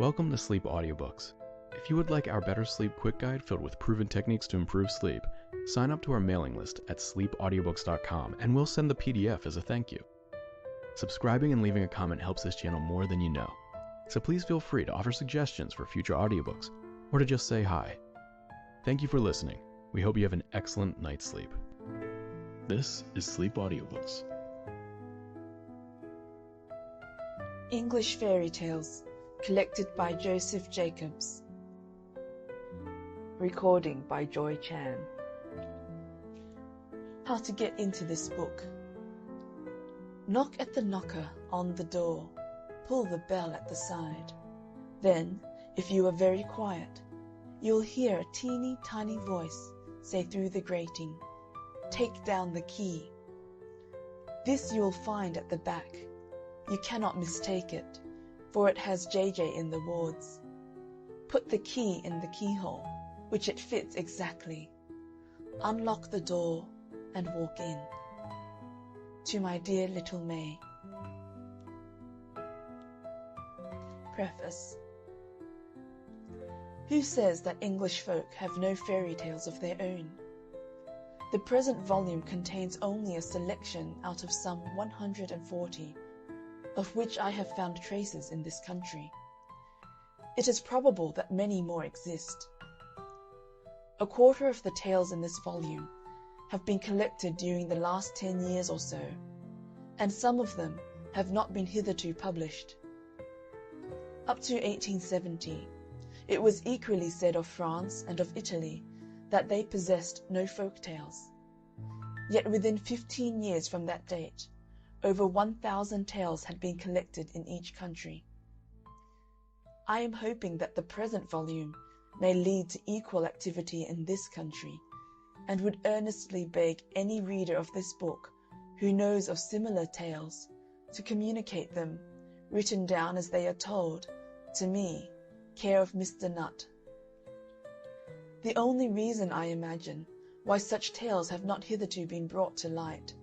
Welcome to Sleep Audiobooks. If you would like our Better Sleep Quick Guide filled with proven techniques to improve sleep, sign up to our mailing list at sleepaudiobooks.com and we'll send the PDF as a thank you. Subscribing and leaving a comment helps this channel more than you know, so please feel free to offer suggestions for future audiobooks or to just say hi. Thank you for listening. We hope you have an excellent night's sleep. This is Sleep Audiobooks. English Fairy Tales, collected by Joseph Jacobs. Recording by Joy Chan. How to get into this book. Knock at the knocker on the door. Pull the bell at the side. Then, if you are very quiet, you'll hear a teeny tiny voice say through the grating, "Take down the key." This you'll find at the back. You cannot mistake it, for it has JJ in the wards. Put the key in the keyhole, which it fits exactly. Unlock the door and walk in. To my dear little May. Preface. Who says that English folk have no fairy tales of their own? The present volume contains only a selection out of some 140, of which I have found traces in this country. It is probable that many more exist. A quarter of the tales in this volume have been collected during the last 10 years or so, and some of them have not been hitherto published. Up to 1870, it was equally said of France and of Italy that they possessed no folk tales. Yet within 15 years from that date, over 1,000 tales had been collected in each country. I am hoping that the present volume may lead to equal activity in this country, and would earnestly beg any reader of this book who knows of similar tales to communicate them, written down as they are told, to me, care of Mr. Nutt. The only reason, I imagine, why such tales have not hitherto been brought to light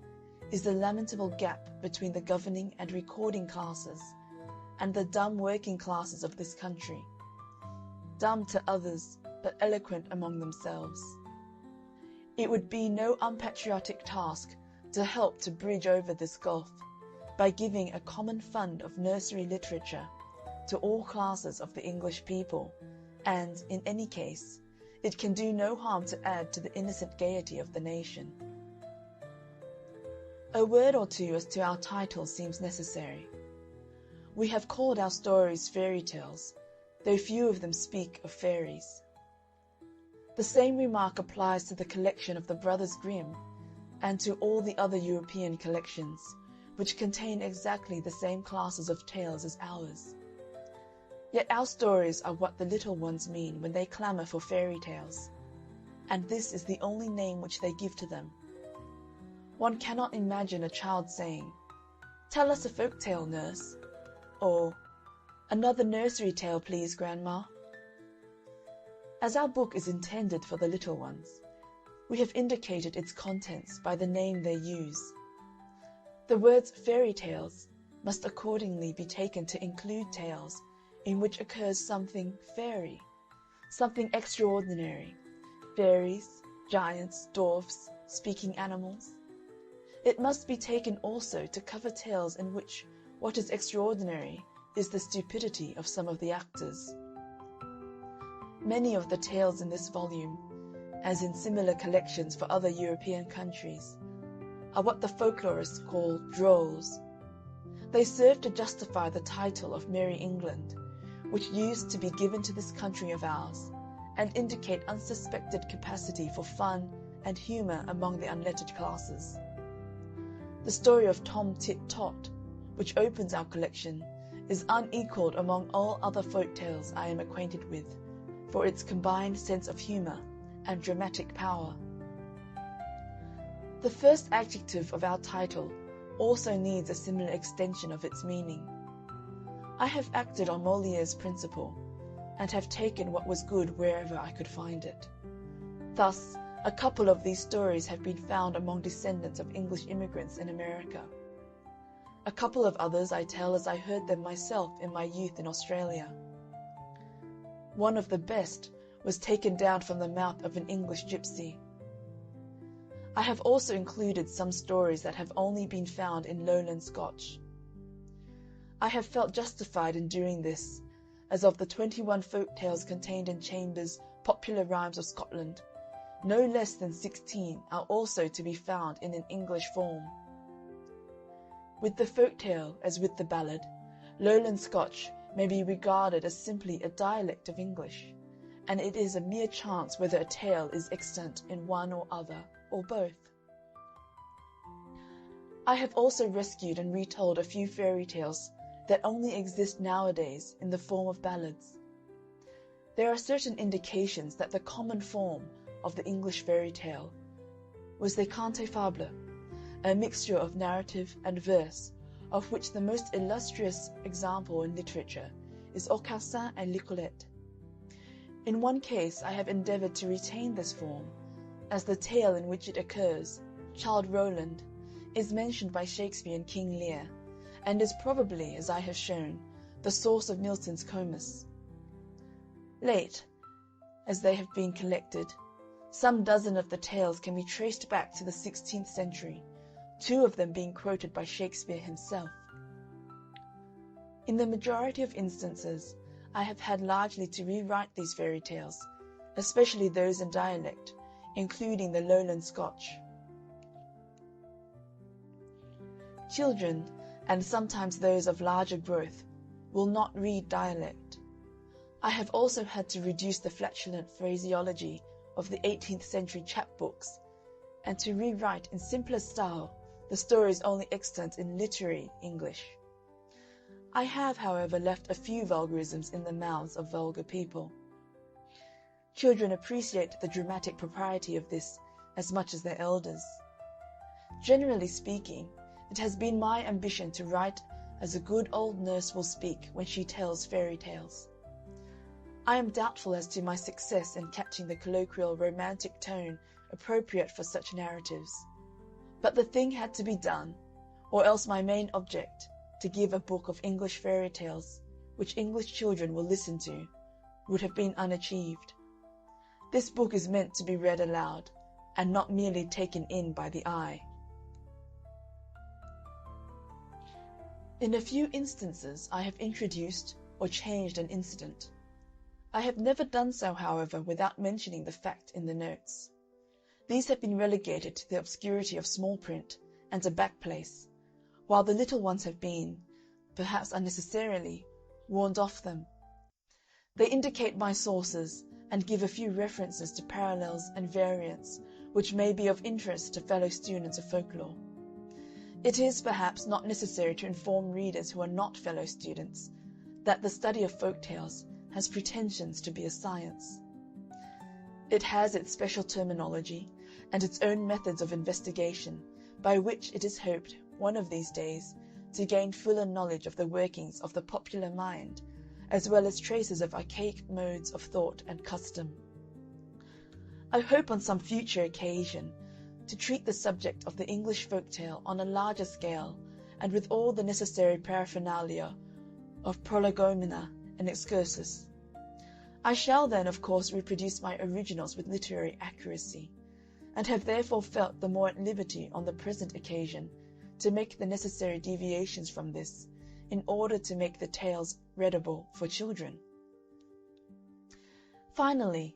is the lamentable gap between the governing and recording classes and the dumb working classes of this country, dumb to others but eloquent among themselves. It would be no unpatriotic task to help to bridge over this gulf by giving a common fund of nursery literature to all classes of the English people, and, in any case, it can do no harm to add to the innocent gaiety of the nation. A word or two as to our title seems necessary. We have called our stories fairy tales, though few of them speak of fairies. The same remark applies to the collection of the Brothers Grimm and to all the other European collections, which contain exactly the same classes of tales as ours. Yet our stories are what the little ones mean when they clamour for fairy tales, and this is the only name which they give to them. One cannot imagine a child saying, "Tell us a folk tale, nurse," or "Another nursery tale, please, grandma." As our book is intended for the little ones, we have indicated its contents by the name they use. The words fairy tales must accordingly be taken to include tales in which occurs something fairy, something extraordinary, fairies, giants, dwarfs, speaking animals. It must be taken also to cover tales in which what is extraordinary is the stupidity of some of the actors. Many of the tales in this volume, as in similar collections for other European countries, are what the folklorists call drolls. They serve to justify the title of Merry England, which used to be given to this country of ours, and indicate unsuspected capacity for fun and humour among the unlettered classes. The story of Tom Tit Tot, which opens our collection, is unequalled among all other folk tales I am acquainted with, for its combined sense of humour and dramatic power. The first adjective of our title also needs a similar extension of its meaning. I have acted on Moliere's principle, and have taken what was good wherever I could find it. Thus, a couple of these stories have been found among descendants of English immigrants in America. A couple of others I tell as I heard them myself in my youth in Australia. one of the best, was taken down from the mouth of an English gypsy. I have also included some stories that have only been found in Lowland Scotch. I have felt justified in doing this, as of the 21 folk tales contained in Chambers' Popular Rhymes of Scotland, no less than 16 are also to be found in an English form. With the folk tale, as with the ballad, Lowland Scotch may be regarded as simply a dialect of English, and it is a mere chance whether a tale is extant in one or other, or both. I have also rescued and retold a few fairy tales that only exist nowadays in the form of ballads. There are certain indications that the common form of the English fairy tale was the cante fable, a mixture of narrative and verse, of which the most illustrious example in literature is Aucassin and Nicolette. In one case I have endeavoured to retain this form, as the tale in which it occurs, Childe Roland, is mentioned by Shakespeare in King Lear, and is probably, as I have shown, the source of Milton's Comus. Late, as they have been collected, some dozen of the tales can be traced back to the 16th century, 2 of them being quoted by Shakespeare himself. In the majority of instances, I have had largely to rewrite these fairy tales, especially those in dialect, including the Lowland Scotch. Children, and sometimes those of larger growth, will not read dialect. I have also had to reduce the flatulent phraseology of the 18th century chapbooks, and to rewrite in simpler style the stories only extant in literary English. I have, however, left a few vulgarisms in the mouths of vulgar people. Children appreciate the dramatic propriety of this as much as their elders. Generally speaking, it has been my ambition to write as a good old nurse will speak when she tells fairy tales. I am doubtful as to my success in catching the colloquial romantic tone appropriate for such narratives, but the thing had to be done, or else my main object, to give a book of English fairy tales, which English children will listen to, would have been unachieved. This book is meant to be read aloud, and not merely taken in by the eye. In a few instances I have introduced or changed an incident. I have never done so, however, without mentioning the fact in the notes. These have been relegated to the obscurity of small print and a back place, while the little ones have been, perhaps unnecessarily, warned off them. They indicate my sources and give a few references to parallels and variants which may be of interest to fellow students of folklore. It is, perhaps, not necessary to inform readers who are not fellow students that the study of folk tales has pretensions to be a science. It has its special terminology and its own methods of investigation, by which it is hoped, one of these days, to gain fuller knowledge of the workings of the popular mind, as well as traces of archaic modes of thought and custom. I hope on some future occasion to treat the subject of the English folk tale on a larger scale, and with all the necessary paraphernalia of prolegomena and excursus. I shall then, of course, reproduce my originals with literary accuracy, and have therefore felt the more at liberty on the present occasion to make the necessary deviations from this, in order to make the tales readable for children. Finally,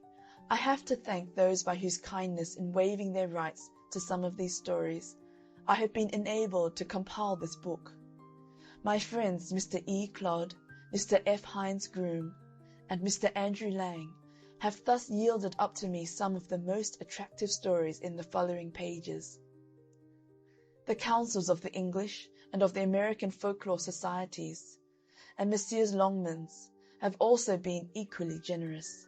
I have to thank those by whose kindness in waiving their rights to some of these stories, I have been enabled to compile this book. My friends Mr. E. Clodd, Mr. F. Hines Groom, and Mr. Andrew Lang have thus yielded up to me some of the most attractive stories in the following pages. The councils of the English and of the American folklore societies, and Messrs. Longmans, have also been equally generous.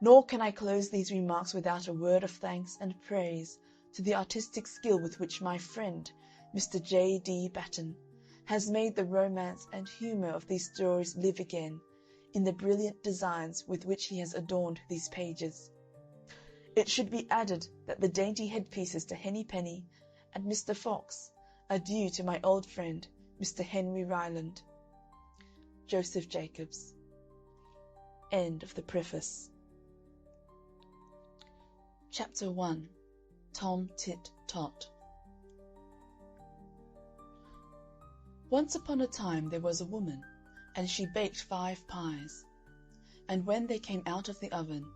Nor can I close these remarks without a word of thanks and praise to the artistic skill with which my friend, Mr. J. D. Batten, has made the romance and humour of these stories live again in the brilliant designs with which he has adorned these pages. It should be added that the dainty headpieces to Henny Penny and Mr. Fox are due to my old friend, Mr. Henry Ryland. Joseph Jacobs. End of the preface. Chapter 1. Tom Tit Tot. Once upon a time there was a woman, and she baked 5 pies. And when they came out of the oven,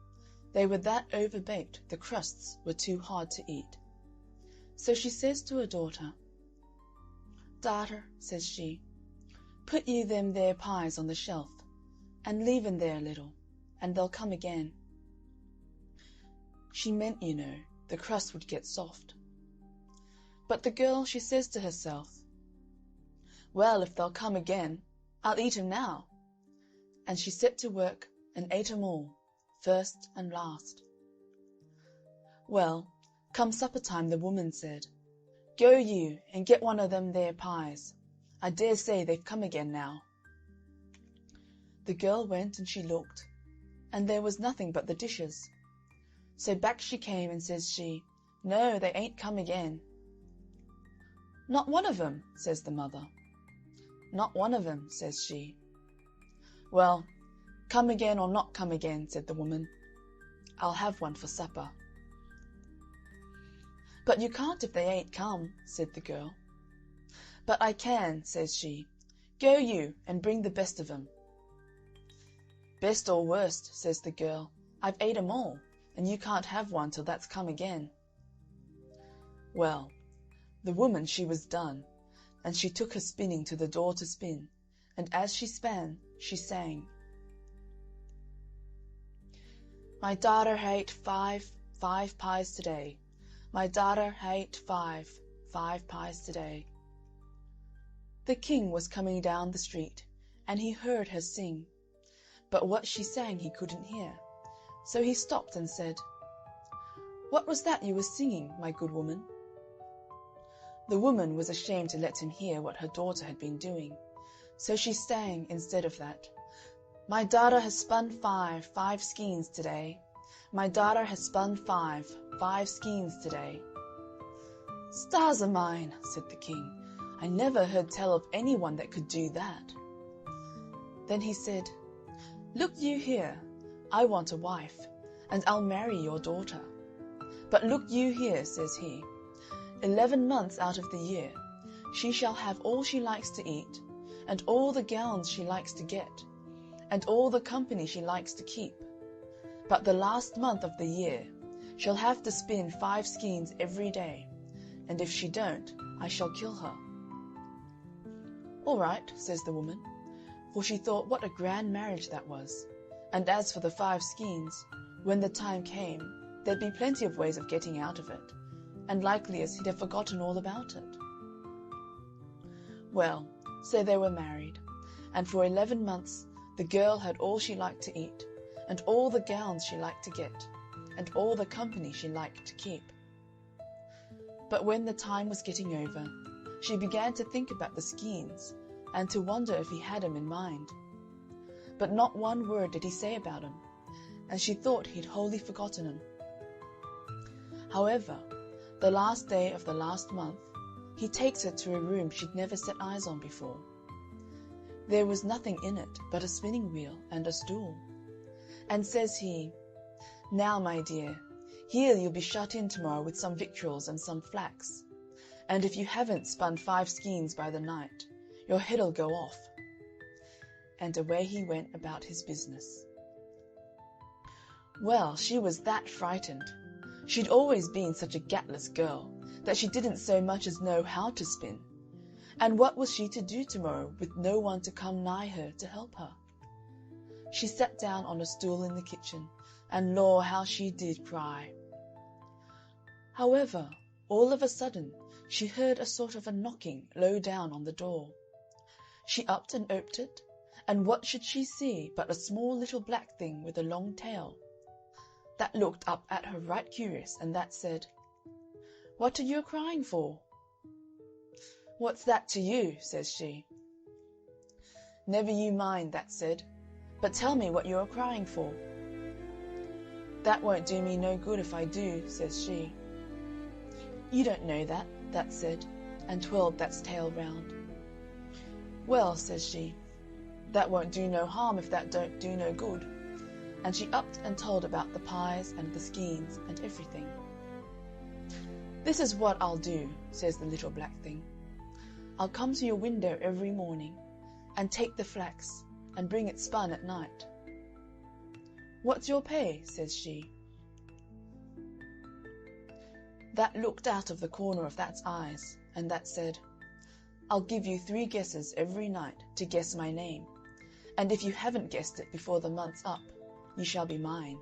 they were that overbaked the crusts were too hard to eat. So she says to her daughter, "Daughter," says she, "put you them there pies on the shelf, and leave 'em there a little, and they'll come again." She meant, you know, the crust would get soft. But the girl, she says to herself, "Well, if they'll come again, I'll eat 'em now." And she set to work and ate 'em all, first and last. Well, come supper time, the woman said, "Go you and get one of them there pies. I dare say they've come again now." The girl went and she looked, and there was nothing but the dishes. So back she came, and says she, "No, they ain't come again." "Not one of 'em?" says the mother. "Not one of 'em," says she. "Well, come again or not come again," said the woman, "I'll have one for supper." "But you can't if they ain't come," said the girl. "But I can," says she. "Go you and bring the best of 'em." "Best or worst," says the girl, "I've ate 'em all, and you can't have one till that's come again." Well, the woman she was done, and she took her spinning to the door to spin, and as she span, she sang. My daughter ate five pies today. My daughter ate five pies today. The king was coming down the street, and he heard her sing, but what she sang he couldn't hear, so he stopped and said, "What was that you were singing, my good woman?" The woman was ashamed to let him hear what her daughter had been doing, so she sang instead of that, "My daughter has spun five skeins today. My daughter has spun five skeins today." "Stars o' mine," said the king, "I never heard tell of anyone that could do that." Then he said, "Look you here, I want a wife, and I'll marry your daughter. But look you here," says he, 11 months out of the year she shall have all she likes to eat, and all the gowns she likes to get, and all the company she likes to keep. But the last month of the year she'll have to spin 5 skeins every day, and if she don't, I shall kill her." "All right," says the woman, for she thought what a grand marriage that was, and as for the 5 skeins, when the time came, there'd be plenty of ways of getting out of it, and likely as he'd have forgotten all about it. Well, so they were married, and for 11 months the girl had all she liked to eat, and all the gowns she liked to get, and all the company she liked to keep. But when the time was getting over, she began to think about the skeins, and to wonder if he had 'em in mind. But not one word did he say about 'em, and she thought he'd wholly forgotten 'em. However, the last day of the last month, he takes her to a room she'd never set eyes on before. There was nothing in it but a spinning wheel and a stool. And says he, "Now, my dear, here you'll be shut in tomorrow with some victuals and some flax, and if you haven't spun 5 skeins by the night, your head'll go off." And away he went about his business. Well, she was that frightened. She'd always been such a gatless girl that she didn't so much as know how to spin, and what was she to do tomorrow with no one to come nigh her to help her? She sat down on a stool in the kitchen, and law, how she did cry. However, all of a sudden she heard a sort of a knocking low down on the door. She upped and oped it, and what should she see but a small little black thing with a long tail. That looked up at her right curious, and that said, "What are you crying for?" "What's that to you?" says she. "Never you mind," that said, "but tell me what you are crying for." "That won't do me no good if I do," says she. "You don't know that," that said, and twirled that's tail round. "Well," says she, "that won't do no harm if that don't do no good. and she upped and told about the pies and the skeins and everything. "This is what I'll do," says the little black thing. "I'll come to your window every morning and take the flax and bring it spun at night." "What's your pay?" says she. That looked out of the corner of that's eyes, and that said, "I'll give you 3 guesses every night to guess my name, and if you haven't guessed it before the month's up, you shall be mine."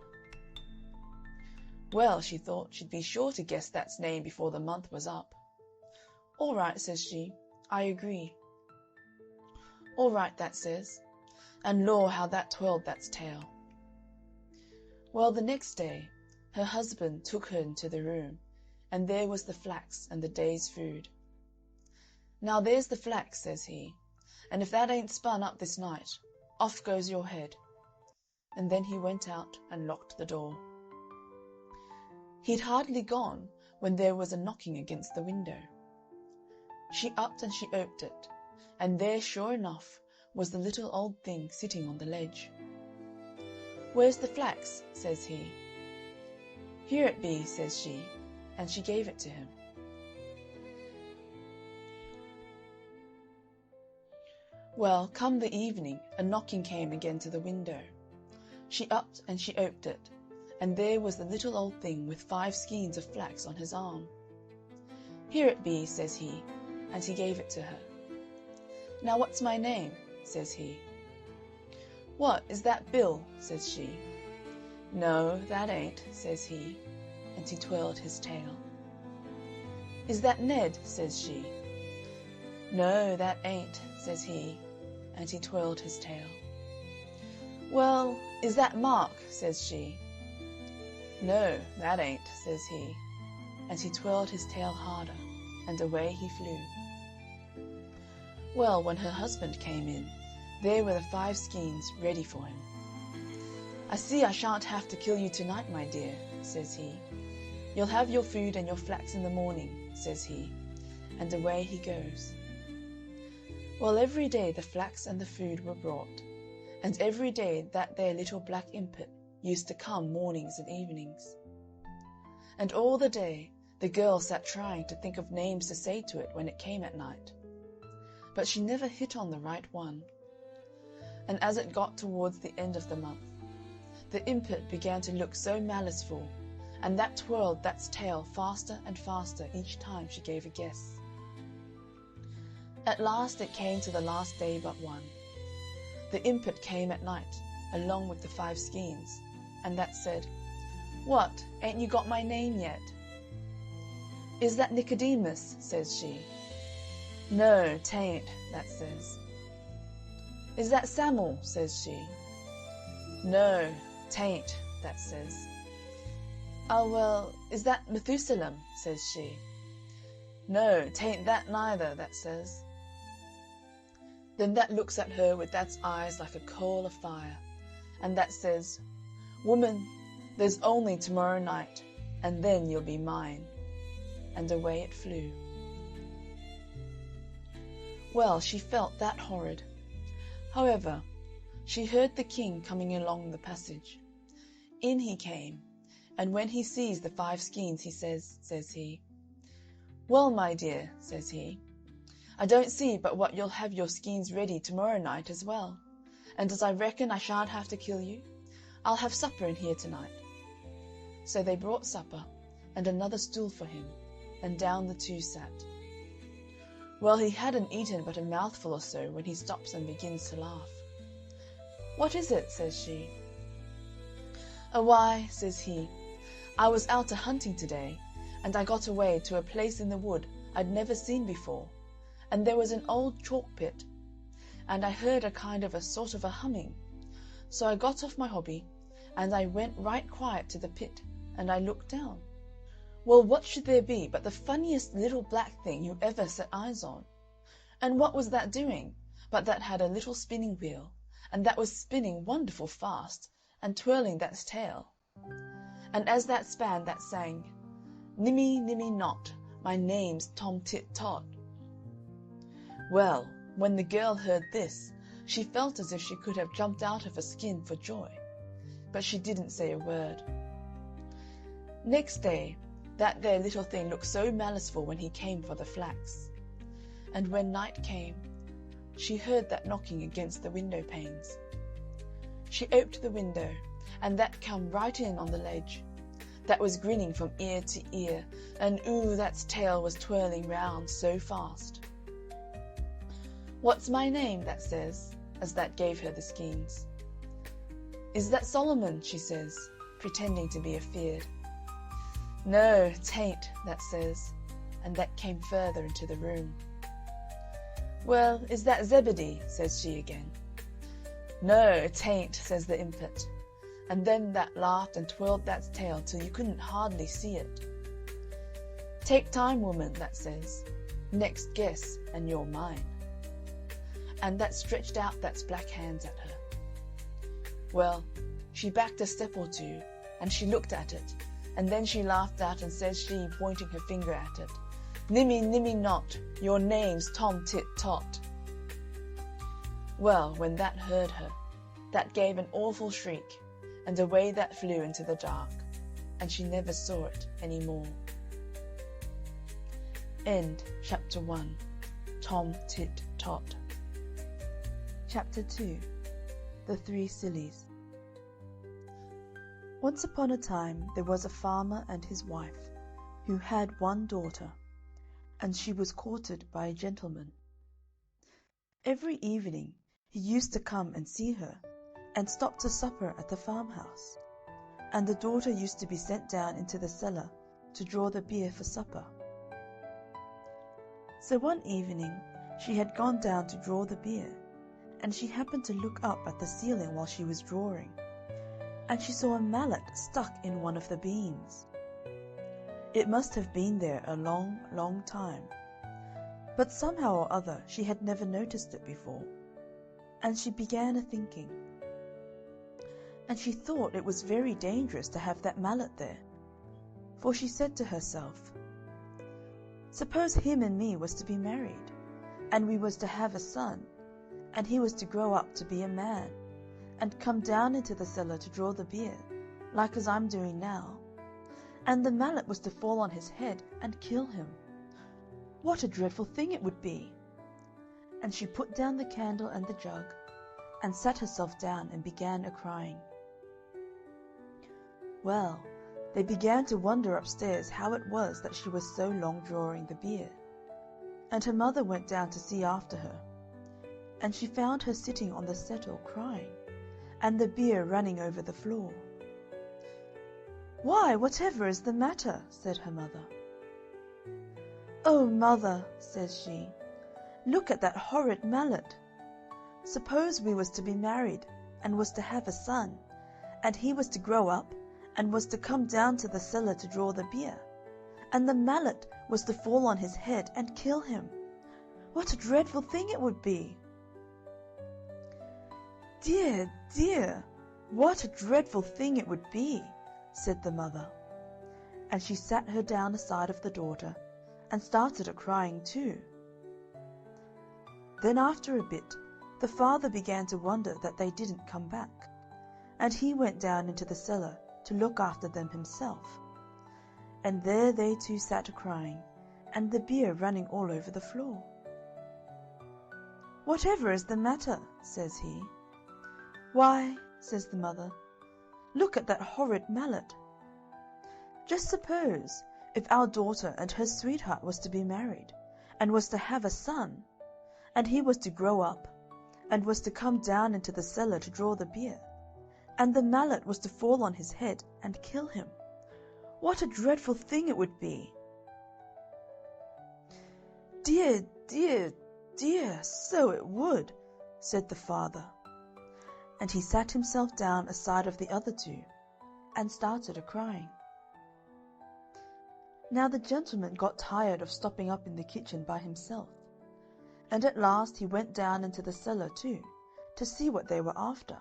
Well, she thought she'd be sure to guess that's name before the month was up. "All right," says she, "I agree." "All right," that says, and law, how that twirled that's tail. Well, the next day, her husband took her into the room, and there was the flax and the day's food. "Now there's the flax," says he, "and if that ain't spun up this night, off goes your head." And then he went out and locked the door. He'd hardly gone when there was a knocking against the window. She upped and she oped it, and there, sure enough, was the little old thing sitting on the ledge. "Where's the flax?" says he. "Here it be," says she, and she gave it to him. Well, come the evening, a knocking came again to the window. She upped and she oped it, and there was the little old thing with 5 skeins of flax on his arm. "Here it be," says he, and he gave it to her. "Now what's my name?" says he. "What, is that Bill?" says she. "No, that ain't," says he, and he twirled his tail. "Is that Ned?" says she. "No, that ain't," says he, and he twirled his tail. "Well, is that Mark?" says she. "No, that ain't," says he, and he twirled his tail harder, and away he flew. Well, when her husband came in, there were the 5 skeins ready for him. "I see I shan't have to kill you tonight, my dear," says he. "You'll have your food and your flax in the morning," says he, and away he goes. Well, every day the flax and the food were brought, and every day that there little black impet used to come mornings and evenings. And all the day the girl sat trying to think of names to say to it when it came at night. But she never hit on the right one. And as it got towards the end of the month, the impet began to look so maliceful, and that twirled that's tail faster and faster each time she gave a guess. At last it came to the last day but one. The impet came at night, along with the 5 skeins, and that said, "What, ain't you got my name yet?" "Is that Nicodemus?" says she. "No, 'tain't," that says. "Is that Samuel?" says she. "No, 'tain't," that says. "Oh, well, is that Methusalem?" says she. "No, 'tain't that neither," that says. Then that looks at her with that's eyes like a coal of fire, and that says, "Woman, there's only tomorrow night, and then you'll be mine." And away it flew. Well, she felt that horrid. However, she heard the king coming along the passage. In he came, and when he sees the 5 skeins, he says he, "Well, my dear," says he, "I don't see but what you'll have your skeins ready tomorrow night as well, and as I reckon I shan't have to kill you, I'll have supper in here tonight." So they brought supper, and another stool for him, and down the 2 sat. Well, he hadn't eaten but a mouthful or so when he stops and begins to laugh. "What is it?" says she. "Why," says he, "I was out a-hunting today, and I got away to a place in the wood I'd never seen before, and there was an old chalk pit, and I heard a kind of a sort of a humming. So I got off my hobby, and I went right quiet to the pit, and I looked down. Well, what should there be but the funniest little black thing you ever set eyes on. And what was that doing but that had a little spinning wheel, and that was spinning wonderful fast, and twirling that's tail. And as that span, that sang, 'Nimmy, nimmy not, my name's Tom Tit Tot.' Well, when the girl heard this, she felt as if she could have jumped out of her skin for joy. but she didn't say a word. Next day, that there little thing looked so maliceful when he came for the flax. And when night came, she heard that knocking against the window panes. She oped the window, and that come right in on the ledge, that was grinning from ear to ear, and ooh, that's tail was twirling round so fast. "What's my name?" that says, as that gave her the skeins. "Is that Solomon?" she says, pretending to be afeard. "No, 'tain't," that says, and that came further into the room. "Well, is that Zebedee?" says she again. "No, 'tain't," says the infant, and then that laughed and twirled that tail till you couldn't hardly see it. "Take time, woman," that says. "Next guess, and you're mine." And that stretched out that's black hands at her. Well, she backed a step or two, and she looked at it, and then she laughed out, and says she, pointing her finger at it, "Nimmy, nimmy not, your name's Tom Tit Tot." Well, when that heard her, that gave an awful shriek, and away that flew into the dark, and she never saw it any more. End Chapter 1. Tom Tit Tot. Chapter 2. The Three Sillies. Once upon a time there was a farmer and his wife, who had one daughter, and she was courted by a gentleman. Every evening he used to come and see her, and stop to supper at the farmhouse, and the daughter used to be sent down into the cellar to draw the beer for supper. So one evening she had gone down to draw the beer, and she happened to look up at the ceiling while she was drawing, and she saw a mallet stuck in one of the beams. It must have been there a long, long time, but somehow or other she had never noticed it before, and she began a-thinking. And she thought it was very dangerous to have that mallet there, for she said to herself, "Suppose him and me was to be married, and we was to have a son, and he was to grow up to be a man, and come down into the cellar to draw the beer, like as I'm doing now, and the mallet was to fall on his head and kill him. What a dreadful thing it would be!" And she put down the candle and the jug, and sat herself down and began a-crying. Well, they began to wonder upstairs how it was that she was so long drawing the beer, and her mother went down to see after her, and she found her sitting on the settle crying, and the beer running over the floor. "Why, whatever is the matter?" said her mother. "Oh, mother," says she, "look at that horrid mallet. Suppose we was to be married, and was to have a son, and he was to grow up, and was to come down to the cellar to draw the beer, and the mallet was to fall on his head and kill him. What a dreadful thing it would be!" "Dear, dear, what a dreadful thing it would be!" said the mother, and she sat her down aside of the daughter, and started a-crying too. Then after a bit the father began to wonder that they didn't come back, and he went down into the cellar to look after them himself, and there they two sat a-crying, and the beer running all over the floor. "Whatever is the matter?" says he. "Why," says the mother, "look at that horrid mallet. Just suppose if our daughter and her sweetheart was to be married, and was to have a son, and he was to grow up, and was to come down into the cellar to draw the beer, and the mallet was to fall on his head and kill him. What a dreadful thing it would be!" "Dear, dear, dear, so it would," said the father, and he sat himself down aside of the other two, and started a-crying. Now the gentleman got tired of stopping up in the kitchen by himself, and at last he went down into the cellar too, to see what they were after.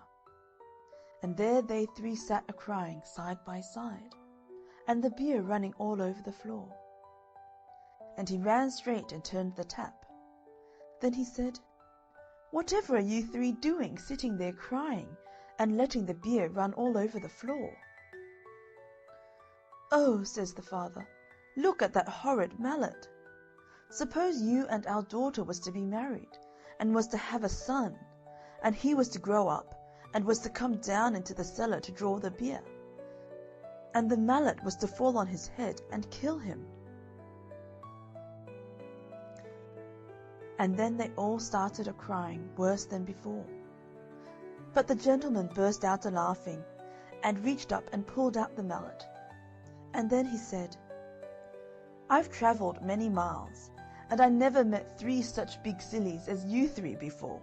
And there they three sat a-crying side by side, and the beer running all over the floor. And he ran straight and turned the tap. Then he said, "Whatever are you three doing, sitting there crying, and letting the beer run all over the floor. "Oh," says the father, "look at that horrid mallet. Suppose you and our daughter was to be married, and was to have a son, and he was to grow up, and was to come down into the cellar to draw the beer, and the mallet was to fall on his head and kill him." And then they all started a-crying worse than before. But the gentleman burst out a-laughing, and reached up and pulled out the mallet. And then he said, "I've travelled many miles, and I never met 3 such big sillies as you 3 before.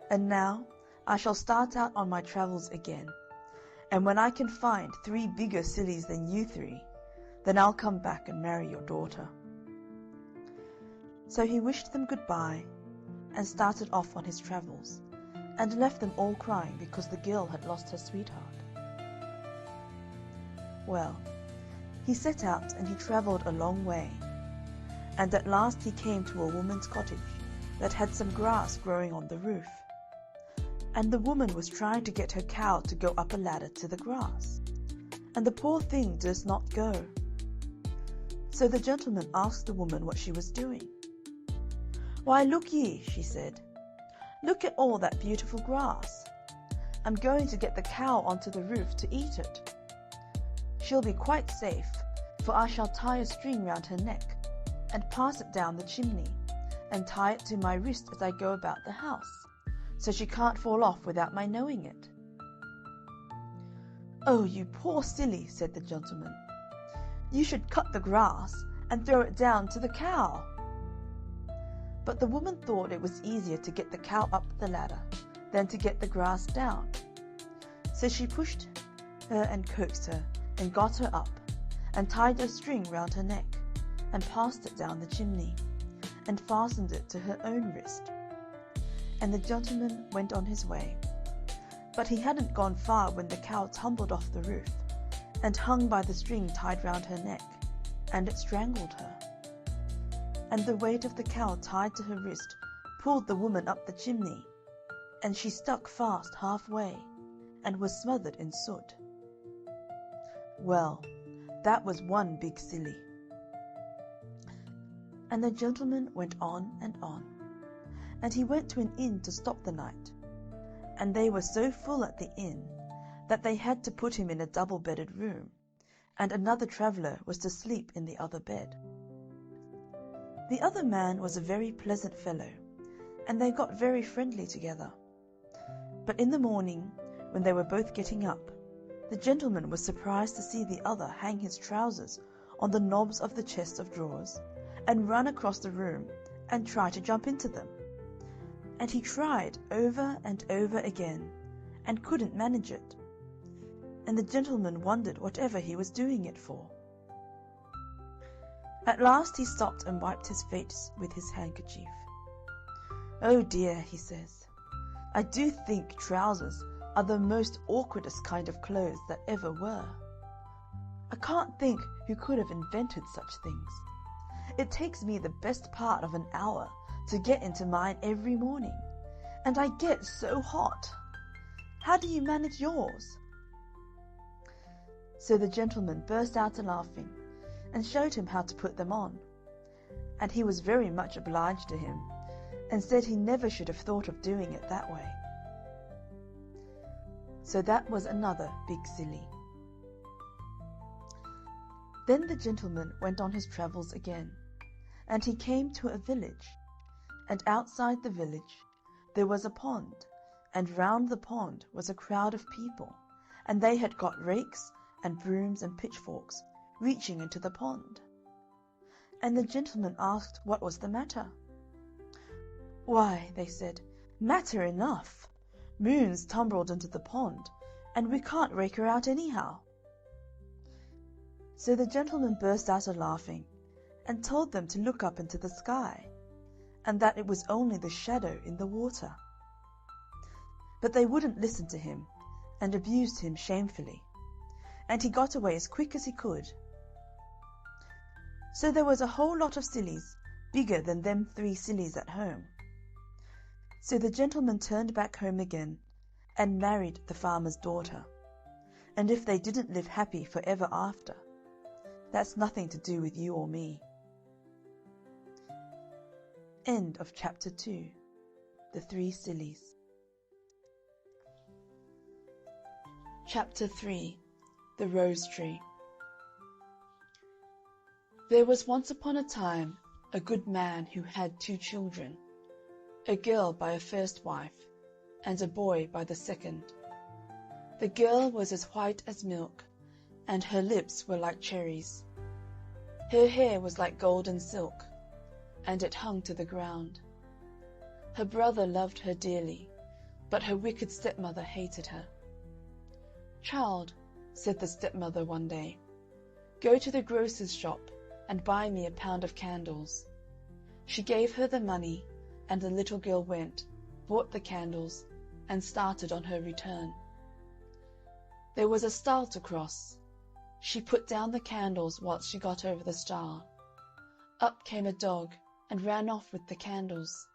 And now I shall start out on my travels again, and when I can find 3 bigger sillies than you 3, then I'll come back and marry your daughter." So he wished them goodbye, and started off on his travels, and left them all crying because the girl had lost her sweetheart. Well, he set out and he travelled a long way, and at last he came to a woman's cottage that had some grass growing on the roof. And the woman was trying to get her cow to go up a ladder to the grass, and the poor thing durst not go. So the gentleman asked the woman what she was doing. "Why, look ye," she said, "look at all that beautiful grass. I'm going to get the cow onto the roof to eat it. She'll be quite safe, for I shall tie a string round her neck, and pass it down the chimney, and tie it to my wrist as I go about the house, so she can't fall off without my knowing it." "Oh, you poor silly," said the gentleman. "You should cut the grass, and throw it down to the cow." But the woman thought it was easier to get the cow up the ladder than to get the grass down. So she pushed her and coaxed her, and got her up, and tied a string round her neck, and passed it down the chimney, and fastened it to her own wrist. And the gentleman went on his way. But he hadn't gone far when the cow tumbled off the roof, and hung by the string tied round her neck, and it strangled her. And the weight of the cow tied to her wrist pulled the woman up the chimney, and she stuck fast halfway, and was smothered in soot. Well, that was one big silly. And the gentleman went on, and he went to an inn to stop the night, and they were so full at the inn that they had to put him in a double-bedded room, and another traveller was to sleep in the other bed. The other man was a very pleasant fellow, and they got very friendly together. But in the morning, when they were both getting up, the gentleman was surprised to see the other hang his trousers on the knobs of the chest of drawers, and run across the room and try to jump into them. And he tried over and over again, and couldn't manage it. And the gentleman wondered whatever he was doing it for. At last he stopped and wiped his face with his handkerchief. "Oh dear," he says, "I do think trousers are the most awkwardest kind of clothes that ever were. I can't think who could have invented such things. It takes me the best part of an hour to get into mine every morning, and I get so hot. How do you manage yours?" So the gentleman burst out a-laughing, and showed him how to put them on, and he was very much obliged to him, and said he never should have thought of doing it that way. So that was another big silly. Then the gentleman went on his travels again, and he came to a village, and outside the village there was a pond, and round the pond was a crowd of people, and they had got rakes and brooms and pitchforks, reaching into the pond. And the gentleman asked what was the matter. "Why," they said, "matter enough. Moon's tumbled into the pond, and we can't rake her out anyhow." So the gentleman burst out a-laughing, and told them to look up into the sky, and that it was only the shadow in the water. But they wouldn't listen to him, and abused him shamefully, and he got away as quick as he could. So there was a whole lot of sillies, bigger than them 3 sillies at home. So the gentleman turned back home again, and married the farmer's daughter. And if they didn't live happy forever after, that's nothing to do with you or me. End of chapter 2. The Three Sillies. Chapter 3. The Rose Tree. There was once upon a time a good man who had 2 children, a girl by a first wife, and a boy by the second. The girl was as white as milk, and her lips were like cherries. Her hair was like golden silk, and it hung to the ground. Her brother loved her dearly, but her wicked stepmother hated her. "Child," said the stepmother one day, "go to the grocer's shop and buy me a pound of candles." She gave her the money, and the little girl went, bought the candles, and started on her return. There was a stile to cross. She put down the candles whilst she got over the stile. Up came a dog and ran off with the candles.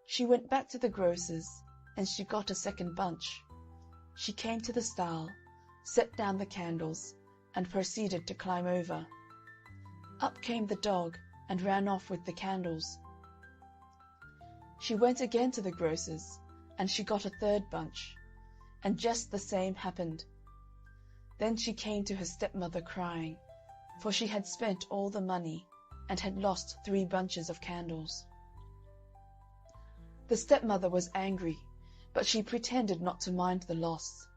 She went back to the grocer's, and she got a second bunch. She came to the stile, set down the candles, and proceeded to climb over. Up came the dog and ran off with the candles. She went again to the grocer's, and she got a third bunch, and just the same happened. Then she came to her stepmother crying, for she had spent all the money and had lost 3 bunches of candles. The stepmother was angry, but she pretended not to mind the loss.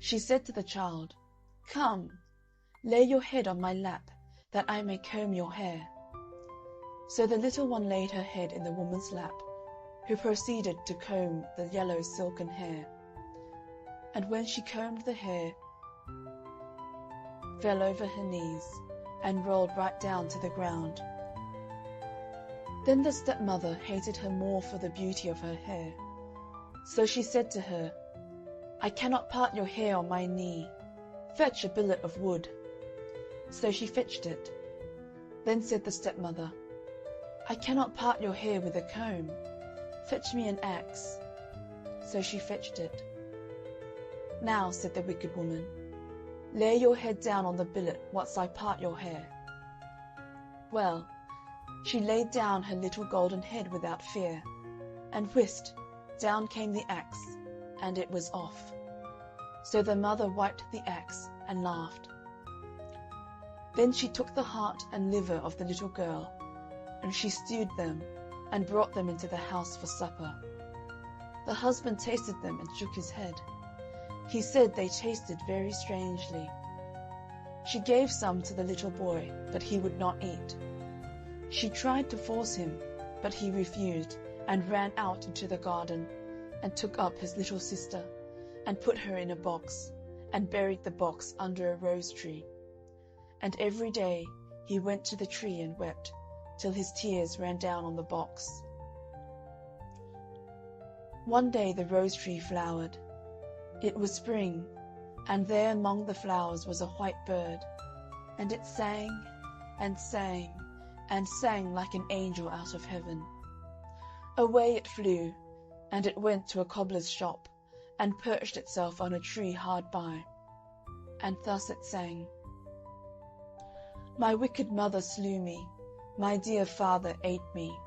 She said to the child, "Come, lay your head on my lap, that I may comb your hair." So the little one laid her head in the woman's lap, who proceeded to comb the yellow silken hair. And when she combed the hair, fell over her knees, and rolled right down to the ground. Then the stepmother hated her more for the beauty of her hair. So she said to her, "I cannot part your hair on my knee. Fetch a billet of wood." So she fetched it. Then said the stepmother, "I cannot part your hair with a comb. Fetch me an axe." So she fetched it. "Now," said the wicked woman, "lay your head down on the billet whilst I part your hair." Well, she laid down her little golden head without fear, and whist, down came the axe, and it was off. So the mother wiped the axe and laughed. Then she took the heart and liver of the little girl, and she stewed them, and brought them into the house for supper. The husband tasted them and shook his head. He said they tasted very strangely. She gave some to the little boy, but he would not eat. She tried to force him, but he refused, and ran out into the garden, and took up his little sister, and put her in a box, and buried the box under a rose tree. And every day he went to the tree and wept, till his tears ran down on the box. One day the rose tree flowered. It was spring, and there among the flowers was a white bird, and it sang and sang and sang like an angel out of heaven. Away it flew, and it went to a cobbler's shop, and perched itself on a tree hard by. And thus it sang: "My wicked mother slew me, my dear father ate me.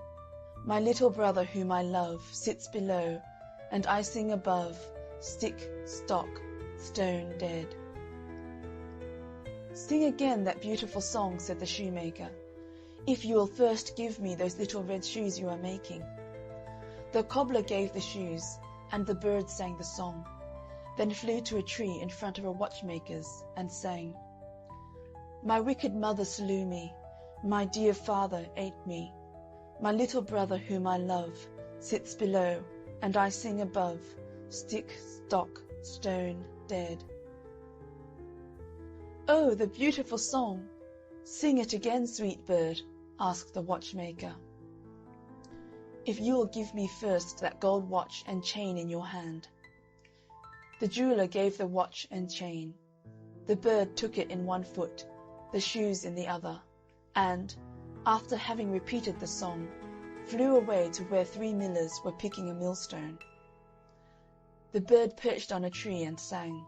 My little brother whom I love sits below, and I sing above, stick, stock, stone dead." "Sing again that beautiful song," said the shoemaker, "if you will first give me those little red shoes you are making." The cobbler gave the shoes, and the bird sang the song, then flew to a tree in front of a watchmaker's, and sang: "My wicked mother slew me, my dear father ate me. My little brother whom I love sits below, and I sing above, stick, stock, stone dead." "Oh, the beautiful song! Sing it again, sweet bird," asked the watchmaker. "If you will give me first that gold watch and chain in your hand." The jeweller gave the watch and chain. The bird took it in one foot, the shoes in the other, and, after having repeated the song, flew away to where 3 millers were picking a millstone. The bird perched on a tree and sang.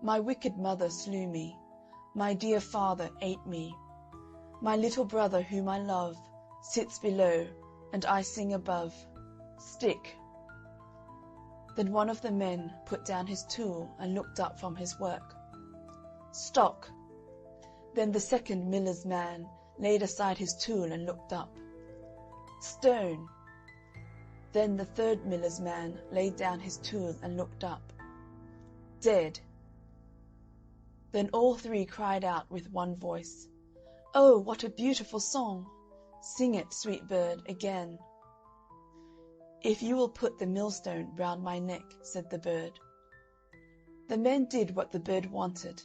My wicked mother slew me. My dear father ate me. My little brother whom I love sits below, and I sing above. Stick. Then one of the men put down his tool and looked up from his work. Stock. Then the second miller's man laid aside his tool and looked up. Stone. Then the third miller's man laid down his tool and looked up. Dead. Then all three cried out with one voice, "Oh, what a beautiful song! Sing it, sweet bird, again." "If you will put the millstone round my neck," said the bird. The men did what the bird wanted,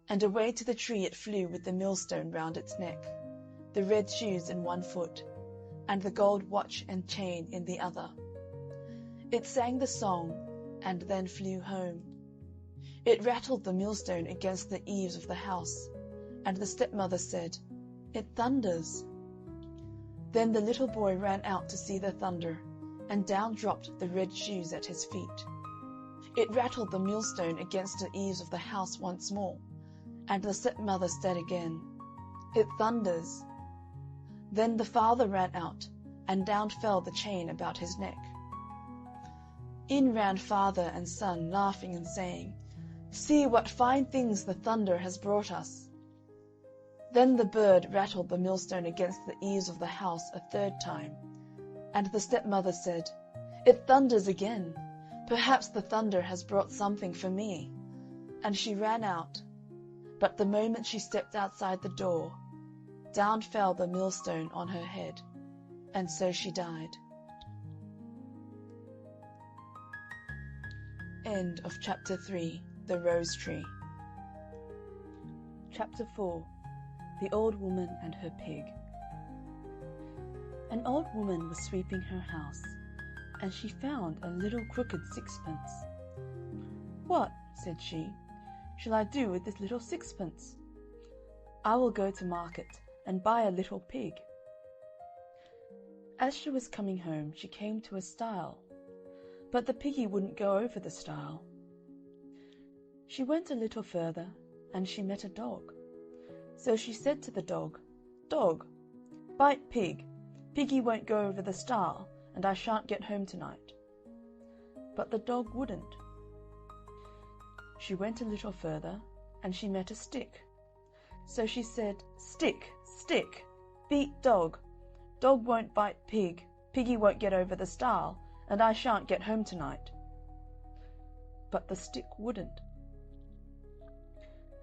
and away to the tree it flew with the millstone round its neck, the red shoes in one foot, and the gold watch and chain in the other. It sang the song, and then flew home. It rattled the millstone against the eaves of the house, and the stepmother said, "It thunders." Then the little boy ran out to see the thunder, and down dropped the red shoes at his feet. It rattled the millstone against the eaves of the house once more, and the stepmother said again, "It thunders." Then the father ran out, and down fell the chain about his neck. In ran father and son, laughing and saying, "See what fine things the thunder has brought us." Then the bird rattled the millstone against the eaves of the house a third time, and the stepmother said, "It thunders again. Perhaps the thunder has brought something for me." And she ran out, but the moment she stepped outside the door, down fell the millstone on her head, and so she died. End of Chapter 3. The Rose Tree. Chapter 4. The Old Woman and Her Pig. An old woman was sweeping her house, and she found a little crooked sixpence. "What," said she, "shall I do with this little sixpence? I will go to market and buy a little pig." As she was coming home, she came to a stile, but the piggy wouldn't go over the stile. She went a little further, and she met a dog. So she said to the dog, "Dog, bite pig. Piggy won't go over the stile, and I shan't get home tonight." But the dog wouldn't. She went a little further, and she met a stick. So she said, "Stick, stick, beat dog. Dog won't bite pig. Piggy won't get over the stile, and I shan't get home tonight." But the stick wouldn't.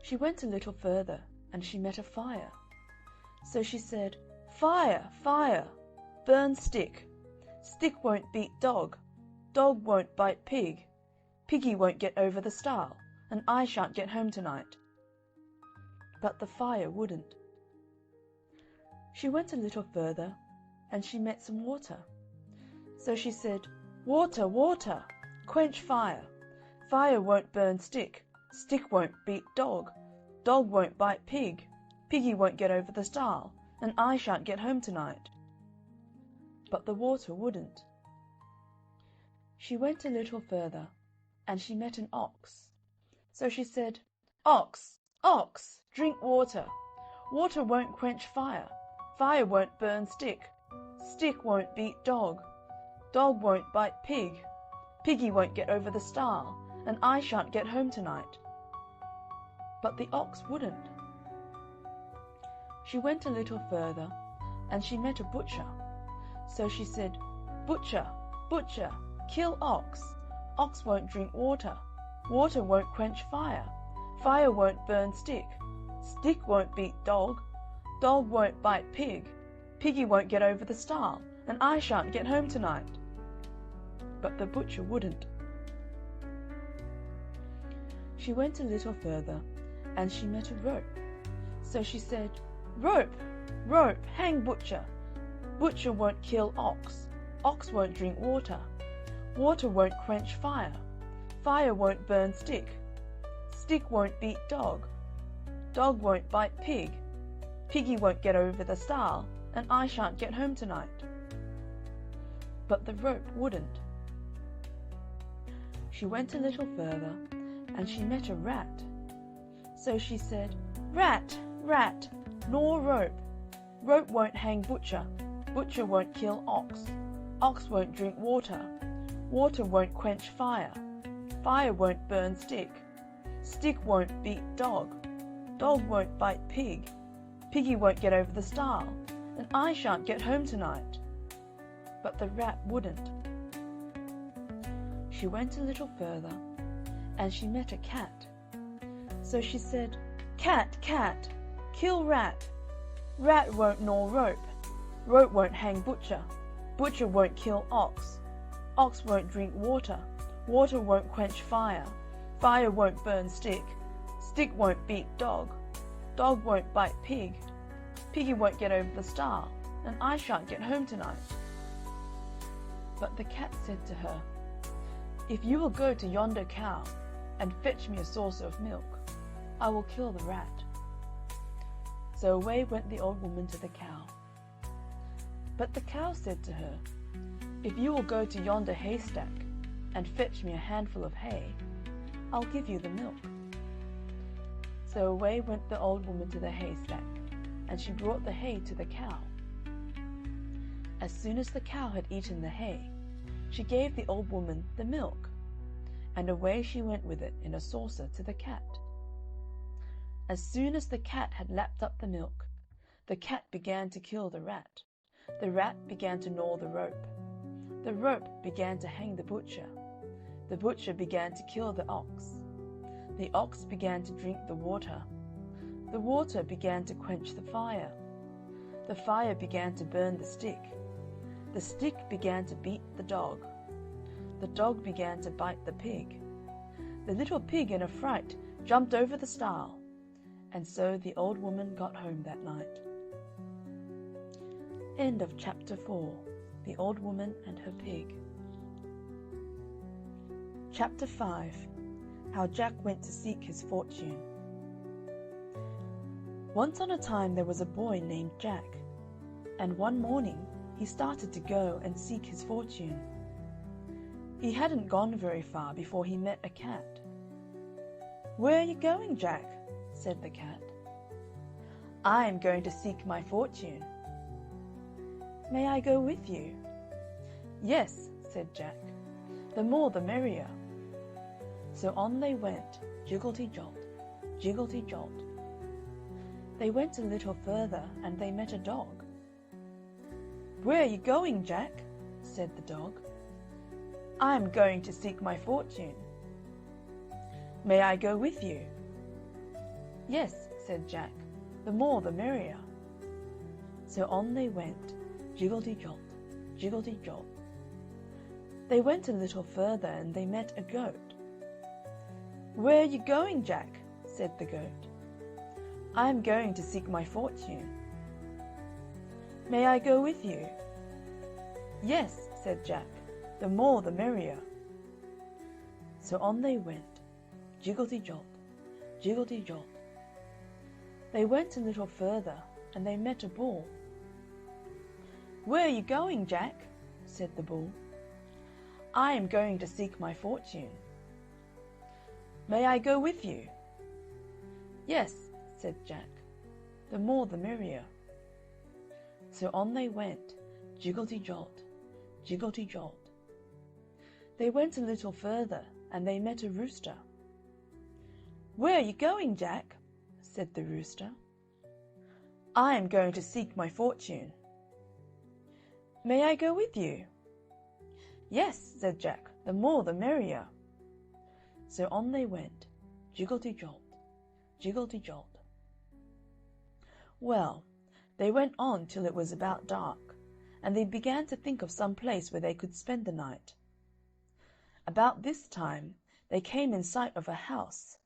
She went a little further, and she met a fire. So she said, "Fire, fire, burn stick. Stick won't beat dog. Dog won't bite pig. Piggy won't get over the stile, and I shan't get home tonight." But the fire wouldn't. She went a little further, and she met some water. So she said, "Water, water, quench fire. Fire won't burn stick. Stick won't beat dog. Dog won't bite pig. Piggy won't get over the stile, and I shan't get home tonight." But the water wouldn't. She went a little further, and she met an ox. So she said, "Ox, ox, drink water. Water won't quench fire. Fire won't burn stick. Stick won't beat dog. Dog won't bite pig. Piggy won't get over the stile, and I shan't get home tonight." But the ox wouldn't. She went a little further, and she met a butcher. So she said, "Butcher, butcher, kill ox. Ox won't drink water. Water won't quench fire. Fire won't burn stick. Stick won't beat dog. Dog won't bite pig. Piggy won't get over the stile, and I shan't get home tonight." But the butcher wouldn't. She went a little further, and she met a rope. So she said, "Rope, rope, hang butcher. Butcher won't kill ox. Ox won't drink water. Water won't quench fire. Fire won't burn stick. Stick won't beat dog. Dog won't bite pig. Piggy won't get over the stile, and I shan't get home tonight." But the rope wouldn't. She went a little further, and she met a rat. So she said, "Rat, rat, gnaw rope. Rope won't hang butcher. Butcher won't kill ox. Ox won't drink water. Water won't quench fire. Fire won't burn stick. Stick won't beat dog. Dog won't bite pig. Piggy won't get over the stile. And I shan't get home tonight." But the rat wouldn't. She went a little further, and she met a cat. So she said, "Cat, cat, kill rat. Rat won't gnaw rope. Rope won't hang butcher. Butcher won't kill ox. Ox won't drink water. Water won't quench fire. Fire won't burn stick. Stick won't beat dog. Dog won't bite pig. Piggy won't get over the stile. And I shan't get home tonight." But the cat said to her, "If you will go to yonder cow and fetch me a saucer of milk, I will kill the rat." So away went the old woman to the cow. But the cow said to her, "If you will go to yonder haystack and fetch me a handful of hay, I'll give you the milk." So away went the old woman to the haystack, and she brought the hay to the cow. As soon as the cow had eaten the hay, she gave the old woman the milk, and away she went with it in a saucer to the cat. As soon as the cat had lapped up the milk, the cat began to kill the rat. The rat began to gnaw the rope. The rope began to hang the butcher. The butcher began to kill the ox. The ox began to drink the water. The water began to quench the fire. The fire began to burn the stick. The stick began to beat the dog. The dog began to bite the pig. The little pig, in a fright, jumped over the stile, and so the old woman got home that night. End of Chapter 4. The Old Woman and Her Pig. Chapter 5. How Jack Went to Seek His Fortune. Once on a time there was a boy named Jack, and one morning he started to go and seek his fortune. He hadn't gone very far before he met a cat. "Where are you going, Jack?" said the cat. "I am going to seek my fortune." "May I go with you?" "Yes," said Jack. "The more the merrier." So on they went, jiggelty-jolt, jiggelty-jolt. They went a little further, and they met a dog. "Where are you going, Jack?" said the dog. "I am going to seek my fortune." "May I go with you?" "Yes," said Jack. "The more the merrier." So on they went, jiggelty-jolt, jiggelty-jolt. They went a little further, and they met a goat. "Where are you going, Jack?" said the goat. "I am going to seek my fortune." "May I go with you?" "Yes," said Jack. "The more the merrier." So on they went, jiggelty-jolt, jiggelty-jolt. They went a little further, and they met a bull. "Where are you going, Jack?" said the bull. "I am going to seek my fortune." "May I go with you?" "Yes," said Jack. "The more the merrier." So on they went, jiggelty-jolt, jiggelty-jolt. They went a little further, and they met a rooster. "Where are you going, Jack?" said the rooster. "I am going to seek my fortune." "May I go with you?" "Yes," said Jack. "The more the merrier." So on they went, jiggelty-jolt, jiggelty-jolt. Well, they went on till it was about dark, and they began to think of some place where they could spend the night. About this time they came in sight of a house,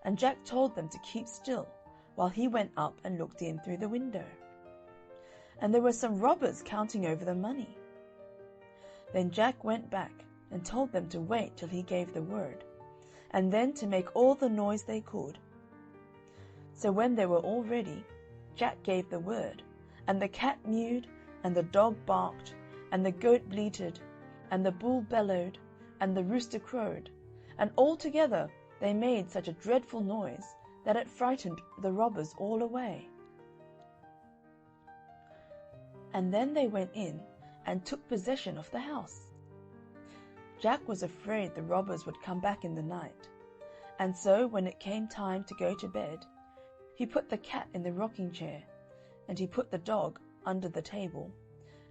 and Jack told them to keep still while he went up and looked in through the window. And there were some robbers counting over the money. Then Jack went back and told them to wait till he gave the word, and then to make all the noise they could. So when they were all ready, Jack gave the word, and the cat mewed, and the dog barked, and the goat bleated, and the bull bellowed, and the rooster crowed, and all together they made such a dreadful noise that it frightened the robbers all away. And then they went in and took possession of the house. Jack was afraid the robbers would come back in the night, and so when it came time to go to bed, he put the cat in the rocking chair, and he put the dog under the table,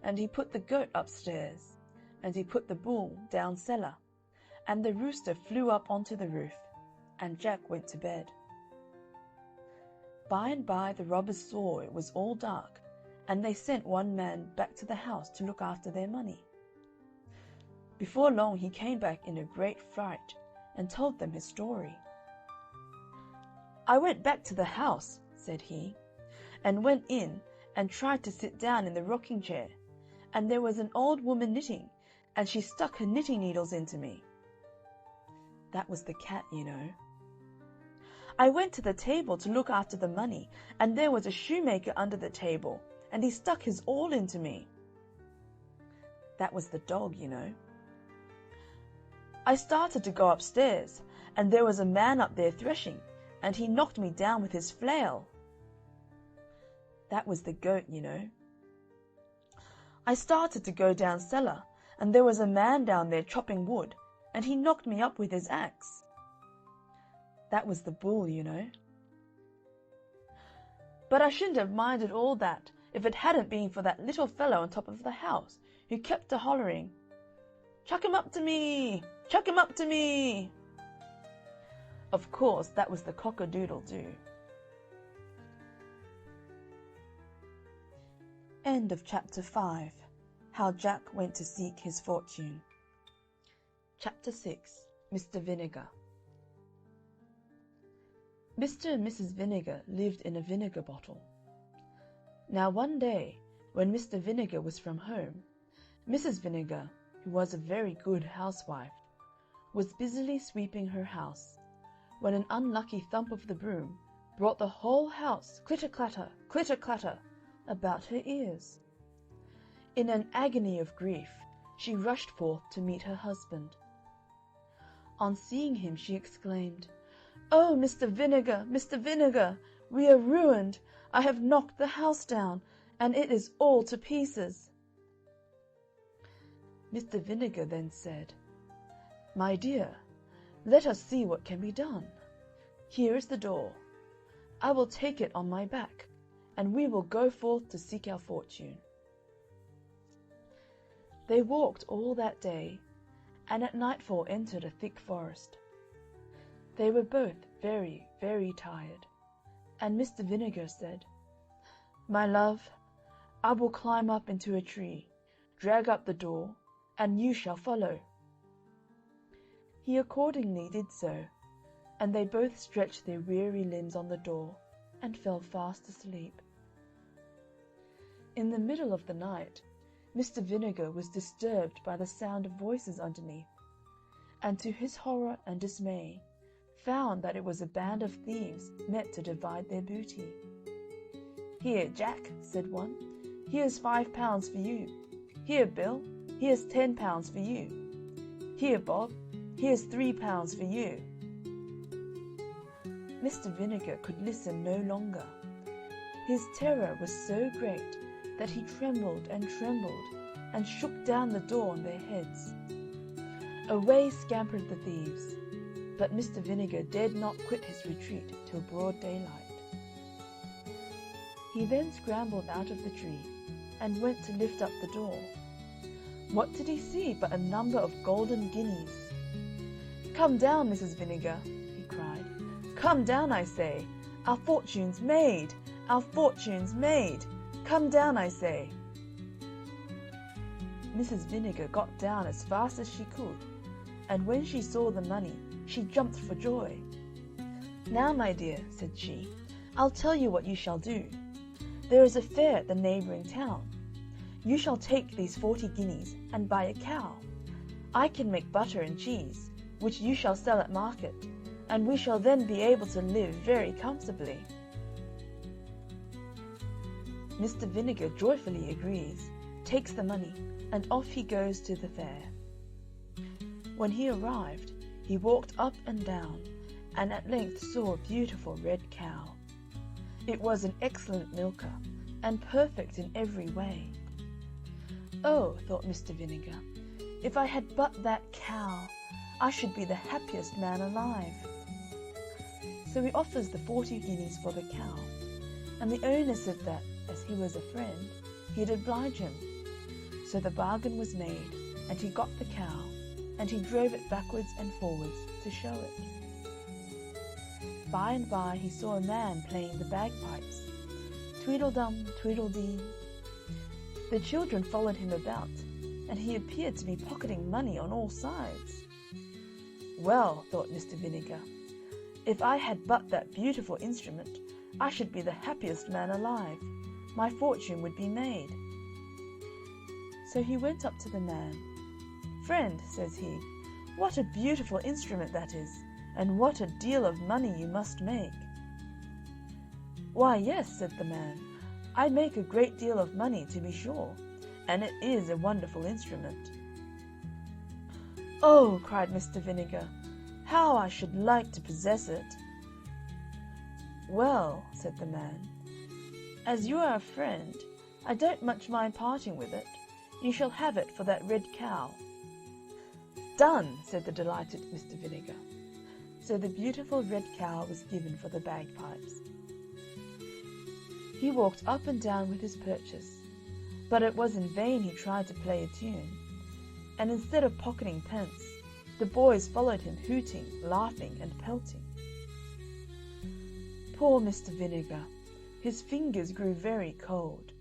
and he put the goat upstairs, and he put the bull down cellar, and the rooster flew up onto the roof, and Jack went to bed. By and by the robbers saw it was all dark, and they sent one man back to the house to look after their money. Before long he came back in a great fright and told them his story. "I went back to the house," said he, "and went in and tried to sit down in the rocking chair, and there was an old woman knitting, and she stuck her knitting needles into me." That was the cat, you know. "I went to the table to look after the money, and there was a shoemaker under the table, and he stuck his awl into me." That was the dog, you know. "I started to go upstairs, and there was a man up there threshing, and he knocked me down with his flail." That was the goat, you know. "I started to go down cellar, and there was a man down there chopping wood, and he knocked me up with his axe." That was the bull, you know. "But I shouldn't have minded all that if it hadn't been for that little fellow on top of the house, who kept a-hollering, 'Chuck him up to me! Chuck him up to me!'" Of course, that was the cock-a-doodle-doo. End of Chapter 5. How Jack went to seek his fortune. Chapter 6. Mr. Vinegar. Mr. and Mrs. Vinegar lived in a vinegar bottle. Now one day, when Mr. Vinegar was from home, Mrs. Vinegar, who was a very good housewife, was busily sweeping her house, when an unlucky thump of the broom brought the whole house clitter-clatter, about her ears. In an agony of grief, she rushed forth to meet her husband. On seeing him, she exclaimed, "Oh, Mr. Vinegar, Mr. Vinegar, we are ruined! I have knocked the house down, and it is all to pieces." Mr. Vinegar then said, "My dear, let us see what can be done. Here is the door. I will take it on my back, and we will go forth to seek our fortune." They walked all that day, and at nightfall entered a thick forest. They were both very, very tired, and Mr. Vinegar said, "My love, I will climb up into a tree, drag up the door, and you shall follow." He accordingly did so, and they both stretched their weary limbs on the door, and fell fast asleep. In the middle of the night, Mr. Vinegar was disturbed by the sound of voices underneath, and to his horror and dismay, found that it was a band of thieves met to divide their booty. "Here, Jack," said one, "here's 5 pounds for you. Here, Bill, here's 10 pounds for you. Here, Bob, here's 3 pounds for you." Mr. Vinegar could listen no longer. His terror was so great that he trembled and shook down the door on their heads. Away scampered the thieves, but Mr. Vinegar dared not quit his retreat till broad daylight. He then scrambled out of the tree and went to lift up the door. What did he see but a number of golden guineas? "Come down, Mrs. Vinegar," he cried. "Come down, I say. Our fortune's made! Our fortune's made! Come down, I say." Mrs. Vinegar got down as fast as she could, and when she saw the money, she jumped for joy. "Now, my dear," said she, "I'll tell you what you shall do. There is a fair at the neighbouring town. You shall take these 40 guineas and buy a cow. I can make butter and cheese, which you shall sell at market, and we shall then be able to live very comfortably." Mr. Vinegar joyfully agrees, takes the money, and off he goes to the fair. When he arrived, He walked up and down, and at length saw a beautiful red cow. It was an excellent milker, and perfect in every way. "Oh," thought Mr. Vinegar, "if I had but that cow, I should be the happiest man alive." So he offers the 40 guineas for the cow, and the owner said that, as he was a friend, he'd oblige him. So the bargain was made, and he got the cow, and he drove it backwards and forwards to show it. By and by he saw a man playing the bagpipes. Tweedledum, tweedledee. The children followed him about, and he appeared to be pocketing money on all sides. "Well," thought Mr. Vinegar, "if I had but that beautiful instrument, I should be the happiest man alive. My fortune would be made." So he went up to the man. "Friend," says he, "what a beautiful instrument that is, and what a deal of money you must make." "Why, yes," said the man, "I make a great deal of money, to be sure, and it is a wonderful instrument." "Oh," cried Mr. Vinegar, "how I should like to possess it." "Well," said the man, "as you are a friend, I don't much mind parting with it. You shall have it for that red cow." "Done," said the delighted Mr. Vinegar. So the beautiful red cow was given for the bagpipes. He walked up and down with his purchase, but it was in vain he tried to play a tune, and instead of pocketing pence, the boys followed him hooting, laughing, and pelting. Poor Mr. Vinegar! His fingers grew very cold,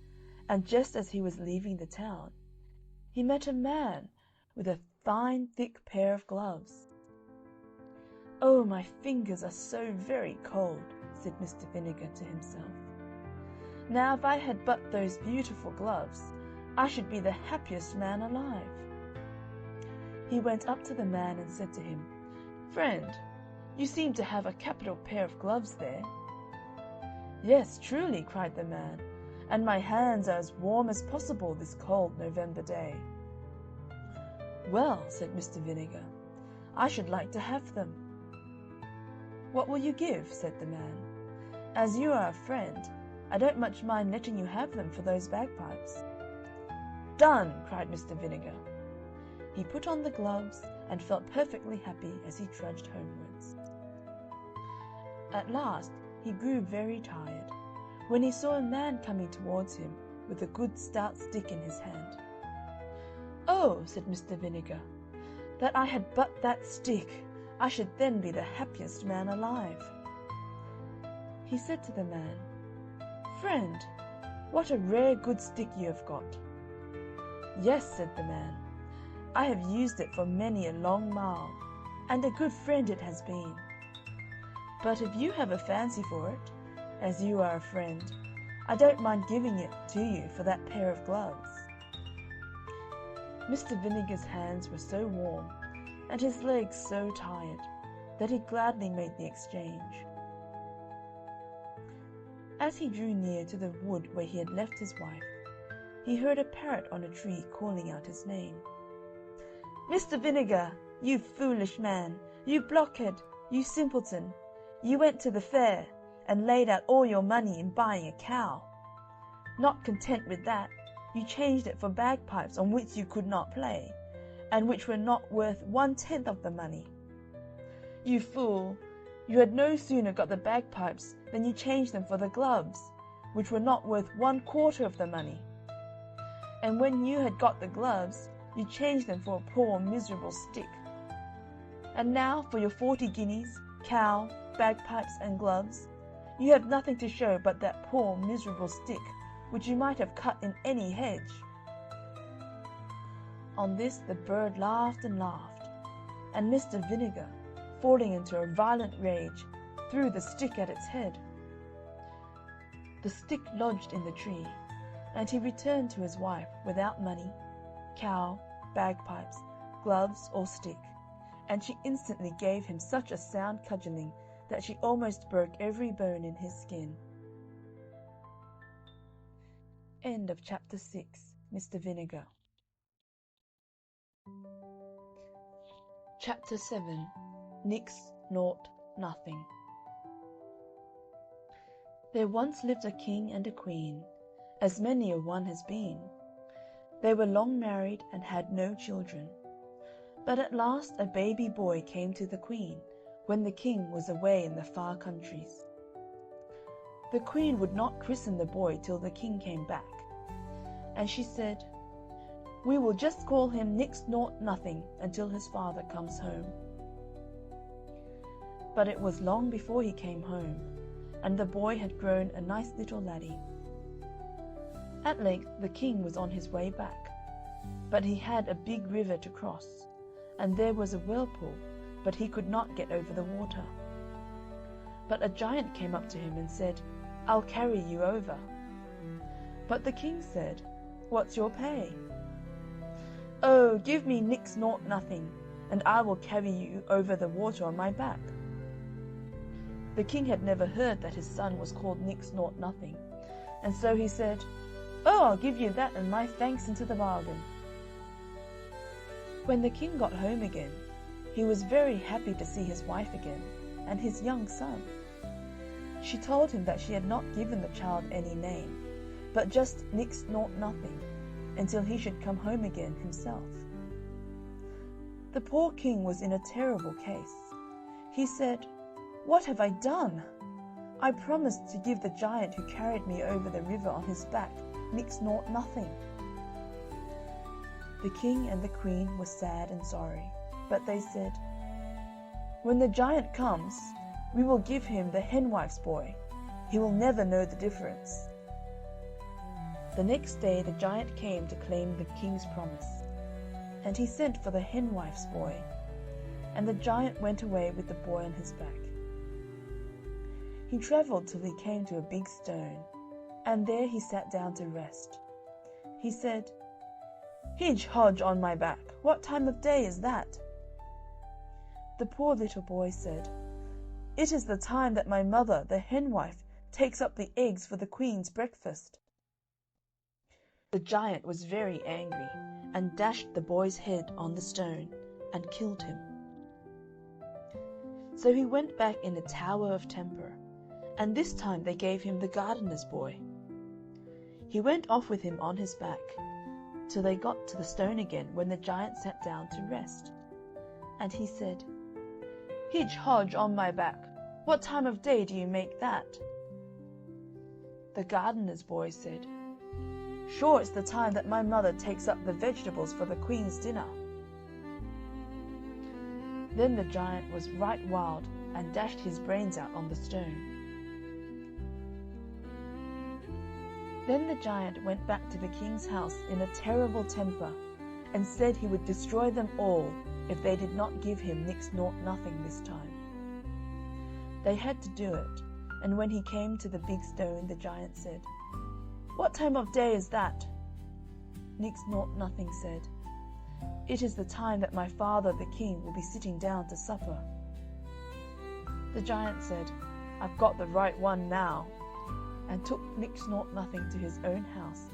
and just as he was leaving the town, he met a man with a fine thick pair of gloves. "Oh, my fingers are so very cold," said Mr. Vinegar to himself. "Now if I had but those beautiful gloves, I should be the happiest man alive." He went up to the man and said to him, "Friend, you seem to have a capital pair of gloves there." "Yes, truly," cried the man, "and my hands are as warm as possible this cold November day." "Well," said Mr. Vinegar, "I should like to have them." "What will you give?" said the man. "As you are a friend, I don't much mind letting you have them for those bagpipes." "Done!" cried Mr. Vinegar. He put on the gloves, and felt perfectly happy as he trudged homewards. At last he grew very tired, when he saw a man coming towards him with a good stout stick in his hand. "Oh," said Mr. Vinegar, "that I had but that stick! I should then be the happiest man alive." He said to the man, "Friend, what a rare good stick you have got." "Yes," said the man, "I have used it for many a long mile, and a good friend it has been. But if you have a fancy for it, as you are a friend, I don't mind giving it to you for that pair of gloves." Mr. Vinegar's hands were so warm, and his legs so tired, that he gladly made the exchange. As he drew near to the wood where he had left his wife, he heard a parrot on a tree calling out his name. "Mr. Vinegar, you foolish man, you blockhead, you simpleton, you went to the fair, and laid out all your money in buying a cow. Not content with that, you changed it for bagpipes on which you could not play, and which were not worth 1/10 of the money. You fool, you had no sooner got the bagpipes than you changed them for the gloves, which were not worth 1/4 of the money. And when you had got the gloves, you changed them for a poor miserable stick. And now for your 40 guineas, cow, bagpipes, and gloves, you have nothing to show but that poor miserable stick, which you might have cut in any hedge." On this the bird laughed and laughed, and Mr. Vinegar, falling into a violent rage, threw the stick at its head. The stick lodged in the tree, and he returned to his wife without money, cow, bagpipes, gloves, or stick, and she instantly gave him such a sound cudgelling that she almost broke every bone in his skin. End of chapter 6. Mr. Vinegar. Chapter 7. Nix, Naught, Nothing. There once lived a king and a queen, as many a one has been. They were long married and had no children. But at last a baby boy came to the queen, when the king was away in the far countries. The queen would not christen the boy till the king came back, and she said, "We will just call him Nix Naught Nothing until his father comes home." But it was long before he came home, and the boy had grown a nice little laddie. At length the king was on his way back, but he had a big river to cross, and there was a whirlpool, but he could not get over the water. But a giant came up to him and said, "I'll carry you over." But the king said, "What's your pay?" "Oh, give me Nix Naught Nothing, and I will carry you over the water on my back." The king had never heard that his son was called Nix Naught Nothing, and so he said, "Oh, I'll give you that and my thanks into the bargain." When the king got home again, he was very happy to see his wife again, and his young son. She told him that she had not given the child any name, but just Nix Naught Nothing, until he should come home again himself. The poor king was in a terrible case. He said, "What have I done? I promised to give the giant who carried me over the river on his back Nix Naught Nothing." The king and the queen were sad and sorry, but they said, "When the giant comes, we will give him the henwife's boy. He will never know the difference." The next day the giant came to claim the king's promise, and he sent for the henwife's boy, and the giant went away with the boy on his back. He travelled till he came to a big stone, and there he sat down to rest. He said, "Hidge Hodge on my back, what time of day is that?" The poor little boy said, "It is the time that my mother, the henwife, takes up the eggs for the queen's breakfast." The giant was very angry, and dashed the boy's head on the stone, and killed him. So he went back in a tower of temper, and this time they gave him the gardener's boy. He went off with him on his back, till they got to the stone again, when the giant sat down to rest. And he said, "Hidge Hodge on my back, what time of day do you make that?" The gardener's boy said, "Sure, it's the time that my mother takes up the vegetables for the queen's dinner." Then the giant was right wild, and dashed his brains out on the stone. Then the giant went back to the king's house in a terrible temper, and said he would destroy them all if they did not give him Nix Naught Nothing this time. They had to do it, and when he came to the big stone, the giant said, "What time of day is that?" Nix Naught Nothing said, "It is the time that my father the king will be sitting down to supper." The giant said, "I've got the right one now," and took Nix Naught Nothing to his own house,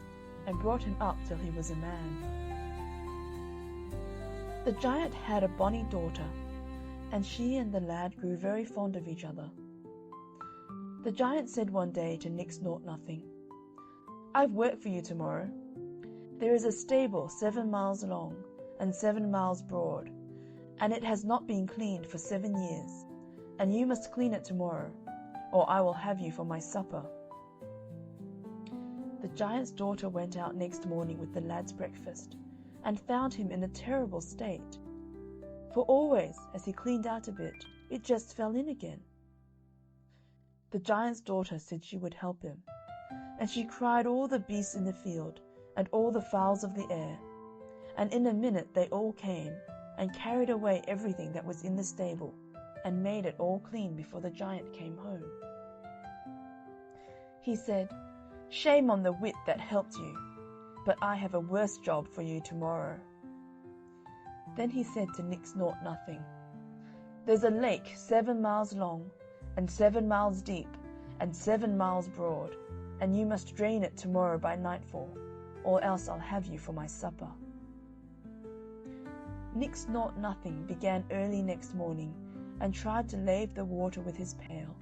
and brought him up till he was a man. The giant had a bonny daughter, and she and the lad grew very fond of each other. The giant said one day to Nix Naught Nothing, "I've work for you tomorrow. There is a stable 7 miles long and 7 miles broad, and it has not been cleaned for 7 years, and you must clean it tomorrow, or I will have you for my supper." The giant's daughter went out next morning with the lad's breakfast, and found him in a terrible state, for always, as he cleaned out a bit, it just fell in again. The giant's daughter said she would help him, and she cried all the beasts in the field, and all the fowls of the air, and in a minute they all came, and carried away everything that was in the stable, and made it all clean before the giant came home. He said, "Shame on the wit that helped you, but I have a worse job for you tomorrow." Then he said to Nix Naught Nothing, "There's a lake 7 miles long, and 7 miles deep, and 7 miles broad, and you must drain it tomorrow by nightfall, or else I'll have you for my supper." Nix Naught Nothing began early next morning, and tried to lave the water with his pail,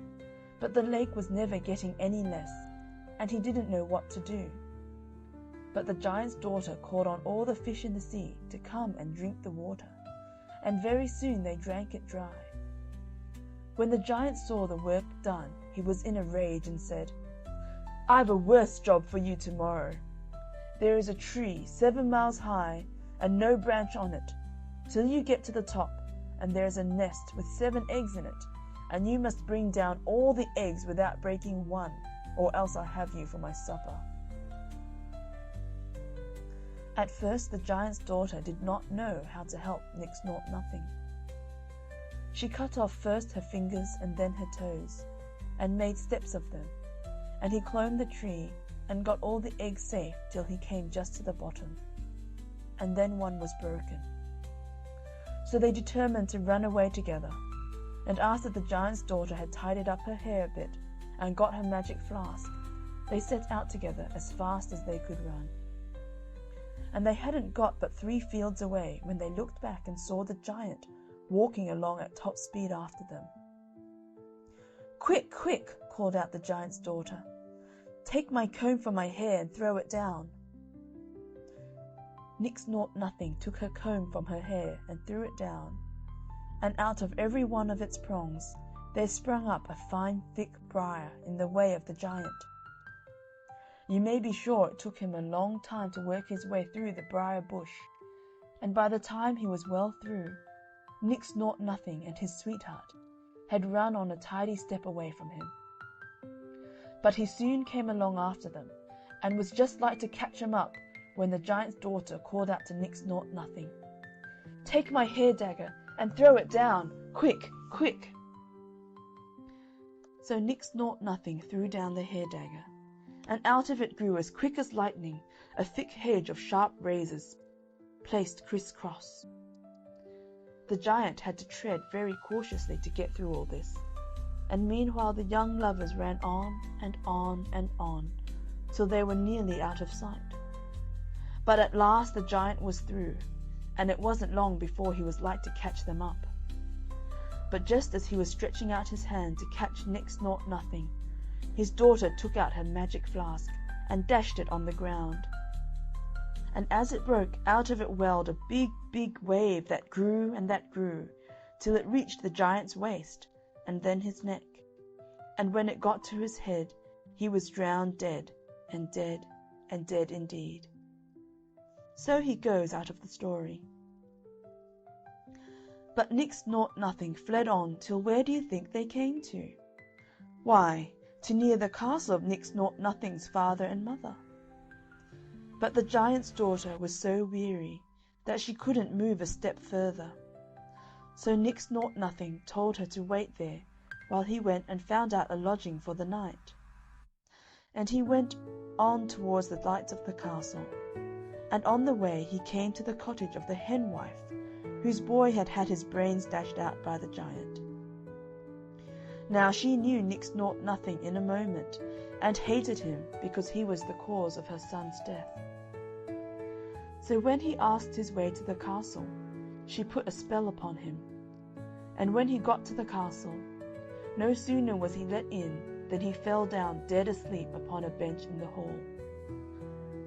but the lake was never getting any less, and he didn't know what to do. But the giant's daughter called on all the fish in the sea to come and drink the water, and very soon they drank it dry. When the giant saw the work done, he was in a rage and said, "I've a worse job for you tomorrow. There is a tree 7 miles high and no branch on it, till you get to the top, and there is a nest with 7 eggs in it, and you must bring down all the eggs without breaking one, or else I'll have you for my supper." At first the giant's daughter did not know how to help Nix Nought Nothing. She cut off first her fingers and then her toes, and made steps of them, and he climbed the tree and got all the eggs safe till he came just to the bottom, and then one was broken. So they determined to run away together, and after the giant's daughter had tidied up her hair a bit and got her magic flask, they set out together as fast as they could run. And they hadn't got but 3 fields away when they looked back and saw the giant walking along at top speed after them. "Quick, quick!" called out the giant's daughter. "Take my comb from my hair and throw it down." Nix Nought Nothing took her comb from her hair and threw it down, and out of every one of its prongs there sprung up a fine thick briar in the way of the giant. You may be sure it took him a long time to work his way through the briar bush, and by the time he was well through, Nix Nought Nothing and his sweetheart had run on a tidy step away from him. But he soon came along after them, and was just like to catch him up when the giant's daughter called out to Nix Nought Nothing, "Take my hair dagger and throw it down, quick, quick!" So Nix Nought Nothing threw down the hair dagger, and out of it grew as quick as lightning a thick hedge of sharp razors, placed criss-cross. The giant had to tread very cautiously to get through all this, and meanwhile the young lovers ran on and on and on, till they were nearly out of sight. But at last the giant was through, and it wasn't long before he was like to catch them up. But just as he was stretching out his hand to catch Nix Nought Nothing, his daughter took out her magic flask and dashed it on the ground. And as it broke, out of it welled a big, big wave that grew and that grew, till it reached the giant's waist, and then his neck. And when it got to his head, he was drowned dead, and dead, and dead indeed. So he goes out of the story. But Nix Nought Nothing fled on till where do you think they came to? Why, to near the castle of Nix Nought Nothing's father and mother. But the giant's daughter was so weary that she couldn't move a step further. So Nix Nought Nothing told her to wait there while he went and found out a lodging for the night. And he went on towards the lights of the castle, and on the way he came to the cottage of the henwife, whose boy had had his brains dashed out by the giant. Now she knew Nix Nought Nothing in a moment, and hated him because he was the cause of her son's death. So when he asked his way to the castle, she put a spell upon him. And when he got to the castle, no sooner was he let in than he fell down dead asleep upon a bench in the hall.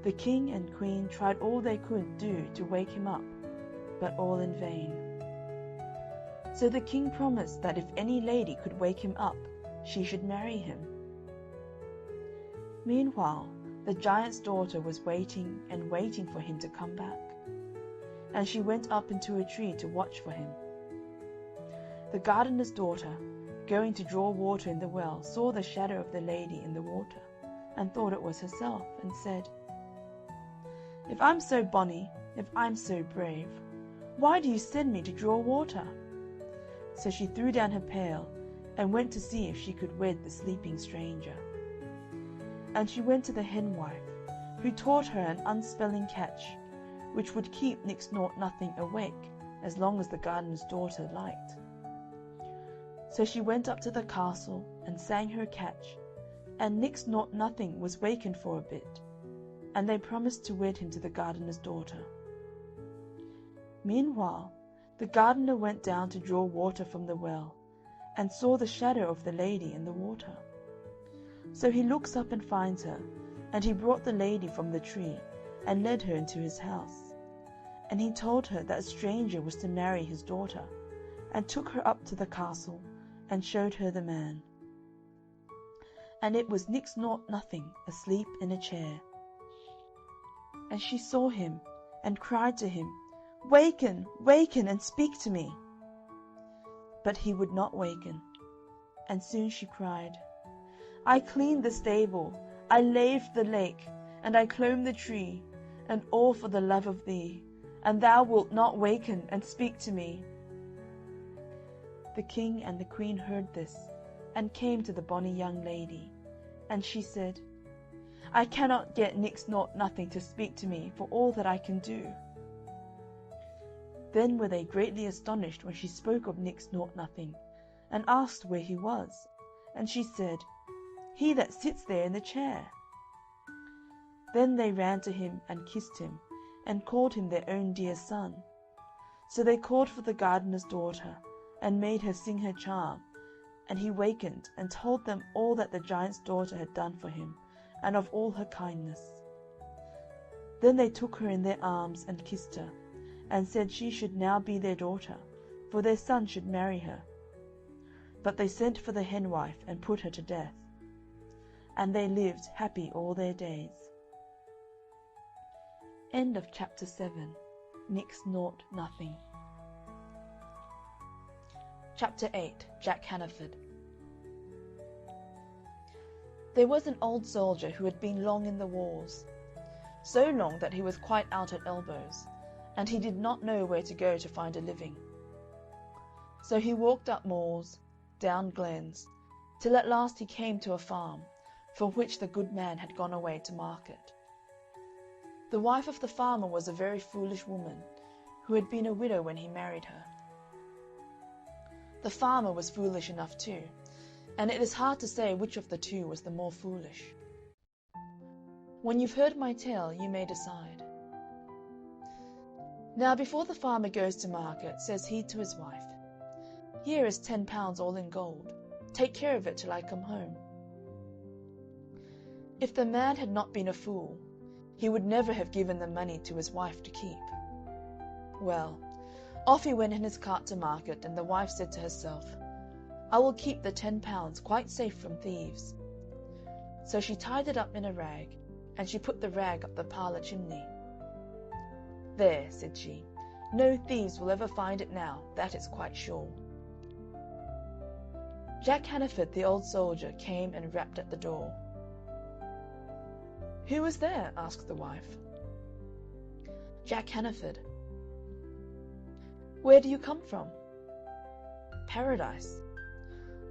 The king and queen tried all they could do to wake him up, but all in vain. So the king promised that if any lady could wake him up, she should marry him. Meanwhile, the giant's daughter was waiting and waiting for him to come back, and she went up into a tree to watch for him. The gardener's daughter, going to draw water in the well, saw the shadow of the lady in the water, and thought it was herself, and said, "If I'm so bonny, if I'm so brave, why do you send me to draw water?" So she threw down her pail, and went to see if she could wed the sleeping stranger. And she went to the henwife, who taught her an unspelling catch, which would keep Nix Nought Nothing awake as long as the gardener's daughter liked. So she went up to the castle and sang her catch, and Nix Nought Nothing was wakened for a bit, and they promised to wed him to the gardener's daughter. Meanwhile, the gardener went down to draw water from the well, and saw the shadow of the lady in the water. So he looks up and finds her, and he brought the lady from the tree and led her into his house. And he told her that a stranger was to marry his daughter, and took her up to the castle and showed her the man. And it was Nix Nought Nothing asleep in a chair. And she saw him and cried to him, "Waken, waken, and speak to me." But he would not waken, and soon she cried, "I cleaned the stable, I laved the lake, and I clomb the tree, and all for the love of thee, and thou wilt not waken and speak to me." The king and the queen heard this, and came to the bonny young lady, and she said, "I cannot get Nix Nought Nothing to speak to me for all that I can do." Then were they greatly astonished when she spoke of Nix Nought Nothing, and asked where he was, and she said, "He that sits there in the chair." Then they ran to him and kissed him, and called him their own dear son. So they called for the gardener's daughter, and made her sing her charm, and he wakened and told them all that the giant's daughter had done for him, and of all her kindness. Then they took her in their arms and kissed her, and said she should now be their daughter, for their son should marry her. But they sent for the henwife and put her to death. And they lived happy all their days. End of chapter 7. Nix Nought Nothing. Chapter 8. Jack Hannaford. There was an old soldier who had been long in the wars, so long that he was quite out at elbows, and he did not know where to go to find a living. So he walked up moors, down glens, till at last he came to a farm, from which the good man had gone away to market. The wife of the farmer was a very foolish woman, who had been a widow when he married her. The farmer was foolish enough too, and it is hard to say which of the two was the more foolish. When you've heard my tale, you may decide. Now before the farmer goes to market, says he to his wife, "Here is 10 pounds all in gold. Take care of it till I come home." If the man had not been a fool, he would never have given the money to his wife to keep. Well, off he went in his cart to market, and the wife said to herself, "I will keep the 10 pounds quite safe from thieves." So she tied it up in a rag, and she put the rag up the parlour chimney. "There," said she, "no thieves will ever find it now, that is quite sure." Jack Hannaford, the old soldier, came and rapped at the door. "Who is there?" asked the wife. "Jack Hannaford." "Where do you come from?" "Paradise."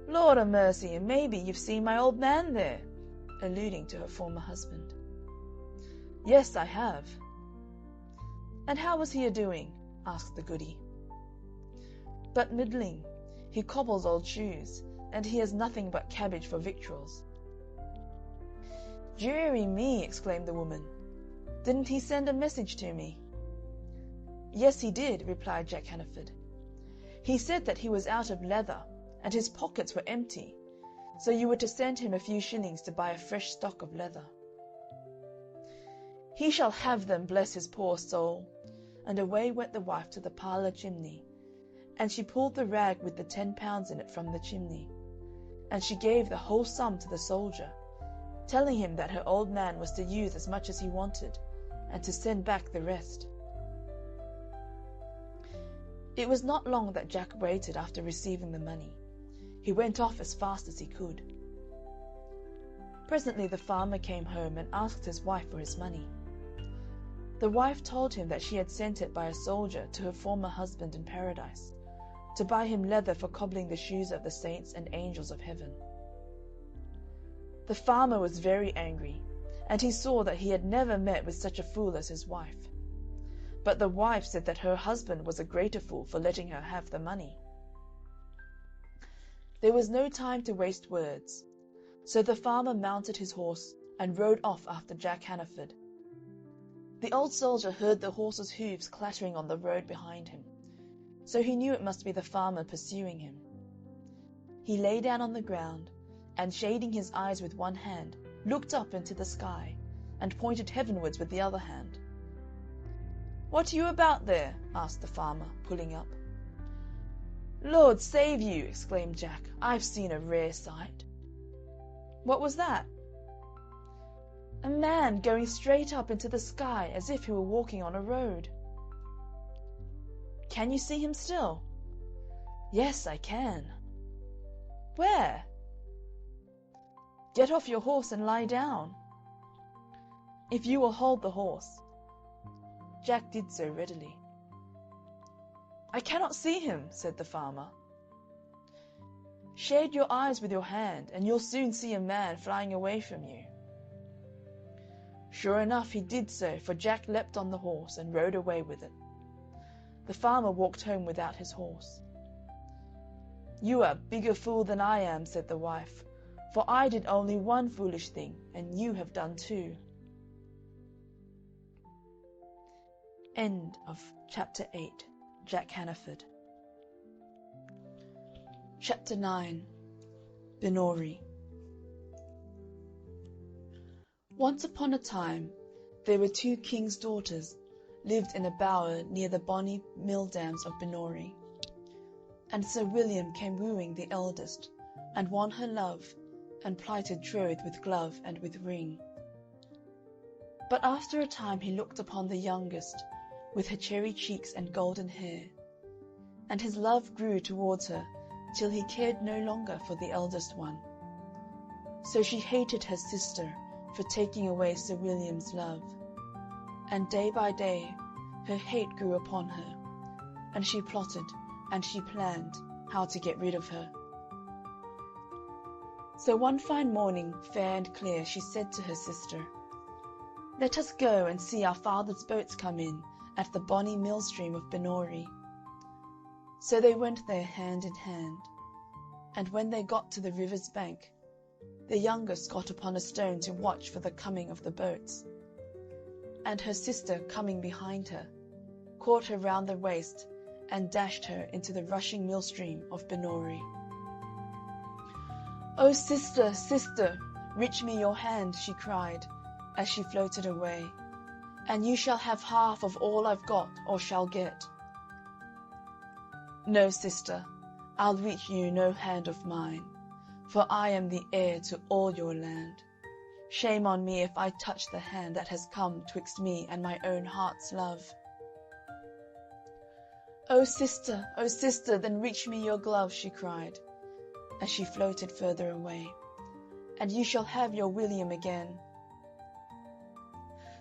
"Lord a mercy, and maybe you've seen my old man there," alluding to her former husband. "Yes, I have." "And how was he a-doing?" asked the goody. "But middling. He cobbles old shoes, and he has nothing but cabbage for victuals." "Deary me!" exclaimed the woman. "Didn't he send a message to me?" "Yes, he did," replied Jack Hannaford. "He said that he was out of leather, and his pockets were empty, so you were to send him a few shillings to buy a fresh stock of leather." "He shall have them, bless his poor soul!" And away went the wife to the parlour chimney, and she pulled the rag with the 10 pounds in it from the chimney, and she gave the whole sum to the soldier, telling him that her old man was to use as much as he wanted, and to send back the rest. It was not long that Jack waited after receiving the money. He went off as fast as he could. Presently the farmer came home and asked his wife for his money. The wife told him that she had sent it by a soldier to her former husband in Paradise, to buy him leather for cobbling the shoes of the saints and angels of heaven. The farmer was very angry, and he saw that he had never met with such a fool as his wife. But the wife said that her husband was a greater fool for letting her have the money. There was no time to waste words, so the farmer mounted his horse and rode off after Jack Hannaford. The old soldier heard the horse's hoofs clattering on the road behind him, so he knew it must be the farmer pursuing him. he lay down on the ground, and shading his eyes with one hand, looked up into the sky, and pointed heavenwards with the other hand. "What are you about there?" asked the farmer, pulling up. "Lord save you!" exclaimed Jack. "I've seen a rare sight." "What was that?" "A man going straight up into the sky as if he were walking on a road." "Can you see him still?" "Yes, I can." "Where?" "Get off your horse and lie down." "If you will hold the horse." Jack did so readily. "I cannot see him," said the farmer. "Shade your eyes with your hand, and you'll soon see a man flying away from you." Sure enough, he did so, for Jack leapt on the horse and rode away with it. The farmer walked home without his horse. "You are a bigger fool than I am," said the wife, "for I did only one foolish thing, and you have done two." End of Chapter 8. Jack Hannaford. Chapter 9. Binnorie. Once upon a time there were two kings' daughters lived in a bower near the bonny mill dams of Binnorie. And Sir William came wooing the eldest, and won her love, and plighted troth with glove and with ring. But after a time he looked upon the youngest, with her cherry cheeks and golden hair, and his love grew towards her till he cared no longer for the eldest one. So she hated her sister for taking away Sir William's love, and day by day her hate grew upon her, and she plotted and she planned how to get rid of her. So one fine morning, fair and clear, she said to her sister, "Let us go and see our father's boats come in at the bonny mill stream of Binnorie." So they went there hand in hand, and when they got to the river's bank, the youngest got upon a stone to watch for the coming of the boats, and her sister, coming behind her, caught her round the waist and dashed her into the rushing mill stream of Binnorie. "Oh, sister, sister, reach me your hand," she cried, as she floated away, "and you shall have half of all I've got or shall get." "No, sister, I'll reach you no hand of mine, for I am the heir to all your land. Shame on me if I touch the hand that has come twixt me and my own heart's love." Oh, sister, then reach me your glove," she cried, as she floated further away, "and you shall have your William again."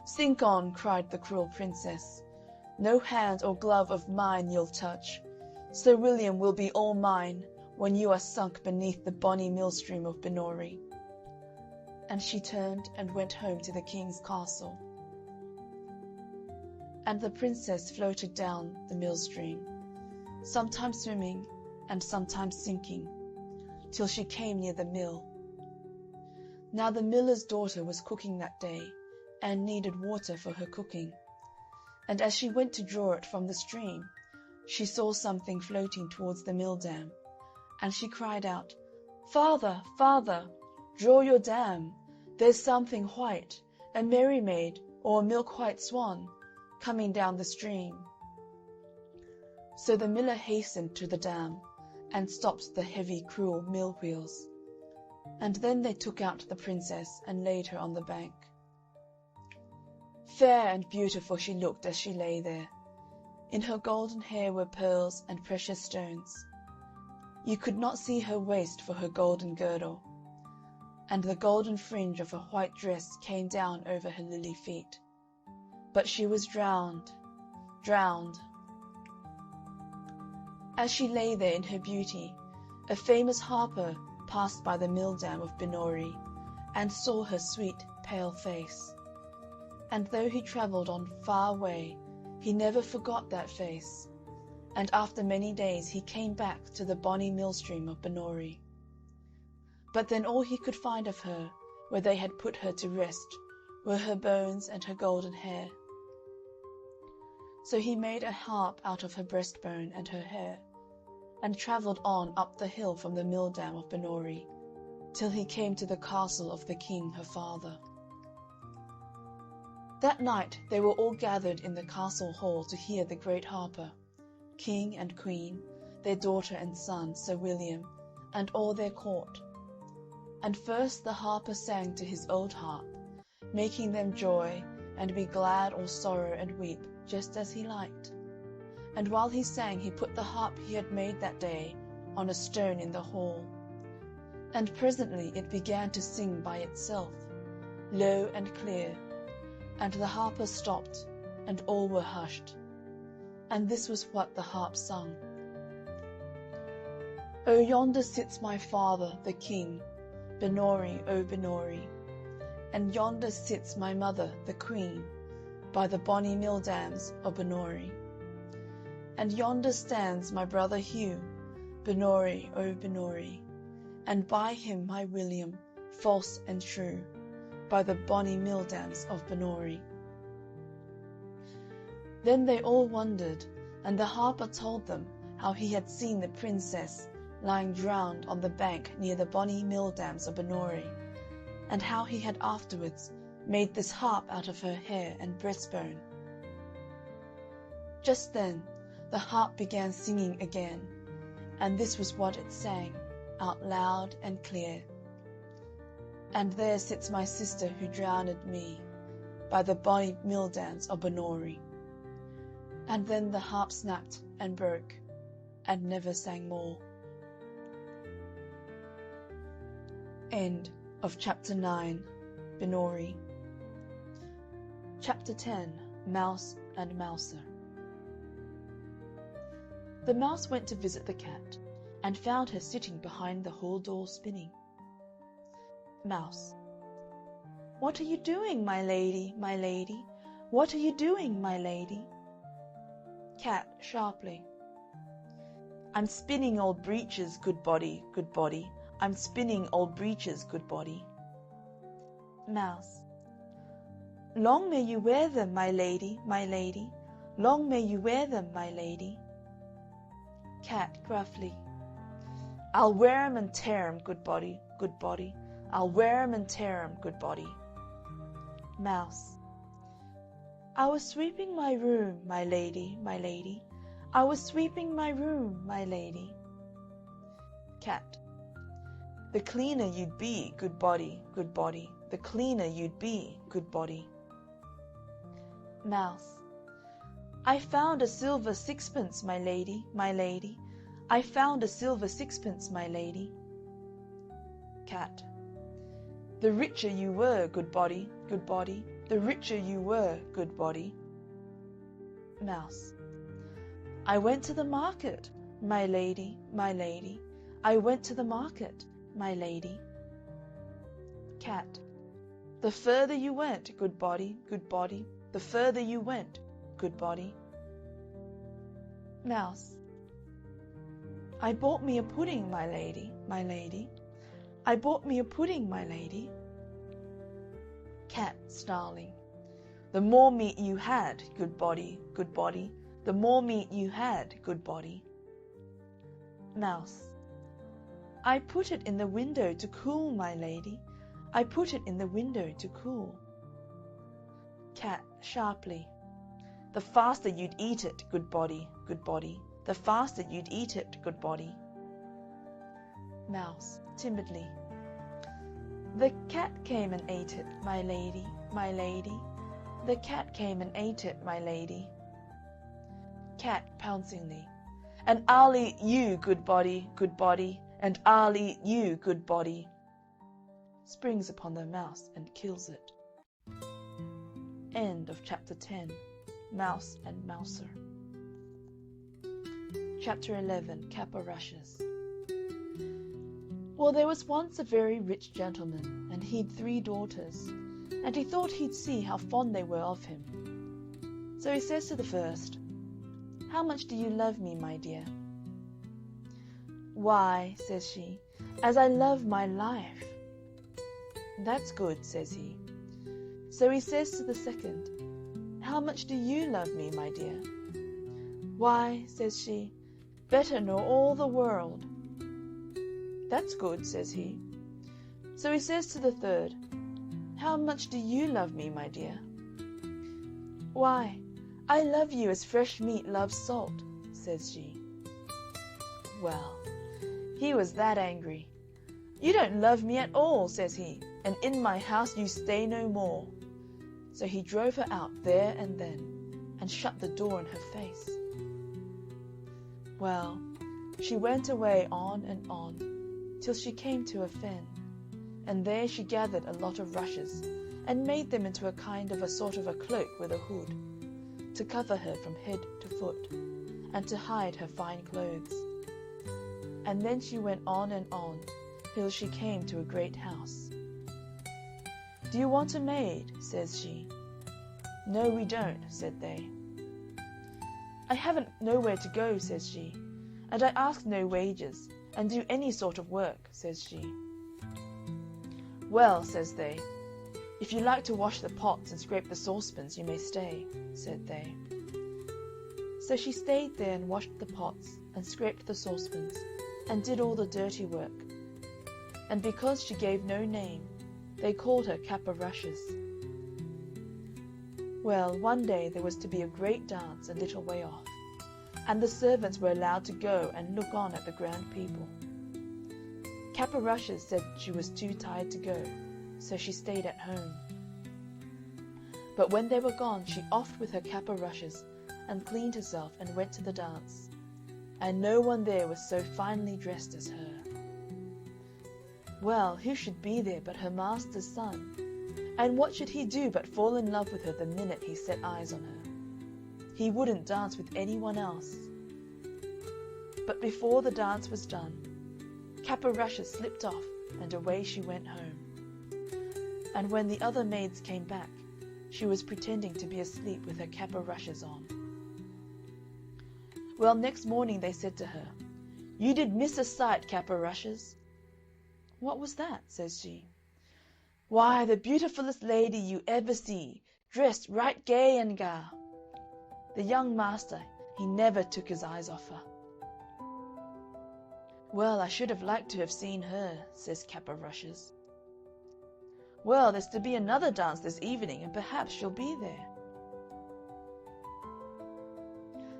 "Sink on," cried the cruel princess, "no hand or glove of mine you'll touch. Sir William will be all mine when you are sunk beneath the bonny mill-stream of Binnorie." And she turned and went home to the king's castle. And the princess floated down the mill-stream, sometimes swimming and sometimes sinking, till she came near the mill. Now the miller's daughter was cooking that day, and needed water for her cooking. And as she went to draw it from the stream, she saw something floating towards the mill-dam, and she cried out, "Father, father, draw your dam, there's something white, a merry maid or a milk-white swan, coming down the stream." So the miller hastened to the dam, and stopped the heavy, cruel mill-wheels. And then they took out the princess and laid her on the bank. Fair and beautiful she looked as she lay there. In her golden hair were pearls and precious stones. You could not see her waist for her golden girdle, and the golden fringe of her white dress came down over her lily feet. But she was drowned, drowned. As she lay there in her beauty, a famous harper passed by the mill-dam of Binnorie, and saw her sweet, pale face. And though he travelled on far way, he never forgot that face, and after many days he came back to the bonny mill-stream of Binnorie. But then all he could find of her, where they had put her to rest, were her bones and her golden hair. So he made a harp out of her breastbone and her hair, and travelled on up the hill from the mill dam of Benori, till he came to the castle of the king her father. That night they were all gathered in the castle hall to hear the great harper, king and queen, their daughter and son, Sir William, and all their court. And first the harper sang to his old harp, making them joy, and be glad or sorrow and weep, just as he liked. And while he sang, he put the harp he had made that day on a stone in the hall. And presently it began to sing by itself, low and clear, and the harper stopped, and all were hushed. And this was what the harp sung. O yonder sits my father, the king, Benori, O Benori, and yonder sits my mother, the queen, by the bonny mill dams of Benori. And yonder stands my brother Hugh, Benori, O Benori, and by him my William, false and true, by the bonny mill dams of Benori. Then they all wondered, and the harper told them how he had seen the princess lying drowned on the bank near the bonny mill dams of Benori, and how he had afterwards made this harp out of her hair and breastbone. Just then the harp began singing again, and this was what it sang, out loud and clear. And there sits my sister who drowned me, by the bonny mill dams of Benori. And then the harp snapped and broke, and never sang more. End of Chapter 9, Benori. Chapter 10, Mouse and Mouser. The mouse went to visit the cat, and found her sitting behind the hall door spinning. Mouse. What are you doing, my lady, my lady? What are you doing, my lady? Cat sharply. I'm spinning old breeches, good body, good body. I'm spinning old breeches, good body. Mouse. Long may you wear them, my lady, my lady. Long may you wear them, my lady. Cat gruffly. I'll wear 'em and tear 'em, good body, good body. I'll wear 'em and tear 'em, good body. Mouse. I was sweeping my room, my lady, my lady. I was sweeping my room, my lady. Cat. The cleaner you'd be, good body, good body. The cleaner you'd be, good body. Mouse. I found a silver sixpence, my lady, my lady. I found a silver sixpence, my lady. Cat. The richer you were, good body, good body. The richer you were, good body. Mouse. I went to the market, my lady, my lady. I went to the market, my lady. Cat. The further you went, good body, good body. The further you went, good body. Mouse. I bought me a pudding, my lady, my lady. I bought me a pudding, my lady. Cat snarling. The more meat you had, good body, good body. The more meat you had, good body. Mouse. I put it in the window to cool, my lady. I put it in the window to cool. Cat sharply. The faster you'd eat it, good body, good body. The faster you'd eat it, good body. Mouse timidly. The cat came and ate it, my lady, my lady. The cat came and ate it, my lady. Cat pouncingly. And I'll eat you, good body, good body. And I'll eat you, good body. Springs upon the mouse and kills it. End of Chapter 10, Mouse and Mouser. Chapter 11, Kappa Rushes. Well, there was once a very rich gentleman, and he'd 3 daughters, and he thought he'd see how fond they were of him. So he says to the first, How much do you love me, my dear? Why, says she, as I love my life. That's good, says he. So he says to the second, How much do you love me, my dear? Why, says she, better nor all the world." "That's good," says he. So he says to the third, "How much do you love me, my dear?" "Why, I love you as fresh meat loves salt," says she. Well, he was that angry. "You don't love me at all," says he, "and in my house you stay no more." So he drove her out there and then, and shut the door in her face. Well, she went away on and on, till she came to a fen, and there she gathered a lot of rushes, and made them into a sort of a cloak with a hood, to cover her from head to foot, and to hide her fine clothes. And then she went on and on, till she came to a great house. "Do you want a maid?" says she. "No, we don't," said they. "I haven't nowhere to go," says she, "and I ask no wages, and do any sort of work," says she. "Well," says they, "if you like to wash the pots and scrape the saucepans, you may stay," said they. So she stayed there and washed the pots and scraped the saucepans and did all the dirty work. And because she gave no name, they called her Cap o' Rushes. Well, one day there was to be a great dance a little way off, and the servants were allowed to go and look on at the grand people. Cap o' Rushes said she was too tired to go, so she stayed at home. But when they were gone, she offed with her cap o' rushes and cleaned herself and went to the dance, and no one there was so finely dressed as her. Well, who should be there but her master's son? And what should he do but fall in love with her the minute he set eyes on her? He wouldn't dance with anyone else. But before the dance was done, Cap o' Rushes slipped off, and away she went home. And when the other maids came back, she was pretending to be asleep with her cap o' rushes on. Well, next morning they said to her, "You did miss a sight, Cap o' Rushes." "What was that?" says she. "Why, the beautifullest lady you ever see, dressed right gay and ga. The young master, he never took his eyes off her." "Well, I should have liked to have seen her," says Cap o' Rushes. "Well, there's to be another dance this evening, and perhaps she'll be there."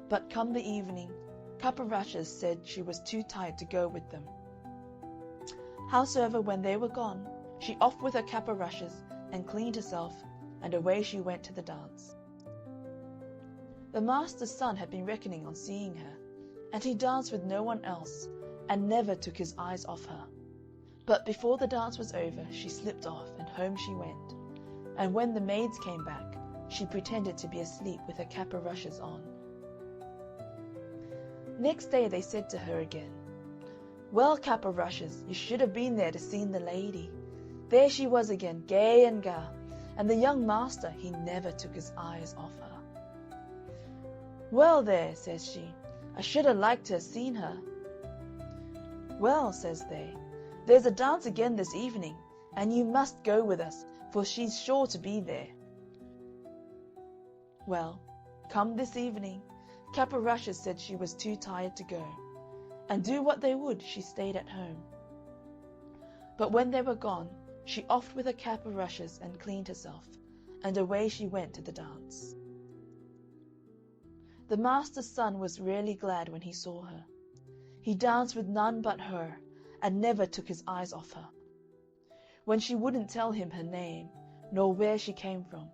But come the evening, Cap o' Rushes said she was too tired to go with them. Howsoever, when they were gone, she offed with her cap o' rushes and cleaned herself, and away she went to the dance. The master's son had been reckoning on seeing her, and he danced with no one else, and never took his eyes off her. But before the dance was over, she slipped off, and home she went. And when the maids came back, she pretended to be asleep with her cap o' rushes on. Next day they said to her again, "Well, Cap o' Rushes, you should have been there to seen the lady. There she was again, gay and ga, and the young master, he never took his eyes off her." "Well, there," says she, "I should have liked to have seen her." "Well," says they, "there's a dance again this evening, and you must go with us, for she's sure to be there." Well, come this evening, Cap o' Rushes said she was too tired to go, and do what they would, she stayed at home. But when they were gone, she offed with her cap o' rushes and cleaned herself, and away she went to the dance. The master's son was really glad when he saw her. He danced with none but her, and never took his eyes off her. When she wouldn't tell him her name, nor where she came from,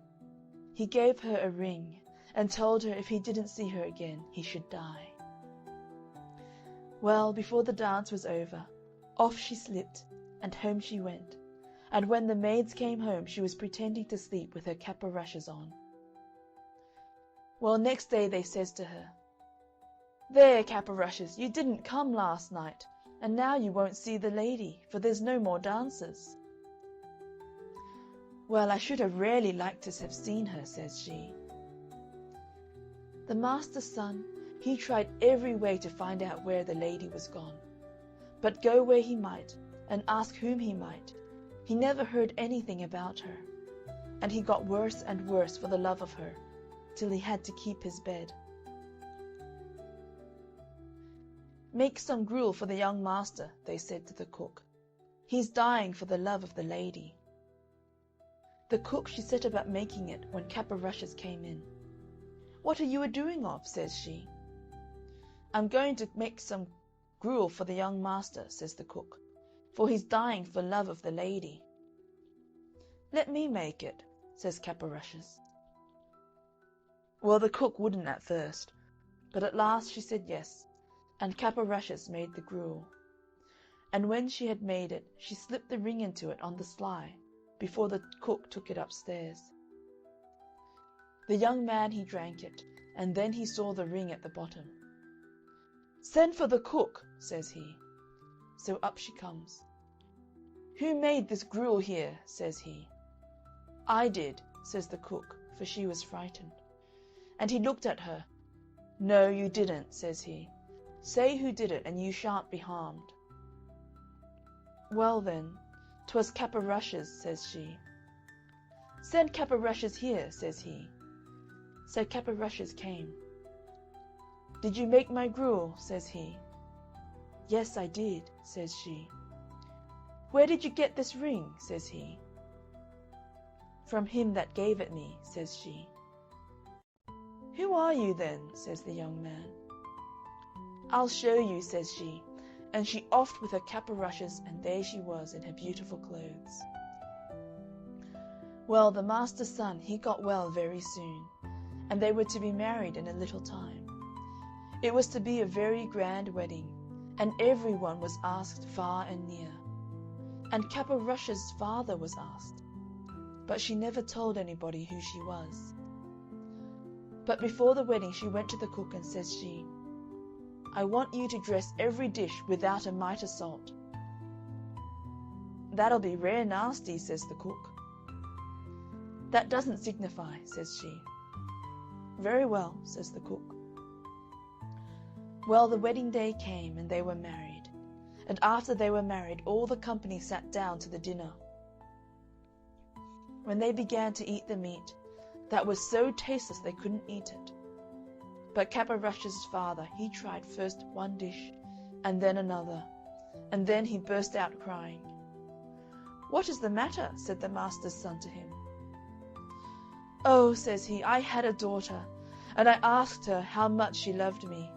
he gave her a ring, and told her if he didn't see her again, he should die. Well, before the dance was over, off she slipped, and home she went, and when the maids came home, she was pretending to sleep with her cap o' rushes on. Well, next day they says to her, "There, Cap o' Rushes, you didn't come last night, and now you won't see the lady, for there's no more dances." "Well, I should have really liked to have seen her," says she. The master's son, he tried every way to find out where the lady was gone, but go where he might, and ask whom he might, he never heard anything about her, and he got worse and worse for the love of her, till he had to keep his bed. "Make some gruel for the young master," they said to the cook. "He's dying for the love of the lady." The cook she set about making it when Cap o' Rushes came in. "What are you a-doing of?" says she. "I'm going to make some gruel for the young master," says the cook, "for he's dying for love of the lady." "Let me make it," says Cap o' Rushes. Well, the cook wouldn't at first, but at last she said yes, and Cap o' Rushes made the gruel. And when she had made it, she slipped the ring into it on the sly, before the cook took it upstairs. The young man he drank it, and then he saw the ring at the bottom. "Send for the cook," says he. So up she comes. "Who made this gruel here?" says he. "I did," says the cook, for she was frightened. And he looked at her. "No, you didn't," says he. "Say who did it, and you shan't be harmed." "Well, then, 'twas Cap o' Rushes," says she. "Send Cap o' Rushes here," says he. So Cap o' Rushes came. "Did you make my gruel?" says he. "Yes, I did," says she. "Where did you get this ring?" says he. "From him that gave it me," says she. "Who are you, then?" says the young man. "I'll show you," says she, and she offed with her Cap o' Rushes, and there she was in her beautiful clothes. Well, the master's son, he got well very soon, and they were to be married in a little time. It was to be a very grand wedding, and every one was asked far and near. And Cap o' Rushes' father was asked, but she never told anybody who she was. But before the wedding she went to the cook and says she, "I want you to dress every dish without a mite of salt." "That'll be rare nasty," says the cook. "That doesn't signify," says she. "Very well," says the cook. Well, the wedding day came, and they were married. And after they were married, all the company sat down to the dinner. When they began to eat the meat, that was so tasteless they couldn't eat it. But Cap o' Rushes' father, he tried first one dish, and then another, and then he burst out crying. "What is the matter?" said the master's son to him. "Oh," says he, "I had a daughter, and I asked her how much she loved me.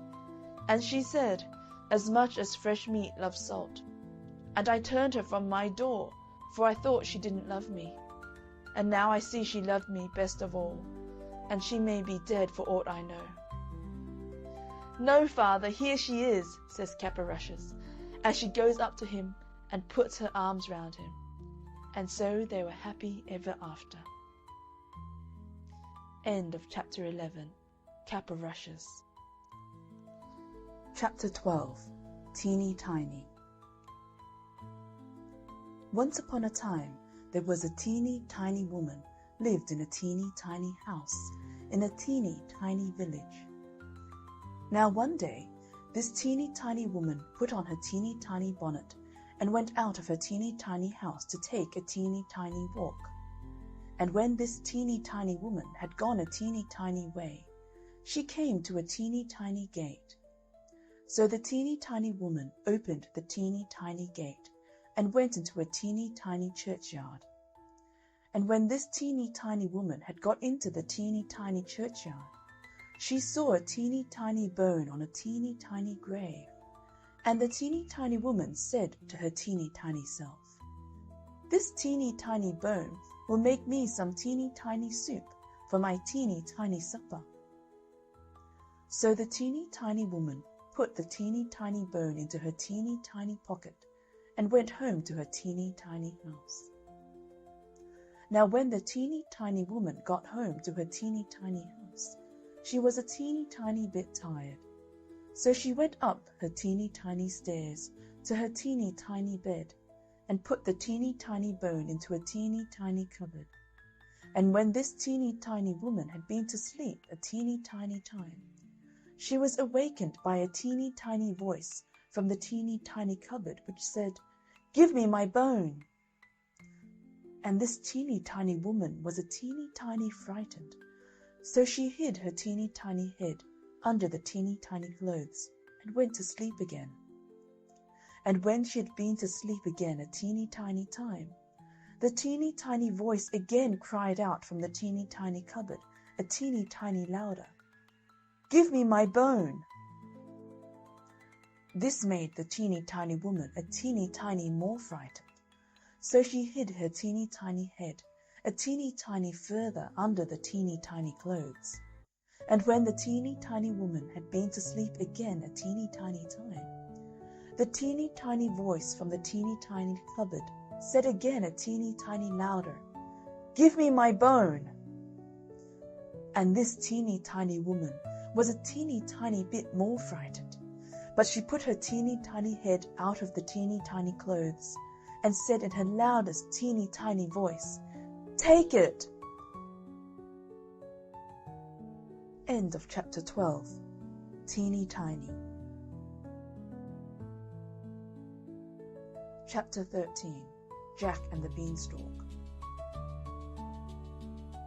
And she said, as much as fresh meat loves salt. And I turned her from my door, for I thought she didn't love me. And now I see she loved me best of all, and she may be dead for aught I know." "No, father, here she is," says Cap o' Rushes, as she goes up to him and puts her arms round him. And so they were happy ever after. End of chapter 11. Cap o' Rushes. Chapter 12. Teeny Tiny. Once upon a time, there was a teeny tiny woman lived in a teeny tiny house in a teeny tiny village. Now one day, this teeny tiny woman put on her teeny tiny bonnet and went out of her teeny tiny house to take a teeny tiny walk. And when this teeny tiny woman had gone a teeny tiny way, she came to a teeny tiny gate. So the teeny tiny woman opened the teeny tiny gate and went into a teeny tiny churchyard. And when this teeny tiny woman had got into the teeny tiny churchyard, she saw a teeny tiny bone on a teeny tiny grave. And the teeny tiny woman said to her teeny tiny self, "This teeny tiny bone will make me some teeny tiny soup for my teeny tiny supper." So the teeny tiny woman put the teeny tiny bone into her teeny tiny pocket and went home to her teeny tiny house. Now when the teeny tiny woman got home to her teeny tiny house, she was a teeny tiny bit tired. So she went up her teeny tiny stairs to her teeny tiny bed and put the teeny tiny bone into a teeny tiny cupboard. And when this teeny tiny woman had been to sleep a teeny tiny time, she was awakened by a teeny tiny voice from the teeny tiny cupboard which said, "Give me my bone." And this teeny tiny woman was a teeny tiny frightened, so she hid her teeny tiny head under the teeny tiny clothes and went to sleep again. And when she had been to sleep again a teeny tiny time, the teeny tiny voice again cried out from the teeny tiny cupboard, a teeny tiny louder, "Give me my bone!" This made the teeny tiny woman a teeny tiny more frightened, so she hid her teeny tiny head a teeny tiny further under the teeny tiny clothes. And when the teeny tiny woman had been to sleep again a teeny tiny time, the teeny tiny voice from the teeny tiny cupboard said again a teeny tiny louder, "Give me my bone!" And this teeny tiny woman was a teeny tiny bit more frightened, but she put her teeny tiny head out of the teeny tiny clothes and said in her loudest teeny tiny voice, "Take it!" End of chapter 12. Teeny Tiny. Chapter 13. Jack and the Beanstalk.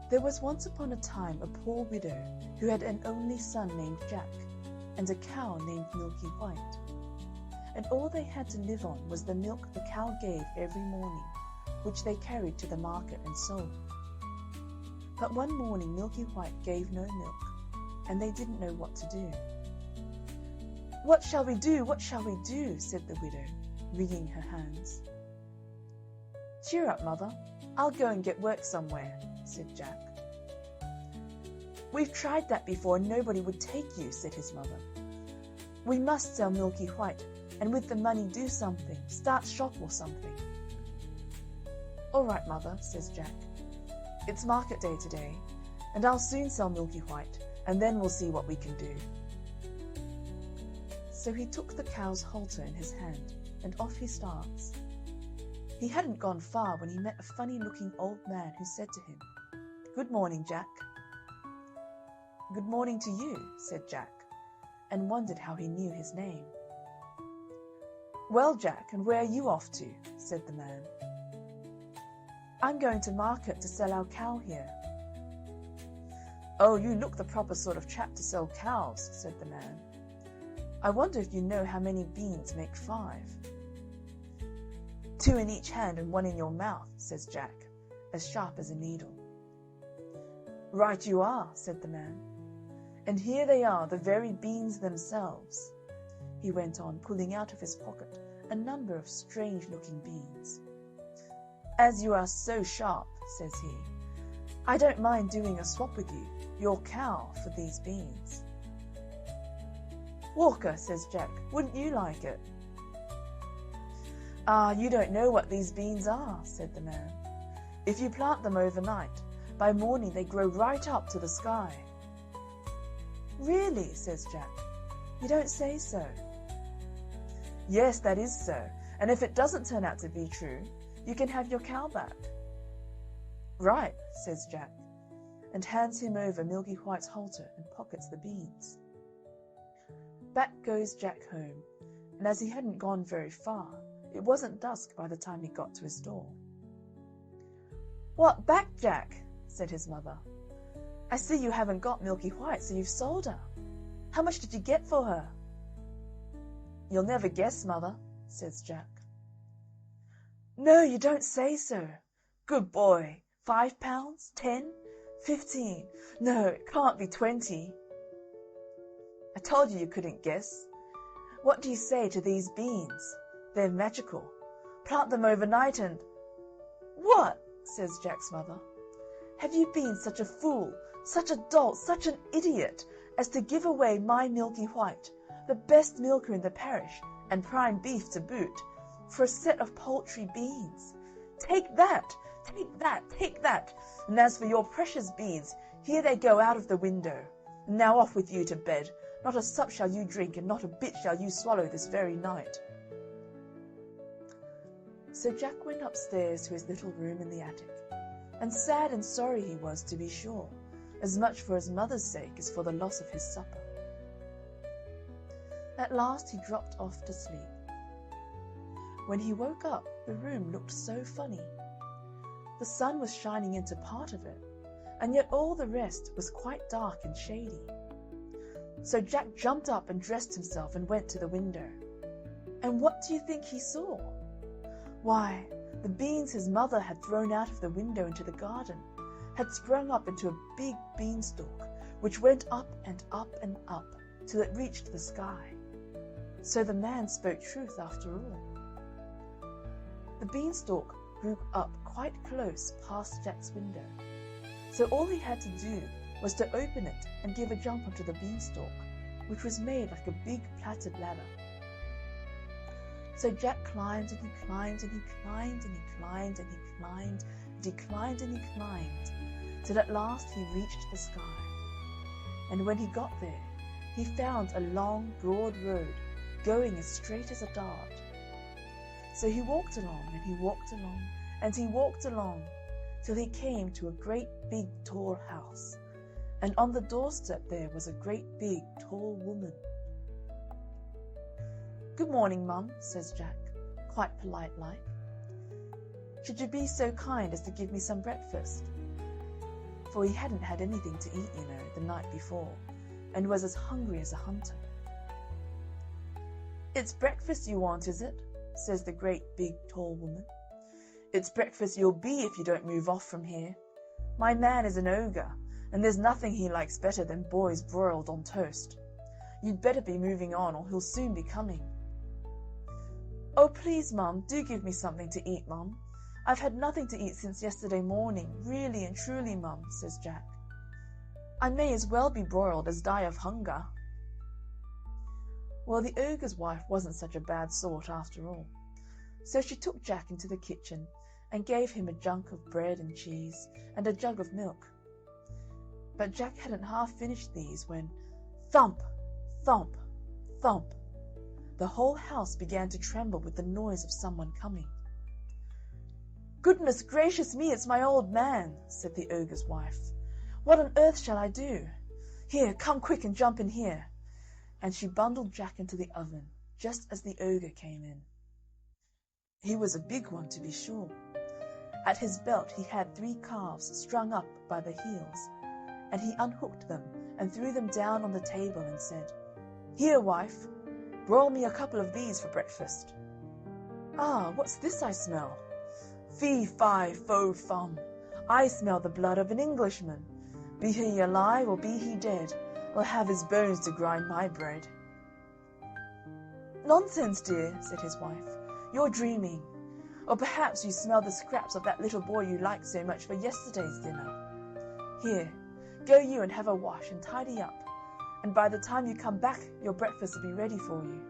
There was once upon a time a poor widow who had an only son named Jack and a cow named Milky White. And all they had to live on was the milk the cow gave every morning, which they carried to the market and sold. But one morning Milky White gave no milk, and they didn't know what to do. "What shall we do? What shall we do?" said the widow, wringing her hands. "Cheer up, mother. I'll go and get work somewhere," said Jack. "We've tried that before and nobody would take you," said his mother. "We must sell Milky White, and with the money do something, start shop or something." "All right, mother," says Jack. "It's market day today, and I'll soon sell Milky White, and then we'll see what we can do." So he took the cow's halter in his hand, and off he starts. He hadn't gone far when he met a funny-looking old man who said to him, "Good morning, Jack." "Good morning to you," said Jack, and wondered how he knew his name. "Well, Jack, and where are you off to?" said the man. "I'm going to market to sell our cow here." "Oh, you look the proper sort of chap to sell cows," said the man. "I wonder if you know how many beans make 5. "2 in each hand and 1 in your mouth," says Jack, as sharp as a needle. "Right you are," said the man. "And here they are, the very beans themselves," he went on, pulling out of his pocket a number of strange-looking beans. "As you are so sharp," says he, "I don't mind doing a swap with you, your cow, for these beans." "Walker," says Jack, "wouldn't you like it?" "Ah, you don't know what these beans are," said the man. "If you plant them overnight, by morning they grow right up to the sky." "Really?" says Jack. "You don't say so." "Yes, that is so, and if it doesn't turn out to be true, you can have your cow back." "Right," says Jack, and hands him over Milky White's halter and pockets the beans. Back goes Jack home, and as he hadn't gone very far, it wasn't dusk by the time he got to his door. "What, back, Jack?" said his mother. "I see you haven't got Milky White, so you've sold her. How much did you get for her?" "You'll never guess, mother," says Jack. "No, you don't say so. Good boy. 5 pounds? 10? 15? No, it can't be 20. I told you couldn't guess. What do you say to these beans? They're magical. Plant them overnight and—" "What?" says Jack's mother. "Have you been such a fool, such a dolt, such an idiot, as to give away my Milky White, the best milker in the parish, and prime beef to boot, for a set of paltry beans? Take that! Take that! Take that! And as for your precious beans, here they go out of the window. And now off with you to bed. Not a sup shall you drink, and not a bit shall you swallow this very night." So Jack went upstairs to his little room in the attic, and sad and sorry he was, to be sure, as much for his mother's sake as for the loss of his supper. At last he dropped off to sleep. When he woke up, the room looked so funny. The sun was shining into part of it, and yet all the rest was quite dark and shady. So Jack jumped up and dressed himself and went to the window. And what do you think he saw? Why, the beans his mother had thrown out of the window into the garden had sprung up into a big beanstalk, which went up and up and up till it reached the sky. So the man spoke truth after all. The beanstalk grew up quite close past Jack's window, so all he had to do was to open it and give a jump onto the beanstalk, which was made like a big plaited ladder. So Jack climbed and he climbed and he climbed and he climbed and he climbed and he climbed and he climbed, till at last he reached the sky. And when he got there, he found a long, broad road going as straight as a dart. So he walked along and he walked along and he walked along till he came to a great big tall house, and on the doorstep there was a great big tall woman. "Good morning, Mum," says Jack, quite polite-like. "Should you be so kind as to give me some breakfast?" For he hadn't had anything to eat, the night before, and was as hungry as a hunter. "It's breakfast you want, is it?" says the great big tall woman. "It's breakfast you'll be if you don't move off from here. My man is an ogre, and there's nothing he likes better than boys broiled on toast. You'd better be moving on, or he'll soon be coming." "Oh, please, Mum, do give me something to eat, Mum. I've had nothing to eat since yesterday morning, really and truly, Mum," says Jack. "I may as well be broiled as die of hunger." Well, the ogre's wife wasn't such a bad sort after all, so she took Jack into the kitchen and gave him a junk of bread and cheese and a jug of milk. But Jack hadn't half finished these when, thump, thump, thump, the whole house began to tremble with the noise of someone coming. "Goodness gracious me, it's my old man," said the ogre's wife. "What on earth shall I do? Here, come quick and jump in here." And she bundled Jack into the oven, just as the ogre came in. He was a big one, to be sure. At his belt he had 3 calves strung up by the heels, and he unhooked them and threw them down on the table and said, "Here, wife, broil me a couple of these for breakfast." "Ah, what's this I smell? Fee, fi, fo, fum, I smell the blood of an Englishman. Be he alive or be he dead, I'll have his bones to grind my bread." "Nonsense, dear," said his wife. "You're dreaming. Or perhaps you smell the scraps of that little boy you liked so much for yesterday's dinner. Here, go you and have a wash and tidy up, and by the time you come back your breakfast will be ready for you."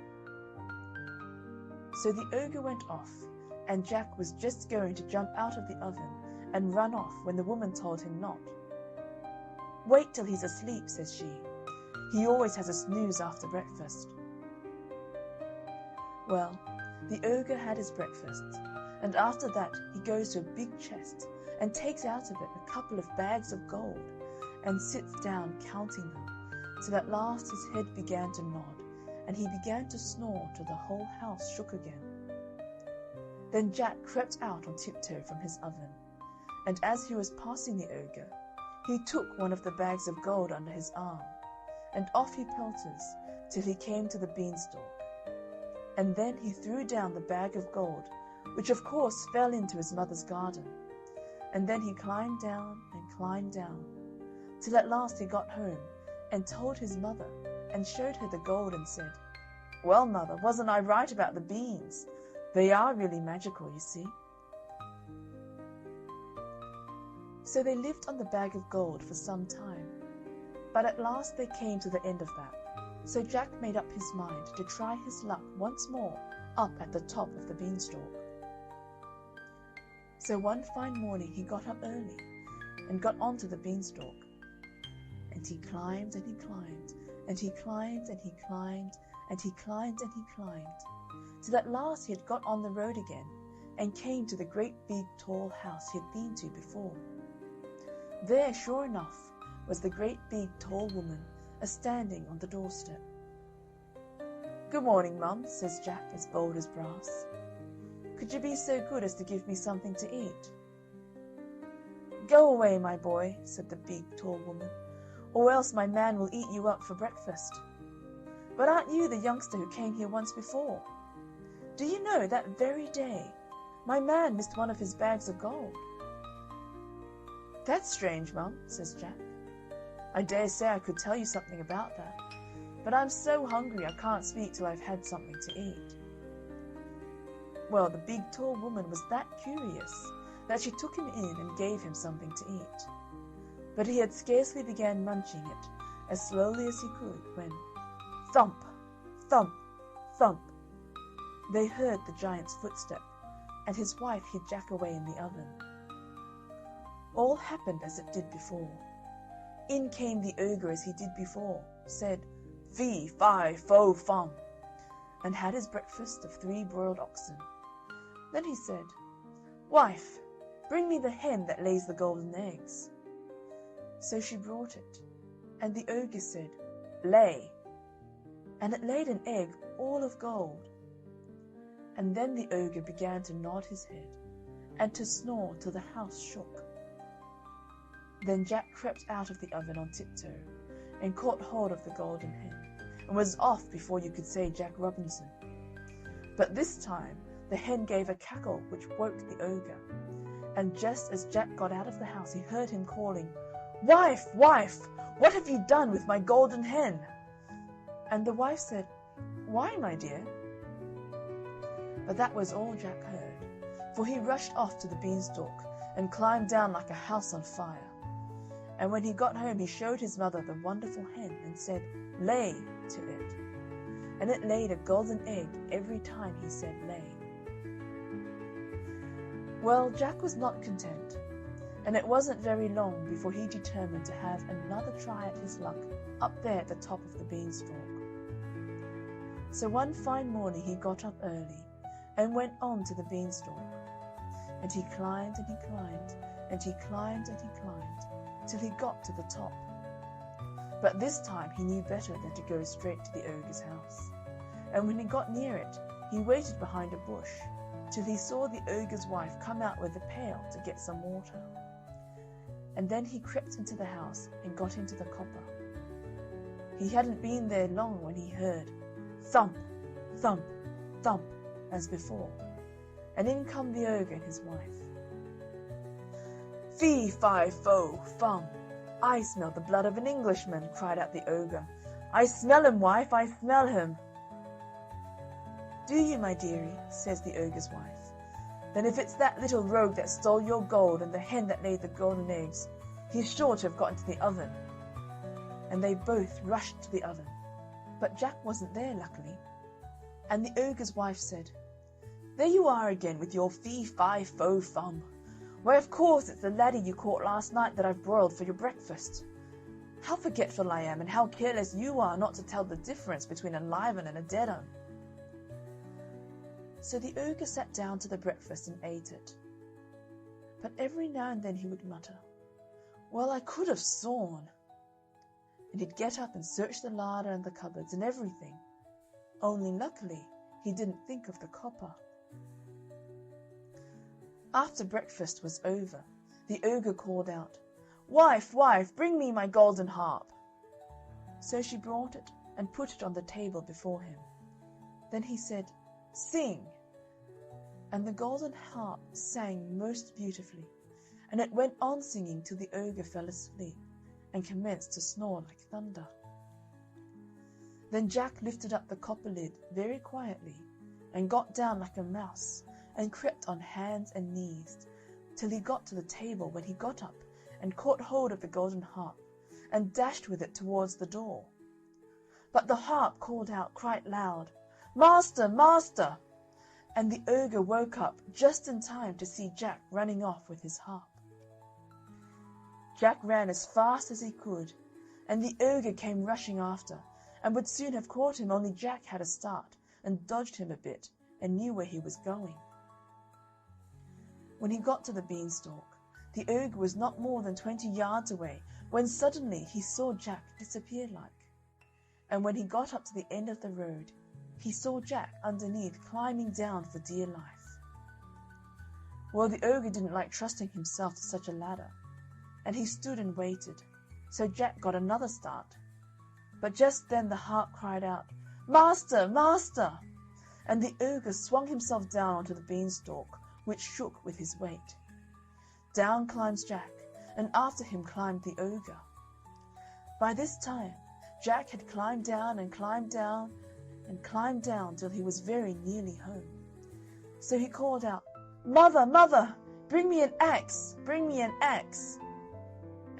So the ogre went off, and Jack was just going to jump out of the oven and run off when the woman told him not. "Wait till he's asleep," says she. "He always has a snooze after breakfast." Well, the ogre had his breakfast, and after that he goes to a big chest and takes out of it a couple of bags of gold and sits down counting them, till at last his head began to nod, and he began to snore till the whole house shook again. Then Jack crept out on tiptoe from his oven, and as he was passing the ogre, he took one of the bags of gold under his arm, and off he pelters till he came to the beanstalk. And then he threw down the bag of gold, which of course fell into his mother's garden. And then he climbed down and climbed down, till at last he got home and told his mother and showed her the gold and said, "Well, mother, wasn't I right about the beans? They are really magical, you see." So they lived on the bag of gold for some time, but at last they came to the end of that. So Jack made up his mind to try his luck once more up at the top of the beanstalk. So one fine morning he got up early and got onto the beanstalk. And he climbed and he climbed, and he climbed and he climbed, and he climbed and he climbed, till at last he had got on the road again and came to the great big tall house he had been to before. There, sure enough, was the great big tall woman a-standing on the doorstep. "Good morning, Mum," says Jack, as bold as brass. "Could you be so good as to give me something to eat?" "Go away, my boy," said the big tall woman. or else my man will eat you up for breakfast. But aren't you the youngster who came here once before? Do you know that very day my man missed one of his bags of gold?" "That's strange, Mum," says Jack. "I dare say I could tell you something about that, but I'm so hungry I can't speak till I've had something to eat." Well, the big tall woman was that curious that she took him in and gave him something to eat. But he had scarcely began munching it as slowly as he could when, thump, thump, thump, they heard the giant's footstep, and his wife hid Jack away in the oven. All happened as it did before. In came the ogre as he did before, said, "Fee, fi, fo, fum," and had his breakfast of 3 broiled oxen. Then he said, "Wife, bring me the hen that lays the golden eggs." So she brought it, and the ogre said, "Lay," and it laid an egg all of gold. And then the ogre began to nod his head and to snore till the house shook. Then Jack crept out of the oven on tiptoe and caught hold of the golden hen, and was off before you could say Jack Robinson. But this time the hen gave a cackle which woke the ogre, and just as Jack got out of the house he heard him calling, "Wife, wife, what have you done with my golden hen?" And the wife said, "Why, my dear?" But that was all Jack heard, for he rushed off to the beanstalk and climbed down like a house on fire. And when he got home he showed his mother the wonderful hen and said, "Lay" to it. And it laid a golden egg every time he said lay. Well, Jack was not content, and it wasn't very long before he determined to have another try at his luck up there at the top of the beanstalk. So one fine morning he got up early and went on to the beanstalk, and he climbed and he climbed, and he climbed and he climbed, till he got to the top. But this time he knew better than to go straight to the ogre's house, and when he got near it he waited behind a bush till he saw the ogre's wife come out with a pail to get some water. And then he crept into the house and got into the copper. He hadn't been there long when he heard thump, thump, thump, as before, and in come the ogre and his wife. "Fee, fi, fo, fum, I smell the blood of an Englishman," cried out the ogre. "I smell him, wife, I smell him." "Do you, my dearie?" says the ogre's wife. "Then if it's that little rogue that stole your gold and the hen that laid the golden eggs, he's sure to have got into the oven." And they both rushed to the oven, but Jack wasn't there, luckily. And the ogre's wife said, "There you are again with your fee, fi, fo, fum. Why, of course, it's the laddie you caught last night that I've broiled for your breakfast. How forgetful I am, and how careless you are not to tell the difference between a live 'un and a dead 'un." So the ogre sat down to the breakfast and ate it. But every now and then he would mutter, "Well, I could have sworn," and he'd get up and search the larder and the cupboards and everything, only luckily he didn't think of the copper. After breakfast was over, the ogre called out, "Wife, wife, bring me my golden harp." So she brought it and put it on the table before him. Then he said, "Sing," and the golden harp sang most beautifully, and it went on singing till the ogre fell asleep and commenced to snore like thunder. Then Jack lifted up the copper lid very quietly and got down like a mouse and crept on hands and knees till he got to the table, when he got up and caught hold of the golden harp and dashed with it towards the door. But the harp called out quite loud, "Master, master!" and the ogre woke up just in time to see Jack running off with his harp. Jack ran as fast as he could, and the ogre came rushing after, and would soon have caught him, only Jack had a start and dodged him a bit and knew where he was going. When he got to the beanstalk, the ogre was not more than 20 yards away, when suddenly he saw Jack disappear like. And when he got up to the end of the road, he saw Jack underneath climbing down for dear life. Well, the ogre didn't like trusting himself to such a ladder, and he stood and waited, So Jack got another start. But just then the hart cried out, "Master, master!" And the ogre swung himself down onto the beanstalk, which shook with his weight. Down climbs Jack, and after him climbed the ogre. By this time, Jack had climbed down and climbed down and climbed down till he was very nearly home. So he called out, "Mother, mother, bring me an axe, bring me an axe."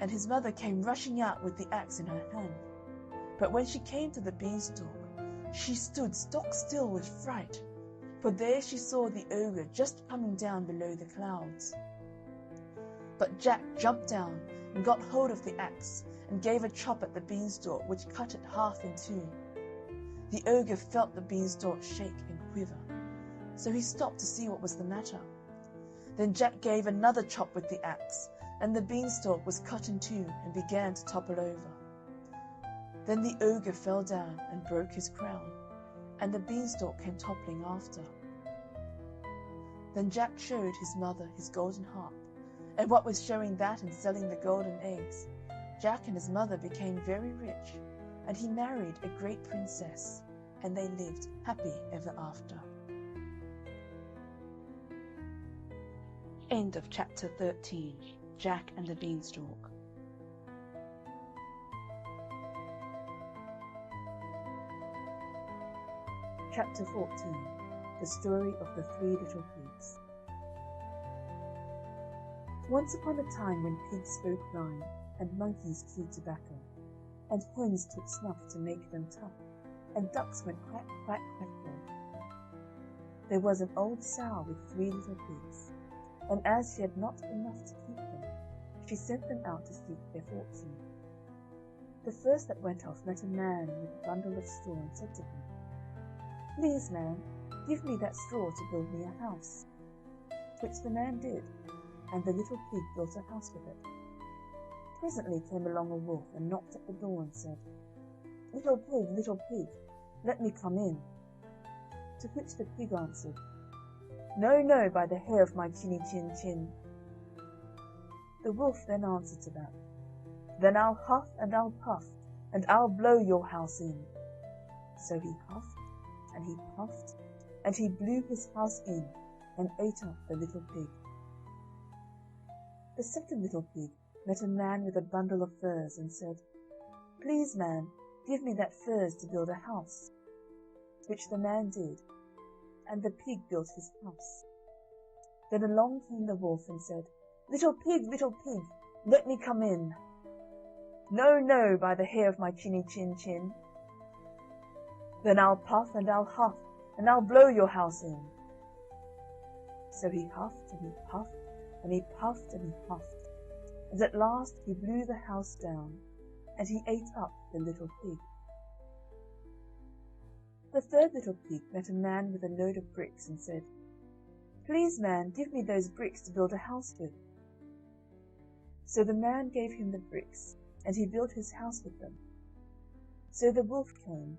And his mother came rushing out with the axe in her hand. But when she came to the beanstalk, she stood stock still with fright, for there she saw the ogre just coming down below the clouds. But Jack jumped down and got hold of the axe and gave a chop at the beanstalk, which cut it half in two. The ogre felt the beanstalk shake and quiver, so he stopped to see what was the matter. Then Jack gave another chop with the axe, and the beanstalk was cut in two and began to topple over. Then the ogre fell down and broke his crown, and the beanstalk came toppling after. Then Jack showed his mother his golden harp, and what with showing that and selling the golden eggs, Jack and his mother became very rich, and he married a great princess, and they lived happy ever after. End of chapter 13. Jack and the Beanstalk. Chapter 14. The Story of the Three Little Pigs. Once upon a time when pigs spoke rhyme, and monkeys chewed tobacco, and hens took snuff to make them tough, and ducks went quack, quack, quack, there was an old sow with 3 little pigs, and as she had not enough to keep them, she sent them out to seek their fortune. The first that went off met a man with a bundle of straw and said to him, "Please, man, give me that straw to build me a house." Which the man did, and the little pig built a house with it. Presently came along a wolf and knocked at the door and said, little pig, let me come in." To which the pig answered, "No, no, by the hair of my chinny chin chin." The wolf then answered to that, "Then I'll huff and I'll puff, and I'll blow your house in." So he huffed, and he puffed, and he blew his house in, and ate up the little pig. The second little pig met a man with a bundle of furs, and said, "Please, man, give me that furs to build a house." Which the man did, and the pig built his house. Then along came the wolf and said, little pig, let me come in." "No, no, by the hair of my chinny chin chin." "Then I'll puff and I'll huff, and I'll blow your house in." So he huffed and he puffed, and he puffed and he puffed, and at last he blew the house down, and he ate up the little pig. The third little pig met a man with a load of bricks, and said, "Please, man, give me those bricks to build a house with." So the man gave him the bricks, and he built his house with them. So the wolf came,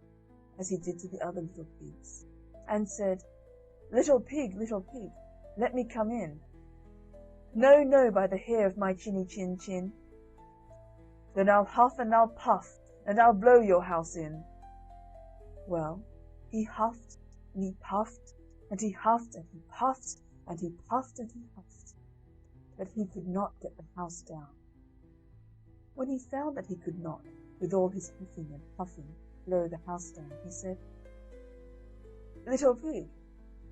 as he did to the other little pigs, and said, little pig, let me come in." "No, no, by the hair of my chinny chin chin." "Then I'll huff and I'll puff, and I'll blow your house in." Well, he huffed, and he puffed, and he huffed, and he puffed, and he puffed, and he puffed, but he could not get the house down. When he found that he could not, with all his huffing and puffing, blow the house down, he said, "Little pig,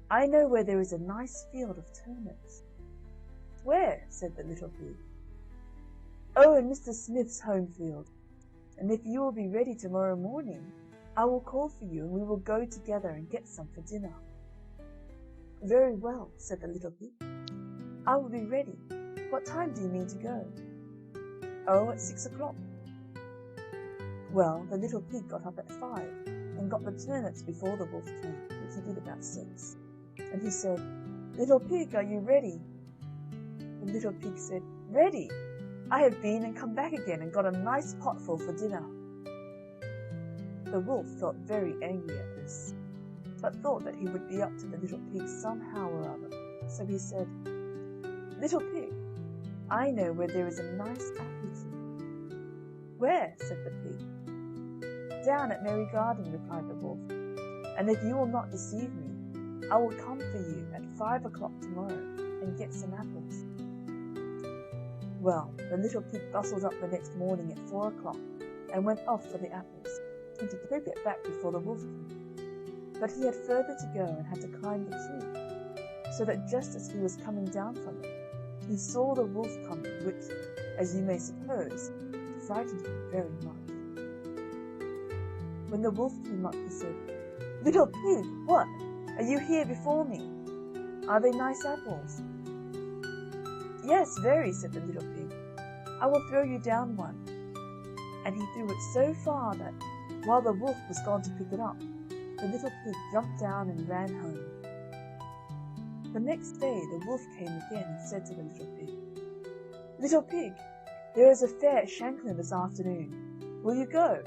I know where there is a nice field of turnips." "Where?" said the little pig. "Oh, in Mr. Smith's home field, and if you will be ready tomorrow morning, I will call for you, and we will go together and get some for dinner." "Very well," said the little pig. "I will be ready. What time do you mean to go?" "Oh, at 6 o'clock." Well, the little pig got up at 5, and got the turnips before the wolf came, which he did about 6. And he said, "Little pig, are you ready?" The little pig said, "Ready! I have been and come back again, and got a nice potful for dinner." The wolf felt very angry at this, but thought that he would be up to the little pig somehow or other. So he said, "Little pig, I know where there is a nice apple tree." "Where?" said the pig. "Down at Merry Garden," replied the wolf, "and if you will not deceive me, I will come for you at 5 o'clock tomorrow and get some apples." Well, the little pig bustled up the next morning at 4 o'clock and went off for the apples, and to get back before the wolf came. But he had further to go and had to climb the tree, so that just as he was coming down from it, he saw the wolf coming, which, as you may suppose, frightened him very much. When the wolf came up, he said, "Little pig, what? Are you here before me? Are they nice apples?" "Yes, very," said the little pig. "I will throw you down one." And he threw it so far that, while the wolf was gone to pick it up, the little pig jumped down and ran home. The next day the wolf came again and said to the little pig, "Little pig, there is a fair at Shanklin this afternoon. Will you go?"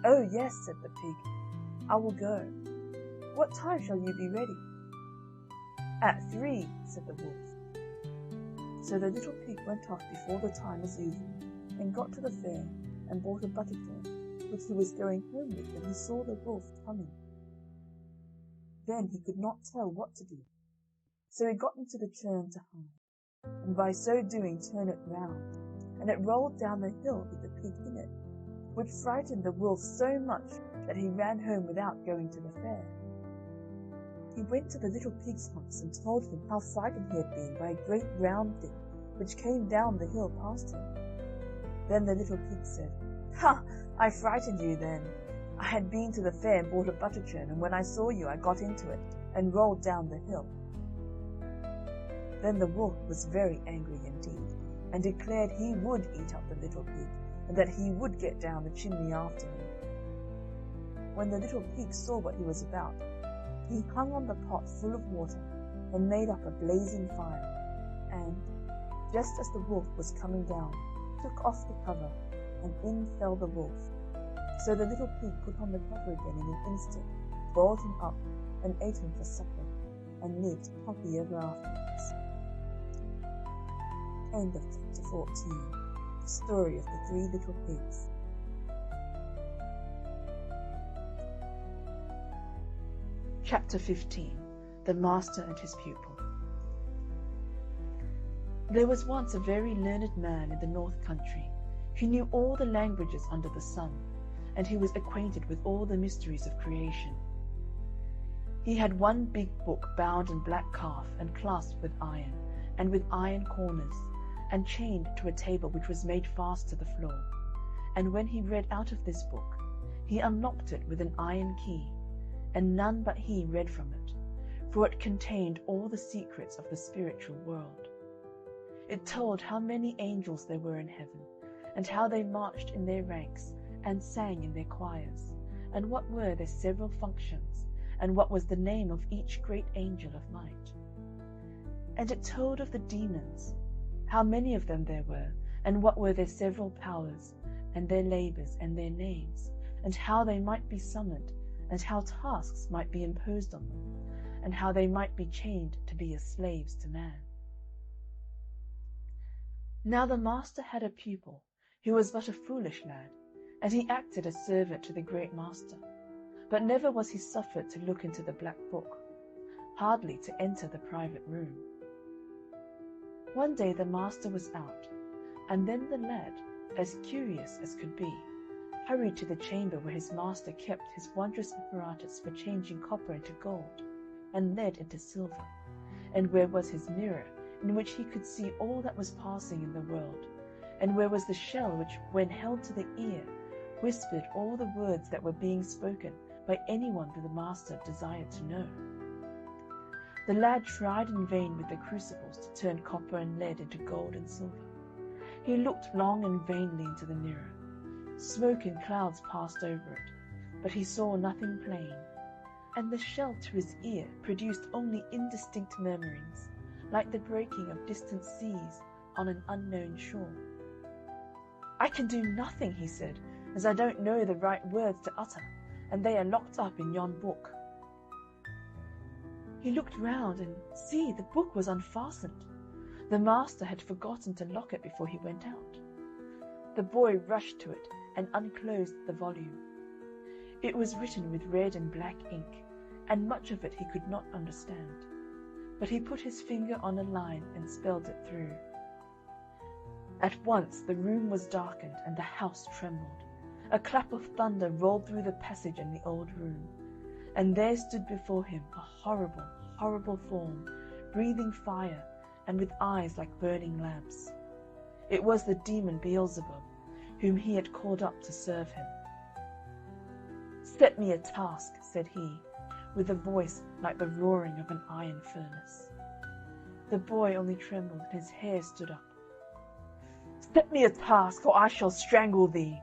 "Oh, yes," said the pig, "I will go. What time shall you be ready?" "At 3," said the wolf. So the little pig went off before the time as usual, and got to the fair and bought a butterfly, which he was going home with when he saw the wolf coming. Then he could not tell what to do, so he got into the churn to hide, and by so doing turned it round, and it rolled down the hill with the pig in it, which frightened the wolf so much that he ran home without going to the fair. He went to the little pig's house and told him how frightened he had been by a great round thing which came down the hill past him. Then the little pig said, "Ha! I frightened you then. I had been to the fair and bought a butter churn, and when I saw you I got into it and rolled down the hill." Then the wolf was very angry indeed, and declared he would eat up the little pig, and that he would get down the chimney after him. When the little pig saw what he was about, he hung on the pot full of water and made up a blazing fire, and, just as the wolf was coming down, took off the cover, and in fell the wolf. So the little pig put on the cover again in an instant, boiled him up, and ate him for supper, and lived happy ever afterwards. End of chapter 14. The story of the 3 little pigs. Chapter 15. The Master and his Pupil. There was once a very learned man in the North Country, who knew all the languages under the sun, and who was acquainted with all the mysteries of creation. He had one big book bound in black calf and clasped with iron, and with iron corners, and chained to a table which was made fast to the floor. And when he read out of this book, he unlocked it with an iron key, and none but he read from it, for it contained all the secrets of the spiritual world. It told how many angels there were in heaven, and how they marched in their ranks and sang in their choirs, and what were their several functions, and what was the name of each great angel of light. And it told of the demons, how many of them there were, and what were their several powers, and their labours, and their names, and how they might be summoned, and how tasks might be imposed on them, and how they might be chained to be as slaves to man. Now the master had a pupil, who was but a foolish lad, and he acted as servant to the great master, but never was he suffered to look into the black book, hardly to enter the private room. One day the master was out, and then the lad, as curious as could be, hurried to the chamber where his master kept his wondrous apparatus for changing copper into gold, and lead into silver, and where was his mirror, in which he could see all that was passing in the world, and where was the shell which, when held to the ear, whispered all the words that were being spoken by anyone that the master desired to know. The lad tried in vain with the crucibles to turn copper and lead into gold and silver. He looked long and vainly into the mirror. Smoke and clouds passed over it, but he saw nothing plain, and the shell to his ear produced only indistinct murmurings, like the breaking of distant seas on an unknown shore. "I can do nothing," he said, "as I don't know the right words to utter, and they are locked up in yon book." He looked round, and see, the book was unfastened. The master had forgotten to lock it before he went out. The boy rushed to it and unclosed the volume. It was written with red and black ink, and much of it he could not understand, but he put his finger on a line and spelled it through. At once the room was darkened and the house trembled. A clap of thunder rolled through the passage in the old room, and there stood before him a horrible, horrible form, breathing fire and with eyes like burning lamps. It was the demon Beelzebub, whom he had called up to serve him. "Set me a task," said he, with a voice like the roaring of an iron furnace. The boy only trembled and his hair stood up. "Set me a task, or I shall strangle thee."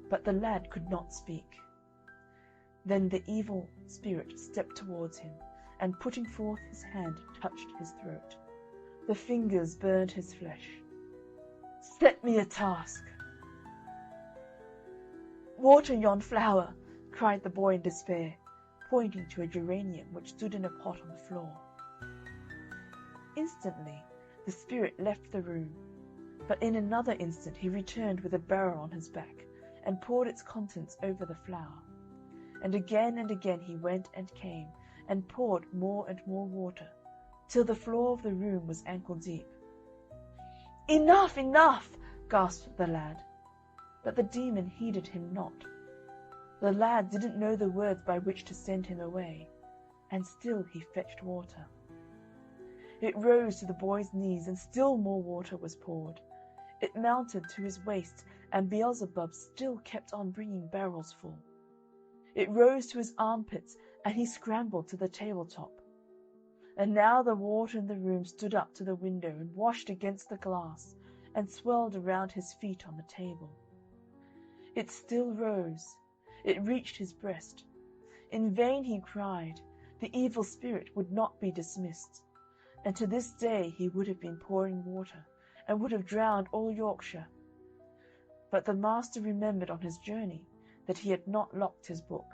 But the lad could not speak. Then the evil spirit stepped towards him, and putting forth his hand touched his throat. The fingers burned his flesh. "Set me a task." "Water yon flower," cried the boy in despair, pointing to a geranium which stood in a pot on the floor. Instantly the spirit left the room, but in another instant he returned with a barrel on his back and poured its contents over the flower. And again he went and came and poured more and more water, till the floor of the room was ankle deep. "Enough, enough!" gasped the lad. But the demon heeded him not. The lad didn't know the words by which to send him away, and still he fetched water. It rose to the boy's knees, and still more water was poured. It mounted to his waist, and Beelzebub still kept on bringing barrels full. It rose to his armpits, and he scrambled to the tabletop. And now the water in the room stood up to the window and washed against the glass, and swirled around his feet on the table. It still rose. It reached his breast. In vain he cried. The evil spirit would not be dismissed, and to this day he would have been pouring water, and would have drowned all Yorkshire. But the master remembered on his journey that he had not locked his book,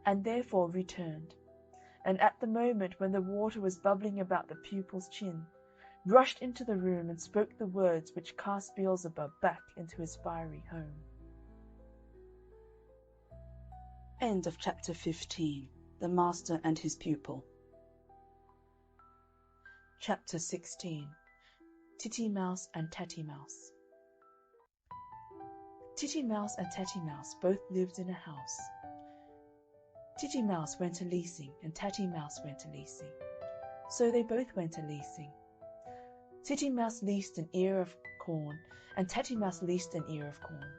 and therefore returned, and at the moment when the water was bubbling about the pupil's chin, rushed into the room and spoke the words which cast Beelzebub back into his fiery home. End of chapter 15. The Master and his Pupil. Chapter 16. Titty Mouse and Tatty Mouse. Titty Mouse and Tatty Mouse both lived in a house. Titty Mouse went a-leasing, and Tatty Mouse went a-leasing. So they both went a-leasing. Titty Mouse leased an ear of corn, and Tatty Mouse leased an ear of corn.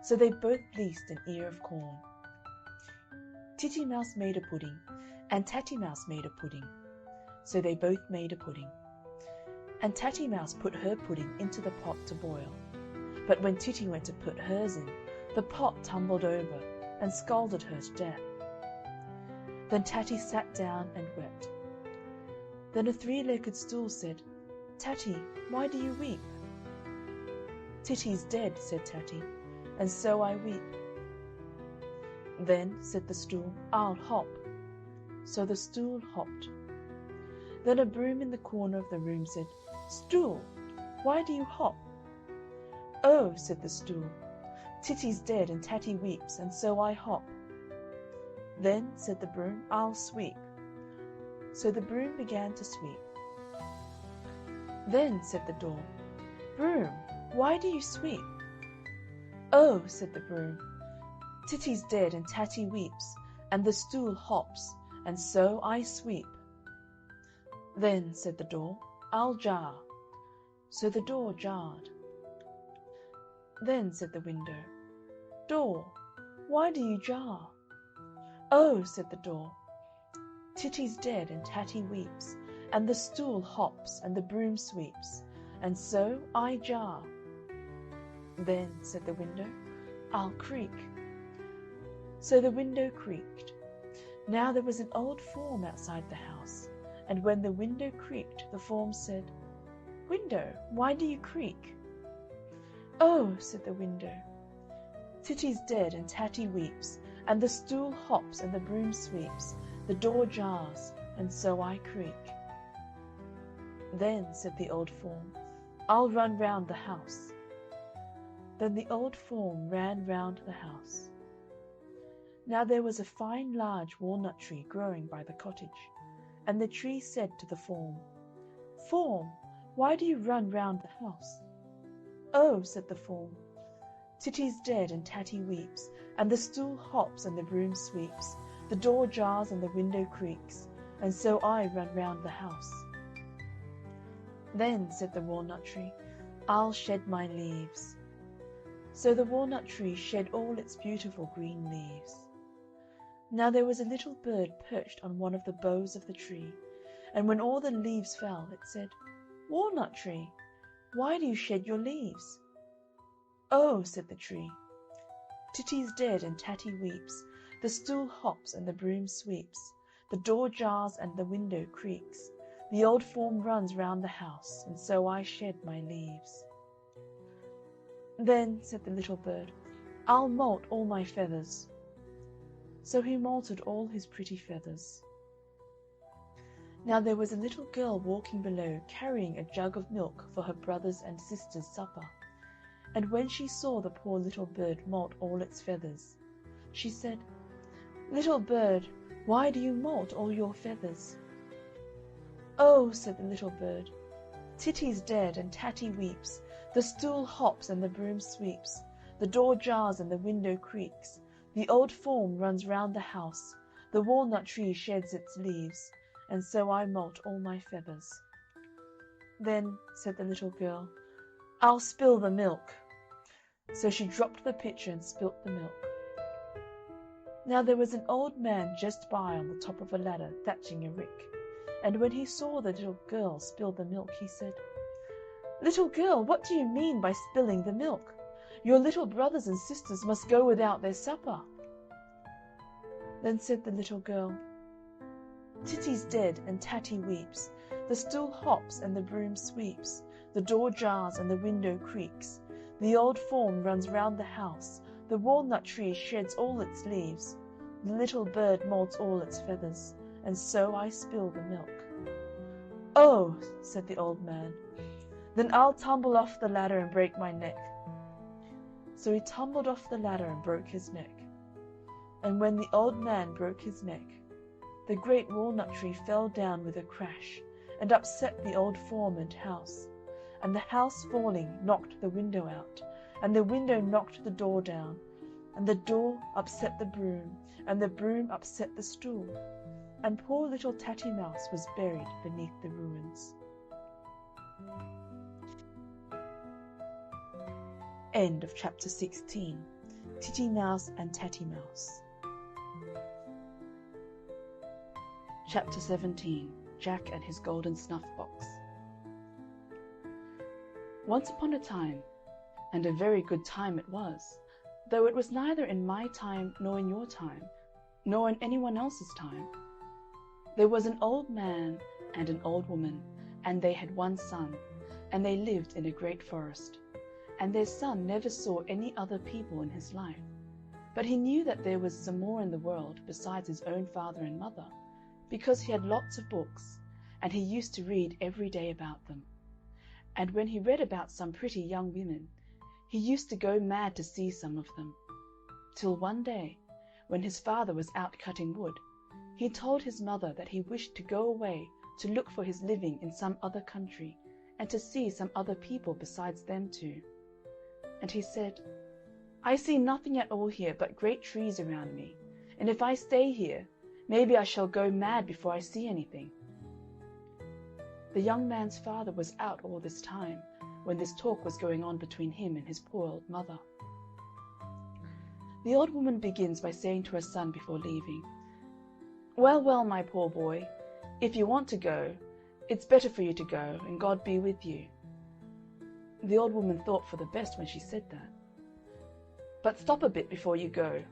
So they both leased an ear of corn. Titty Mouse made a pudding, and Tatty Mouse made a pudding. So they both made a pudding. And Tatty Mouse put her pudding into the pot to boil. But when Titty went to put hers in, the pot tumbled over and scalded her to death. Then Tatty sat down and wept. Then a three-legged stool said, "Tatty, why do you weep?" "Titty's dead," said Tatty, "and so I weep." "Then," said the stool, "I'll hop." So the stool hopped. Then a broom in the corner of the room said, "Stool, why do you hop?" "Oh," said the stool, "Titty's dead and Tatty weeps, and so I hop." "Then," said the broom, "I'll sweep." So the broom began to sweep. "Then," said the door, "Broom, why do you sweep?" "Oh," said the broom, "Titty's dead and Tatty weeps, and the stool hops, and so I sweep." "Then," said the door, "I'll jar." So the door jarred. "Then," said the window, "Door, why do you jar?" "Oh," said the door, "Titty's dead and Tatty weeps, and the stool hops and the broom sweeps, and so I jar." "Then," said the window, "I'll creak." So the window creaked. Now there was an old form outside the house, and when the window creaked, the form said, "Window, why do you creak?" "Oh," said the window, "Titty's dead and Tatty weeps, and the stool hops and the broom sweeps, the door jars, and so I creak." "Then," said the old form, "I'll run round the house." Then the old form ran round the house. Now there was a fine large walnut tree growing by the cottage, and the tree said to the form, "Form, why do you run round the house?" "Oh," said the form, "Titty's dead and Tatty weeps, and the stool hops and the broom sweeps, the door jars and the window creaks, and so I run round the house." "Then," said the walnut tree, "I'll shed my leaves." So the walnut tree shed all its beautiful green leaves. Now there was a little bird perched on one of the boughs of the tree, and when all the leaves fell, it said, "Walnut tree, why do you shed your leaves?" "Oh," said the tree, "Titty's dead and Tatty weeps, the stool hops and the broom sweeps, the door jars and the window creaks, the old form runs round the house, and so I shed my leaves." "Then," said the little bird, "I'll moult all my feathers." So he moulted all his pretty feathers. Now there was a little girl walking below, carrying a jug of milk for her brothers and sisters' supper, and when she saw the poor little bird moult all its feathers, she said, "Little bird, why do you moult all your feathers?" "Oh," said the little bird, "Titty's dead and Tatty weeps, the stool hops and the broom sweeps, the door jars and the window creaks, the old form runs round the house, the walnut tree sheds its leaves, and so I moult all my feathers." "Then," said the little girl, "I'll spill the milk." So she dropped the pitcher and spilt the milk. Now there was an old man just by on the top of a ladder thatching a rick, and when he saw the little girl spill the milk, he said, "Little girl, what do you mean by spilling the milk? Your little brothers and sisters must go without their supper." Then said the little girl, "Titty's dead and Tatty weeps, the stool hops and the broom sweeps, the door jars and the window creaks, the old form runs round the house, the walnut tree sheds all its leaves, the little bird moults all its feathers, and so I spill the milk." "Oh," said the old man, "then I'll tumble off the ladder and break my neck." So he tumbled off the ladder and broke his neck. And when the old man broke his neck, the great walnut tree fell down with a crash and upset the old form and house, and the house falling knocked the window out, and the window knocked the door down, and the door upset the broom, and the broom upset the stool, and poor little Tatty Mouse was buried beneath the ruins. End of chapter 16. Titty Mouse and Tatty Mouse. Chapter 17. Jack and his golden snuff box. Once upon a time, and a very good time it was, though it was neither in my time nor in your time, nor in anyone else's time, there was an old man and an old woman, and they had one son, and they lived in a great forest. And their son never saw any other people in his life, but he knew that there was some more in the world besides his own father and mother, because he had lots of books, and he used to read every day about them. And when he read about some pretty young women, he used to go mad to see some of them, till one day, when his father was out cutting wood, he told his mother that he wished to go away to look for his living in some other country, and to see some other people besides them two. And he said, "I see nothing at all here but great trees around me, and if I stay here, maybe I shall go mad before I see anything." The young man's father was out all this time, when this talk was going on between him and his poor old mother. The old woman begins by saying to her son before leaving, "Well, well, my poor boy, if you want to go, it's better for you to go, and God be with you." The old woman thought for the best when she said that. "But stop a bit before you go.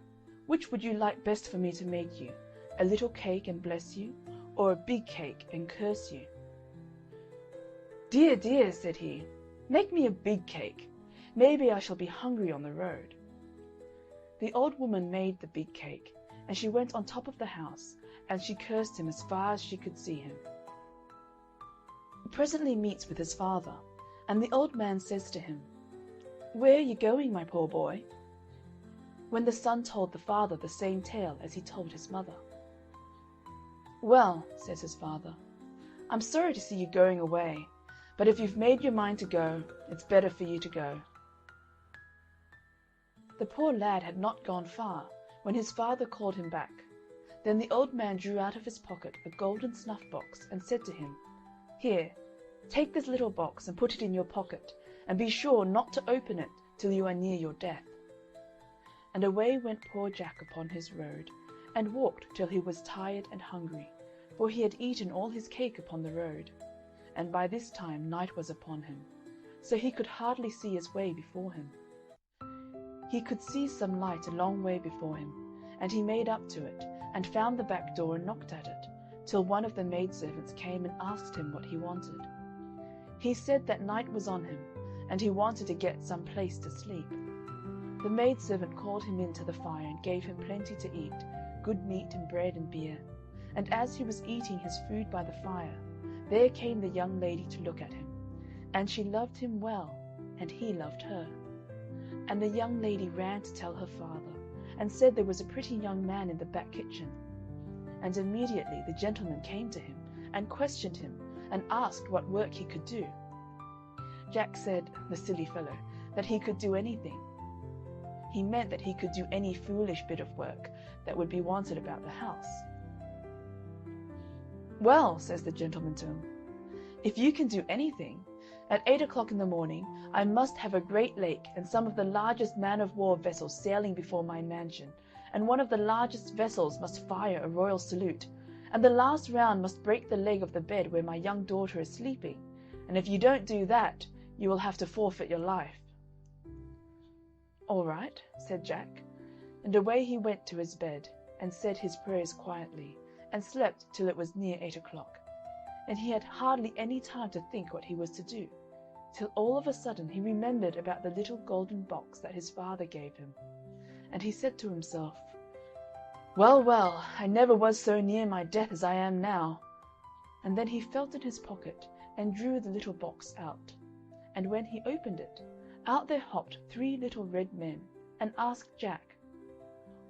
Which would you like best for me to make you, a little cake and bless you, or a big cake and curse you?" "Dear, dear," said he, "make me a big cake. Maybe I shall be hungry on the road." The old woman made the big cake, and she went on top of the house, and she cursed him as far as she could see him. He presently meets with his father, and the old man says to him, "Where are you going, my poor boy?" When the son told the father the same tale as he told his mother. "Well," says his father, "I'm sorry to see you going away, but if you've made your mind to go, it's better for you to go." The poor lad had not gone far when his father called him back. Then the old man drew out of his pocket a golden snuff-box and said to him, "Here, take this little box and put it in your pocket, and be sure not to open it till you are near your death." And away went poor Jack upon his road, and walked till he was tired and hungry, for he had eaten all his cake upon the road. And by this time night was upon him, so he could hardly see his way before him. He could see some light a long way before him, and he made up to it, and found the back door and knocked at it, till one of the maidservants came and asked him what he wanted. He said that night was on him, and he wanted to get some place to sleep. The maidservant called him in to the fire and gave him plenty to eat, good meat and bread and beer. And as he was eating his food by the fire, there came the young lady to look at him, and she loved him well, and he loved her. And the young lady ran to tell her father, and said there was a pretty young man in the back kitchen. And immediately the gentleman came to him, and questioned him, and asked what work he could do. Jack said, the silly fellow, that he could do anything. He meant that he could do any foolish bit of work that would be wanted about the house. "Well," says the gentleman to him, "if you can do anything, at 8 o'clock in the morning I must have a great lake and some of the largest man-of-war vessels sailing before my mansion, and one of the largest vessels must fire a royal salute, and the last round must break the leg of the bed where my young daughter is sleeping, and if you don't do that, you will have to forfeit your life." "All right," said Jack, and away he went to his bed, and said his prayers quietly, and slept till it was near 8 o'clock, and he had hardly any time to think what he was to do, till all of a sudden he remembered about the little golden box that his father gave him, and he said to himself, "Well, well, I never was so near my death as I am now." And then he felt in his pocket, and drew the little box out, and when he opened it, out there hopped 3 little red men, and asked Jack,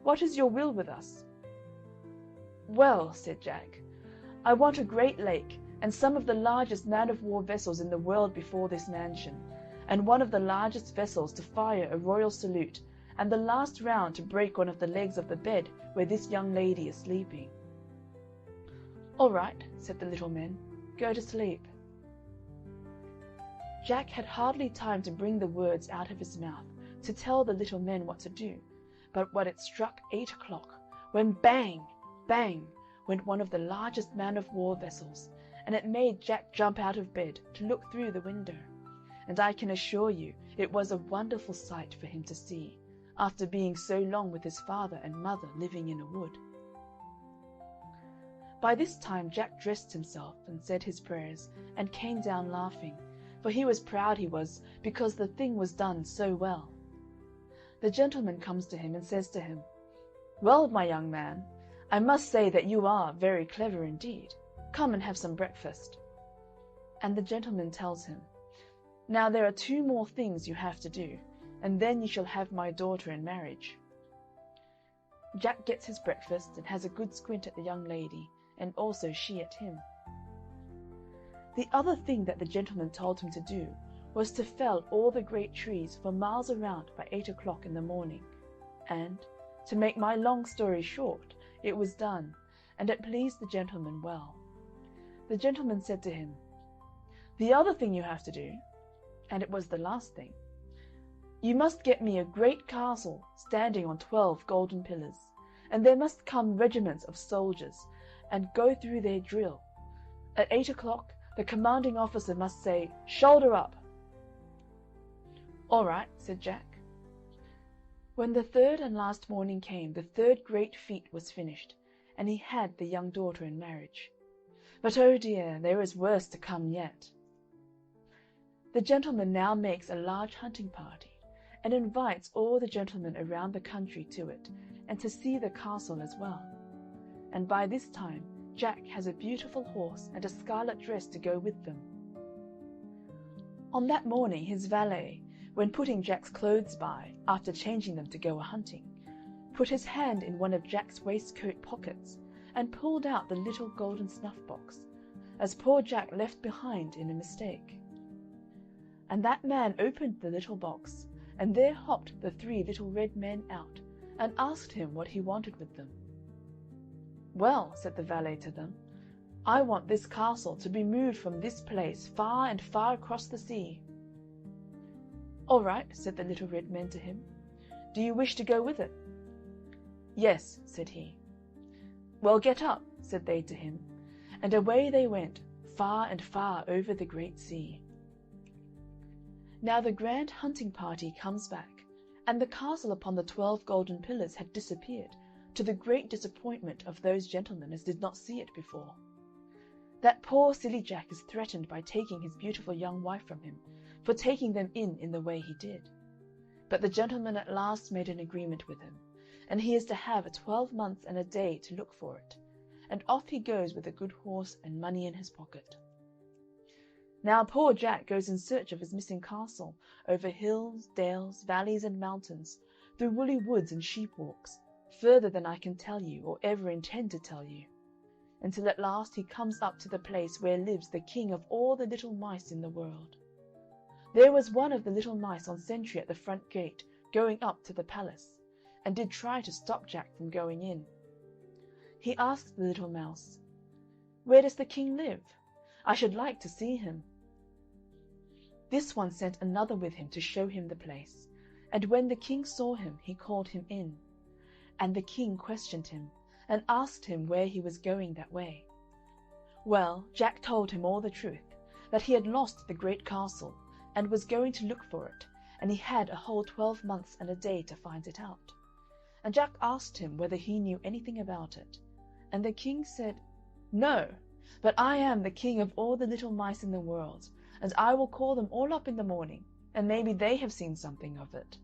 "What is your will with us?" "Well," said Jack, "I want a great lake, and some of the largest man-of-war vessels in the world before this mansion, and one of the largest vessels to fire a royal salute, and the last round to break one of the legs of the bed where this young lady is sleeping." "All right," said the little men, "go to sleep." Jack had hardly time to bring the words out of his mouth to tell the little men what to do, but when it struck 8 o'clock, when bang, bang, went one of the largest man-of-war vessels, and it made Jack jump out of bed to look through the window, and I can assure you it was a wonderful sight for him to see, after being so long with his father and mother living in a wood. By this time Jack dressed himself and said his prayers, and came down laughing, for he was proud he was, because the thing was done so well. The gentleman comes to him and says to him, "Well, my young man, I must say that you are very clever indeed. Come and have some breakfast." And the gentleman tells him, "Now there are 2 more things you have to do, and then you shall have my daughter in marriage." Jack gets his breakfast and has a good squint at the young lady, and also she at him. The other thing that the gentleman told him to do was to fell all the great trees for miles around by 8 o'clock in the morning, and, to make my long story short, it was done, and it pleased the gentleman well. The gentleman said to him, "The other thing you have to do," and it was the last thing, "you must get me a great castle standing on 12 golden pillars, and there must come regiments of soldiers, and go through their drill. At 8 o'clock the commanding officer must say, 'Shoulder up.'" "All right," said Jack. When the 3rd and last morning came, the 3rd great feat was finished, and he had the young daughter in marriage. But oh dear, there is worse to come yet. The gentleman now makes a large hunting party, and invites all the gentlemen around the country to it, and to see the castle as well. And by this time Jack has a beautiful horse and a scarlet dress to go with them. On that morning his valet, when putting Jack's clothes by, after changing them to go a-hunting, put his hand in one of Jack's waistcoat pockets and pulled out the little golden snuff-box, as poor Jack left behind in a mistake. And that man opened the little box, and there hopped the 3 little red men out, and asked him what he wanted with them. "Well," said the valet to them, "I want this castle to be moved from this place far and far across the sea." "All right," said the little red men to him. "Do you wish to go with it?" "Yes," said he. "Well, get up," said they to him, and away they went, far and far over the great sea. Now the grand hunting party comes back, and the castle upon the 12 golden pillars had disappeared, to the great disappointment of those gentlemen as did not see it before. That poor silly Jack is threatened by taking his beautiful young wife from him, for taking them in the way he did. But the gentleman at last made an agreement with him, and he is to have a 12 months and a day to look for it, and off he goes with a good horse and money in his pocket. Now poor Jack goes in search of his missing castle, over hills, dales, valleys, and mountains, through woolly woods and sheep-walks, further than I can tell you or ever intend to tell you, until at last he comes up to the place where lives the king of all the little mice in the world. There was one of the little mice on sentry at the front gate, going up to the palace, and did try to stop Jack from going in. He asked the little mouse, "Where does the king live? I should like to see him." This one sent another with him to show him the place, and when the king saw him, he called him in. And the king questioned him, and asked him where he was going that way. Well, Jack told him all the truth, that he had lost the great castle, and was going to look for it, and he had a whole 12 months and a day to find it out. And Jack asked him whether he knew anything about it, and the king said, "No, but I am the king of all the little mice in the world, and I will call them all up in the morning, and maybe they have seen something of it."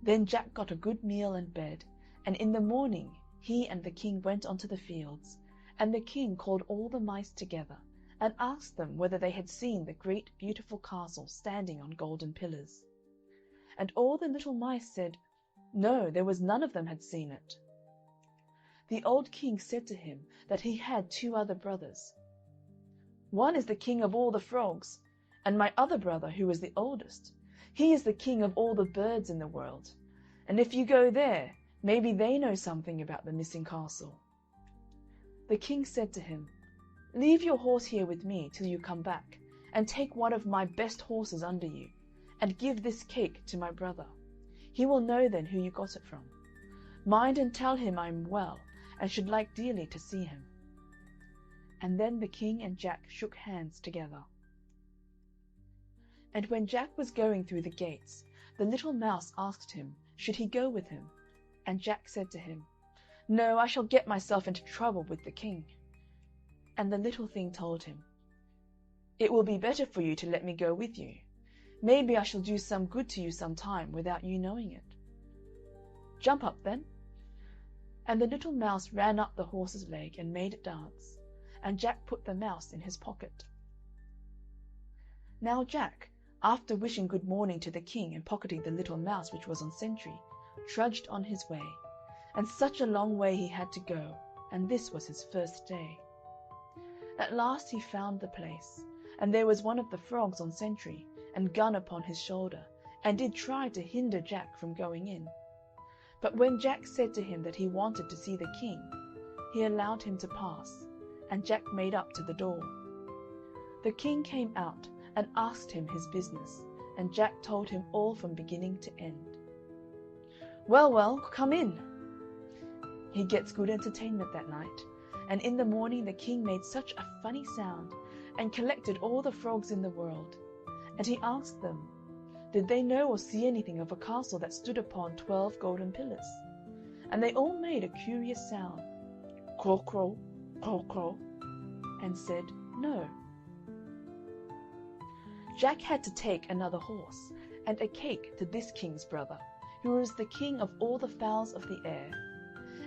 Then Jack got a good meal and bed, and in the morning he and the king went onto the fields, and the king called all the mice together, and asked them whether they had seen the great beautiful castle standing on golden pillars. And all the little mice said, no, there was none of them had seen it. The old king said to him that he had 2 other brothers. "One is the king of all the frogs, and my other brother, who is the oldest, he is the king of all the birds in the world, and if you go there, maybe they know something about the missing castle." The king said to him, "Leave your horse here with me till you come back, and take one of my best horses under you, and give this cake to my brother. He will know then who you got it from. Mind and tell him I am well, and should like dearly to see him." And then the king and Jack shook hands together. And when Jack was going through the gates, the little mouse asked him, should he go with him? And Jack said to him, "No, I shall get myself into trouble with the king." And the little thing told him, "It will be better for you to let me go with you. Maybe I shall do some good to you some time without you knowing it." "Jump up, then." And the little mouse ran up the horse's leg and made it dance, and Jack put the mouse in his pocket. Now Jack, after wishing good morning to the king and pocketing the little mouse which was on sentry, trudged on his way, and such a long way he had to go, and this was his first day. At last he found the place, and there was one of the frogs on sentry, and gun upon his shoulder, and did try to hinder Jack from going in. But when Jack said to him that he wanted to see the king, he allowed him to pass, and Jack made up to the door. The king came out and asked him his business, and Jack told him all from beginning to end. "Well, well, come in." He gets good entertainment that night, and in the morning the king made such a funny sound, and collected all the frogs in the world, and he asked them, did they know or see anything of a castle that stood upon 12 golden pillars? And they all made a curious sound, crow, crow, crow, crow, and said no. Jack had to take another horse and a cake to this king's brother, who was the king of all the fowls of the air.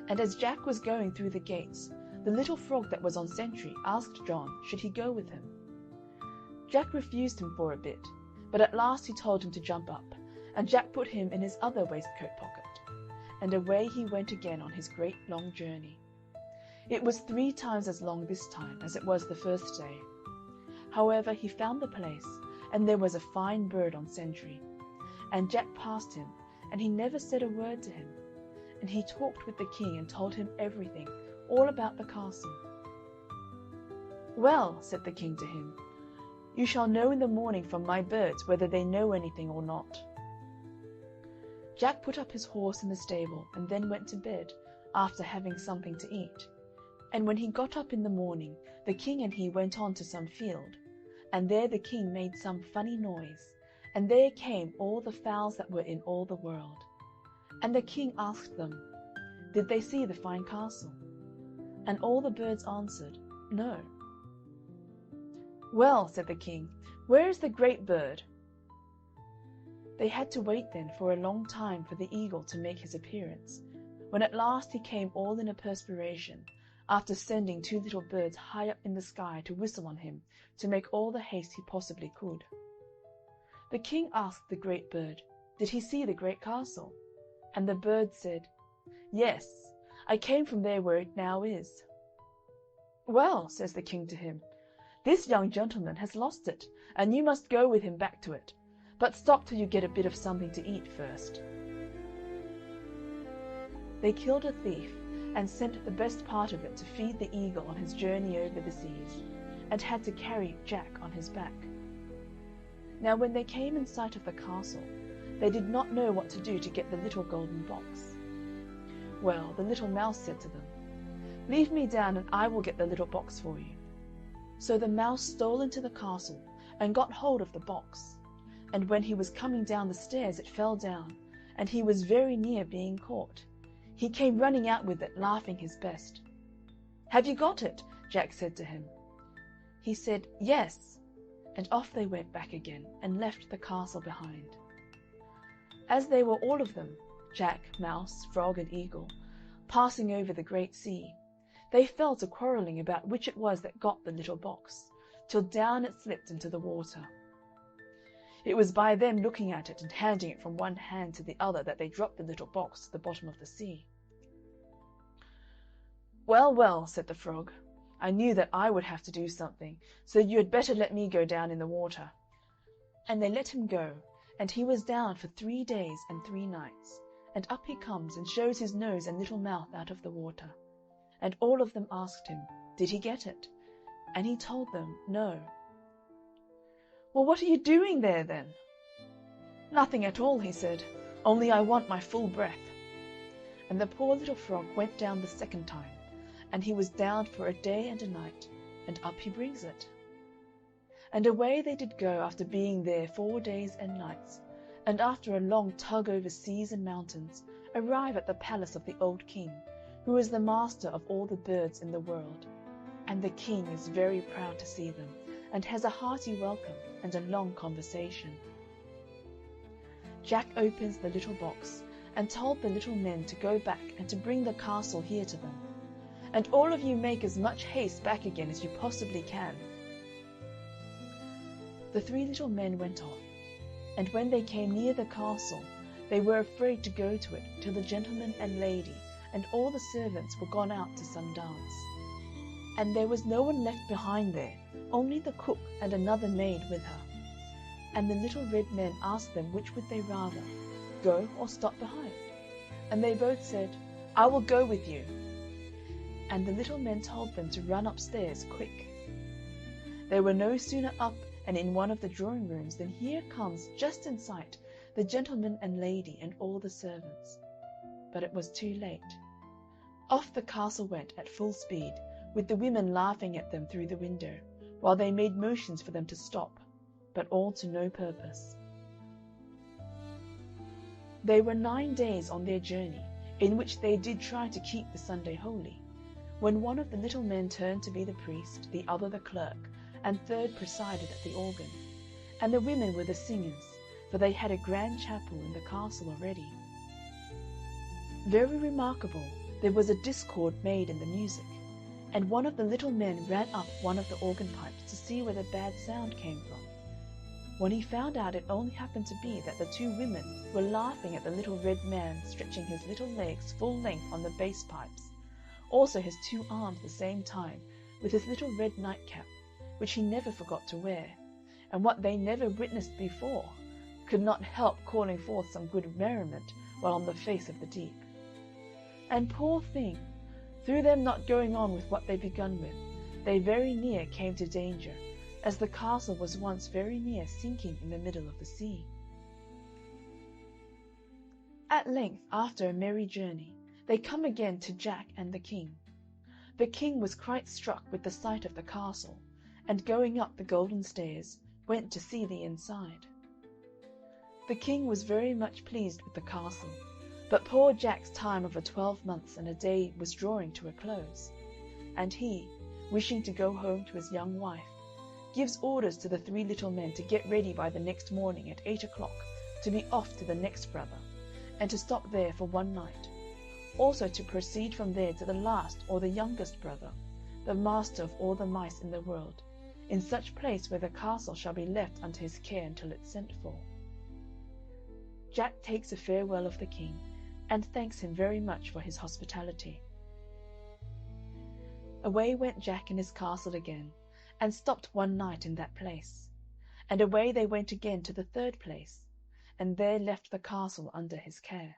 And as Jack was going through the gates, the little frog that was on sentry asked John should he go with him. Jack refused him for a bit, But at last he told him to jump up, and Jack put him in his other waistcoat pocket, and away he went again on his great long journey. It was 3 times as long this time as it was the first day. However, he found the place, and there was a fine bird on sentry. And Jack passed him, and he never said a word to him. And he talked with the king and told him everything, all about the castle. "Well," said the king to him, "you shall know in the morning from my birds whether they know anything or not." Jack put up his horse in the stable, and then went to bed, after having something to eat. And when he got up in the morning, the king and he went on to some field, and there the king made some funny noise, and there came all the fowls that were in all the world. And the king asked them, did they see the fine castle? And all the birds answered, no. "Well," said the king, "where is the great bird?" They had to wait then for a long time for the eagle to make his appearance, when at last he came all in a perspiration, after sending 2 little birds high up in the sky to whistle on him to make all the haste he possibly could. The king asked the great bird, did he see the great castle? And the bird said, "Yes, I came from there where it now is." "Well," says the king to him, "this young gentleman has lost it, and you must go with him back to it. But stop till you get a bit of something to eat first." They killed a thief, and sent the best part of it to feed the eagle on his journey over the seas, and had to carry Jack on his back. Now when they came in sight of the castle, they did not know what to do to get the little golden box. Well, the little mouse said to them, "Leave me down, and I will get the little box for you." So the mouse stole into the castle, and got hold of the box, and when he was coming down the stairs it fell down, and he was very near being caught. He came running out with it, laughing his best. "Have you got it?" Jack said to him. He said, "Yes," and off they went back again, and left the castle behind. As they were all of them, Jack, Mouse, Frog, and Eagle, passing over the great sea, they fell to quarrelling about which it was that got the little box, till down it slipped into the water. It was by them looking at it and handing it from one hand to the other that they dropped the little box to the bottom of the sea. "Well, well," said the Frog, "I knew that I would have to do something, so you had better let me go down in the water." And they let him go, and he was down for 3 days and 3 nights, and up he comes and shows his nose and little mouth out of the water. And all of them asked him, did he get it? And he told them, no. "Well, what are you doing there, then?" "Nothing at all," he said, "only I want my full breath." And the poor little frog went down the second time, and he was down for a day and a night, and up he brings it. And away they did go after being there 4 days and nights, and after a long tug over seas and mountains, arrive at the palace of the old king, who is the master of all the birds in the world. And the king is very proud to see them, and has a hearty welcome and a long conversation. Jack opens the little box, and told the little men to go back and to bring the castle here to them. "And all of you make as much haste back again as you possibly can." The 3 little men went off, and when they came near the castle, they were afraid to go to it till the gentleman and lady and all the servants were gone out to some dance. And there was no one left behind there, only the cook and another maid with her. And the little red men asked them which would they rather, go or stop behind. And they both said, "I will go with you." And the little men told them to run upstairs quick. They were no sooner up and in one of the drawing rooms than here comes, just in sight, the gentleman and lady and all the servants. But it was too late. Off the castle went at full speed, with the women laughing at them through the window, while they made motions for them to stop, but all to no purpose. They were 9 days on their journey, in which they did try to keep the Sunday holy, when one of the little men turned to be the priest, the other the clerk, and third presided at the organ, and the women were the singers, for they had a grand chapel in the castle already. Very remarkable, there was a discord made in the music, and one of the little men ran up one of the organ pipes to see where the bad sound came from. when he found out it only happened to be that the two women were laughing at the little red man stretching his little legs full length on the bass pipes, also his two arms at the same time, with his little red nightcap, which he never forgot to wear, and what they never witnessed before, could not help calling forth some good merriment while on the face of the deep. And poor thing, through them not going on with what they begun with, they very near came to danger, as the castle was once very near sinking in the middle of the sea. At length, after a merry journey, they come again to Jack and the king. The king was quite struck with the sight of the castle, and going up the golden stairs, went to see the inside. The king was very much pleased with the castle, but poor Jack's time of 12 months and a day was drawing to a close, and he, wishing to go home to his young wife, gives orders to the 3 little men to get ready by the next morning at 8 o'clock to be off to the next brother, and to stop there for one night, also to proceed from there to the last or the youngest brother, the master of all the mice in the world, in such place where the castle shall be left unto his care until it's sent for. Jack takes a farewell of the king, and thanks him very much for his hospitality. Away went Jack in his castle again, and stopped one night in that place. And away they went again to the 3rd place, and there left the castle under his care.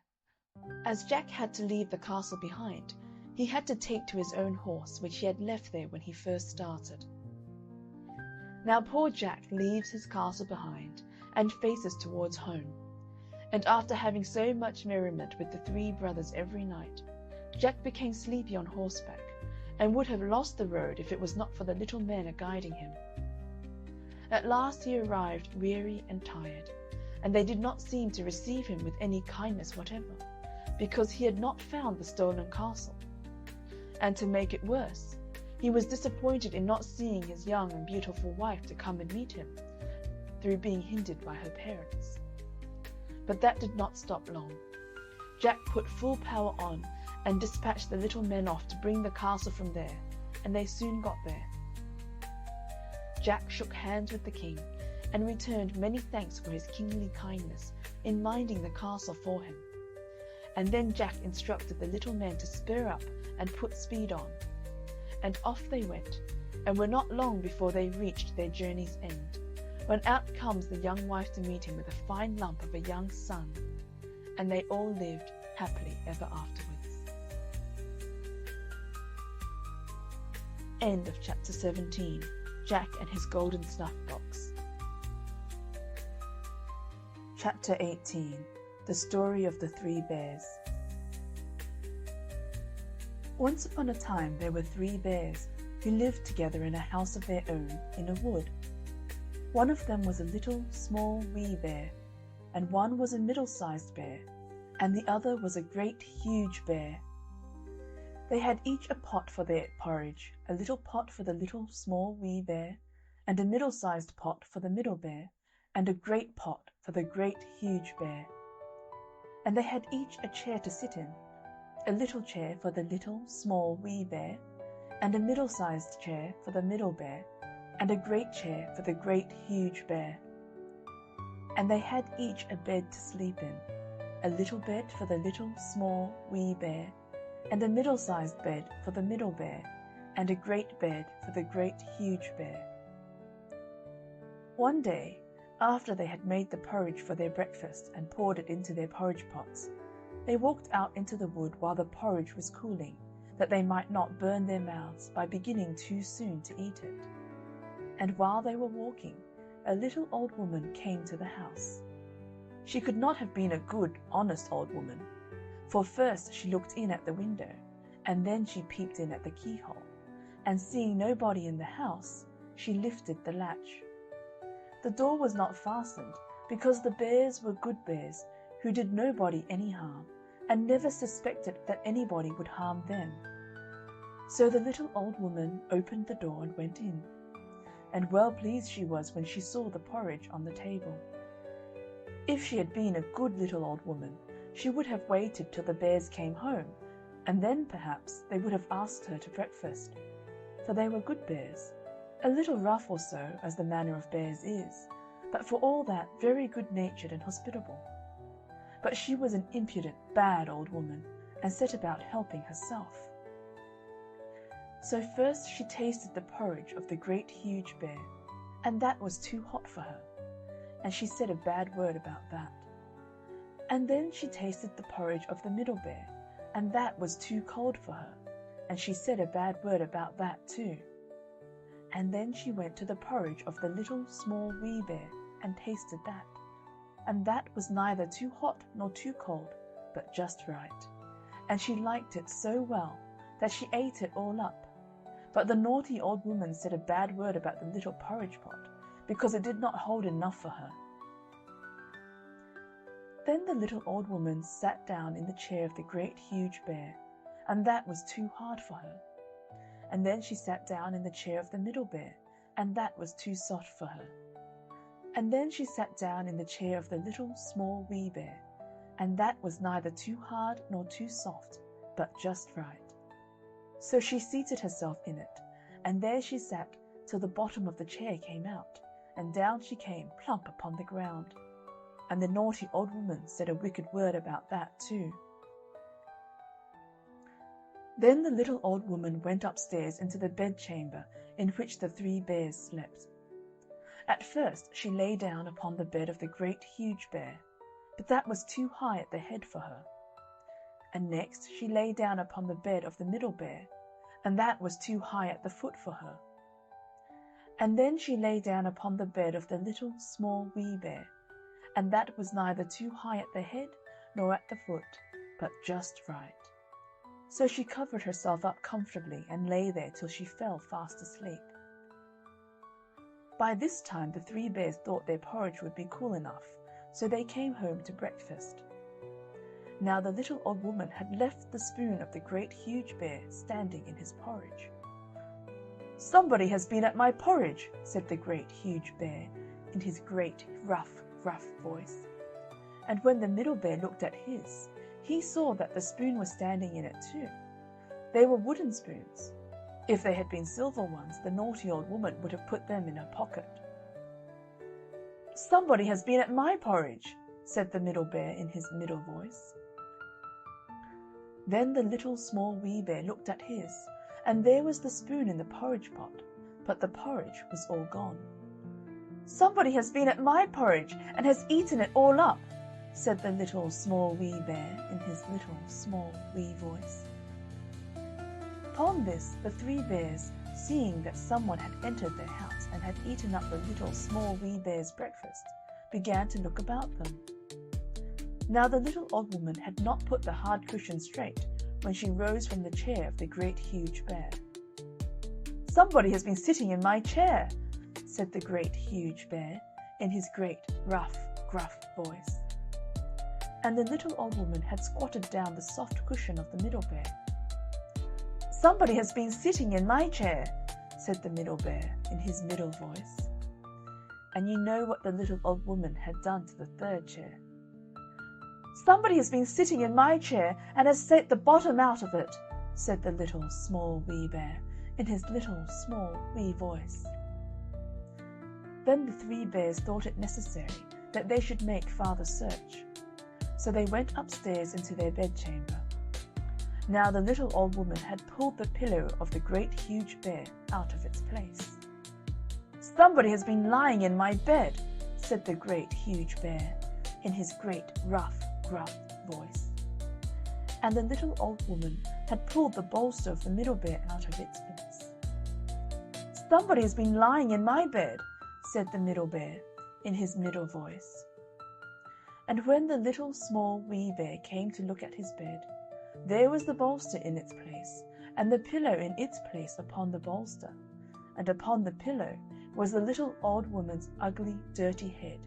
As Jack had to leave the castle behind, he had to take to his own horse, which he had left there when he first started. Now poor Jack leaves his castle behind, and faces towards home. And after having so much merriment with the 3 brothers every night, Jack became sleepy on horseback, and would have lost the road if it was not for the little men a-guiding him. At last he arrived weary and tired, and they did not seem to receive him with any kindness whatever, because he had not found the stolen castle. And to make it worse, he was disappointed in not seeing his young and beautiful wife to come and meet him, through being hindered by her parents. But that did not stop long. Jack put full power on, and dispatched the little men off to bring the castle from there, and they soon got there. Jack shook hands with the king, and returned many thanks for his kingly kindness in minding the castle for him. And then Jack instructed the little men to spur up and put speed on. And off they went, and were not long before they reached their journey's end, when out comes the young wife to meet him with a fine lump of a young son, and they all lived happily ever afterwards. End of chapter 17, Jack and his golden snuff box. Chapter 18, The Story of the 3 Bears. Once upon a time there were 3 bears who lived together in a house of their own in a wood. One of them was a little, small, wee bear, and one was a middle-sized bear, and the other was a great, huge bear. They had each a pot for their porridge, a little pot for the little, small, wee bear, and a middle-sized pot for the middle bear, and a great pot for the great, huge bear. And they had each a chair to sit in, a little chair for the little, small, wee bear, and a middle-sized chair for the middle bear, and a great chair for the great, huge bear. And they had each a bed to sleep in, a little bed for the little, small, wee bear, and a middle-sized bed for the middle bear, and a great bed for the great, huge bear. One day, after they had made the porridge for their breakfast and poured it into their porridge pots, they walked out into the wood while the porridge was cooling, that they might not burn their mouths by beginning too soon to eat it. And while they were walking, a little old woman came to the house. She could not have been a good, honest old woman, for first she looked in at the window, and then she peeped in at the keyhole, and seeing nobody in the house, she lifted the latch. The door was not fastened, because the bears were good bears, who did nobody any harm, and never suspected that anybody would harm them. So the little old woman opened the door and went in, and well pleased she was when she saw the porridge on the table. If she had been a good little old woman, she would have waited till the bears came home, and then perhaps they would have asked her to breakfast, for they were good bears, a little rough or so, as the manner of bears is, but for all that very good-natured and hospitable. But she was an impudent, bad old woman, and set about helping herself. So first she tasted the porridge of the great huge bear, and that was too hot for her, and she said a bad word about that. And then she tasted the porridge of the middle bear, and that was too cold for her, and she said a bad word about that too. And then she went to the porridge of the little small wee bear, and tasted that, and that was neither too hot nor too cold, but just right, and she liked it so well that she ate it all up. But the naughty old woman said a bad word about the little porridge pot, because it did not hold enough for her. Then the little old woman sat down in the chair of the great huge bear, and that was too hard for her. And then she sat down in the chair of the middle bear, and that was too soft for her. And then she sat down in the chair of the little small wee bear, and that was neither too hard nor too soft, but just right. So she seated herself in it, and there she sat till the bottom of the chair came out, and down she came plump upon the ground. And the naughty old woman said a wicked word about that too. Then the little old woman went upstairs into the bedchamber in which the three bears slept. At first she lay down upon the bed of the great huge bear, but that was too high at the head for her. And next she lay down upon the bed of the middle bear, and that was too high at the foot for her. And then she lay down upon the bed of the little small wee bear, and that was neither too high at the head nor at the foot, but just right. So she covered herself up comfortably and lay there till she fell fast asleep. By this time the three bears thought their porridge would be cool enough, so they came home to breakfast. Now the little old woman had left the spoon of the great huge bear standing in his porridge. "Somebody has been at my porridge," said the great huge bear in his great rough, gruff voice. And when the middle bear looked at his, he saw that the spoon was standing in it too. They were wooden spoons. If they had been silver ones, the naughty old woman would have put them in her pocket. "Somebody has been at my porridge," said the middle bear in his middle voice. Then the little small wee bear looked at his, and there was the spoon in the porridge pot, but the porridge was all gone. "Somebody has been at my porridge and has eaten it all up," said the little small wee bear in his little small wee voice. Upon this, the three bears, seeing that someone had entered their house and had eaten up the little small wee bear's breakfast, began to look about them. Now the little old woman had not put the hard cushion straight when she rose from the chair of the great huge bear. "Somebody has been sitting in my chair," said the great huge bear in his great rough, gruff voice. And the little old woman had squatted down the soft cushion of the middle bear. "Somebody has been sitting in my chair," said the middle bear in his middle voice. And you know what the little old woman had done to the third chair. "Somebody has been sitting in my chair and has set the bottom out of it," said the little small wee bear in his little small wee voice. Then the three bears thought it necessary that they should make farther search. So they went upstairs into their bedchamber. Now the little old woman had pulled the pillow of the great huge bear out of its place. "Somebody has been lying in my bed," said the great huge bear in his great rough, gruff voice. And the little old woman had pulled the bolster of the middle bear out of its place. "Somebody has been lying in my bed," said the middle bear in his middle voice. And when the little small wee bear came to look at his bed, there was the bolster in its place, and the pillow in its place upon the bolster, and upon the pillow was the little old woman's ugly, dirty head,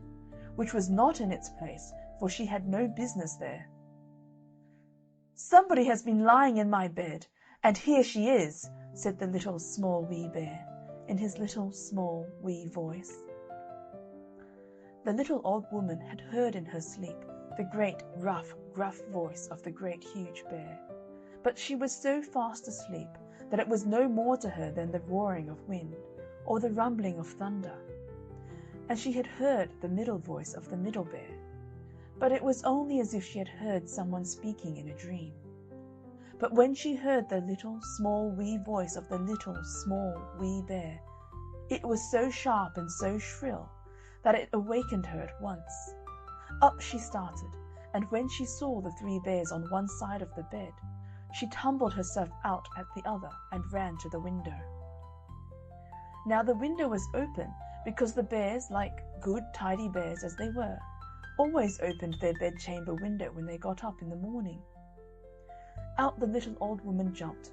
which was not in its place, for she had no business there. "Somebody has been lying in my bed, and here she is," said the little small wee bear in his little small wee voice. The little old woman had heard in her sleep the great rough, gruff voice of the great huge bear, but she was so fast asleep that it was no more to her than the roaring of wind or the rumbling of thunder. and she had heard the middle voice of the middle bear, but it was only as if she had heard someone speaking in a dream. But when she heard the little, small, wee voice of the little, small, wee bear, it was so sharp and so shrill that it awakened her at once. Up she started, and when she saw the three bears on one side of the bed, she tumbled herself out at the other and ran to the window. Now the window was open because the bears, like good, tidy bears as they were, always opened their bedchamber window when they got up in the morning. Out the little old woman jumped,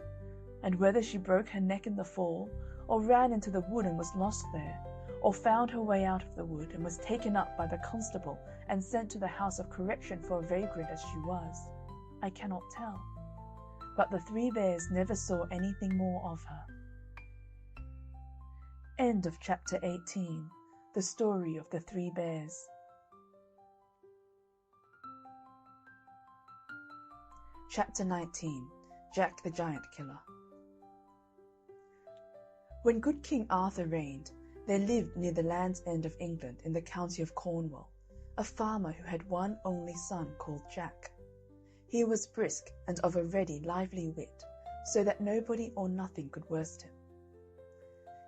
and whether she broke her neck in the fall, or ran into the wood and was lost there, or found her way out of the wood and was taken up by the constable and sent to the house of correction for a vagrant as she was, I cannot tell. But the three bears never saw anything more of her. End of chapter 18. The story of the three bears. Chapter 19. Jack the Giant Killer. When good King Arthur reigned, there lived near the Land's End of England in the county of Cornwall a farmer who had one only son called Jack. He was brisk and of a ready, lively wit, so that nobody or nothing could worst him.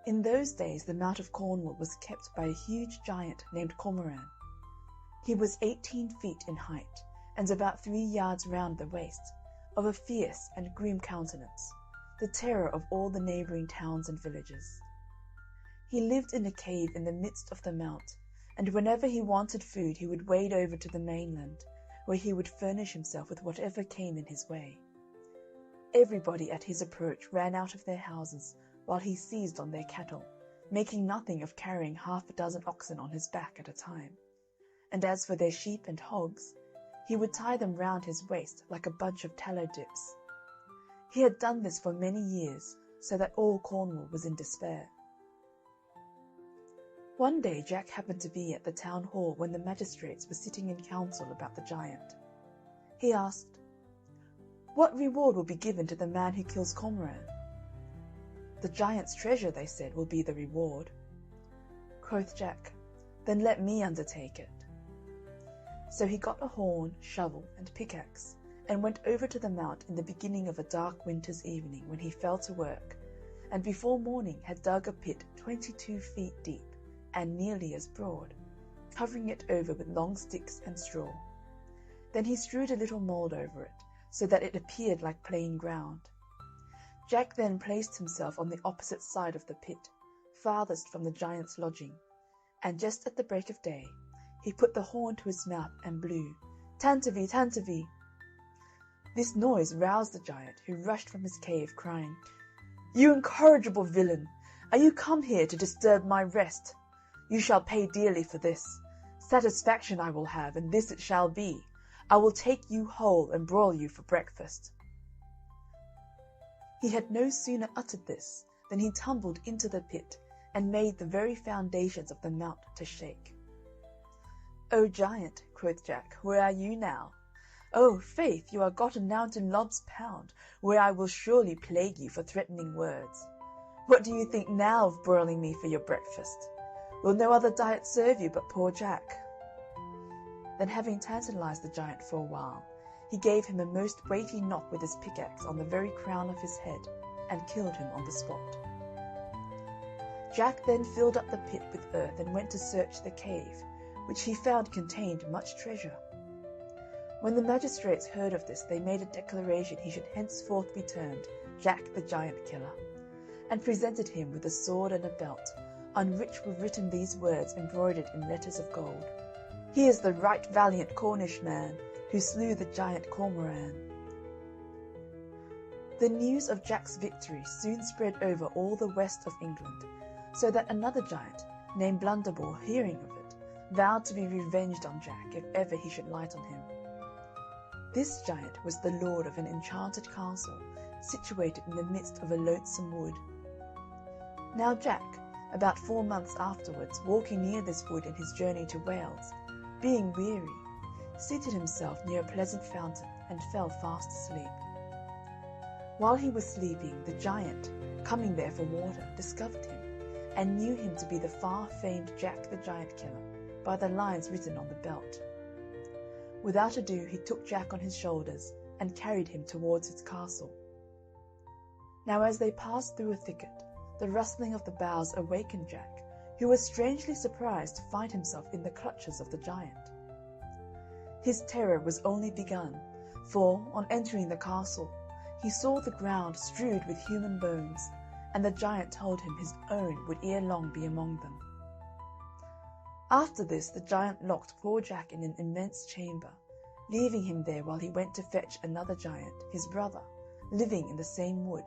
In those days the Mount of Cornwall was kept by a huge giant named Cormoran. He was 18 feet in height, and about 3 yards round the waist, of a fierce and grim countenance, the terror of all the neighbouring towns and villages. He lived in a cave in the midst of the mount, and whenever he wanted food he would wade over to the mainland, where he would furnish himself with whatever came in his way. Everybody at his approach ran out of their houses, while he seized on their cattle, making nothing of carrying 6 oxen on his back at a time. And as for their sheep and hogs, he would tie them round his waist like a bunch of tallow dips. He had done this for many years, so that all Cornwall was in despair. One day Jack happened to be at the town hall when the magistrates were sitting in council about the giant. He asked, "What reward will be given to the man who kills Cormoran?" "The giant's treasure," they said, "will be the reward." Quoth Jack, "Then let me undertake it." So he got a horn, shovel, and pickaxe, and went over to the mount in the beginning of a dark winter's evening when he fell to work, and before morning had dug a pit 22 feet deep and nearly as broad, covering it over with long sticks and straw. Then he strewed a little mould over it, so that it appeared like plain ground. Jack then placed himself on the opposite side of the pit, farthest from the giant's lodging, and just at the break of day he put the horn to his mouth and blew, "Tantivy, Tantivy." This noise roused the giant, who rushed from his cave, crying, "You incorrigible villain! Are you come here to disturb my rest? You shall pay dearly for this. Satisfaction I will have, and this it shall be. I will take you whole and broil you for breakfast." He had no sooner uttered this than he tumbled into the pit and made the very foundations of the mount to shake. "O giant," quoth Jack, "where are you now? Oh, faith, you are gotten now to Lob's Pound, where I will surely plague you for threatening words. What do you think now of broiling me for your breakfast? Will no other diet serve you but poor Jack?" Then, having tantalized the giant for a while, he gave him a most weighty knock with his pickaxe on the very crown of his head, and killed him on the spot. Jack then filled up the pit with earth and went to search the cave, which he found contained much treasure. When the magistrates heard of this, they made a declaration he should henceforth be termed Jack the Giant Killer, and presented him with a sword and a belt, on which were written these words embroidered in letters of gold: "He is the right valiant Cornish man, who slew the giant Cormoran." The news of Jack's victory soon spread over all the west of England, so that another giant, named Blunderbore, hearing of it, vowed to be revenged on Jack if ever he should light on him. This giant was the lord of an enchanted castle, situated in the midst of a lonesome wood. Now Jack, about 4 months afterwards, walking near this wood in his journey to Wales, being weary, seated himself near a pleasant fountain, and fell fast asleep. While he was sleeping, the giant, coming there for water, discovered him, and knew him to be the far-famed Jack the Giant Killer by the lines written on the belt. Without ado, he took Jack on his shoulders and carried him towards his castle. Now as they passed through a thicket, the rustling of the boughs awakened Jack, who was strangely surprised to find himself in the clutches of the giant. His terror was only begun, for, on entering the castle, he saw the ground strewed with human bones, and the giant told him his own would ere long be among them. After this, the giant locked poor Jack in an immense chamber, leaving him there while he went to fetch another giant, his brother, living in the same wood,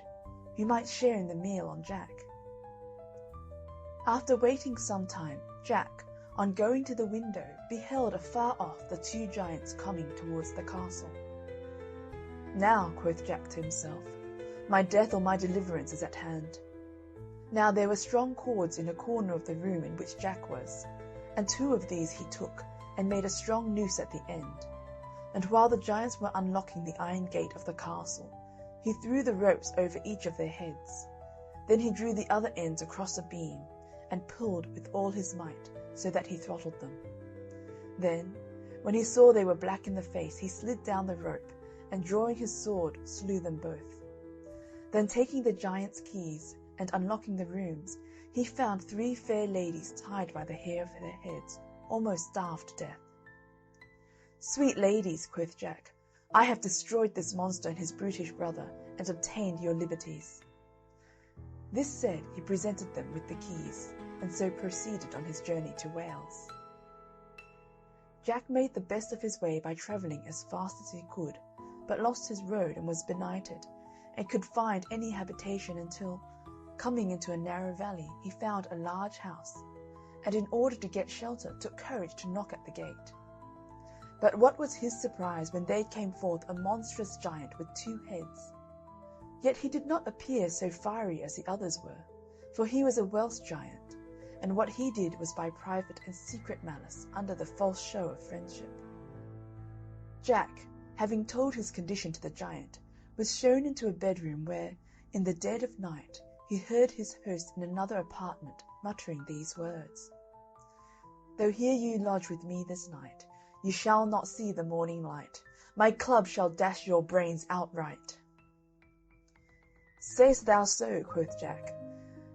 who might share in the meal on Jack. After waiting some time, Jack, on going to the window, beheld afar off the two giants coming towards the castle. "Now," quoth Jack to himself, "my death or my deliverance is at hand." Now there were strong cords in a corner of the room in which Jack was, and 2 of these he took, and made a strong noose at the end. And while the giants were unlocking the iron gate of the castle, he threw the ropes over each of their heads. Then he drew the other ends across a beam, and pulled with all his might, so that he throttled them. Then, when he saw they were black in the face, he slid down the rope, and drawing his sword, slew them both. Then taking the giant's keys, and unlocking the rooms, he found 3 fair ladies tied by the hair of their heads, almost starved to death. "Sweet ladies," quoth Jack, "I have destroyed this monster and his brutish brother, and obtained your liberties." This said, he presented them with the keys, and so proceeded on his journey to Wales. Jack made the best of his way by travelling as fast as he could, but lost his road and was benighted, and could find any habitation until, coming into a narrow valley, he found a large house, and in order to get shelter took courage to knock at the gate. But what was his surprise when there came forth a monstrous giant with 2 heads. Yet he did not appear so fiery as the others were, for he was a Welsh giant, and what he did was by private and secret malice under the false show of friendship. Jack, having told his condition to the giant, was shown into a bedroom where, in the dead of night, he heard his host in another apartment muttering these words: "Though here you lodge with me this night, you shall not see the morning light. My club shall dash your brains outright." "Sayst thou so?" quoth Jack.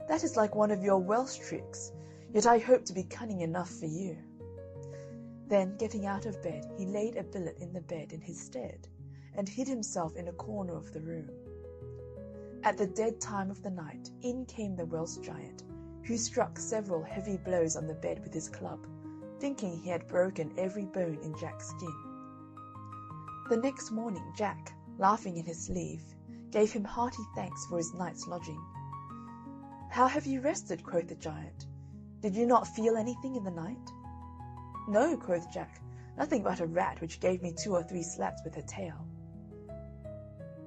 "That is like one of your Welsh tricks, yet I hope to be cunning enough for you." Then, getting out of bed, he laid a billet in the bed in his stead, and hid himself in a corner of the room. At the dead time of the night, in came the Welsh giant, who struck several heavy blows on the bed with his club, thinking he had broken every bone in Jack's skin. The next morning Jack, laughing in his sleeve, gave him hearty thanks for his night's lodging. "How have you rested?" quoth the giant. "Did you not feel anything in the night?" "No," quoth Jack, "nothing but a rat which gave me 2 or 3 slaps with her tail."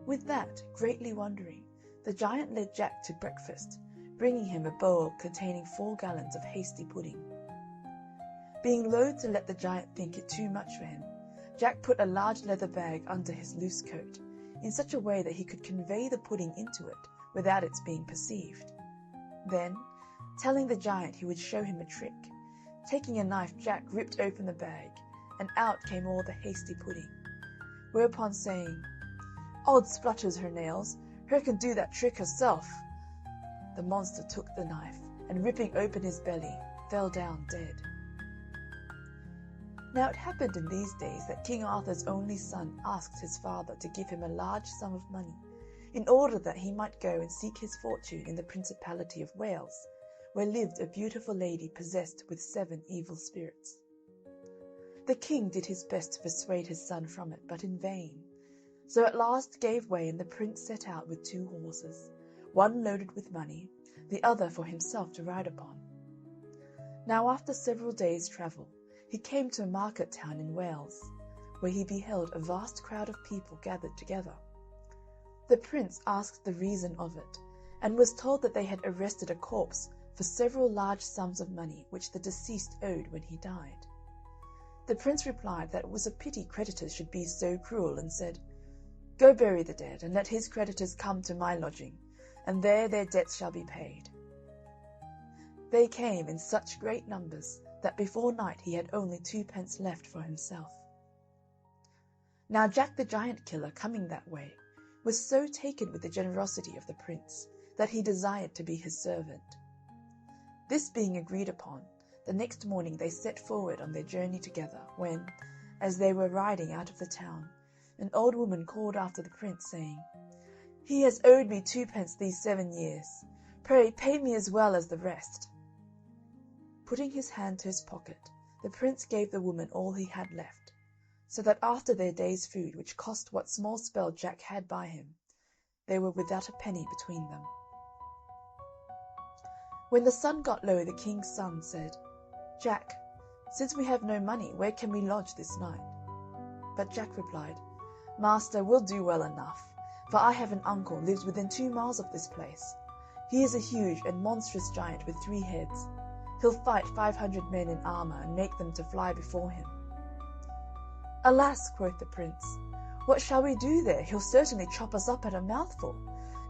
With that, greatly wondering, the giant led Jack to breakfast, bringing him a bowl containing 4 gallons of hasty pudding. Being loath to let the giant think it too much for him, Jack put a large leather bag under his loose coat, in such a way that he could convey the pudding into it without its being perceived. Then, telling the giant he would show him a trick, taking a knife, Jack ripped open the bag, and out came all the hasty pudding. Whereupon saying, "Odd splutters her nails, her can do that trick herself," the monster took the knife, and ripping open his belly, fell down dead. Now it happened in these days that King Arthur's only son asked his father to give him a large sum of money, in order that he might go and seek his fortune in the Principality of Wales, where lived a beautiful lady possessed with 7 evil spirits. The king did his best to persuade his son from it, but in vain, so at last gave way, and the prince set out with 2 horses, one loaded with money, the other for himself to ride upon. Now after several days' travel, he came to a market town in Wales, where he beheld a vast crowd of people gathered together. The prince asked the reason of it, and was told that they had arrested a corpse for several large sums of money which the deceased owed when he died. The prince replied that it was a pity creditors should be so cruel, and said, "Go bury the dead, and let his creditors come to my lodging, and there their debts shall be paid." They came in such great numbers that before night he had only 2 pence left for himself. Now Jack the Giant Killer, coming that way, was so taken with the generosity of the prince that he desired to be his servant. This being agreed upon, the next morning they set forward on their journey together, when, as they were riding out of the town, an old woman called after the prince, saying, "He has owed me 2 pence these 7 years. Pray pay me as well as the rest." Putting his hand to his pocket, the prince gave the woman all he had left, so that after their day's food, which cost what small spell Jack had by him, they were without a penny between them. When the sun got low, the king's son said, "Jack, since we have no money, where can we lodge this night?" But Jack replied, "Master, we'll do well enough, for I have an uncle lives within 2 miles of this place. He is a huge and monstrous giant with 3 heads. He'll fight 500 men in armour and make them to fly before him." "Alas," quoth the prince, "what shall we do there? He'll certainly chop us up at a mouthful.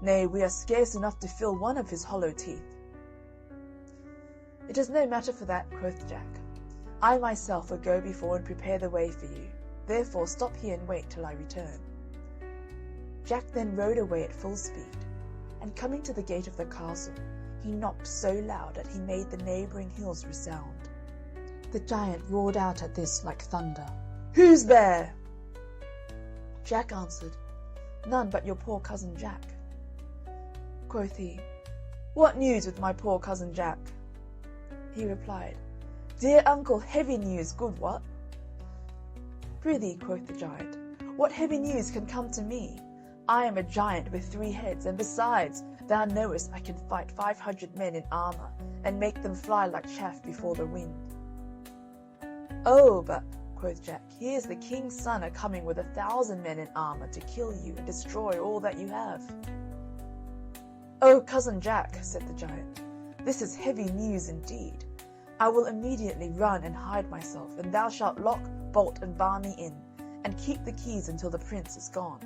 Nay, we are scarce enough to fill one of his hollow teeth." "It is no matter for that," quoth Jack. "I myself will go before and prepare the way for you. Therefore stop here and wait till I return." Jack then rode away at full speed, and coming to the gate of the castle, he knocked so loud that he made the neighbouring hills resound. The giant roared out at this like thunder, "Who's there?" Jack answered, "None but your poor cousin Jack." Quoth he, "What news with my poor cousin Jack?" He replied, "Dear uncle, heavy news, good what?" "Prithee," quoth the giant, "what heavy news can come to me? I am a giant with 3 heads, and besides, thou knowest I can fight 500 men in armour, and make them fly like chaff before the wind." "Oh, but," quoth Jack, "here's the king's son a-coming with 1,000 men in armour to kill you and destroy all that you have." "Oh, cousin Jack," said the giant, "this is heavy news indeed. I will immediately run and hide myself, and thou shalt lock, bolt, and bar me in, and keep the keys until the prince is gone."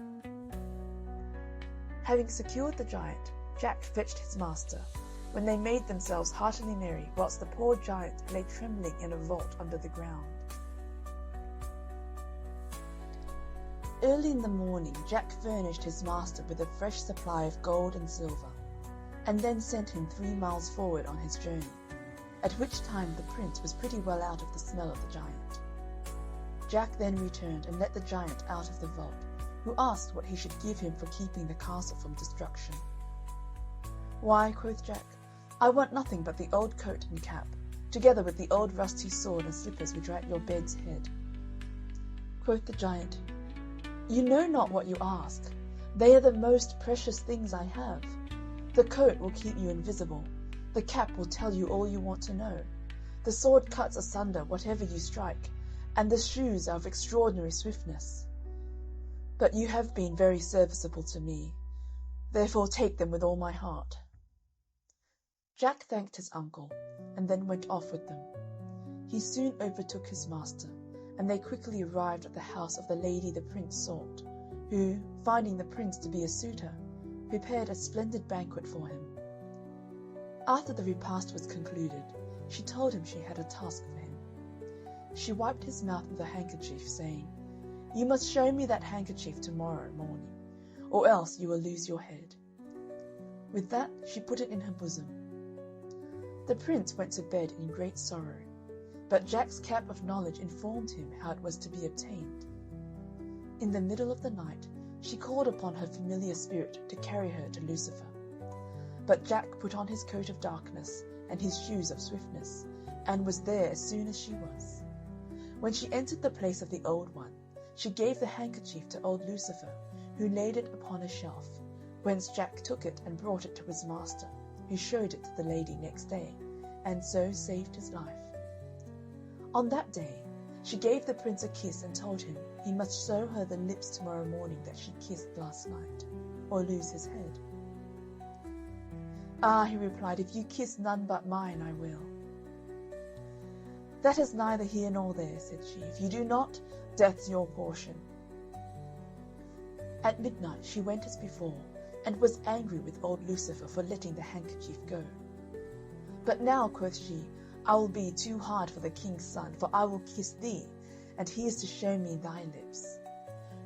Having secured the giant, Jack fetched his master, when they made themselves heartily merry, whilst the poor giant lay trembling in a vault under the ground. Early in the morning Jack furnished his master with a fresh supply of gold and silver, and then sent him 3 miles forward on his journey, at which time the prince was pretty well out of the smell of the giant. Jack then returned and let the giant out of the vault, who asked what he should give him for keeping the castle from destruction. "Why," quoth Jack, "I want nothing but the old coat and cap, together with the old rusty sword and slippers which are at your bed's head." Quoth the giant, "You know not what you ask. They are the most precious things I have. The coat will keep you invisible. The cap will tell you all you want to know. The sword cuts asunder whatever you strike, and the shoes are of extraordinary swiftness. But you have been very serviceable to me. Therefore take them with all my heart." Jack thanked his uncle, and then went off with them. He soon overtook his master, and they quickly arrived at the house of the lady the prince sought, who, finding the prince to be a suitor, prepared a splendid banquet for him. After the repast was concluded, she told him she had a task for him. She wiped his mouth with a handkerchief, saying, "You must show me that handkerchief tomorrow morning, or else you will lose your head." With that she put it in her bosom. The prince went to bed in great sorrow, but Jack's cap of knowledge informed him how it was to be obtained. In the middle of the night she called upon her familiar spirit to carry her to Lucifer. But Jack put on his coat of darkness and his shoes of swiftness, and was there as soon as she was. When she entered the place of the old one, she gave the handkerchief to old Lucifer, who laid it upon a shelf, whence Jack took it and brought it to his master, who showed it to the lady next day, and so saved his life. On that day she gave the prince a kiss and told him he must show her the lips tomorrow morning that she kissed last night, or lose his head. "Ah," he replied, "if you kiss none but mine, I will." "That is neither here nor there," said she. "If you do not, death's your portion." At midnight she went as before, and was angry with old Lucifer for letting the handkerchief go. But now, quoth she, I will be too hard for the king's son, for I will kiss thee, and he is to show me thy lips.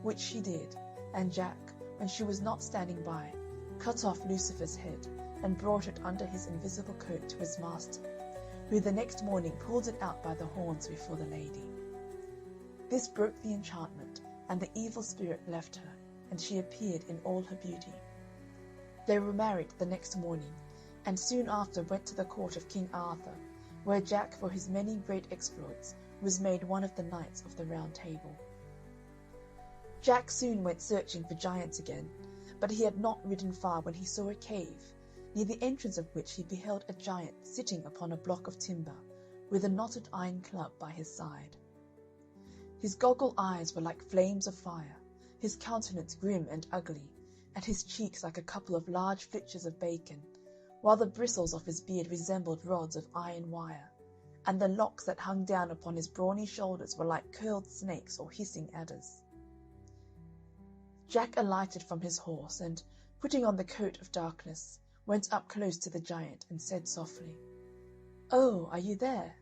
Which she did, and Jack, when she was not standing by, cut off Lucifer's head, and brought it under his invisible coat to his master, who the next morning pulled it out by the horns before the lady. This broke the enchantment, and the evil spirit left her, and she appeared in all her beauty. They were married the next morning, and soon after went to the court of King Arthur, where Jack, for his many great exploits, was made one of the knights of the Round Table. Jack soon went searching for giants again, but he had not ridden far when he saw a cave, near the entrance of which he beheld a giant sitting upon a block of timber, with a knotted iron club by his side. His goggle eyes were like flames of fire, his countenance grim and ugly, and his cheeks like a couple of large flitches of bacon, while the bristles of his beard resembled rods of iron wire, and the locks that hung down upon his brawny shoulders were like curled snakes or hissing adders. Jack alighted from his horse, and, putting on the coat of darkness, went up close to the giant, and said softly, "Oh, are you there?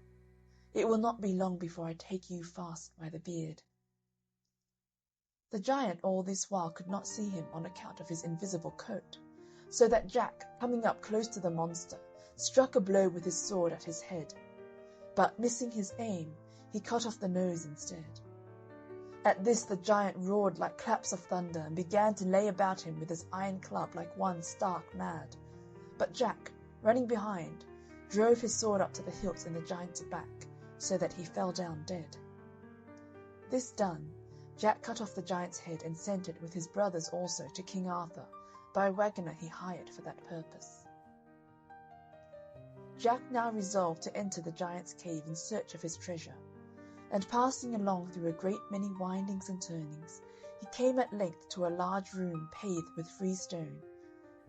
It will not be long before I take you fast by the beard." The giant all this while could not see him on account of his invisible coat, so that Jack, coming up close to the monster, struck a blow with his sword at his head, but, missing his aim, he cut off the nose instead. At this the giant roared like claps of thunder, and began to lay about him with his iron club like one stark mad. But Jack, running behind, drove his sword up to the hilt in the giant's back, so that he fell down dead. This done, Jack cut off the giant's head and sent it with his brothers also to King Arthur, by a waggoner he hired for that purpose. Jack now resolved to enter the giant's cave in search of his treasure, and passing along through a great many windings and turnings, he came at length to a large room paved with freestone,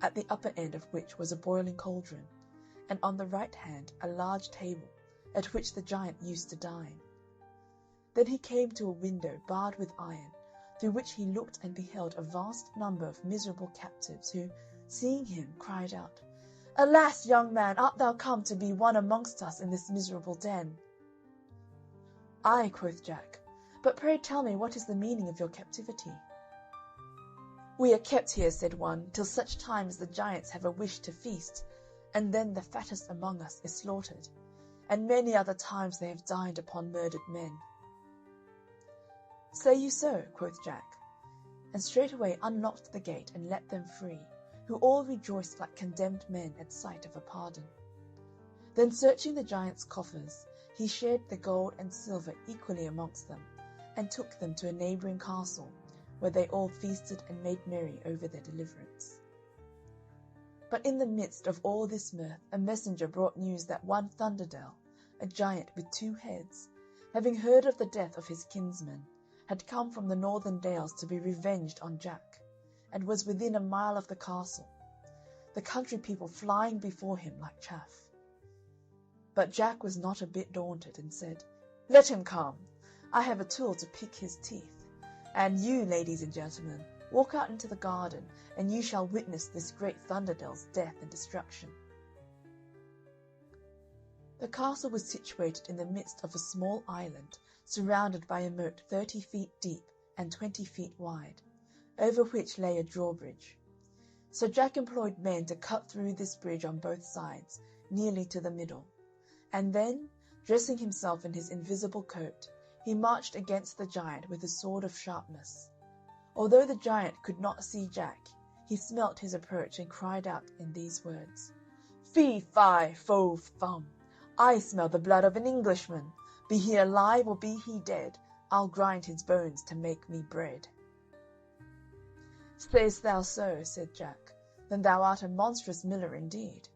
at the upper end of which was a boiling cauldron, and on the right hand a large table, at which the giant used to dine. Then he came to a window barred with iron, through which he looked and beheld a vast number of miserable captives, who, seeing him, cried out, "Alas, young man, art thou come to be one amongst us in this miserable den?" "Ay," quoth Jack, "but pray tell me what is the meaning of your captivity?" "We are kept here," said one, "till such time as the giants have a wish to feast, and then the fattest among us is slaughtered, and many other times they have dined upon murdered men." "Say you so?" quoth Jack, and straightway unlocked the gate and let them free, who all rejoiced like condemned men at sight of a pardon. Then searching the giant's coffers, he shared the gold and silver equally amongst them, and took them to a neighbouring castle, where they all feasted and made merry over their deliverance. But in the midst of all this mirth a messenger brought news that one Thunderdell, a giant with 2 heads, having heard of the death of his kinsman, had come from the northern dales to be revenged on Jack, and was within a mile of the castle, the country people flying before him like chaff. But Jack was not a bit daunted, and said, "Let him come. I have a tool to pick his teeth. And you, ladies and gentlemen, walk out into the garden, and you shall witness this great Thunderdell's death and destruction." The castle was situated in the midst of a small island, surrounded by a moat 30 feet deep and 20 feet wide, over which lay a drawbridge. So Jack employed men to cut through this bridge on both sides, nearly to the middle, and then, dressing himself in his invisible coat, he marched against the giant with a sword of sharpness. Although the giant could not see Jack, he smelt his approach and cried out in these words, "Fee, fi, fo, fum! I smell the blood of an Englishman. Be he alive or be he dead, I'll grind his bones to make me bread." "Say'st thou so?" said Jack. "Then thou art a monstrous miller indeed."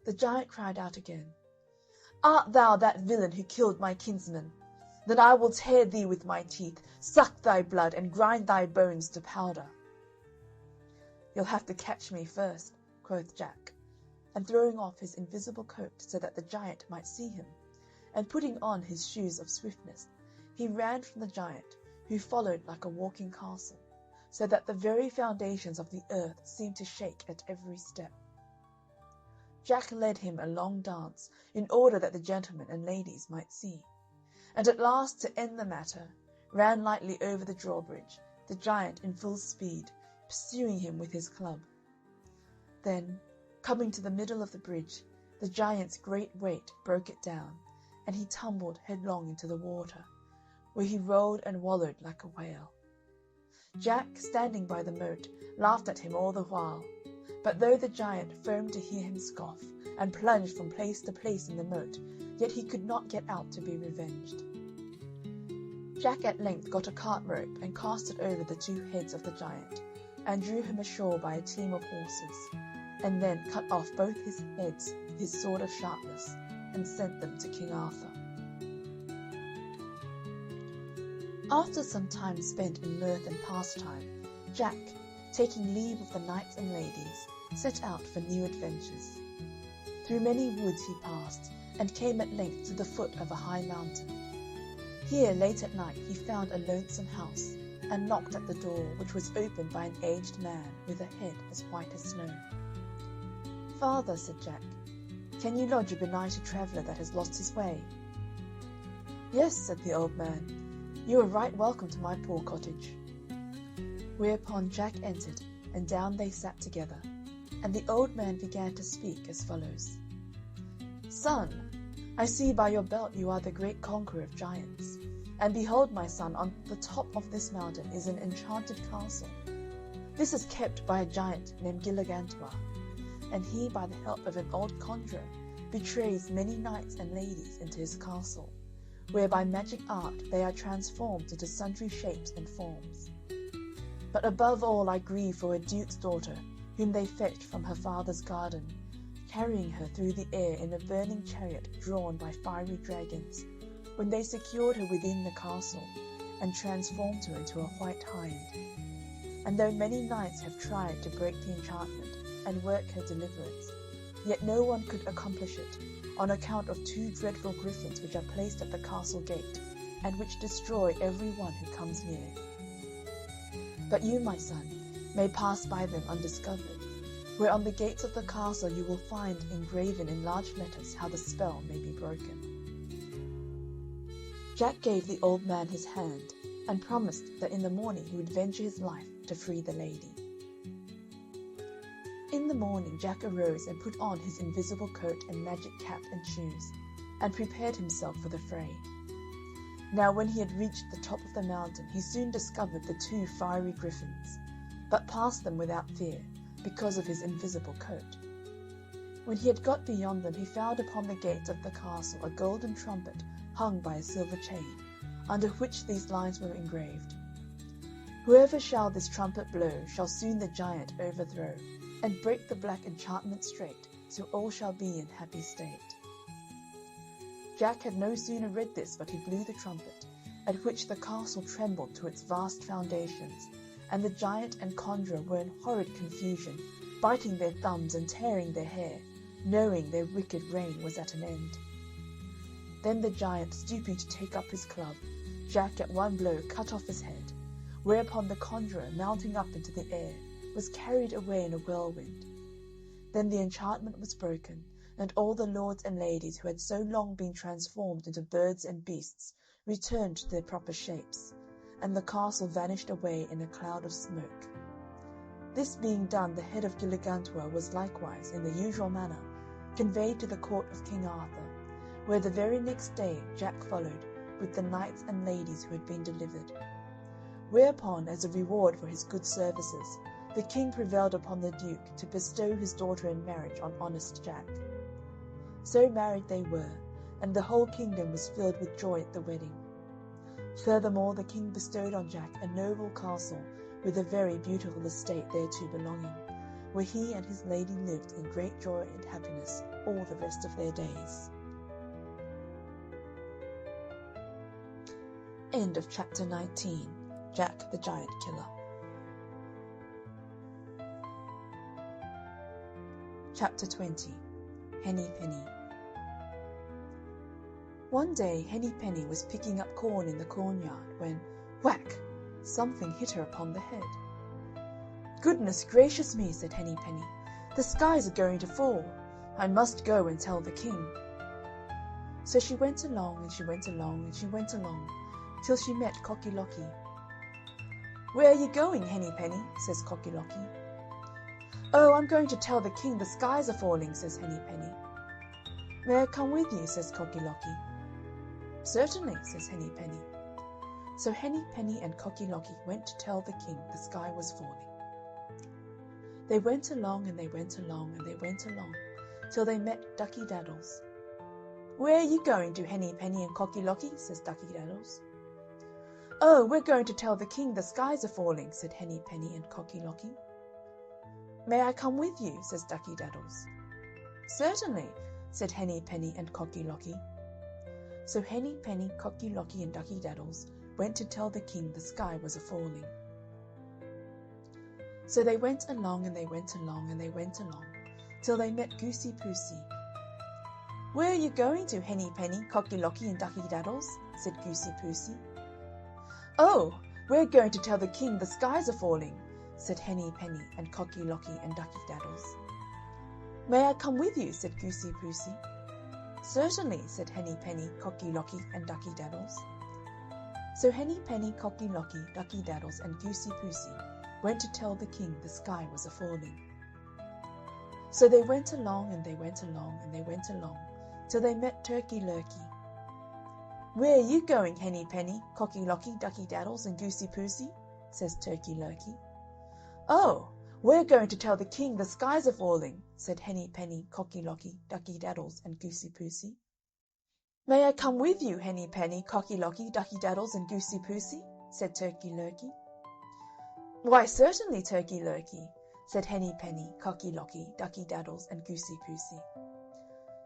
The giant cried out again, "Art thou that villain who killed my kinsman? Then I will tear thee with my teeth, suck thy blood, and grind thy bones to powder." "You'll have to catch me first," quoth Jack, and throwing off his invisible coat so that the giant might see him, and putting on his shoes of swiftness, he ran from the giant, who followed like a walking castle, so that the very foundations of the earth seemed to shake at every step. Jack led him a long dance, in order that the gentlemen and ladies might see, and at last, to end the matter, ran lightly over the drawbridge, the giant in full speed, pursuing him with his club. Then, coming to the middle of the bridge, the giant's great weight broke it down, and he tumbled headlong into the water, where he rolled and wallowed like a whale. Jack, standing by the moat, laughed at him all the while, but though the giant foamed to hear him scoff, and plunged from place to place in the moat, yet he could not get out to be revenged. Jack at length got a cart rope and cast it over the two heads of the giant, and drew him ashore by a team of horses, and then cut off both his heads with his sword of sharpness, and sent them to King Arthur. After some time spent in mirth and pastime, Jack, taking leave of the knights and ladies, set out for new adventures. Through many woods he passed, and came at length to the foot of a high mountain. Here, late at night, he found a lonesome house, and knocked at the door, which was opened by an aged man with a head as white as snow. "Father," said Jack, "can you lodge a benighted traveller that has lost his way?" "Yes," said the old man, "you are right welcome to my poor cottage." Whereupon Jack entered, and down they sat together, and the old man began to speak as follows. "Son, I see by your belt you are the great conqueror of giants. And behold, my son, on the top of this mountain is an enchanted castle. This is kept by a giant named Gilligantua, and he, by the help of an old conjurer, betrays many knights and ladies into his castle, where by magic art they are transformed into sundry shapes and forms. But above all I grieve for a duke's daughter, whom they fetched from her father's garden, carrying her through the air in a burning chariot drawn by fiery dragons, when they secured her within the castle, and transformed her into a white hind. And though many knights have tried to break the enchantment and work her deliverance, yet no one could accomplish it, on account of two dreadful griffins which are placed at the castle gate, and which destroy every one who comes near. But you, my son, may pass by them undiscovered, where on the gates of the castle you will find engraven in large letters how the spell may be broken." Jack gave the old man his hand, and promised that in the morning he would venture his life to free the lady. In the morning Jack arose and put on his invisible coat and magic cap and shoes, and prepared himself for the fray. Now when he had reached the top of the mountain, he soon discovered the two fiery griffins, but passed them without fear, because of his invisible coat. When he had got beyond them, he found upon the gates of the castle a golden trumpet hung by a silver chain, under which these lines were engraved: "Whoever shall this trumpet blow shall soon the giant overthrow, and break the black enchantment straight, so all shall be in happy state." Jack had no sooner read this but he blew the trumpet, at which the castle trembled to its vast foundations, and the giant and conjurer were in horrid confusion, biting their thumbs and tearing their hair, knowing their wicked reign was at an end. Then the giant, stooping to take up his club, Jack at one blow cut off his head, whereupon the conjurer, mounting up into the air, was carried away in a whirlwind. Then the enchantment was broken, and all the lords and ladies who had so long been transformed into birds and beasts returned to their proper shapes, and the castle vanished away in a cloud of smoke. This being done, the head of Gilligantua was likewise, in the usual manner, conveyed to the court of King Arthur, where the very next day Jack followed, with the knights and ladies who had been delivered. Whereupon, as a reward for his good services, the king prevailed upon the duke to bestow his daughter in marriage on honest Jack. So married they were, and the whole kingdom was filled with joy at the wedding. Furthermore, the king bestowed on Jack a noble castle with a very beautiful estate thereto belonging, where he and his lady lived in great joy and happiness all the rest of their days. End of chapter 19. Jack the Giant Killer. Chapter 20. Henny Penny. One day Henny Penny was picking up corn in the cornyard when, whack, something hit her upon the head. "Goodness gracious me," said Henny Penny, "the skies are going to fall. I must go and tell the king." So she went along, and she went along, and she went along, till she met Cocky Locky. "Where are you going, Henny Penny?" says Cocky Locky. "Oh, I'm going to tell the king the skies are falling," says Henny Penny. "May I come with you?" says Cocky Locky. "Certainly," says Henny Penny. So Henny Penny and Cocky Locky went to tell the king the sky was falling. They went along, and they went along, and they went along, till they met Ducky Daddles. "Where are you going to, Henny Penny and Cocky Locky?" says Ducky Daddles. "Oh, we're going to tell the king the skies are falling," said Henny Penny and Cocky Locky. "May I come with you?" says Ducky Daddles. "Certainly," said Henny Penny and Cocky Locky. So Henny Penny, Cocky Locky, and Ducky Daddles went to tell the king the sky was a-falling. So they went along, and they went along, and they went along, till they met Goosey Poosey. "Where are you going to, Henny Penny, Cocky Locky, and Ducky Daddles?" said Goosey Poosey. "Oh, we're going to tell the king the skies are falling," said Henny Penny and Cocky Locky and Ducky Daddles. "May I come with you?" said Goosey Poosey. "Certainly," said Henny Penny, Cocky Locky, and Ducky Daddles. So Henny Penny, Cocky Locky, Ducky Daddles, and Goosey Poosey went to tell the king the sky was a-falling. So they went along, and they went along, and they went along, till they met Turkey Lurkey. "Where are you going, Henny Penny, Cocky Locky, Ducky Daddles, and Goosey Poosey?" says Turkey Lurkey. "Oh, we're going to tell the king the skies are falling," said Henny Penny, Cocky Locky, Ducky Daddles, and Goosey Poosey. "May I come with you, Henny Penny, Cocky Locky, Ducky Daddles, and Goosey Poosey?" said Turkey Lurkey. "Why, certainly, Turkey Lurkey," said Henny Penny, Cocky Locky, Ducky Daddles, and Goosey Poosey.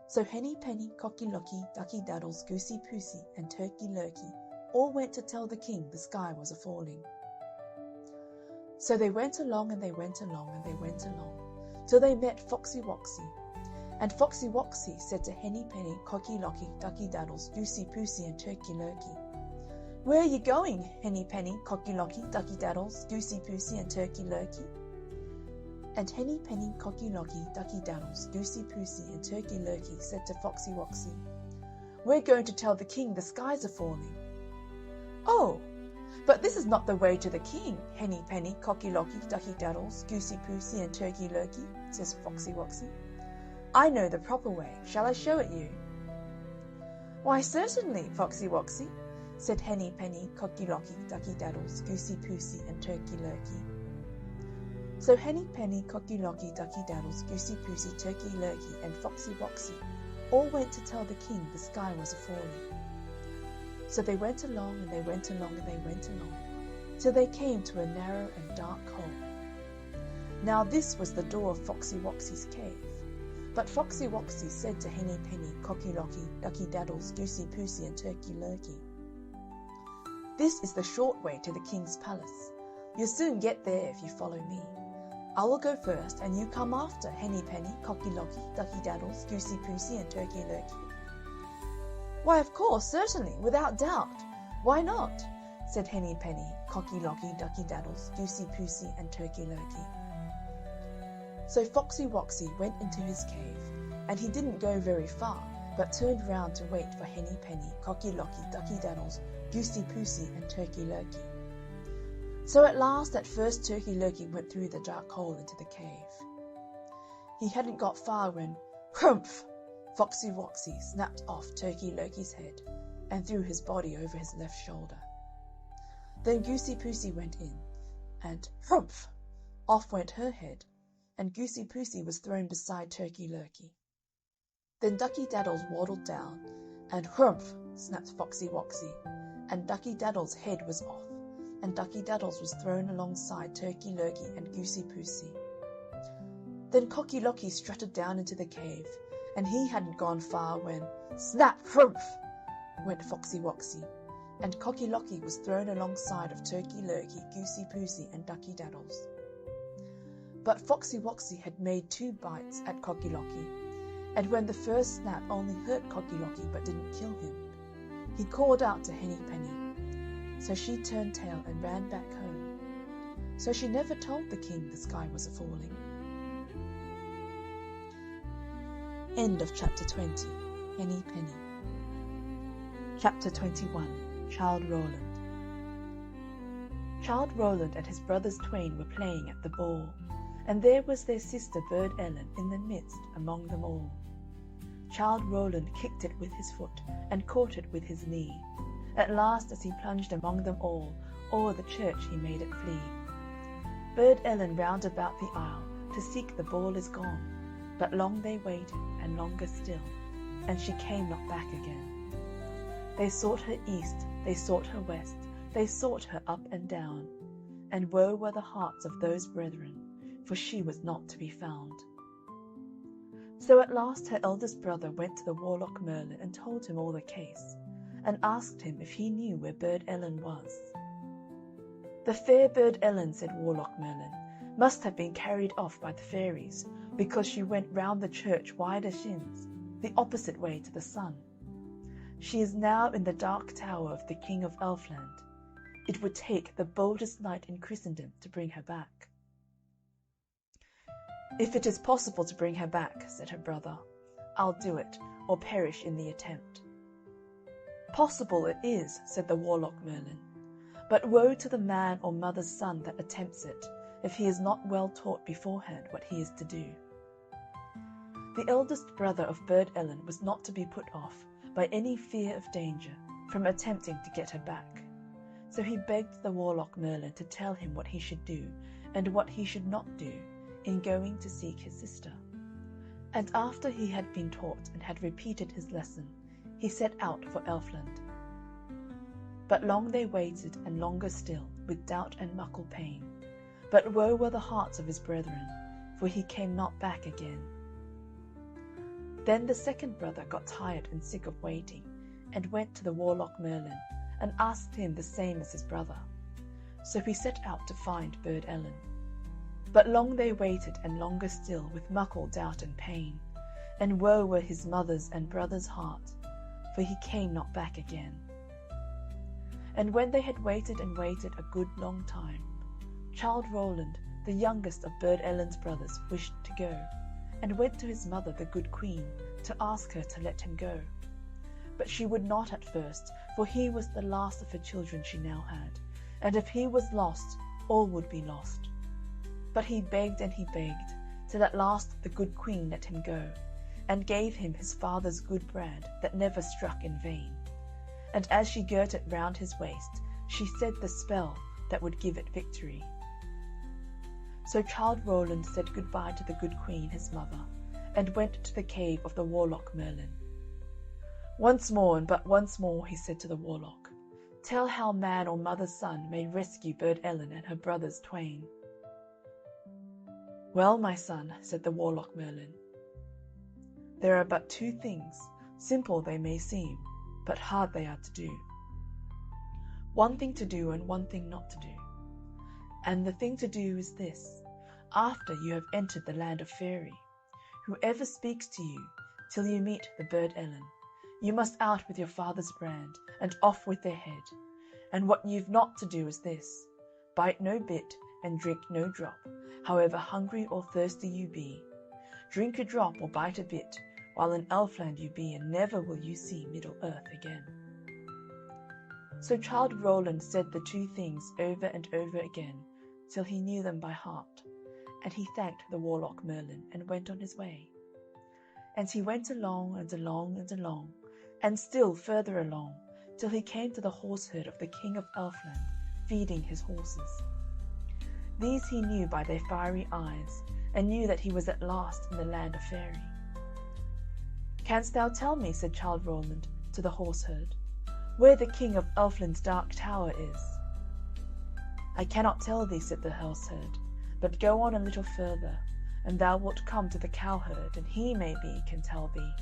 So Henny Penny, Cocky Locky, Ducky Daddles, Goosey Poosey, and Turkey Lurkey all went to tell the king the sky was a-falling. So they went along, and they went along, and they went along, till they met Foxy Woxy. And Foxy Woxy said to Henny Penny, Cocky Locky, Ducky Daddles, Goosey Poosey, and Turkey Lurkey, "Where are you going, Henny Penny, Cocky Locky, Ducky Daddles, Goosey Poosey, and Turkey Lurkey?" And Henny Penny, Cocky Locky, Ducky Daddles, Goosey Poosey, and Turkey Lurkey said to Foxy Woxy, "We're going to tell the king the skies are falling." "Oh, but this is not the way to the king, Henny Penny, Cocky Locky, Ducky Daddles, Goosey Poosey, and Turkey Lurkey," says Foxy Woxy. "I know the proper way. Shall I show it you?" "Why, certainly, Foxy Woxy," said Henny Penny, Cocky Locky, Ducky Daddles, Goosey Poosey, and Turkey Lurkey. So Henny Penny, Cocky Locky, Ducky Daddles, Goosey Poosey, Turkey Lurkey, and Foxy Woxy all went to tell the king the sky was a-falling. So they went along, and they went along, and they went along, till they came to a narrow and dark hole. Now this was the door of Foxy Woxy's cave. But Foxy Woxy said to Henny Penny, Cocky Locky, Ducky Daddles, Goosey Poosey, and Turkey Lurkey, "This is the short way to the king's palace. You'll soon get there if you follow me. I will go first, and you come after, Henny Penny, Cocky Locky, Ducky Daddles, Goosey Poosey, and Turkey Lurkey." "Why, of course, certainly, without doubt. Why not?" said Henny Penny, Cocky Locky, Ducky Daddles, Goosey Poosey, and Turkey Lurkey. So Foxy Woxy went into his cave, and he didn't go very far, but turned round to wait for Henny Penny, Cocky Locky, Ducky Daddles, Goosey Poosey, and Turkey Lurkey. So at last, at first, Turkey Lurkey went through the dark hole into the cave. He hadn't got far when, "Humph!" Foxy Woxy snapped off Turkey Lurkey's head and threw his body over his left shoulder. Then Goosey Poosey went in, and "Humph!" off went her head, and Goosey Poosey was thrown beside Turkey Lurkey. Then Ducky Daddles waddled down, and "Humph!" snapped Foxy Woxy, and Ducky Daddles' head was off, and Ducky Daddles was thrown alongside Turkey Lurkey and Goosey Poosey. Then Cocky Locky strutted down into the cave, and he hadn't gone far when, "Snap! Humph!" went Foxy Woxy, and Cocky Locky was thrown alongside of Turkey Lurkey, Goosey Poosey, and Ducky Daddles. But Foxy Woxy had made 2 bites at Cocky Locky, and when the first snap only hurt Cocky Locky but didn't kill him, he called out to Henny Penny. So she turned tail and ran back home. So she never told the king the sky was a-falling. End of Chapter 20. Henny Penny. Chapter 21. Childe Roland. Childe Roland and his brothers twain were playing at the ball, and there was their sister Burd Ellen in the midst among them all. Childe Roland kicked it with his foot, and caught it with his knee. At last, as he plunged among them all, o'er the church he made it flee. Burd Ellen round about the aisle to seek the ball is gone, but long they waited, and longer still, and she came not back again. They sought her east, they sought her west, they sought her up and down, and woe were the hearts of those brethren, for she was not to be found. So at last her eldest brother went to the warlock Merlin and told him all the case, and asked him if he knew where Burd Ellen was. The fair Burd Ellen, said warlock Merlin, must have been carried off by the fairies, because she went round the church wide as shins, the opposite way to the sun. She is now in the dark tower of the King of Elfland. It would take the boldest knight in Christendom to bring her back. If it is possible to bring her back, said her brother, I'll do it, or perish in the attempt. Possible it is, said the warlock Merlin, but woe to the man or mother's son that attempts it, if he is not well taught beforehand what he is to do. The eldest brother of Burd Ellen was not to be put off by any fear of danger from attempting to get her back. So he begged the warlock Merlin to tell him what he should do and what he should not do in going to seek his sister. And after he had been taught and had repeated his lesson, he set out for Elfland. But long they waited, and longer still, with doubt and muckle pain. But woe were the hearts of his brethren, for he came not back again. Then the second brother got tired and sick of waiting, and went to the warlock Merlin, and asked him the same as his brother. So he set out to find Burd Ellen. But long they waited, and longer still, with muckle doubt and pain. And woe were his mother's and brother's heart, for he came not back again. And when they had waited and waited a good long time, Childe Roland, the youngest of Burd Ellen's brothers, wished to go, and went to his mother the good queen to ask her to let him go. But she would not at first, for he was the last of her children she now had, and if he was lost, all would be lost. But he begged and he begged, till at last the good queen let him go, and gave him his father's good brand that never struck in vain. And as she girt it round his waist, she said the spell that would give it victory. So Childe Roland said good-bye to the good queen his mother, and went to the cave of the warlock Merlin. Once more, and but once more, he said to the warlock, tell how man or mother's son may rescue Burd Ellen and her brothers twain. Well, my son, said the warlock Merlin, there are but two things, simple they may seem, but hard they are to do. One thing to do and one thing not to do. And the thing to do is this: after you have entered the land of Faery, whoever speaks to you till you meet the Burd Ellen, you must out with your father's brand, and off with their head. And what you've not to do is this: bite no bit, and drink no drop, however hungry or thirsty you be. Drink a drop or bite a bit, while in Elfland you be, and never will you see Middle-earth again. So Childe Roland said the two things over and over again, till he knew them by heart, and he thanked the warlock Merlin, and went on his way. And he went along, and along, and along, and still further along, till he came to the horseherd of the King of Elfland, feeding his horses. These he knew by their fiery eyes, and knew that he was at last in the land of Faery. Canst thou tell me, said Childe Roland to the horseherd, where the King of Elfland's dark tower is? I cannot tell thee, said the horseherd, but go on a little further, and thou wilt come to the cowherd, and he, maybe, can tell thee.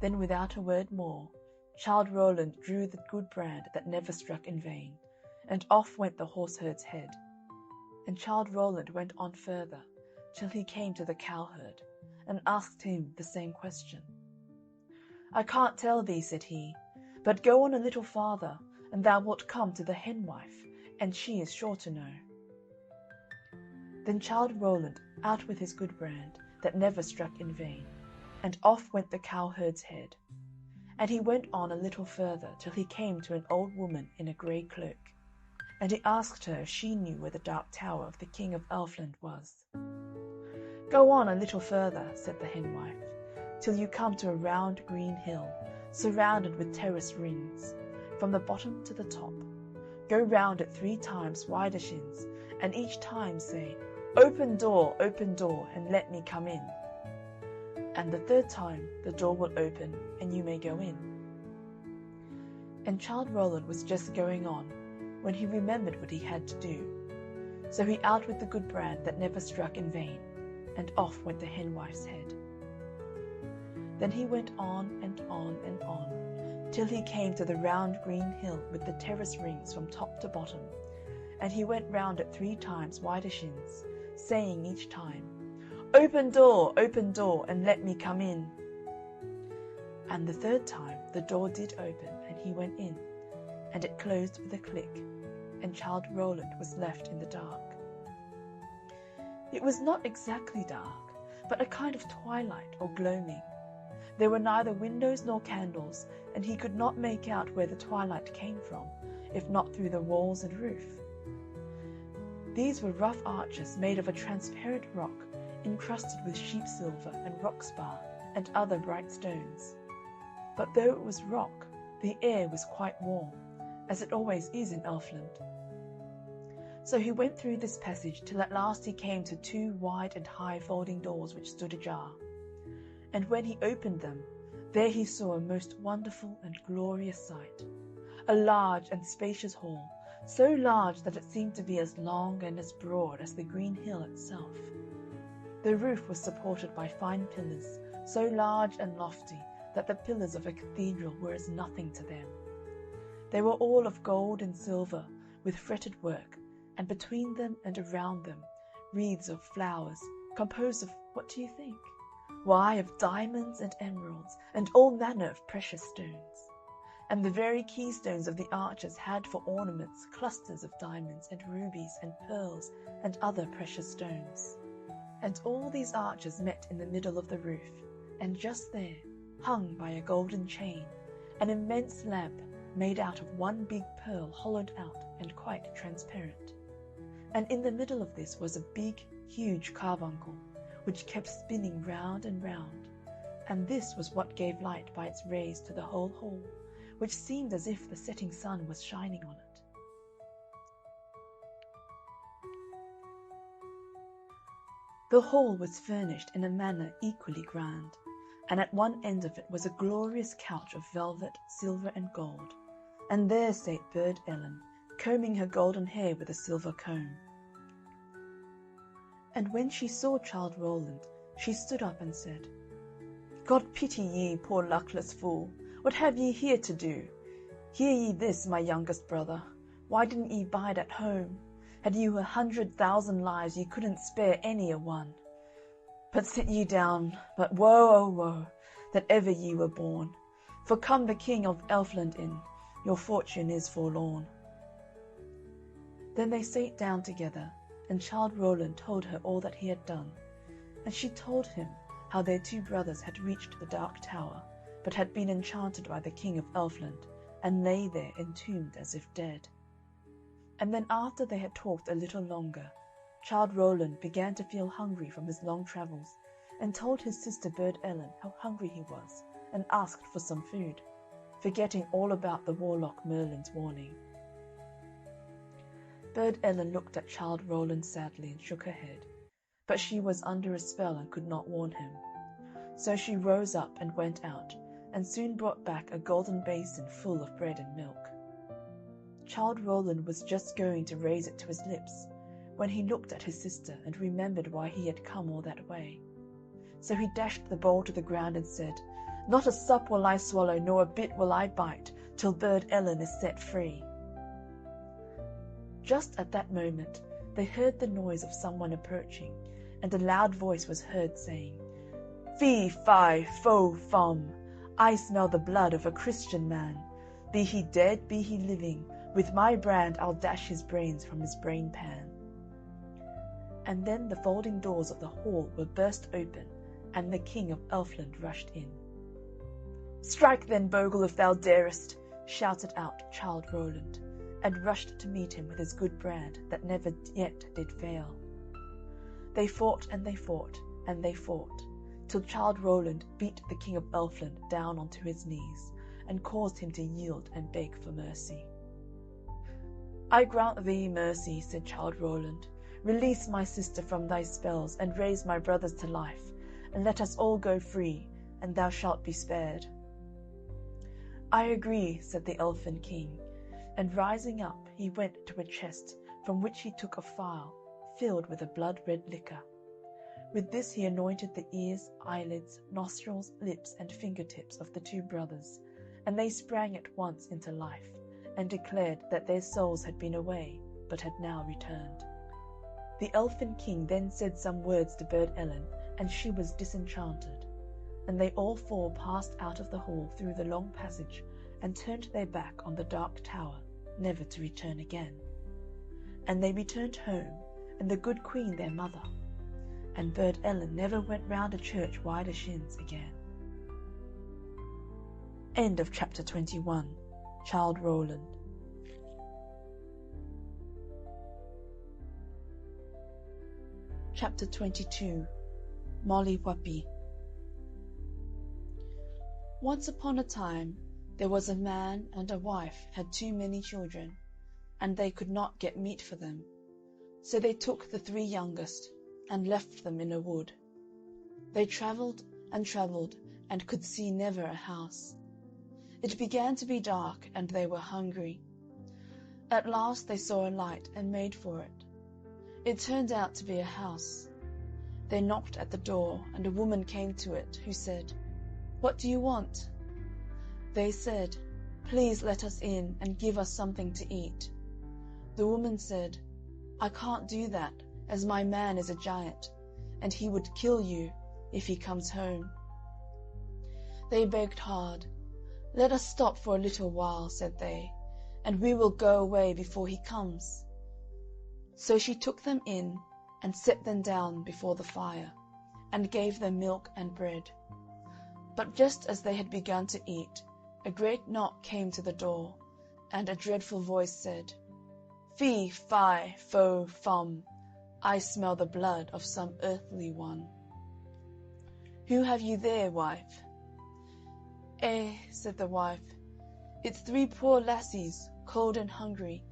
Then without a word more, Childe Roland drew the good brand that never struck in vain, and off went the horseherd's head. And Childe Roland went on further, till he came to the cowherd, and asked him the same question. I can't tell thee, said he, but go on a little farther, and thou wilt come to the henwife, and she is sure to know. Then Childe Roland out with his good brand, that never struck in vain, and off went the cowherd's head. And he went on a little further till he came to an old woman in a grey cloak, and he asked her if she knew where the dark tower of the king of Elfland was. "Go on a little further," said the henwife, "till you come to a round green hill, surrounded with terrace rings, from the bottom to the top. Go round it 3 times widershins, and each time say, 'Open door, and let me come in.' And the 3rd time the door will open, and you may go in." And Childe Rowland was just going on, when he remembered what he had to do. So he out with the good brand that never struck in vain, and off went the henwife's head. Then he went on and on and on, till he came to the round green hill with the terrace rings from top to bottom, and he went round it 3 times widershins, saying each time, open door, and let me come in." And the 3rd time the door did open, and he went in, and it closed with a click, and Childe Rowland was left in the dark. It was not exactly dark, but a kind of twilight or gloaming. There were neither windows nor candles, and he could not make out where the twilight came from, if not through the walls and roof. These were rough arches made of a transparent rock, encrusted with sheep silver and rock spar and other bright stones. But though it was rock, the air was quite warm, as it always is in Elfland. So he went through this passage till at last he came to 2 wide and high folding doors which stood ajar. And when he opened them, there he saw a most wonderful and glorious sight, a large and spacious hall, so large that it seemed to be as long and as broad as the green hill itself. The roof was supported by fine pillars, so large and lofty that the pillars of a cathedral were as nothing to them. They were all of gold and silver, with fretted work, and between them and around them wreaths of flowers, composed of, what do you think? Why, of diamonds and emeralds, and all manner of precious stones. And the very keystones of the arches had for ornaments clusters of diamonds and rubies and pearls and other precious stones. And all these arches met in the middle of the roof, and just there, hung by a golden chain, an immense lamp made out of one big pearl hollowed out and quite transparent. And in the middle of this was a big, huge carbuncle, which kept spinning round and round, and this was what gave light by its rays to the whole hall, which seemed as if the setting sun was shining on it. The hall was furnished in a manner equally grand, and at one end of it was a glorious couch of velvet, silver, and gold, and there sate Burd Ellen, combing her golden hair with a silver comb. And when she saw Childe Rowland, she stood up and said, "God pity ye, poor luckless fool, what have ye here to do? Hear ye this, my youngest brother, why didn't ye bide at home? Had you 100,000 lives, ye couldn't spare any a one. But sit ye down, but woe, oh woe, that ever ye were born, for come the King of Elfland in, your fortune is forlorn." Then they sate down together, and Childe Rowland told her all that he had done, and she told him how their 2 brothers had reached the Dark Tower, but had been enchanted by the King of Elfland, and lay there entombed as if dead. And then after they had talked a little longer, Childe Rowland began to feel hungry from his long travels, and told his sister Burd Ellen how hungry he was, and asked for some food, forgetting all about the warlock Merlin's warning. Burd Ellen looked at Childe Rowland sadly and shook her head, but she was under a spell and could not warn him. So she rose up and went out, and soon brought back a golden basin full of bread and milk. Childe Rowland was just going to raise it to his lips, when he looked at his sister and remembered why he had come all that way. So he dashed the bowl to the ground and said, "Not a sup will I swallow, nor a bit will I bite, till Burd Ellen is set free." Just at that moment they heard the noise of someone approaching, and a loud voice was heard saying, "Fee, fi, fo, fum, I smell the blood of a Christian man. Be he dead, be he living, with my brand I'll dash his brains from his brain pan." And then the folding doors of the hall were burst open, and the king of Elfland rushed in. "Strike then, Bogle, if thou darest!" shouted out Childe Roland, and rushed to meet him with his good brand that never yet did fail. They fought and they fought and they fought, till Childe Roland beat the king of Elfland down onto his knees, and caused him to yield and beg for mercy. "I grant thee mercy," said Childe Roland. "Release my sister from thy spells, and raise my brothers to life, and let us all go free, and thou shalt be spared." "I agree," said the Elfin king, and rising up he went to a chest, from which he took a phial filled with a blood-red liquor. With this he anointed the ears, eyelids, nostrils, lips, and fingertips of the two brothers, and they sprang at once into life, and declared that their souls had been away, but had now returned. The Elfin king then said some words to Burd Ellen, and she was disenchanted, and they all four passed out of the hall through the long passage, and turned their back on the dark tower, never to return again. And they returned home, and the good queen their mother, and Burd Ellen never went round a church wider shins again. End of chapter 21. Childe Roland. Chapter 22. Molly Whuppie. Once upon a time there was a man and a wife had too many children, and they could not get meat for them. So they took the three youngest and left them in a wood. They travelled, and could see never a house. It began to be dark, and they were hungry. At last they saw a light and made for it. It turned out to be a house. They knocked at the door, and a woman came to it, who said, "What do you want?" They said, "Please let us in and give us something to eat." The woman said, "I can't do that, as my man is a giant, and he would kill you if he comes home." They begged hard. "Let us stop for a little while," said they, "and we will go away before he comes." So she took them in and set them down before the fire, and gave them milk and bread. But just as they had begun to eat, a great knock came to the door, and a dreadful voice said, "Fee, fi, fo, fum, I smell the blood of some earthly one." "Who have you there, wife?" Said the wife, "it's three poor lassies, cold and hungry,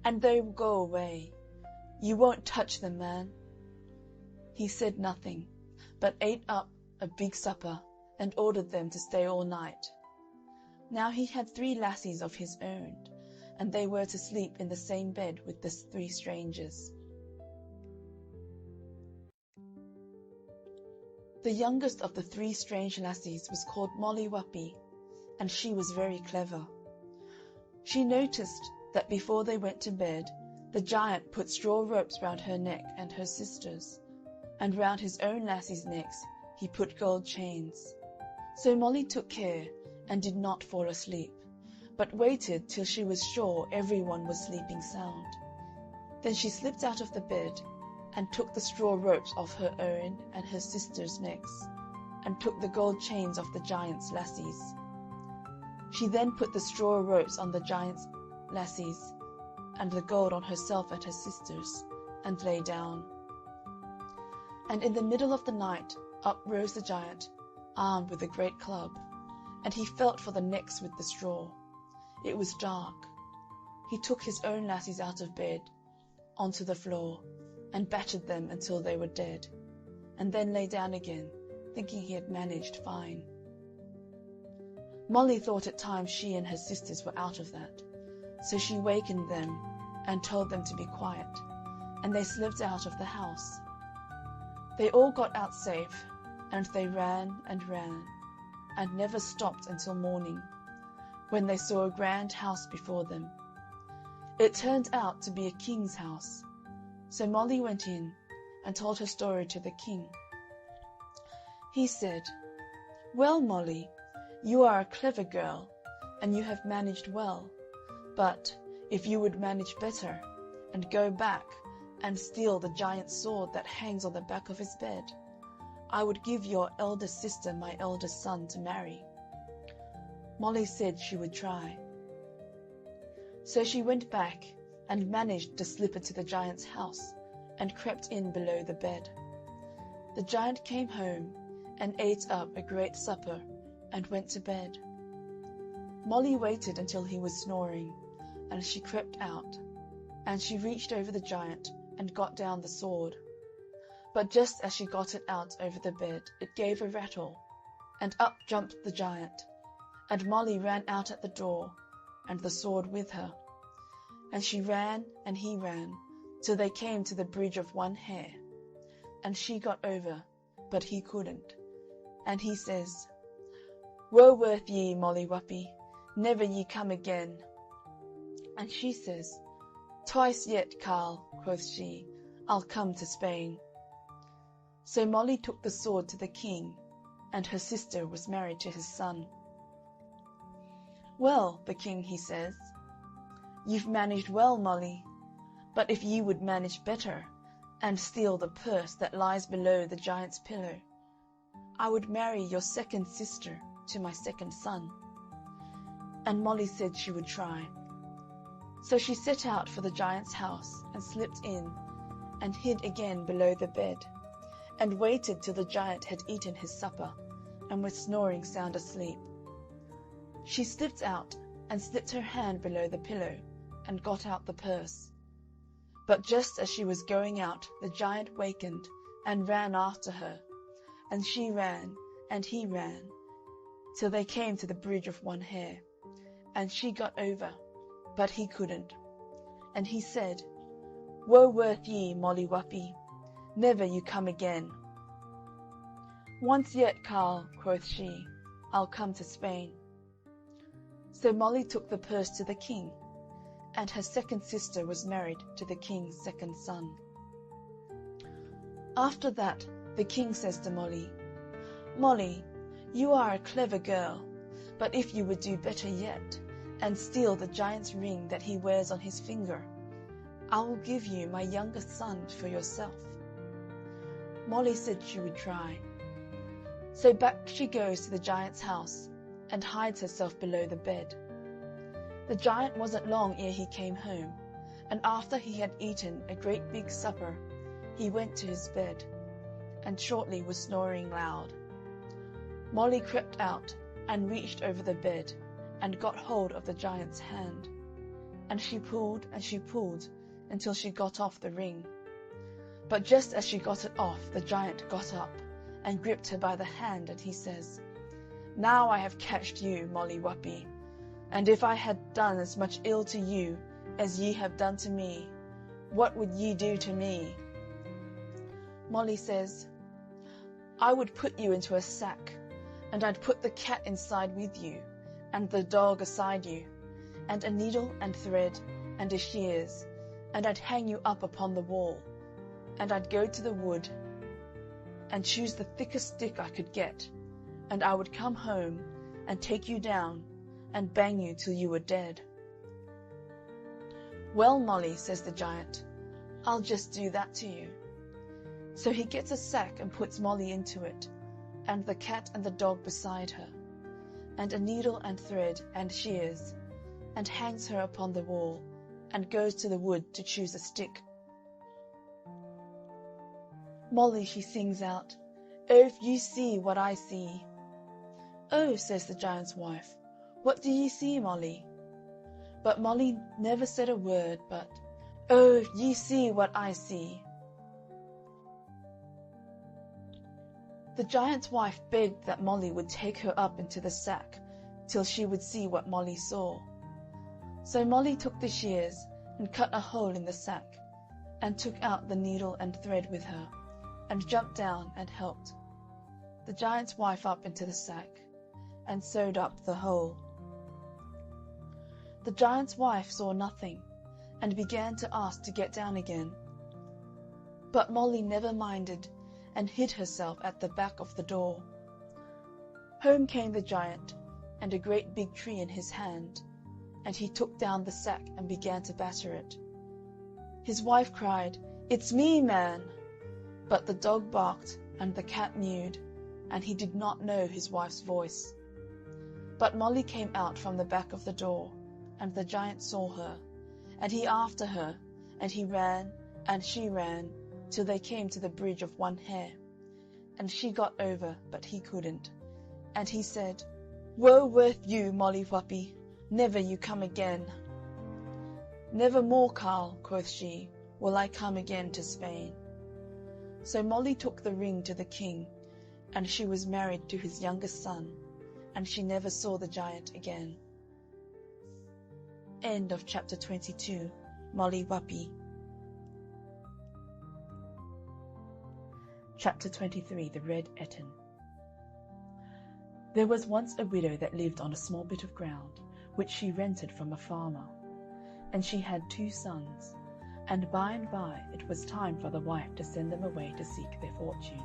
and they will go away. You won't touch them, man." He said nothing, but ate up a big supper, and ordered them to stay all night. Now he had three lassies of his own, and they were to sleep in the same bed with the three strangers. The youngest of the three strange lassies was called Molly Whuppie, and she was very clever. She noticed that before they went to bed, the giant put straw ropes round her neck and her sisters', and round his own lassies' necks he put gold chains. So Molly took care and did not fall asleep, but waited till she was sure every one was sleeping sound. Then she slipped out of the bed, and took the straw ropes off her own and her sisters' necks, and took the gold chains off the giant's lassies. She then put the straw ropes on the giant's lassies, and the gold on herself and her sisters, and lay down. And in the middle of the night up rose the giant, armed with a great club, and he felt for the necks with the straw. It was dark. He took his own lassies out of bed, onto the floor, and battered them until they were dead, and then lay down again, thinking he had managed fine. Molly thought at times she and her sisters were out of that, so she wakened them and told them to be quiet, and they slipped out of the house. They all got out safe, and they ran, and never stopped until morning, when they saw a grand house before them. It turned out to be a king's house, so Molly went in and told her story to the king. He said, "Well, Molly, you are a clever girl, and you have managed well, but if you would manage better, and go back and steal the giant's sword that hangs on the back of his bed, I would give your eldest sister my eldest son to marry. Molly said she would try. So she went back and managed to slip into the giant's house and crept in below the bed. The giant came home and ate up a great supper and went to bed. Molly waited until he was snoring, and she crept out, and she reached over the giant and got down the sword. But just as she got it out over the bed, it gave a rattle, and up jumped the giant, and Molly ran out at the door, and the sword with her. And she ran, and he ran, till they came to the bridge of one hair, and she got over, but he couldn't. And he says, "Woe worth ye, Molly Whuppie, never ye come again." And she says, "Twice yet, Carl," quoth she, "I'll come to Spain." So Molly took the sword to the king, and her sister was married to his son. "Well," the king, he says, "you've managed well, Molly, but if you would manage better, and steal the purse that lies below the giant's pillow, I would marry your second sister to my second son." And Molly said she would try. So she set out for the giant's house, and slipped in, and hid again below the bed, and waited till the giant had eaten his supper, and was snoring sound asleep. She slipped out, and slipped her hand below the pillow, and got out the purse. But just as she was going out, the giant wakened, and ran after her, and she ran, and he ran, till they came to the bridge of one hair, and she got over, but he couldn't. And he said, "Woe worth ye, Molly Whuppie, never you come again." "Once yet, Carl," quoth she, "I'll come to Spain." So Molly took the purse to the king, and her second sister was married to the king's second son. After that, the king says to Molly, "Molly, you are a clever girl, but if you would do better yet, and steal the giant's ring that he wears on his finger, I will give you my youngest son for yourself." Molly said she would try. So back she goes to the giant's house, and hides herself below the bed. The giant wasn't long ere he came home, and after he had eaten a great big supper, he went to his bed, and shortly was snoring loud. Molly crept out, and reached over the bed, and got hold of the giant's hand, and she pulled until she got off the ring. But just as she got it off, the giant got up, and gripped her by the hand, and he says, "Now I have catched you, Molly Whuppie, and if I had done as much ill to you as ye have done to me, what would ye do to me?" Molly says, "I would put you into a sack, and I'd put the cat inside with you, and the dog aside you, and a needle and thread, and a shears, and I'd hang you up upon the wall, and I'd go to the wood, and choose the thickest stick I could get, and I would come home, and take you down, and bang you till you were dead." "Well, Molly," says the giant, "I'll just do that to you." So he gets a sack and puts Molly into it, and the cat and the dog beside her, and a needle and thread and shears, and hangs her upon the wall, and goes to the wood to choose a stick. Molly, she sings out, "Oh, if you see what I see." "Oh," says the giant's wife, "what do ye see, Molly?" But Molly never said a word but, "Oh, if ye see what I see." The giant's wife begged that Molly would take her up into the sack till she would see what Molly saw. So Molly took the shears and cut a hole in the sack, and took out the needle and thread with her, and jumped down and helped the giant's wife up into the sack, and sewed up the hole. The giant's wife saw nothing, and began to ask to get down again. But Molly never minded, and hid herself at the back of the door. Home came the giant, and a great big tree in his hand, and he took down the sack and began to batter it. His wife cried, "It's me, man!" But the dog barked, and the cat mewed, and he did not know his wife's voice. But Molly came out from the back of the door, and the giant saw her, and he after her, and he ran, and she ran, till they came to the bridge of one hair. And she got over, but he couldn't. And he said, "Woe worth you, Molly Whuppie, never you come again." "Never more, Carl," quoth she, "will I come again to Spain." So Molly took the ring to the king, and she was married to his youngest son, and she never saw the giant again. End of chapter 22. Molly Whuppie. Chapter 23. The Red Etin. There was once a widow that lived on a small bit of ground, which she rented from a farmer, and she had 2 sons, and by it was time for the wife to send them away to seek their fortune.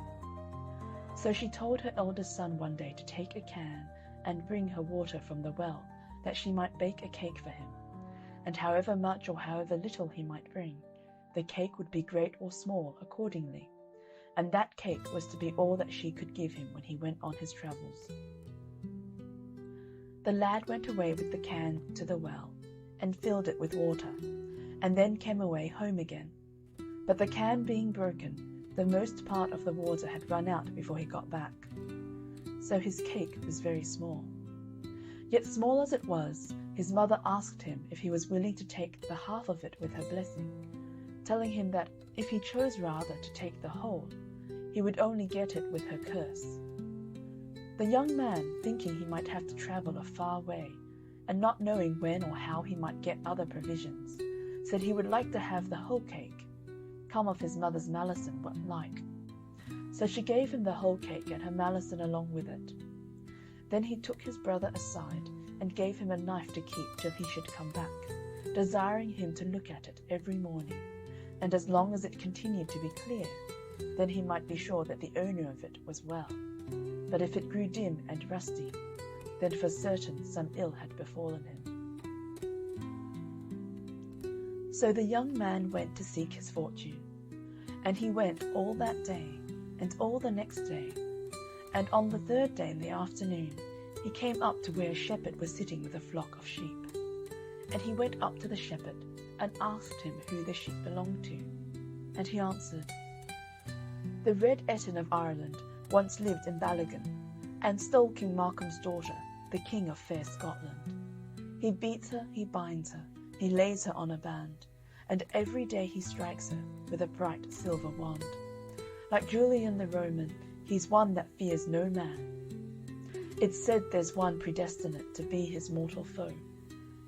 So she told her eldest son one day to take a can and bring her water from the well, that she might bake a cake for him, and however much or however little he might bring, the cake would be great or small accordingly, and that cake was to be all that she could give him when he went on his travels. The lad went away with the can to the well, and filled it with water, and then came away home again. But the can being broken, the most part of the water had run out before he got back. So his cake was very small. Yet small as it was, his mother asked him if he was willing to take the half of it with her blessing, telling him that if he chose rather to take the whole, he would only get it with her curse. The young man, thinking he might have to travel a far way, and not knowing when or how he might get other provisions, said he would like to have the whole cake, come of his mother's malison what like. So she gave him the whole cake and her malison along with it. Then he took his brother aside, and gave him a knife to keep till he should come back, desiring him to look at it every morning, and as long as it continued to be clear, then he might be sure that the owner of it was well. But if it grew dim and rusty, then for certain some ill had befallen him. So the young man went to seek his fortune, and he went all that day, and all the next day, and on the 3rd day in the afternoon he came up to where a shepherd was sitting with a flock of sheep. And he went up to the shepherd, and asked him who the sheep belonged to. And he answered, "The Red Etin of Ireland once lived in Ballaghan, and stole King Markham's daughter, the king of fair Scotland. He beats her, he binds her, he lays her on a band, and every day he strikes her with a bright silver wand. Like Julian the Roman, he's one that fears no man. It's said there's one predestinate to be his mortal foe,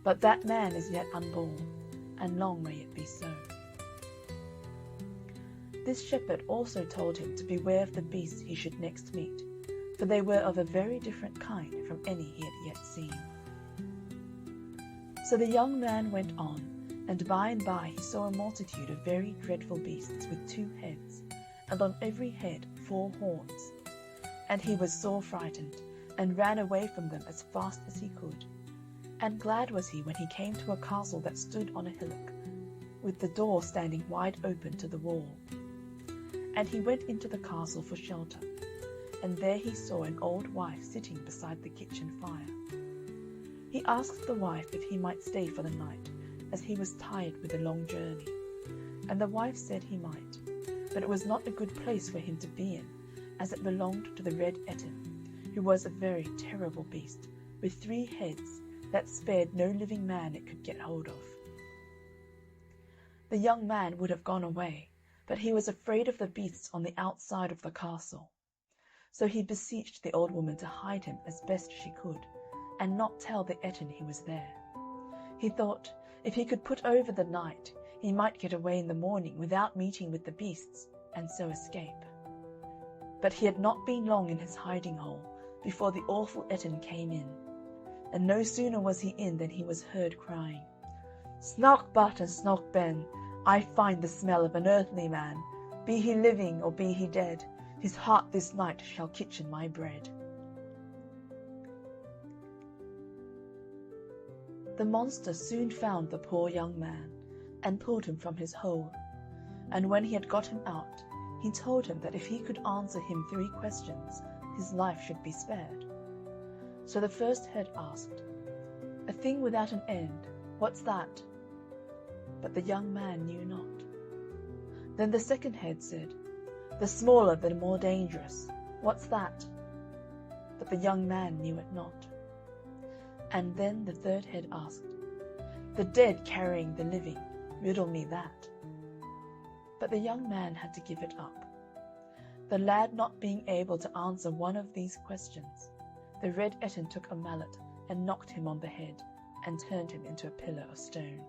but that man is yet unborn, and long may it be so." This shepherd also told him to beware of the beasts he should next meet, for they were of a very different kind from any he had yet seen. So the young man went on, and by he saw a multitude of very dreadful beasts with 2 heads, and on every head 4 horns. And he was sore frightened, and ran away from them as fast as he could. And glad was he when he came to a castle that stood on a hillock, with the door standing wide open to the wall. And he went into the castle for shelter, and there he saw an old wife sitting beside the kitchen fire. He asked the wife if he might stay for the night, as he was tired with a long journey, and the wife said he might, but it was not a good place for him to be in, as it belonged to the Red Etin, who was a very terrible beast, with 3 heads, that spared no living man it could get hold of. The young man would have gone away, but he was afraid of the beasts on the outside of the castle. So he beseeched the old woman to hide him as best she could, and not tell the Etin he was there. He thought, if he could put over the night, he might get away in the morning without meeting with the beasts, and so escape. But he had not been long in his hiding hole before the awful Etin came in, and no sooner was he in than he was heard crying, "Snock but and snock ben, I find the smell of an earthly man. Be he living or be he dead, his heart this night shall kitchen my bread." The monster soon found the poor young man, and pulled him from his hole, and when he had got him out, he told him that if he could answer him 3 questions, his life should be spared. So the first head asked, "A thing without an end, what's that?" But the young man knew not. Then the second head said, "The smaller the more dangerous, what's that?" But the young man knew it not. And then the third head asked, "The dead carrying the living, riddle me that." But the young man had to give it up. The lad not being able to answer one of these questions, the red Etin took a mallet and knocked him on the head and turned him into a pillar of stone.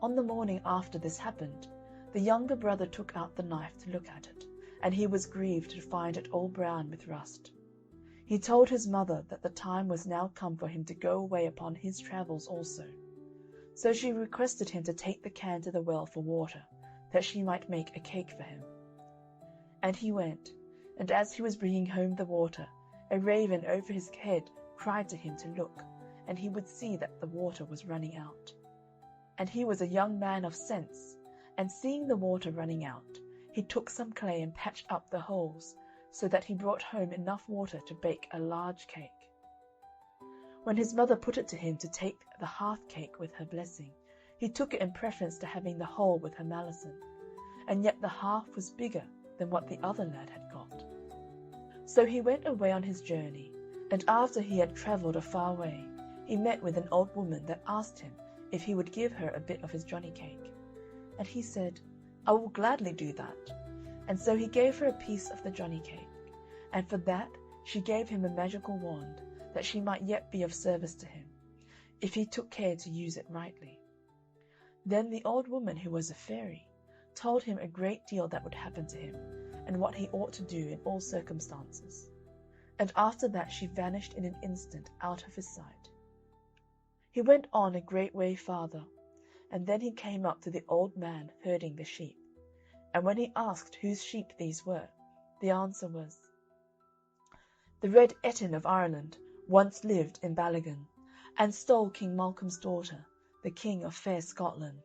On the morning after this happened, the younger brother took out the knife to look at it, and he was grieved to find it all brown with rust. He told his mother that the time was now come for him to go away upon his travels also. So she requested him to take the can to the well for water, that she might make a cake for him. And he went, and as he was bringing home the water, a raven over his head cried to him to look, and he would see that the water was running out. And he was a young man of sense, and seeing the water running out, he took some clay and patched up the holes, so that he brought home enough water to bake a large cake. When his mother put it to him to take the half cake with her blessing, he took it in preference to having the whole with her malison, and yet the half was bigger than what the other lad had got. So he went away on his journey, and after he had travelled a far way, he met with an old woman that asked him if he would give her a bit of his johnny cake. And he said, "I will gladly do that." And so he gave her a piece of the johnny cake, and for that she gave him a magical wand, that she might yet be of service to him, if he took care to use it rightly. Then the old woman, who was a fairy, told him a great deal that would happen to him, and what he ought to do in all circumstances. And after that she vanished in an instant out of his sight. He went on a great way farther, and then he came up to the old man herding the sheep. And when he asked whose sheep these were, the answer was, "The red Etin of Ireland once lived in Ballaghan, and stole King Malcolm's daughter, the king of fair Scotland.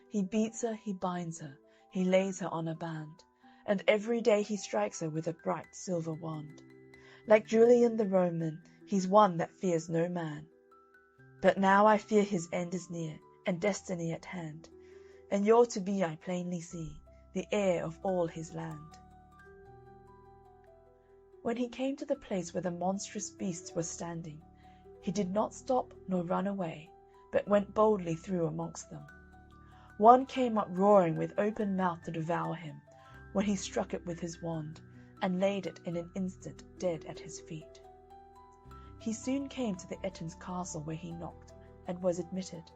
He beats her, he binds her, he lays her on a band, and every day he strikes her with a bright silver wand. Like Julian the Roman, he's one that fears no man. But now I fear his end is near, and destiny at hand, and you're to be, I plainly see, the heir of all his land." When he came to the place where the monstrous beasts were standing, he did not stop nor run away, but went boldly through amongst them. One came up roaring with open mouth to devour him, when he struck it with his wand, and laid it in an instant dead at his feet. He soon came to the Etin's castle, where he knocked, and was admitted.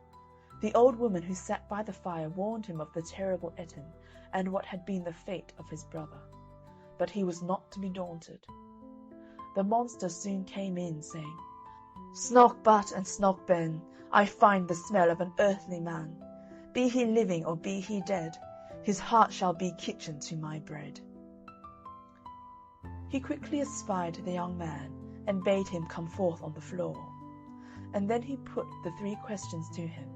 The old woman who sat by the fire warned him of the terrible Etin, and what had been the fate of his brother. But he was not to be daunted. The monster soon came in, saying, "Snock but and snock ben, I find the smell of an earthly man. Be he living or be he dead, his heart shall be kitchen to my bread." He quickly espied the young man, and bade him come forth on the floor. And then he put the 3 questions to him.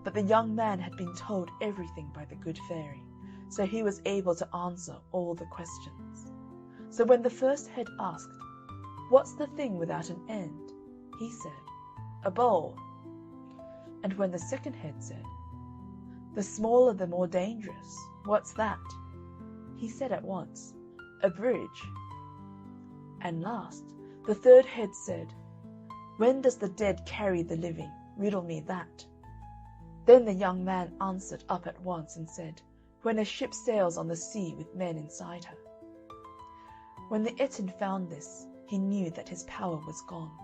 But the young man had been told everything by the good fairy, so he was able to answer all the questions. So when the first head asked, "What's the thing without an end?" he said, "A bowl." And when the second head said, "The smaller the more dangerous, what's that?" he said at once, "A bridge." And last, the third head said, "When does the dead carry the living? Riddle me that." Then the young man answered up at once and said, "When a ship sails on the sea with men inside her." When the Etin found this, he knew that his power was gone.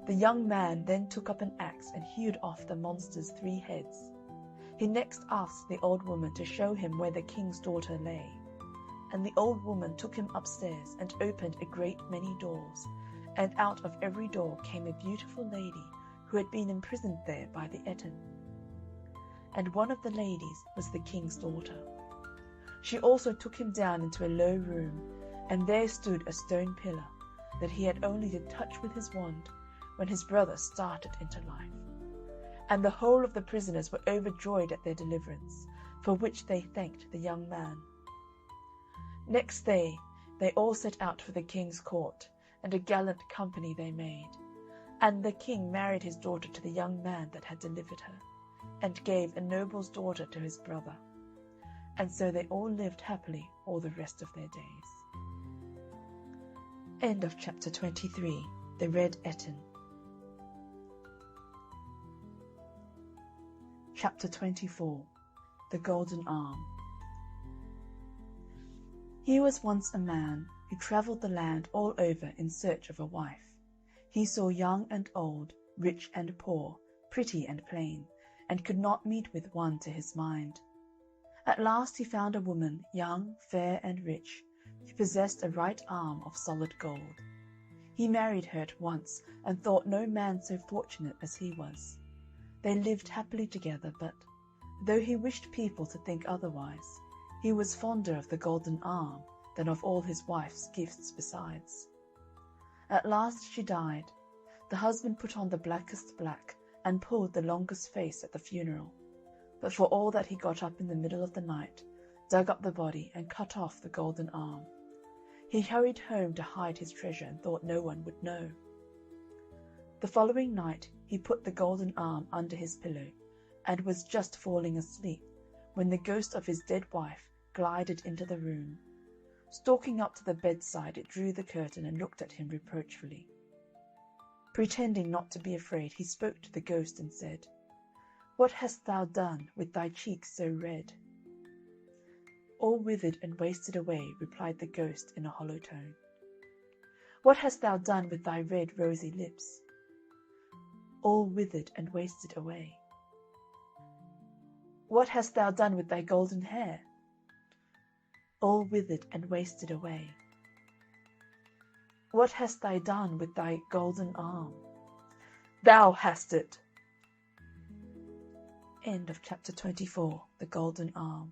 The young man then took up an axe and hewed off the monster's 3 heads. He next asked the old woman to show him where the king's daughter lay. And the old woman took him upstairs and opened a great many doors, and out of every door came a beautiful lady who had been imprisoned there by the Etin. And one of the ladies was the king's daughter. She also took him down into a low room, and there stood a stone pillar that he had only to touch with his wand when his brother started into life. And the whole of the prisoners were overjoyed at their deliverance, for which they thanked the young man. Next day they all set out for the king's court, and a gallant company they made. And the king married his daughter to the young man that had delivered her, and gave a noble's daughter to his brother. And so they all lived happily all the rest of their days. End of chapter 23. The Red Etin. Chapter 24. The Golden Arm. Here was once a man who travelled the land all over in search of a wife. He saw young and old, rich and poor, pretty and plain, and could not meet with one to his mind. At last he found a woman, young, fair, and rich, who possessed a right arm of solid gold. He married her at once, and thought no man so fortunate as he was. They lived happily together, but, though he wished people to think otherwise, he was fonder of the golden arm than of all his wife's gifts besides. At last she died. The husband put on the blackest black, and pulled the longest face at the funeral. But for all that he got up in the middle of the night, dug up the body, and cut off the golden arm. He hurried home to hide his treasure, and thought no one would know. The following night he put the golden arm under his pillow, and was just falling asleep, when the ghost of his dead wife glided into the room. Stalking up to the bedside, it drew the curtain and looked at him reproachfully. Pretending not to be afraid, he spoke to the ghost and said, "What hast thou done with thy cheeks so red?" "All withered and wasted away," replied the ghost in a hollow tone. "What hast thou done with thy red rosy lips?" "All withered and wasted away." "What hast thou done with thy golden hair?" "All withered and wasted away." "What hast thou done with thy golden arm?" "Thou hast it." End of chapter 24. The Golden Arm.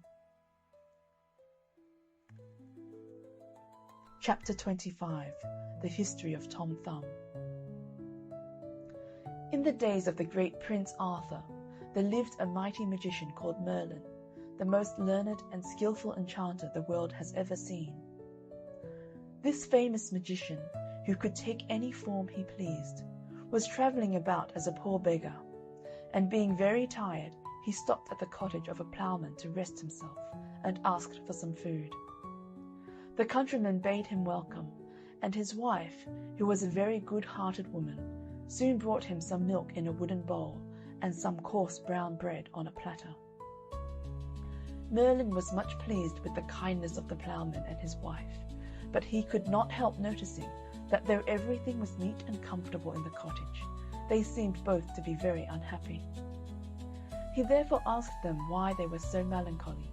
Chapter 25. The History of Tom Thumb. In the days of the great Prince Arthur, there lived a mighty magician called Merlin, the most learned and skilful enchanter the world has ever seen. This famous magician, who could take any form he pleased, was travelling about as a poor beggar, and being very tired, he stopped at the cottage of a ploughman to rest himself, and asked for some food. The countryman bade him welcome, and his wife, who was a very good-hearted woman, soon brought him some milk in a wooden bowl, and some coarse brown bread on a platter. Merlin was much pleased with the kindness of the ploughman and his wife, but he could not help noticing that though everything was neat and comfortable in the cottage, they seemed both to be very unhappy. He therefore asked them why they were so melancholy,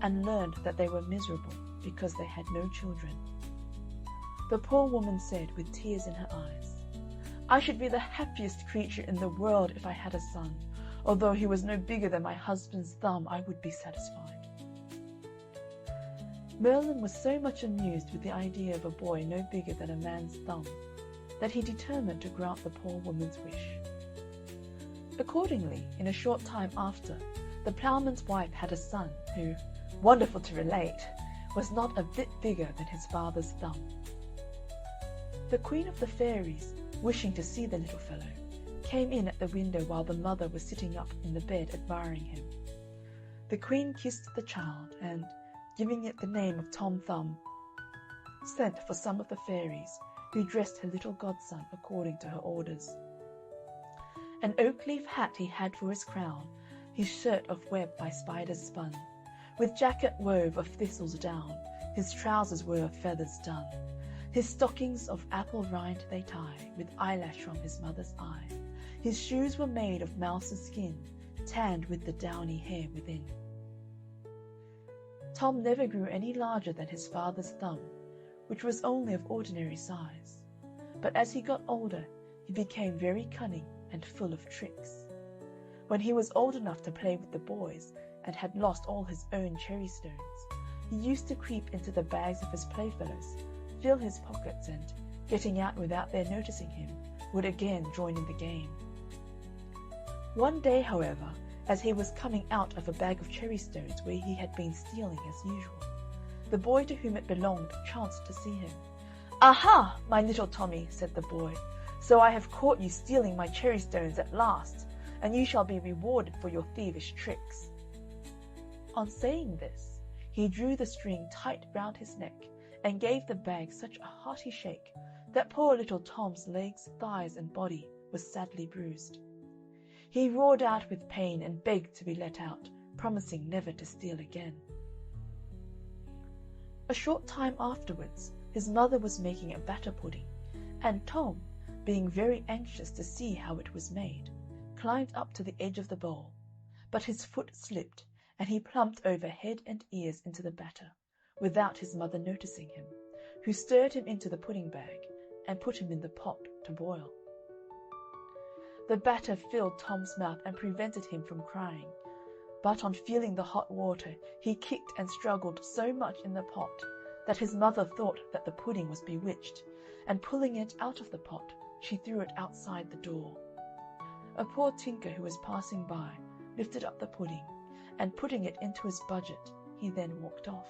and learned that they were miserable because they had no children. The poor woman said, with tears in her eyes, "I should be the happiest creature in the world if I had a son. Although he was no bigger than my husband's thumb, I would be satisfied." Merlin was so much amused with the idea of a boy no bigger than a man's thumb, that he determined to grant the poor woman's wish. Accordingly, in a short time after, the ploughman's wife had a son who, wonderful to relate, was not a bit bigger than his father's thumb. The Queen of the Fairies, wishing to see the little fellow, came in at the window while the mother was sitting up in the bed admiring him. The Queen kissed the child, and, giving it the name of Tom Thumb, sent for some of the fairies, who dressed her little godson according to her orders. An oak-leaf hat he had for his crown, his shirt of web by spiders spun, with jacket wove of thistles down, his trousers were of feathers done, his stockings of apple rind they tie, with eyelash from his mother's eye, his shoes were made of mouse's skin, tanned with the downy hair within. Tom never grew any larger than his father's thumb, which was only of ordinary size, but as he got older he became very cunning and full of tricks. When he was old enough to play with the boys, and had lost all his own cherry stones, he used to creep into the bags of his playfellows, fill his pockets, and, getting out without their noticing him, would again join in the game. One day, however, as he was coming out of a bag of cherry stones where he had been stealing as usual. The boy to whom it belonged chanced to see him. "Aha, my little Tommy," said the boy, "so I have caught you stealing my cherry stones at last, and you shall be rewarded for your thievish tricks." On saying this, he drew the string tight round his neck and gave the bag such a hearty shake that poor little Tom's legs, thighs, and body was sadly bruised. He roared out with pain and begged to be let out, promising never to steal again. A short time afterwards, his mother was making a batter pudding, and Tom, being very anxious to see how it was made, climbed up to the edge of the bowl, but his foot slipped, and he plumped over head and ears into the batter, without his mother noticing him, who stirred him into the pudding bag and put him in the pot to boil. The batter filled Tom's mouth and prevented him from crying, but on feeling the hot water he kicked and struggled so much in the pot that his mother thought that the pudding was bewitched, and pulling it out of the pot, she threw it outside the door. A poor tinker who was passing by lifted up the pudding, and putting it into his budget, he then walked off.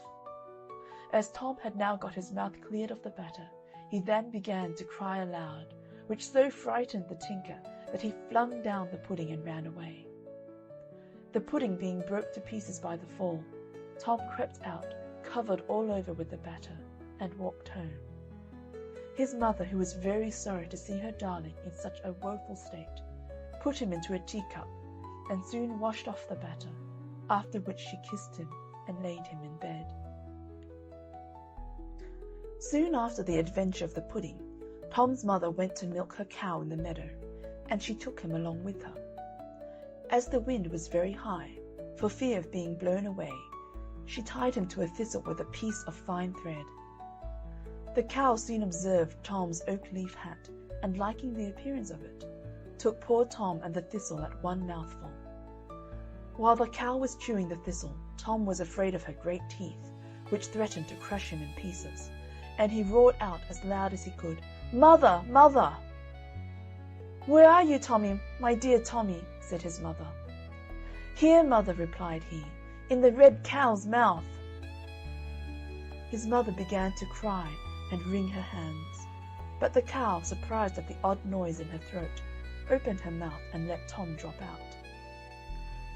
As Tom had now got his mouth cleared of the batter, he then began to cry aloud, which so frightened the tinker that he flung down the pudding and ran away. The pudding being broke to pieces by the fall, Tom crept out, covered all over with the batter, and walked home. His mother, who was very sorry to see her darling in such a woeful state, put him into a teacup, and soon washed off the batter, after which she kissed him and laid him in bed. Soon after the adventure of the pudding, Tom's mother went to milk her cow in the meadow, and she took him along with her. As the wind was very high, for fear of being blown away, she tied him to a thistle with a piece of fine thread. The cow soon observed Tom's oak leaf hat, and liking the appearance of it, took poor Tom and the thistle at one mouthful. While the cow was chewing the thistle, Tom was afraid of her great teeth, which threatened to crush him in pieces, and he roared out as loud as he could, "Mother, mother!" "Where are you, Tommy, my dear Tommy?" said his mother. "Here, mother," replied he, "in the red cow's mouth." His mother began to cry and wring her hands, but the cow, surprised at the odd noise in her throat, opened her mouth and let Tom drop out.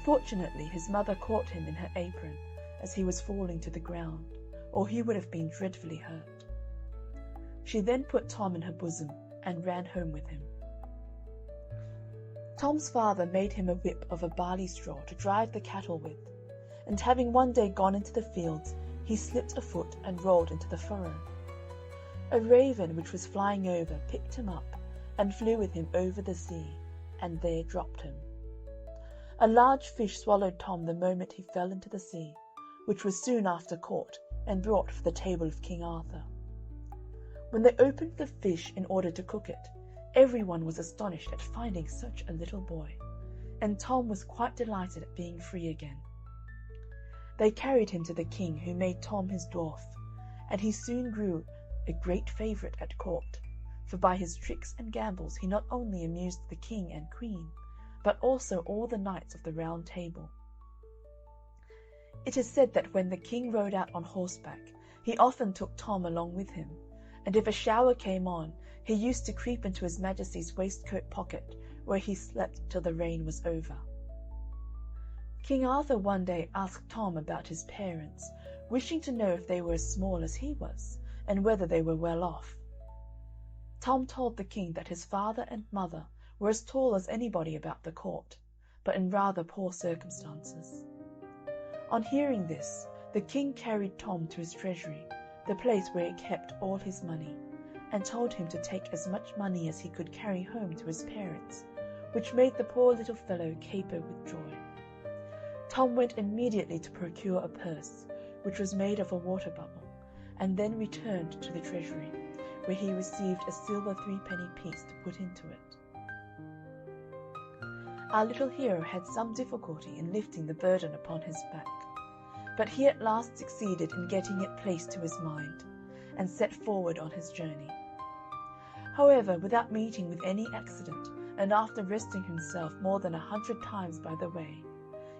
Fortunately, his mother caught him in her apron as he was falling to the ground, or he would have been dreadfully hurt. She then put Tom in her bosom and ran home with him. Tom's father made him a whip of a barley straw to drive the cattle with, and having one day gone into the fields, he slipped a foot and rolled into the furrow. A raven which was flying over picked him up and flew with him over the sea, and there dropped him. A large fish swallowed Tom the moment he fell into the sea, which was soon after caught and brought for the table of King Arthur. When they opened the fish in order to cook it, everyone was astonished at finding such a little boy, and Tom was quite delighted at being free again. They carried him to the king, who made Tom his dwarf, and he soon grew a great favourite at court, for by his tricks and gambols he not only amused the king and queen, but also all the knights of the Round Table. It is said that when the king rode out on horseback, he often took Tom along with him, and if a shower came on, he used to creep into his Majesty's waistcoat pocket, where he slept till the rain was over. King Arthur one day asked Tom about his parents, wishing to know if they were as small as he was, and whether they were well off. Tom told the king that his father and mother were as tall as anybody about the court, but in rather poor circumstances. On hearing this, the king carried Tom to his treasury, the place where he kept all his money, and told him to take as much money as he could carry home to his parents, which made the poor little fellow caper with joy. Tom went immediately to procure a purse, which was made of a water bubble, and then returned to the treasury, where he received a silver 3-penny piece to put into it. Our little hero had some difficulty in lifting the burden upon his back, but he at last succeeded in getting it placed to his mind, and set forward on his journey. However, without meeting with any accident, and after resting himself more than 100 times by the way,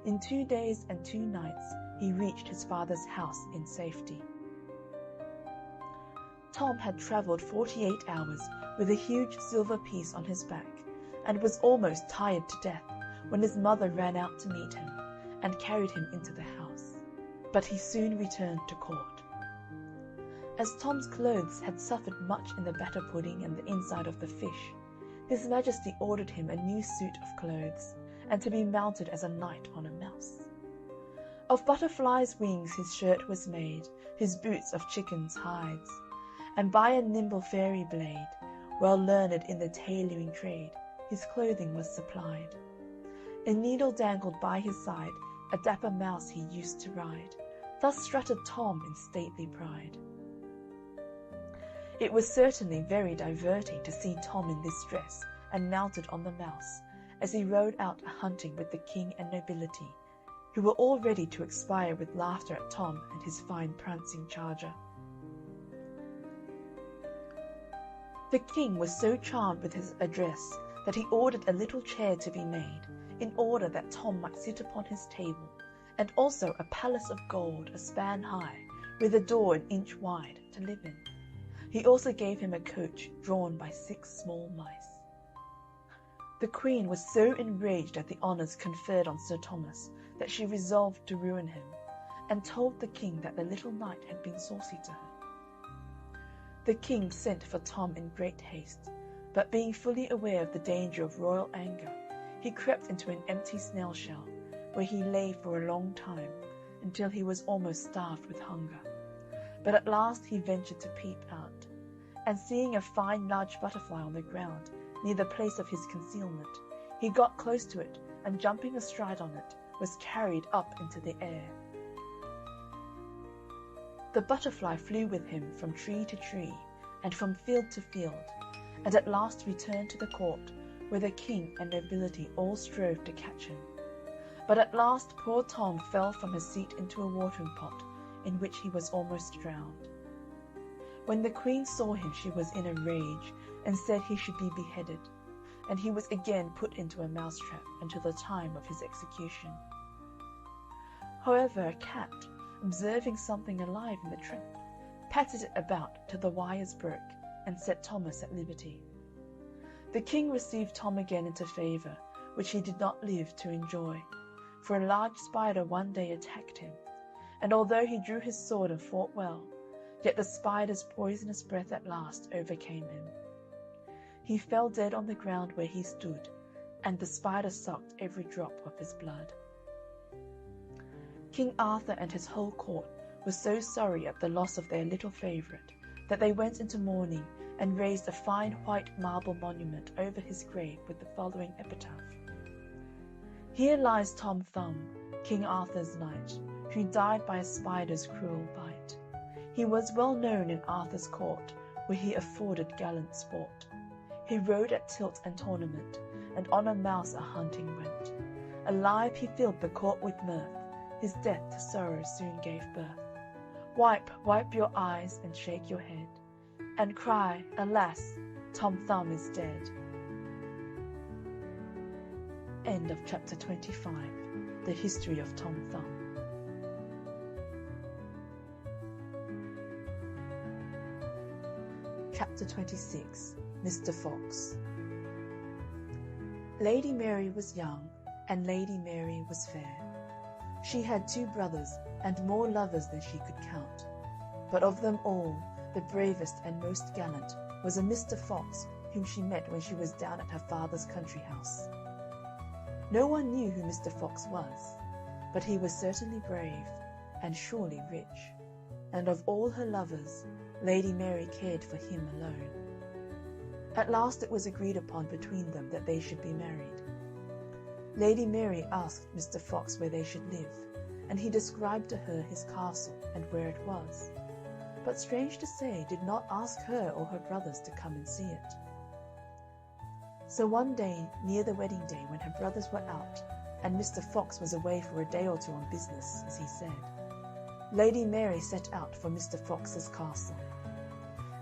In 2 days and 2 nights he reached his father's house in safety. Tom had travelled 48 hours with a huge silver piece on his back, and was almost tired to death when his mother ran out to meet him and carried him into the house. But he soon returned to court. As Tom's clothes had suffered much in the batter pudding and the inside of the fish, His Majesty ordered him a new suit of clothes, and to be mounted as a knight on a mouse. Of butterflies' wings his shirt was made, his boots of chickens' hides, and by a nimble fairy blade, well learned in the tailoring trade, his clothing was supplied. A needle dangled by his side, a dapper mouse he used to ride. Thus strutted Tom in stately pride. It was certainly very diverting to see Tom in this dress and mounted on the mouse, as he rode out a-hunting with the king and nobility, who were all ready to expire with laughter at Tom and his fine prancing charger. The king was so charmed with his address that he ordered a little chair to be made, in order that Tom might sit upon his table, and also a palace of gold a span high, with a door an inch wide, to live in. He also gave him a coach drawn by 6 small mice. The queen was so enraged at the honours conferred on Sir Thomas that she resolved to ruin him, and told the king that the little knight had been saucy to her. The king sent for Tom in great haste, but being fully aware of the danger of royal anger, he crept into an empty snail shell, where he lay for a long time, until he was almost starved with hunger. But at last he ventured to peep out, and seeing a fine large butterfly on the ground, near the place of his concealment, he got close to it, and jumping astride on it, was carried up into the air. The butterfly flew with him from tree to tree, and from field to field, and at last returned to the court, where the king and nobility all strove to catch him. But at last poor Tom fell from his seat into a watering pot, in which he was almost drowned. When the queen saw him, she was in a rage, and said he should be beheaded, and he was again put into a mousetrap until the time of his execution. However, a cat, observing something alive in the trap, patted it about till the wires broke, and set Thomas at liberty. The king received Tom again into favour, which he did not live to enjoy, for a large spider one day attacked him, and although he drew his sword and fought well, yet the spider's poisonous breath at last overcame him. He fell dead on the ground where he stood, and the spider sucked every drop of his blood. King Arthur and his whole court were so sorry at the loss of their little favourite that they went into mourning and raised a fine white marble monument over his grave with the following epitaph: Here lies Tom Thumb, King Arthur's knight, who died by a spider's cruel bite. He was well known in Arthur's court, where he afforded gallant sport. He rode at tilt and tournament, and on a mouse a-hunting went. Alive he filled the court with mirth, his death to sorrow soon gave birth. Wipe your eyes and shake your head, and cry, alas, Tom Thumb is dead. End of chapter 25, The History of Tom Thumb. Chapter 26, Mr. Fox. Lady Mary was young, and Lady Mary was fair. She had 2 brothers, and more lovers than she could count. But of them all, the bravest and most gallant was a Mr. Fox, whom she met when she was down at her father's country house. No one knew who Mr. Fox was, but he was certainly brave, and surely rich, and of all her lovers, Lady Mary cared for him alone. At last it was agreed upon between them that they should be married. Lady Mary asked Mr. Fox where they should live, and he described to her his castle and where it was, but strange to say did not ask her or her brothers to come and see it. So one day, near the wedding day, when her brothers were out, and Mr. Fox was away for a day or 2 on business, as he said, Lady Mary set out for Mr. Fox's castle.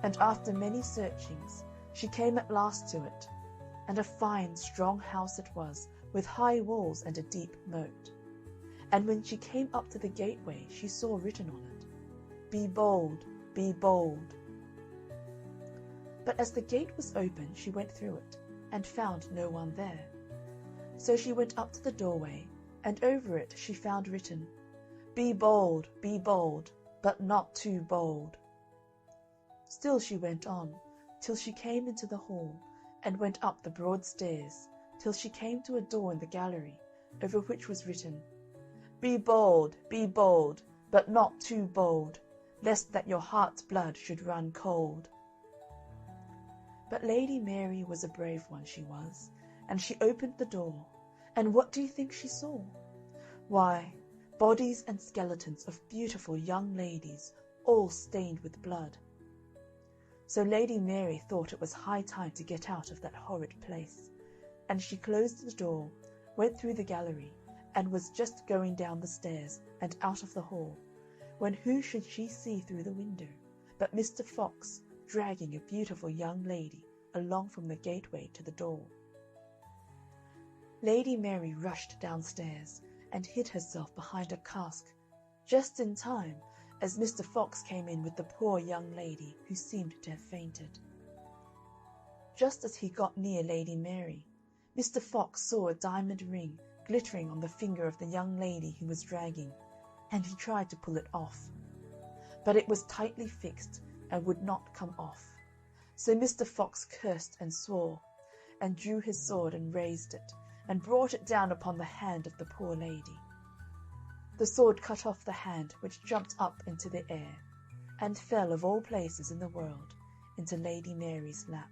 And after many searchings, she came at last to it, and a fine, strong house it was, with high walls and a deep moat. and when she came up to the gateway she saw written on it, "Be bold, be bold." But as the gate was open she went through it, and found no one there. So she went up to the doorway, and over it she found written, be bold, but not too bold." Still she went on, till she came into the hall, and went up the broad stairs, till she came to a door in the gallery, over which was written, be bold, but not too bold, lest that your heart's blood should run cold." But Lady Mary was a brave one, she was, and she opened the door, and what do you think she saw? Why, bodies and skeletons of beautiful young ladies, all stained with blood. So Lady Mary thought it was high time to get out of that horrid place, and she closed the door, went through the gallery, and was just going down the stairs and out of the hall, when who should she see through the window but Mr. Fox dragging a beautiful young lady along from the gateway to the door. Lady Mary rushed downstairs and hid herself behind a cask, just in time, as Mr. Fox came in with the poor young lady, who seemed to have fainted. Just as he got near Lady Mary, Mr. Fox saw a diamond ring glittering on the finger of the young lady he was dragging, and he tried to pull it off. But it was tightly fixed and would not come off. So Mr. Fox cursed and swore, and drew his sword and raised it, and brought it down upon the hand of the poor lady. The sword cut off the hand, which jumped up into the air, and fell, of all places in the world, into Lady Mary's lap.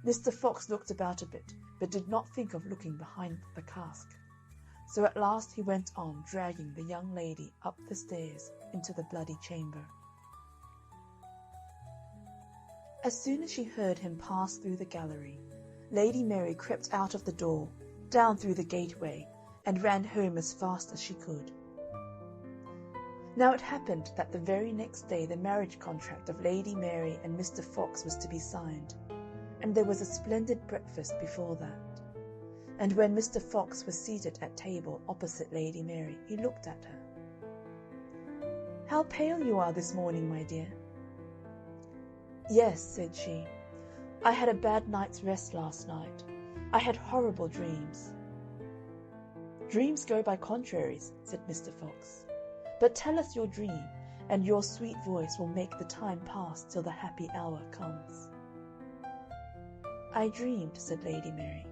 Mr. Fox looked about a bit, but did not think of looking behind the cask. So at last he went on dragging the young lady up the stairs into the bloody chamber. As soon as she heard him pass through the gallery, Lady Mary crept out of the door, down through the gateway, and ran home as fast as she could. Now it happened that the very next day the marriage contract of Lady Mary and Mr. Fox was to be signed, and there was a splendid breakfast before that. And when Mr. Fox was seated at table opposite Lady Mary, he looked at her. "How pale you are this morning, my dear." "Yes," said she, "I had a bad night's rest last night. I had horrible dreams." "Dreams go by contraries," said Mr. Fox. "But tell us your dream, and your sweet voice will make the time pass till the happy hour comes." "I dreamed," said Lady Mary,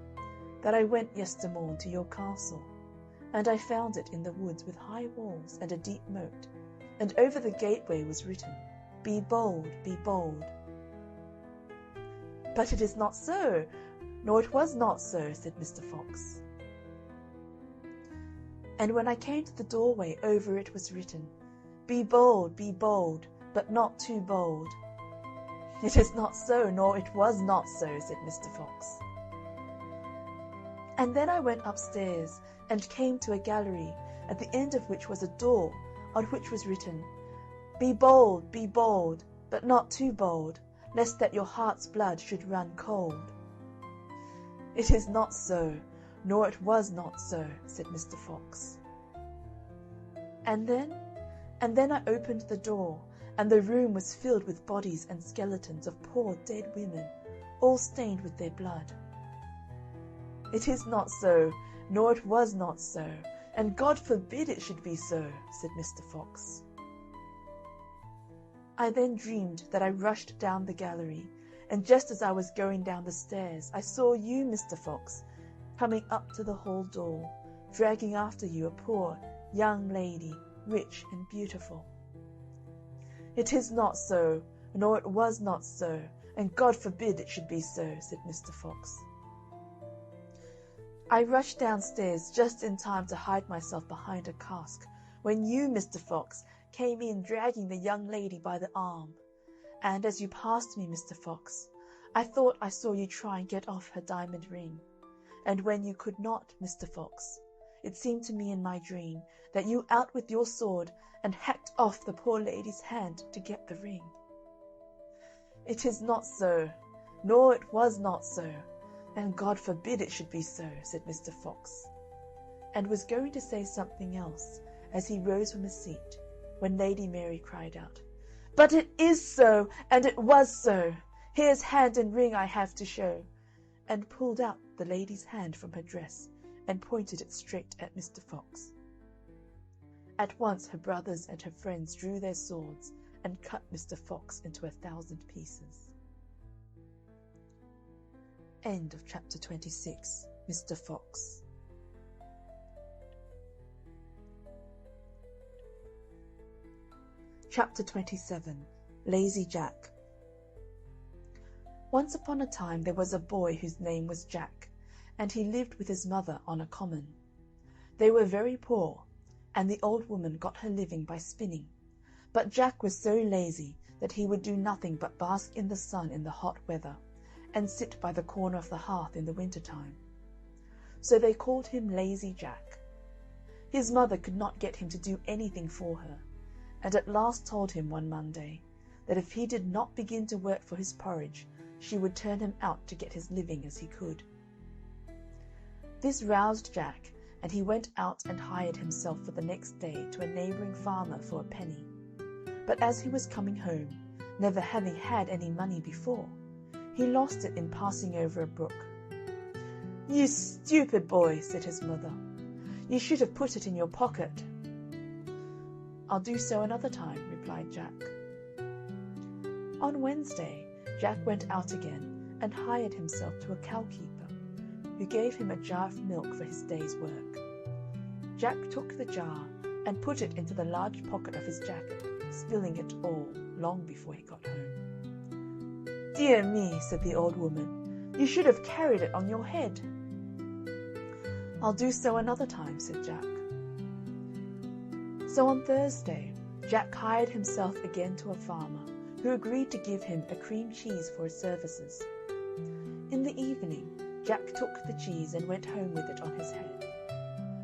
"that I went yestermorn to your castle, and I found it in the woods with high walls and a deep moat, and over the gateway was written, 'Be bold, be bold.'" "But it is not so, nor it was not so," said Mr. Fox. "And when I came to the doorway, over it was written, 'Be bold, but not too bold.'" "It is not so, nor it was not so," said Mr. Fox. "And then I went upstairs, and came to a gallery, at the end of which was a door, on which was written, 'Be bold, but not too bold, lest that your heart's blood should run cold.'" "It is not so, nor it was not so," said Mr. Fox. And then I opened the door, and the room was filled with bodies and skeletons of poor dead women, all stained with their blood. "It is not so, nor it was not so, and God forbid it should be so," said Mr. Fox. I then dreamed that I rushed down the gallery, and just as I was going down the stairs, I saw you, Mr. Fox, coming up to the hall door, dragging after you a poor young lady, rich and beautiful. "It is not so, nor it was not so, and God forbid it should be so," said Mr. Fox. I rushed downstairs just in time to hide myself behind a cask, when you, Mr. Fox, came in dragging the young lady by the arm, and as you passed me, Mr. Fox, I thought I saw you try and get off her diamond ring, and when you could not, Mr. Fox, it seemed to me in my dream that you out with your sword and hacked off the poor lady's hand to get the ring. "It is not so, nor it was not so, and God forbid it should be so," said Mr. Fox. and was going to say something else as he rose from his seat, when Lady Mary cried out, "But it is so, and it was so. Here's hand and ring I have to show," and pulled out the lady's hand from her dress and pointed it straight at Mr. Fox. At once her brothers and her friends drew their swords and cut Mr. Fox into 1,000 pieces. End of chapter 26. Mr. Fox. Chapter 27. Lazy Jack. Once upon a time there was a boy whose name was Jack, and he lived with his mother on a common. They were very poor, and the old woman got her living by spinning, but Jack was so lazy that he would do nothing but bask in the sun in the hot weather, and sit by the corner of the hearth in the winter time. So they called him Lazy Jack. His mother could not get him to do anything for her, and at last told him one Monday that if he did not begin to work for his porridge, she would turn him out to get his living as he could. This roused Jack, and he went out and hired himself for the next day to a neighbouring farmer for a penny. But as he was coming home, never having had any money before, he lost it in passing over a brook. "You stupid boy," said his mother. "You should have put it in your pocket." "I'll do so another time," replied Jack. On Wednesday, Jack went out again and hired himself to a cowkeeper, who gave him a jar of milk for his day's work. Jack took the jar and put it into the large pocket of his jacket, spilling it all long before he got home. "Dear me," said the old woman, "you should have carried it on your head." "I'll do so another time," said Jack. So on Thursday, Jack hired himself again to a farmer, who agreed to give him a cream cheese for his services. In the evening, Jack took the cheese and went home with it on his head.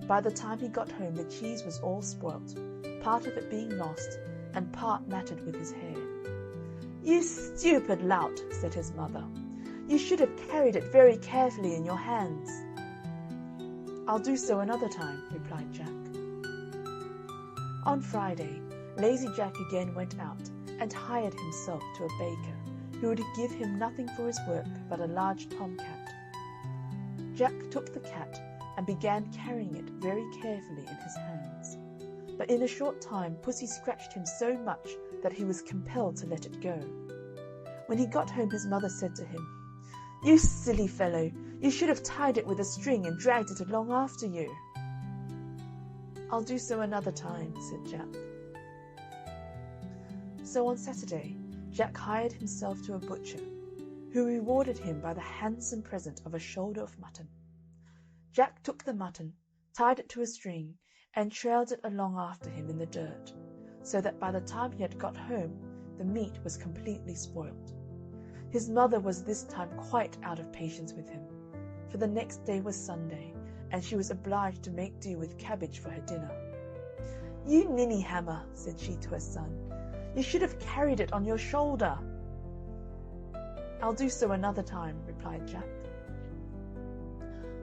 By the time he got home, the cheese was all spoilt, part of it being lost, and part matted with his hair. "You stupid lout," said his mother. "You should have carried it very carefully in your hands." "I'll do so another time," replied Jack. On Friday, Lazy Jack again went out and hired himself to a baker, who would give him nothing for his work but a large tomcat. Jack took the cat and began carrying it very carefully in his hands. But in a short time Pussy scratched him so much that he was compelled to let it go. When he got home, his mother said to him, "You silly fellow, you should have tied it with a string and dragged it along after you." "I'll do so another time," said Jack. So on Saturday, Jack hired himself to a butcher, who rewarded him by the handsome present of a shoulder of mutton. Jack took the mutton, tied it to a string, and trailed it along after him in the dirt, so that by the time he had got home, the meat was completely spoiled. His mother was this time quite out of patience with him, for the next day was Sunday, and she was obliged to make do with cabbage for her dinner. "You ninny hammer," said she to her son, "you should have carried it on your shoulder." "I'll do so another time," replied Jack.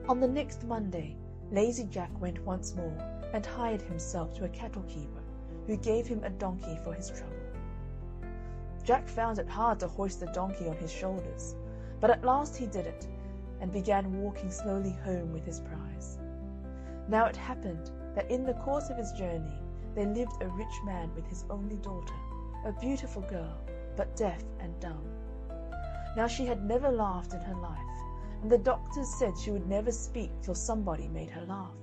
On the next Monday, Lazy Jack went once more and hired himself to a cattle keeper, who gave him a donkey for his trouble. Jack found it hard to hoist the donkey on his shoulders, but at last he did it, and began walking slowly home with his prize. Now it happened that in the course of his journey there lived a rich man with his only daughter, a beautiful girl, but deaf and dumb. Now she had never laughed in her life, and the doctors said she would never speak till somebody made her laugh.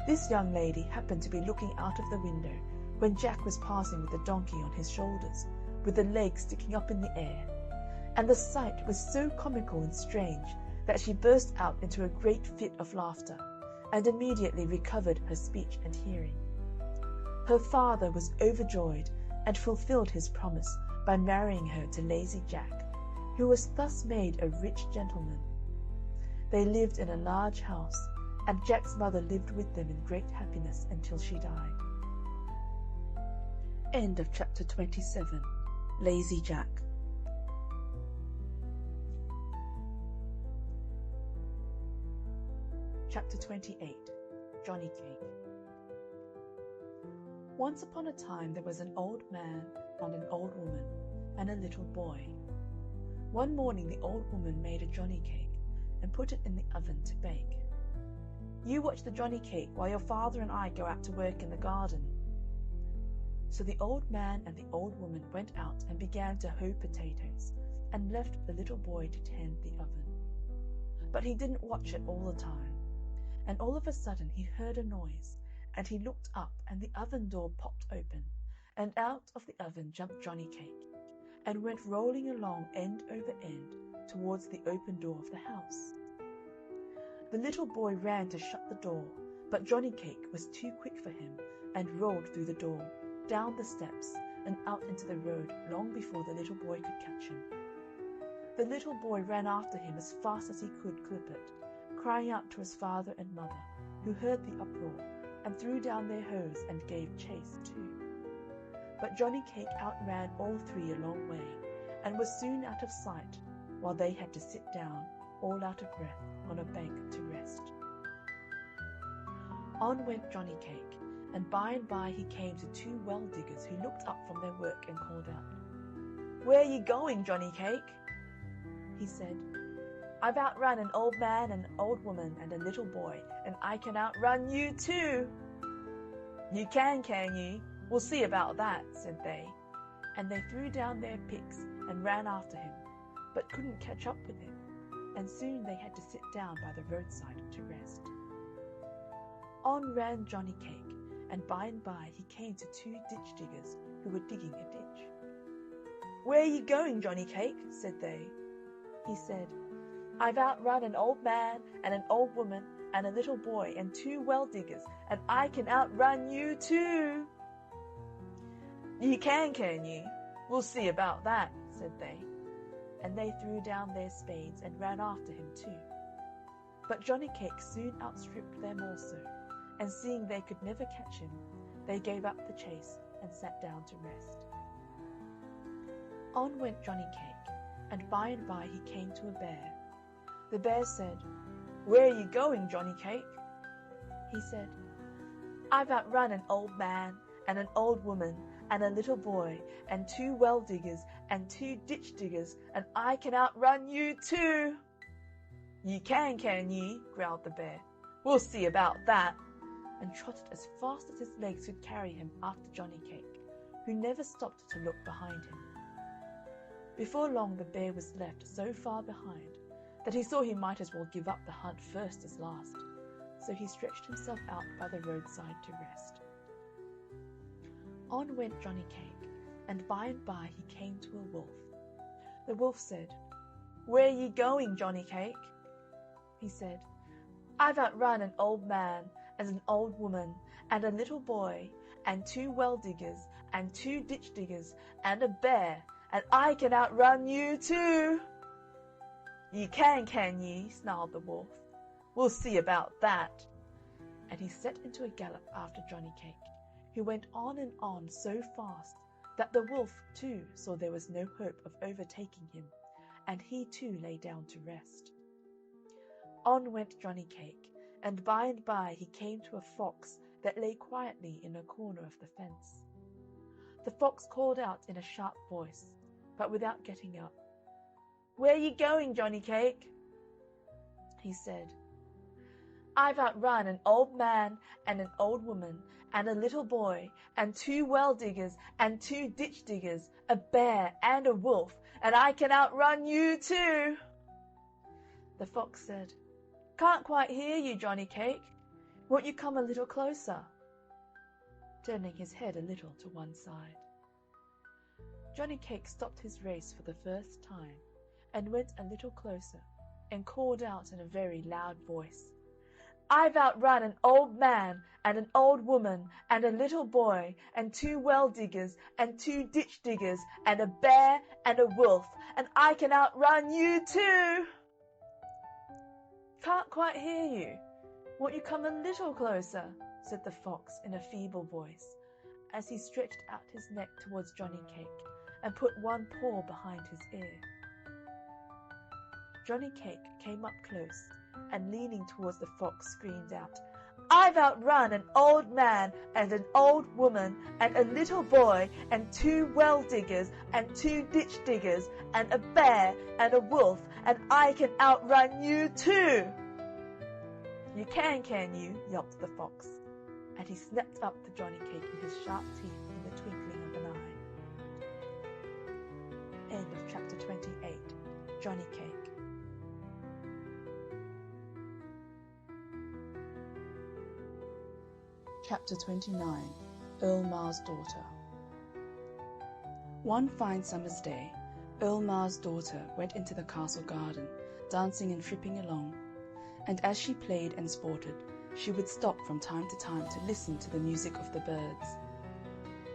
This young lady happened to be looking out of the window when Jack was passing with the donkey on his shoulders, with the legs sticking up in the air, and the sight was so comical and strange that she burst out into a great fit of laughter, and immediately recovered her speech and hearing. Her father was overjoyed, and fulfilled his promise by marrying her to Lazy Jack, who was thus made a rich gentleman. They lived in a large house, and Jack's mother lived with them in great happiness until she died. End of chapter 27. Lazy Jack. Chapter 28. Johnny Cake. Once upon a time there was an old man and an old woman and a little boy. One morning the old woman made a Johnny Cake and put it in the oven to bake. "You watch the Johnny Cake while your father and I go out to work in the garden." So the old man and the old woman went out and began to hoe potatoes and left the little boy to tend the oven. But he didn't watch it all the time, and all of a sudden he heard a noise, and he looked up and the oven door popped open, and out of the oven jumped Johnny Cake and went rolling along end over end towards the open door of the house. The little boy ran to shut the door, but Johnny Cake was too quick for him and rolled through the door, down the steps, and out into the road long before the little boy could catch him. The little boy ran after him as fast as he could clip it, crying out to his father and mother, who heard the uproar, and threw down their hoes and gave chase too. But Johnny Cake outran all three a long way, and was soon out of sight, while they had to sit down, all out of breath, on a bank to rest. On went Johnny Cake, and by he came to two well-diggers who looked up from their work and called out, "Where are you going, Johnny Cake?" He said, "I've outrun an old man and an old woman and a little boy, and I can outrun you too." "You can you? We'll see about that," said they, and they threw down their picks and ran after him, but couldn't catch up with him, and soon they had to sit down by the roadside to rest. On ran Johnny Cake, and by he came to two ditch diggers who were digging a ditch. "Where are you going, Johnny Cake?" said they. He said, "I've outrun an old man and an old woman and a little boy and two well diggers, and I can outrun you too." "You can you? We'll see about that," said they, and they threw down their spades and ran after him too. But Johnny Cake soon outstripped them also, and seeing they could never catch him, they gave up the chase and sat down to rest. On went Johnny Cake, and by he came to a bear. The bear said, "Where are you going, Johnny Cake?" He said, "I've outrun an old man and an old woman and a little boy and two well diggers and two ditch diggers, and I can outrun you too." "You can you?" growled the bear. "We'll see about that," and trotted as fast as his legs could carry him after Johnny Cake, who never stopped to look behind him. Before long the bear was left so far behind that he saw he might as well give up the hunt first as last, so he stretched himself out by the roadside to rest. On went Johnny Cake, and by he came to a wolf. The wolf said, "Where are you going, Johnny Cake?" He said, "I've outrun an old man and an old woman and a little boy and two well diggers and two ditch diggers and a bear, and I can outrun you too." "You can you?" snarled the wolf. "We'll see about that." And he set into a gallop after Johnny Cake, who went on and on so fast that the wolf too saw there was no hope of overtaking him, and he too lay down to rest. On went Johnny Cake, and by he came to a fox that lay quietly in a corner of the fence. The fox called out in a sharp voice, but without getting up, "Where are you going, Johnny Cake?" He said, "I've outrun an old man and an old woman and a little boy and two well diggers and two ditch diggers, a bear and a wolf, and I can outrun you too." The fox said, "Can't quite hear you, Johnny Cake. Won't you come a little closer?" turning his head a little to one side. Johnny Cake stopped his race for the first time, and went a little closer, and called out in a very loud voice, "I've outrun an old man and an old woman and a little boy and two well diggers and two ditch diggers and a bear and a wolf, and I can outrun you too." "Can't quite hear you. Won't you come a little closer?" said the fox in a feeble voice, as he stretched out his neck towards Johnny Cake and put one paw behind his ear. Johnny Cake came up close, and leaning towards the fox screamed out, I've outrun an old man and an old woman and a little boy and 2 well diggers and 2 ditch diggers and a bear and a wolf, and I can outrun you too." "You can you?" yelped the fox, and he snapped up the Johnny cake in his sharp teeth in the twinkling of an eye. End of chapter 28. Johnny Cake. Chapter 29. Earl Mar's Daughter. One fine summer's day, Earl Mar's daughter went into the castle garden, dancing and tripping along, and as she played and sported, she would stop from time to time to listen to the music of the birds.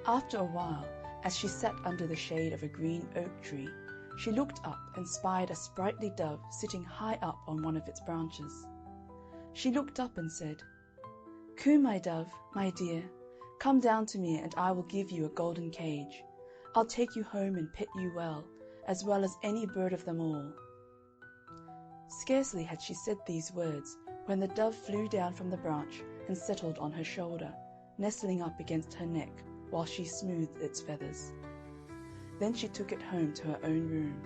After a while, as she sat under the shade of a green oak tree, she looked up and spied a sprightly dove sitting high up on one of its branches. She looked up and said, "Coo, my dove, my dear, come down to me and I will give you a golden cage. I'll take you home and pet you well as any bird of them all." Scarcely had she said these words when the dove flew down from the branch and settled on her shoulder, nestling up against her neck while she smoothed its feathers. Then she took it home to her own room.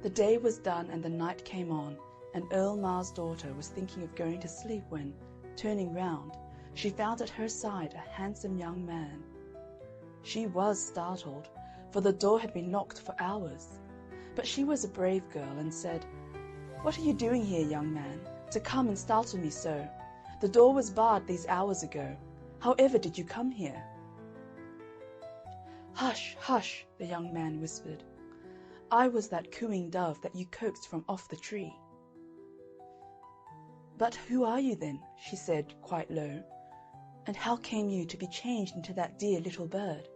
The day was done and the night came on, and Earl Mar's daughter was thinking of going to sleep when, turning round, she found at her side a handsome young man. She was startled, for the door had been locked for hours. But she was a brave girl and said, "What are you doing here, young man, to come and startle me so? The door was barred these hours ago. However did you come here?" "Hush, hush," the young man whispered. "I was that cooing dove that you coaxed from off the tree." "But who are you then?" she said quite low, "and how came you to be changed into that dear little bird?"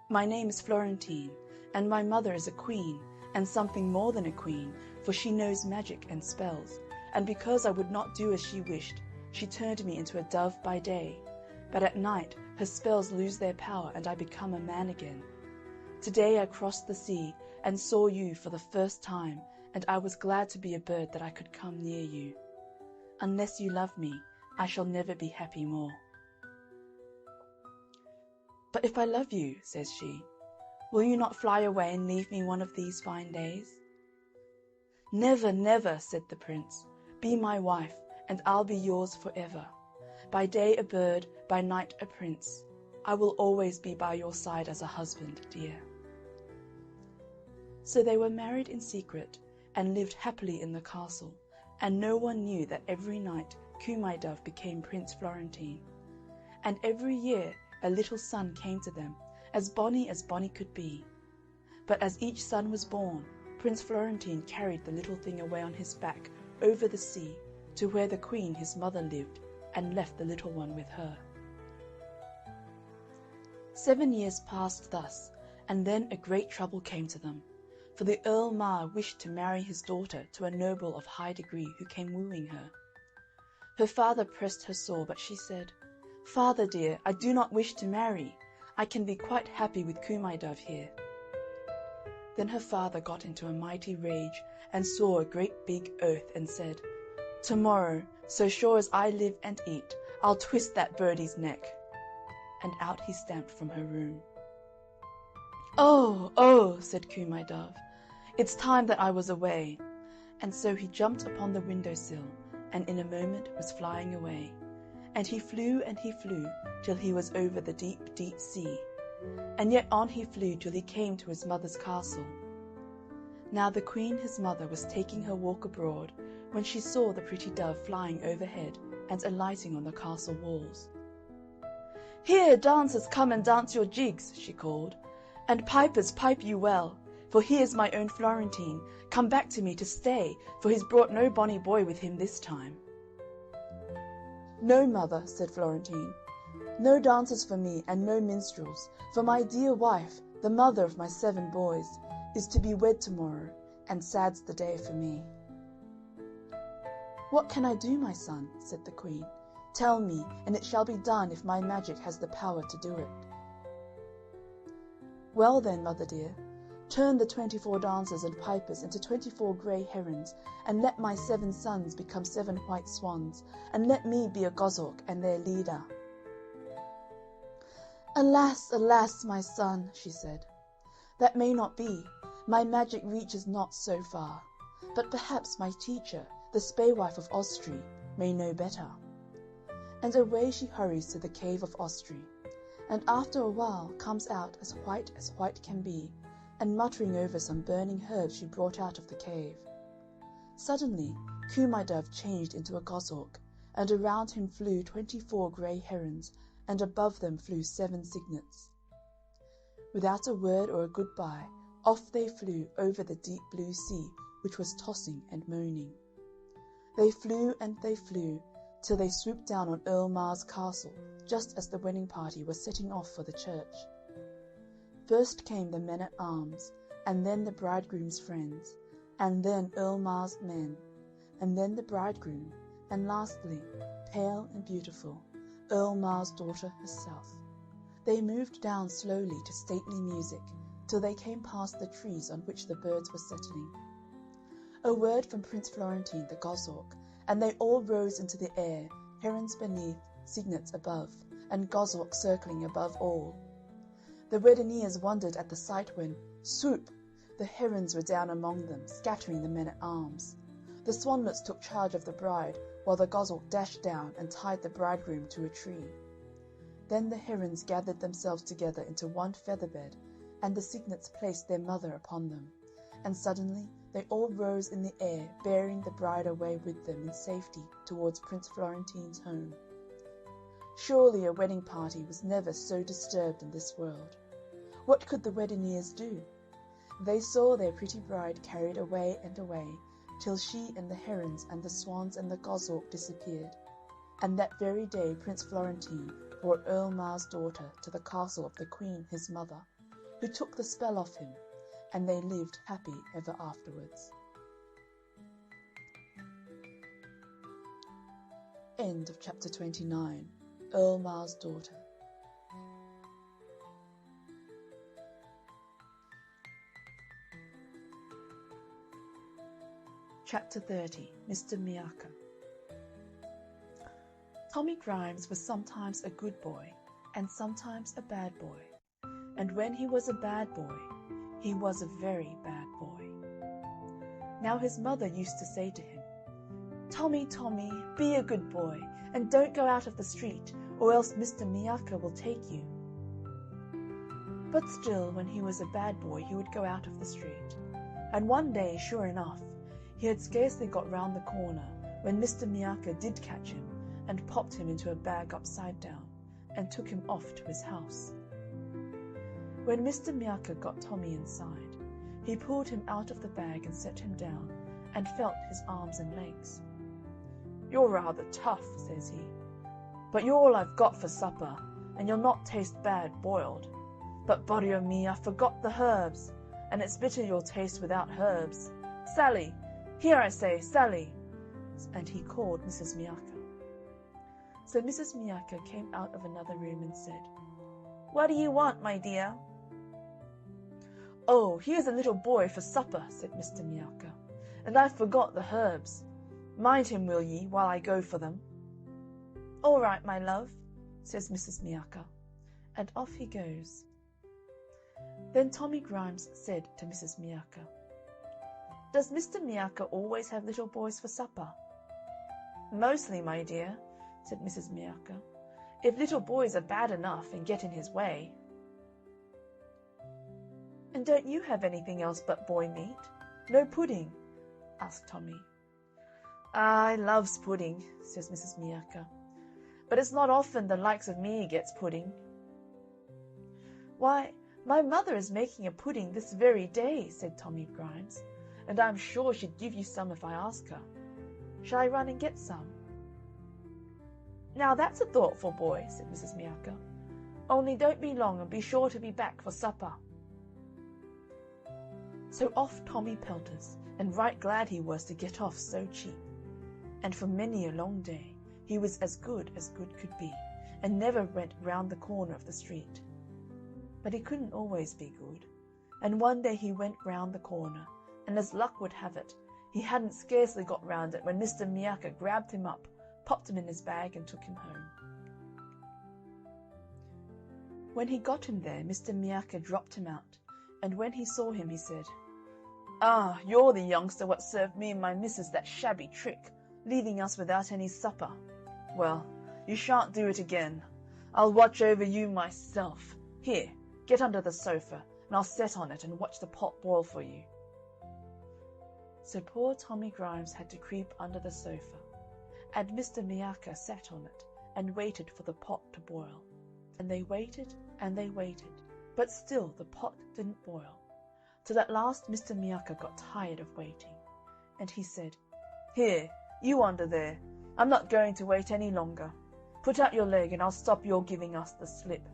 "My name is Florentine, and my mother is a queen, and something more than a queen, for she knows magic and spells, and because I would not do as she wished, she turned me into a dove by day, but at night her spells lose their power and I become a man again. Today I crossed the sea and saw you for the first time, and I was glad to be a bird that I could come near you. Unless you love me, I shall never be happy more." "But if I love you," says she, "will you not fly away and leave me one of these fine days?" "Never, never," said the prince. "Be my wife, and I'll be yours forever. By day a bird, by night a prince. I will always be by your side as a husband, dear." So they were married in secret, and lived happily in the castle, and no one knew that every night Coo My Dove became Prince Florentine. And every year a little son came to them, as bonny could be. But as each son was born, Prince Florentine carried the little thing away on his back over the sea to where the queen his mother lived, and left the little one with her. 7 years passed thus, and then a great trouble came to them, for the Earl Mar wished to marry his daughter to a noble of high degree who came wooing her. Her father pressed her sore, but she said, "Father dear, I do not wish to marry. I can be quite happy with Coo My Dove here." Then her father got into a mighty rage, and swore a great big oath, and said, "Tomorrow, so sure as I live and eat, I'll twist that birdie's neck." And out he stamped from her room. "Oh, oh," said Coo My Dove, "it's time that I was away." And so he jumped upon the window sill, and in a moment was flying away. And he flew till he was over the deep, deep sea. And yet on he flew till he came to his mother's castle. Now the queen his mother was taking her walk abroad, when she saw the pretty dove flying overhead and alighting on the castle walls. "Here, dancers, come and dance your jigs," she called, "and pipers, pipe you well, for here's my own Florentine, come back to me to stay, for he's brought no bonny boy with him this time." "No, mother," said Florentine, "no dancers for me, and no minstrels, for my dear wife, the mother of my 7 boys, is to be wed tomorrow, and sad's the day for me." "What can I do, my son?" said the queen. "Tell me, and it shall be done if my magic has the power to do it." "Well then, mother dear, Turn the 24 dancers and pipers into 24 grey herons, and let my 7 sons become 7 white swans, and let me be a goshawk and their leader." "Alas, alas, my son," she said, "that may not be. My magic reaches not so far. But perhaps my teacher, the spaewife of Ostry, may know better." And away she hurries to the cave of Ostry, and after a while comes out as white can be, and muttering over some burning herbs she brought out of the cave. Suddenly Coo my dove changed into a goshawk, and around him flew 24 grey herons, and above them flew 7 cygnets. Without a word or a goodbye, off they flew over the deep blue sea, which was tossing and moaning. They flew and they flew, till they swooped down on Earl Mar's castle, just as the wedding party was setting off for the church. First came the men-at-arms, and then the bridegroom's friends, and then Earl Mar's men, and then the bridegroom, and lastly, pale and beautiful, Earl Mar's daughter herself. They moved down slowly to stately music, till they came past the trees on which the birds were settling. A word from Prince Florentine the goshawk, and they all rose into the air, herons beneath, cygnets above, and goshawk circling above all. The weddineers wondered at the sight when, swoop, the herons were down among them, scattering the men-at-arms. The swanlets took charge of the bride, while the goshawk dashed down and tied the bridegroom to a tree. Then the herons gathered themselves together into one feather-bed, and the cygnets placed their mother upon them, and suddenly they all rose in the air, bearing the bride away with them in safety towards Prince Florentine's home. Surely a wedding party was never so disturbed in this world. What could the weddineers do? They saw their pretty bride carried away and away, till she and the herons and the swans and the goshawk disappeared. And that very day Prince Florentine brought Earl Mar's daughter to the castle of the Queen his mother, who took the spell off him, and they lived happy ever afterwards. End of chapter 29. Earl Mar's daughter. Chapter 30. Mr. Miacca. Tommy Grimes was sometimes a good boy and sometimes a bad boy, and when he was a bad boy, he was a very bad boy. Now his mother used to say to him, "Tommy, Tommy, be a good boy, and don't go out of the street, or else Mr. Miacca will take you." But still, when he was a bad boy, he would go out of the street. And one day, sure enough, he had scarcely got round the corner when Mr. Miacca did catch him and popped him into a bag upside down and took him off to his house. When Mr. Miacca got Tommy inside, he pulled him out of the bag and set him down and felt his arms and legs. "You're rather tough," says he, "but you're all I've got for supper, and you'll not taste bad boiled. But body o' me, I forgot the herbs, and it's bitter you'll taste without herbs. Sally! Here I say, Sally!" And he called Mrs. Miacca. So Mrs. Miacca came out of another room and said, "What do you want, my dear?" "Oh, here's a little boy for supper," said Mr. Miacca, "and I forgot the herbs. Mind him, will ye, while I go for them?" "All right, my love," says Mrs. Miacca, and off he goes. Then Tommy Grimes said to Mrs. Miacca, "Does Mr. Miacca always have little boys for supper?" "Mostly, my dear," said Mrs. Miacca, "if little boys are bad enough and get in his way." "And don't you have anything else but boy meat? No pudding?" asked Tommy. "I loves pudding," says Mrs. Miacca, "but it's not often the likes of me gets pudding." "Why, my mother is making a pudding this very day," said Tommy Grimes, "and I'm sure she'd give you some if I ask her. Shall I run and get some?" "Now that's a thoughtful boy," said Mrs. Miacca. "Only don't be long, and be sure to be back for supper." So off Tommy pelters, and right glad he was to get off so cheap. And for many a long day he was as good could be, and never went round the corner of the street. But he couldn't always be good. and one day he went round the corner, and as luck would have it, he hadn't scarcely got round it when Mr. Miacca grabbed him up, popped him in his bag, and took him home. When he got him there, Mr. Miacca dropped him out, and when he saw him, he said, "Ah, you're the youngster what served me and my missus that shabby trick, leaving us without any supper. Well, you shan't do it again. I'll watch over you myself. Here, get under the sofa, and I'll set on it and watch the pot boil for you." So poor Tommy Grimes had to creep under the sofa, and Mr. Miacca sat on it and waited for the pot to boil. And they waited, but still the pot didn't boil, till at last Mr. Miacca got tired of waiting, and he said, "Here, you under there, I'm not going to wait any longer. Put out your leg, and I'll stop your giving us the slip."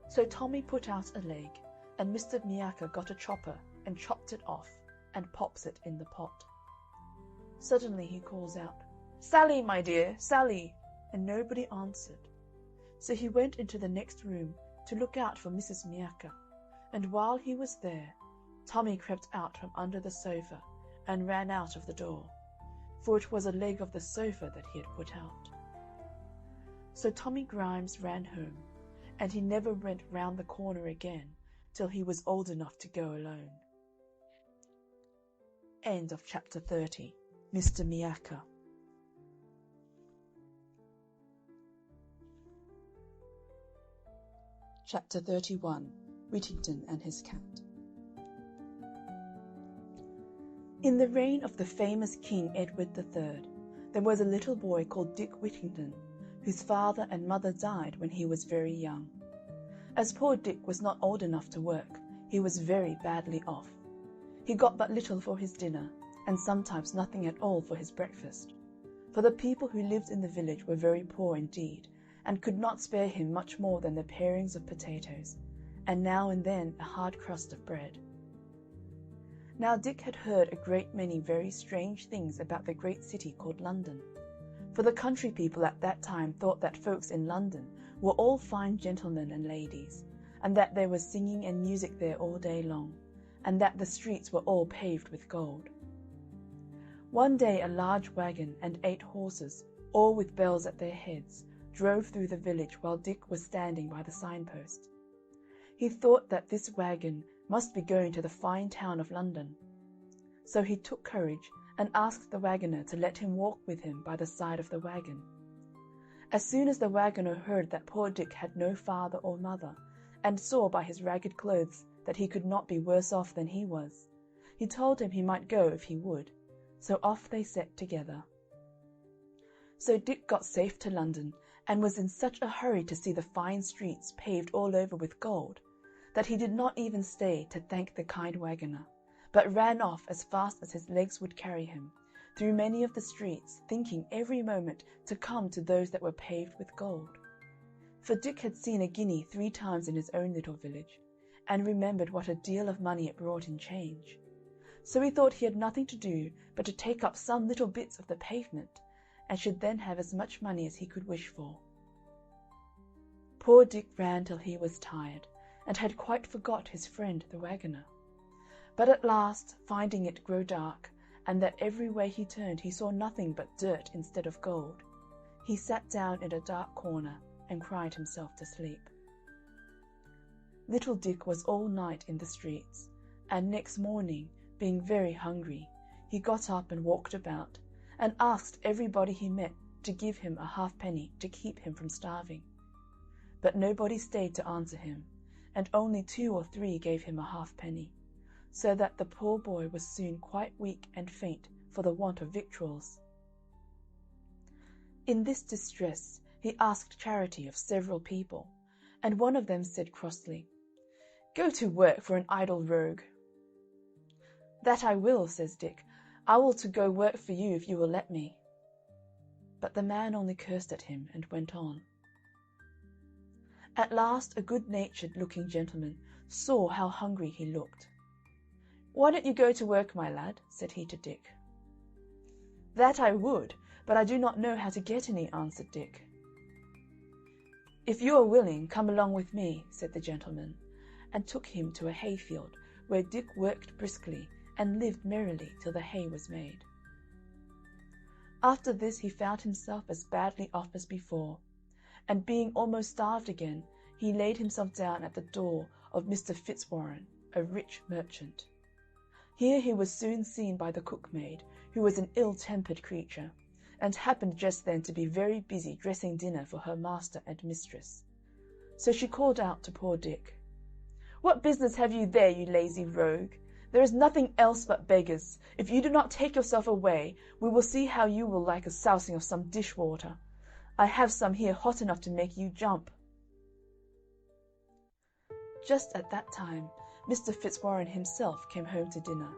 So Tommy put out a leg, and Mr. Miacca got a chopper and chopped it off, and pops it in the pot. Suddenly he calls out, "Sally, my dear, Sally!" and nobody answered. So he went into the next room to look out for Mrs. Miacca, and while he was there, Tommy crept out from under the sofa and ran out of the door, for it was a leg of the sofa that he had put out. So Tommy Grimes ran home, and he never went round the corner again till he was old enough to go alone. End of chapter 30. Mr. Miacca. Chapter 31. Whittington and his cat. In the reign of the famous King Edward III, there was a little boy called Dick Whittington, whose father and mother died when he was very young. As poor Dick was not old enough to work, he was very badly off. He got but little for his dinner, and sometimes nothing at all for his breakfast, for the people who lived in the village were very poor indeed, and could not spare him much more than the parings of potatoes, and now and then a hard crust of bread. Now Dick had heard a great many very strange things about the great city called London, for the country people at that time thought that folks in London were all fine gentlemen and ladies, and that there was singing and music there all day long, and that the streets were all paved with gold. One day a large wagon and 8 horses, all with bells at their heads, drove through the village while Dick was standing by the signpost. He thought that this wagon must be going to the fine town of London. So he took courage and asked the wagoner to let him walk with him by the side of the wagon. As soon as the wagoner heard that poor Dick had no father or mother, and saw by his ragged clothes that he could not be worse off than he was, he told him he might go if he would, so off they set together. So Dick got safe to London, and was in such a hurry to see the fine streets paved all over with gold, that he did not even stay to thank the kind wagoner, but ran off as fast as his legs would carry him, through many of the streets, thinking every moment to come to those that were paved with gold. For Dick had seen a guinea 3 times in his own little village, and remembered what a deal of money it brought in change. So he thought he had nothing to do but to take up some little bits of the pavement, and should then have as much money as he could wish for. Poor Dick ran till he was tired, and had quite forgot his friend the wagoner. But at last, finding it grow dark, and that every way he turned he saw nothing but dirt instead of gold, he sat down in a dark corner and cried himself to sleep. Little Dick was all night in the streets, and next morning, being very hungry, he got up and walked about, and asked everybody he met to give him a halfpenny to keep him from starving. But nobody stayed to answer him, and only 2 or 3 gave him a halfpenny, so that the poor boy was soon quite weak and faint for the want of victuals. In this distress he asked charity of several people, and one of them said crossly, "Go to work for an idle rogue." "That I will," says Dick. "I will to go work for you if you will let me." But the man only cursed at him and went on. At last a good-natured looking gentleman saw how hungry he looked. "Why don't you go to work, my lad?" said he to Dick. "That I would, but I do not know how to get any," answered Dick. "If you are willing, come along with me," said the gentleman, and took him to a hayfield, where Dick worked briskly and lived merrily till the hay was made. After this he found himself as badly off as before, and being almost starved again, he laid himself down at the door of Mr. Fitzwarren, a rich merchant. Here he was soon seen by the cookmaid, who was an ill-tempered creature, and happened just then to be very busy dressing dinner for her master and mistress. So she called out to poor Dick, "What business have you there, you lazy rogue? There is nothing else but beggars. If you do not take yourself away, we will see how you will like a sousing of some dish-water. I have some here hot enough to make you jump." Just at that time, Mr. Fitzwarren himself came home to dinner,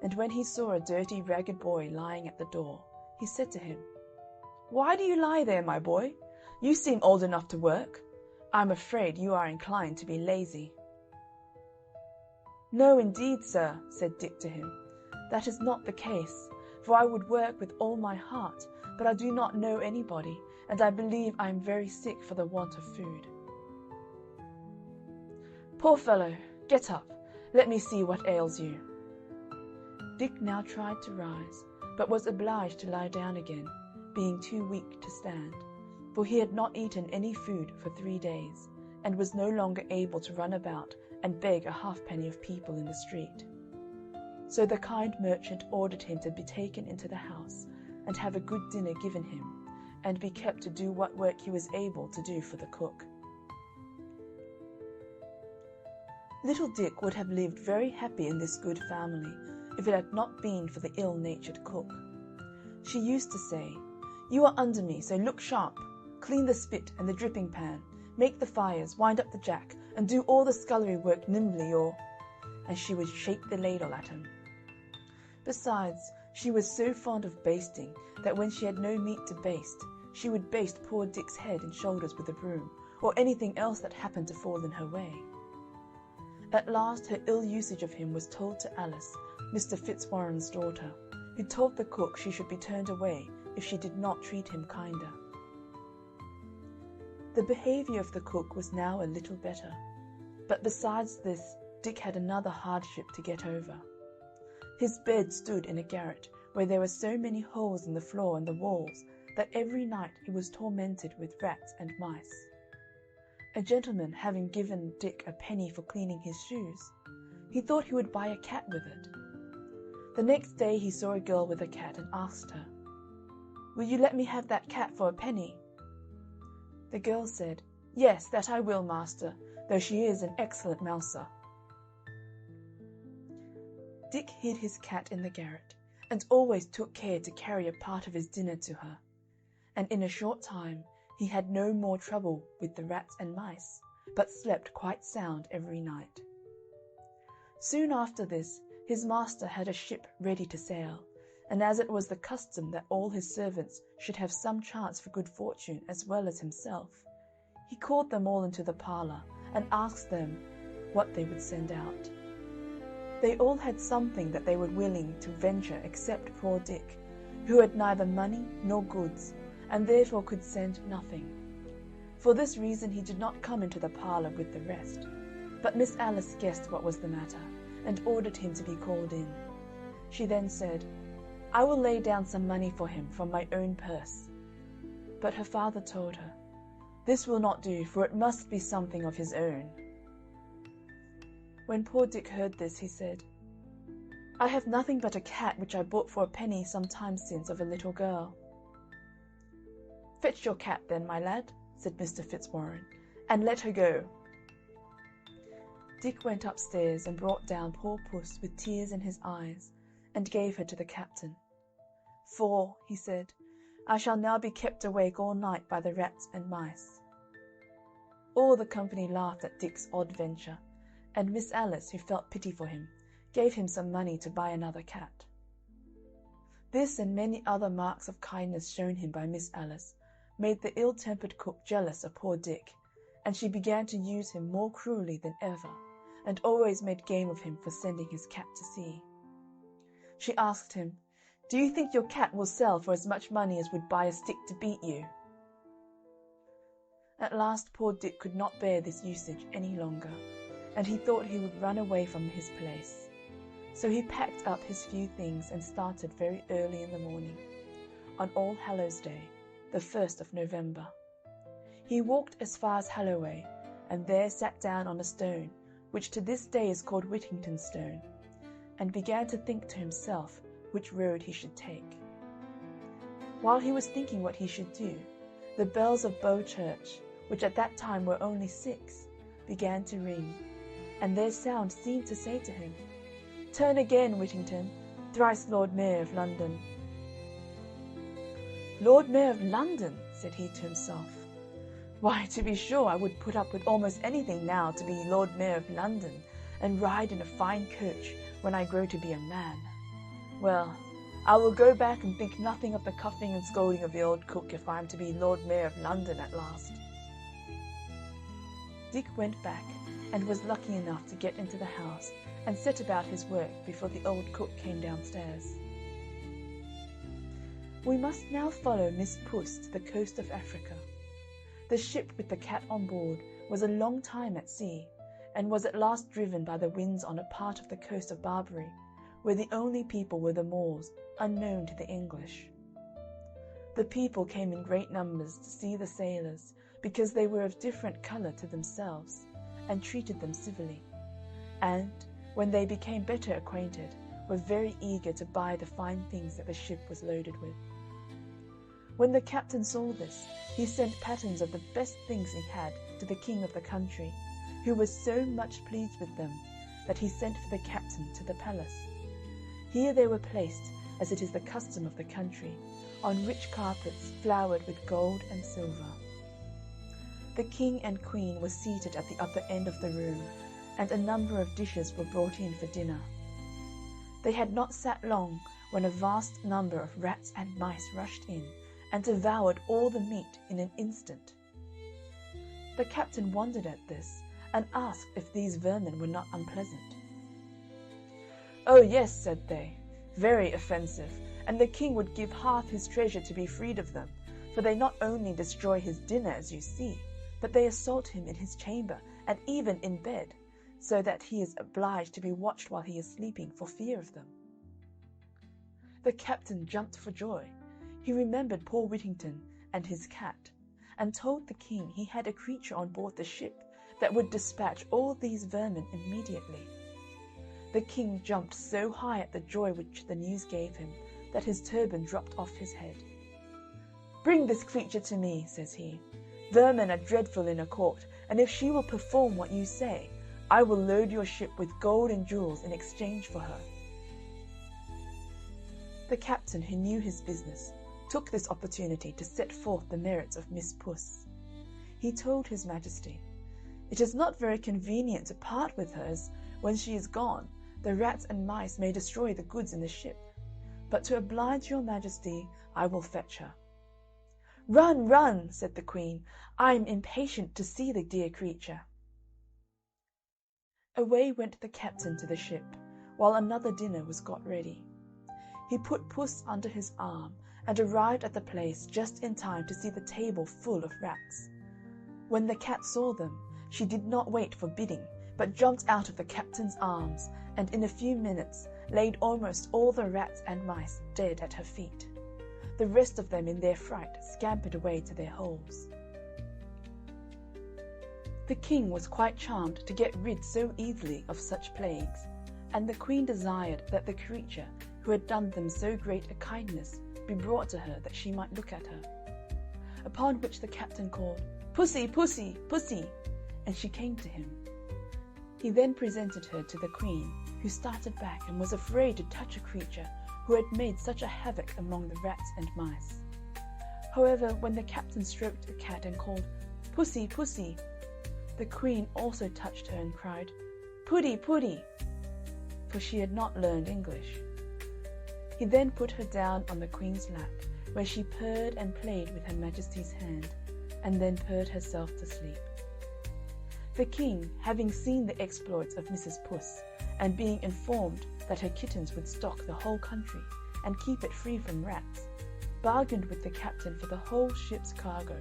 and when he saw a dirty, ragged boy lying at the door, he said to him, "Why do you lie there, my boy? You seem old enough to work. I'm afraid you are inclined to be lazy." "No, indeed, sir," said Dick to him, "that is not the case, for I would work with all my heart, but I do not know anybody, and I believe I am very sick for the want of food." "Poor fellow, get up, let me see what ails you." Dick now tried to rise, but was obliged to lie down again, being too weak to stand, for he had not eaten any food for 3 days, and was no longer able to run about and beg a halfpenny of people in the street. So the kind merchant ordered him to be taken into the house, and have a good dinner given him, and be kept to do what work he was able to do for the cook. Little Dick would have lived very happy in this good family, if it had not been for the ill-natured cook. She used to say, "You are under me, so look sharp. Clean the spit and the dripping pan, make the fires, wind up the jack, and do all the scullery work nimbly, or—" and she would shake the ladle at him. Besides, she was so fond of basting that when she had no meat to baste, she would baste poor Dick's head and shoulders with a broom, or anything else that happened to fall in her way. At last her ill usage of him was told to Alice, Mr. Fitzwarren's daughter, who told the cook she should be turned away if she did not treat him kinder. The behaviour of the cook was now a little better, but besides this, Dick had another hardship to get over. His bed stood in a garret, where there were so many holes in the floor and the walls that every night he was tormented with rats and mice. A gentleman having given Dick a penny for cleaning his shoes, he thought he would buy a cat with it. The next day he saw a girl with a cat and asked her, "Will you let me have that cat for a penny?" The girl said, "Yes, that I will, master, though she is an excellent mouser." Dick hid his cat in the garret, and always took care to carry a part of his dinner to her, and in a short time he had no more trouble with the rats and mice, but slept quite sound every night. Soon after this, his master had a ship ready to sail, and as it was the custom that all his servants should have some chance for good fortune as well as himself, he called them all into the parlour, and asked them what they would send out. They all had something that they were willing to venture except poor Dick, who had neither money nor goods, and therefore could send nothing. For this reason he did not come into the parlour with the rest, but Miss Alice guessed what was the matter, and ordered him to be called in. She then said, "I will lay down some money for him from my own purse." But her father told her, "This will not do, for it must be something of his own." When poor Dick heard this, he said, "I have nothing but a cat which I bought for a penny some time since of a little girl." "Fetch your cat, then, my lad," said Mr. Fitzwarren, "and let her go." Dick went upstairs and brought down poor Puss with tears in his eyes, and gave her to the captain. "For," he said, "I shall now be kept awake all night by the rats and mice." All the company laughed at Dick's odd venture, and Miss Alice, who felt pity for him, gave him some money to buy another cat. This and many other marks of kindness shown him by Miss Alice made the ill-tempered cook jealous of poor Dick, and she began to use him more cruelly than ever, and always made game of him for sending his cat to sea. She asked him, "Do you think your cat will sell for as much money as would buy a stick to beat you?" At last poor Dick could not bear this usage any longer, and he thought he would run away from his place. So he packed up his few things and started very early in the morning, on All Hallows Day, the 1st of November. He walked as far as Holloway, and there sat down on a stone, which to this day is called Whittington's Stone, and began to think to himself which road he should take. While he was thinking what he should do, the bells of Bow Church, which at that time were only 6, began to ring, and their sound seemed to say to him, "Turn again, Whittington, thrice Lord Mayor of London." "Lord Mayor of London," said he to himself. "Why, to be sure, I would put up with almost anything now to be Lord Mayor of London, and ride in a fine coach when I grow to be a man. Well, I will go back and think nothing of the cuffing and scolding of the old cook if I am to be Lord Mayor of London at last." Dick went back, and was lucky enough to get into the house and set about his work before the old cook came downstairs. We must now follow Miss Puss to the coast of Africa. The ship with the cat on board was a long time at sea, and was at last driven by the winds on a part of the coast of Barbary, where the only people were the Moors, unknown to the English. The people came in great numbers to see the sailors, because they were of different colour to themselves, and treated them civilly, and, when they became better acquainted, were very eager to buy the fine things that the ship was loaded with. When the captain saw this, he sent patterns of the best things he had to the king of the country, who was so much pleased with them that he sent for the captain to the palace. Here they were placed, as it is the custom of the country, on rich carpets flowered with gold and silver. The king and queen were seated at the upper end of the room, and a number of dishes were brought in for dinner. They had not sat long when a vast number of rats and mice rushed in, and devoured all the meat in an instant. The captain wondered at this, and asked if these vermin were not unpleasant. "Oh yes," said they, "very offensive, and the king would give half his treasure to be freed of them, for they not only destroy his dinner, as you see, but they assault him in his chamber, and even in bed, so that he is obliged to be watched while he is sleeping for fear of them." The captain jumped for joy. He remembered poor Whittington and his cat, and told the king he had a creature on board the ship that would dispatch all these vermin immediately. The king jumped so high at the joy which the news gave him that his turban dropped off his head. "Bring this creature to me," says he. "Vermin are dreadful in a court, and if she will perform what you say, I will load your ship with gold and jewels in exchange for her." The captain, who knew his business, took this opportunity to set forth the merits of Miss Puss. He told his Majesty, "It is not very convenient to part with her, as, when she is gone, the rats and mice may destroy the goods in the ship, but to oblige your Majesty, I will fetch her." "Run, run," said the Queen, "I am impatient to see the dear creature." Away went the captain to the ship, while another dinner was got ready. He put Puss under his arm, and arrived at the place just in time to see the table full of rats. When the cat saw them, she did not wait for bidding, but jumped out of the captain's arms, and in a few minutes laid almost all the rats and mice dead at her feet. The rest of them in their fright scampered away to their holes. The king was quite charmed to get rid so easily of such plagues, and the queen desired that the creature who had done them so great a kindness be brought to her that she might look at her. Upon which the captain called, "Pussy, pussy, pussy," and she came to him. He then presented her to the queen, who started back and was afraid to touch a creature who had made such a havoc among the rats and mice. However, when the captain stroked the cat and called, "Pussy, pussy," the queen also touched her and cried, "Puddy, puddy," for she had not learned English. He then put her down on the queen's lap, where she purred and played with her Majesty's hand, and then purred herself to sleep. The king, having seen the exploits of Mrs. Puss, and being informed that her kittens would stock the whole country and keep it free from rats, bargained with the captain for the whole ship's cargo,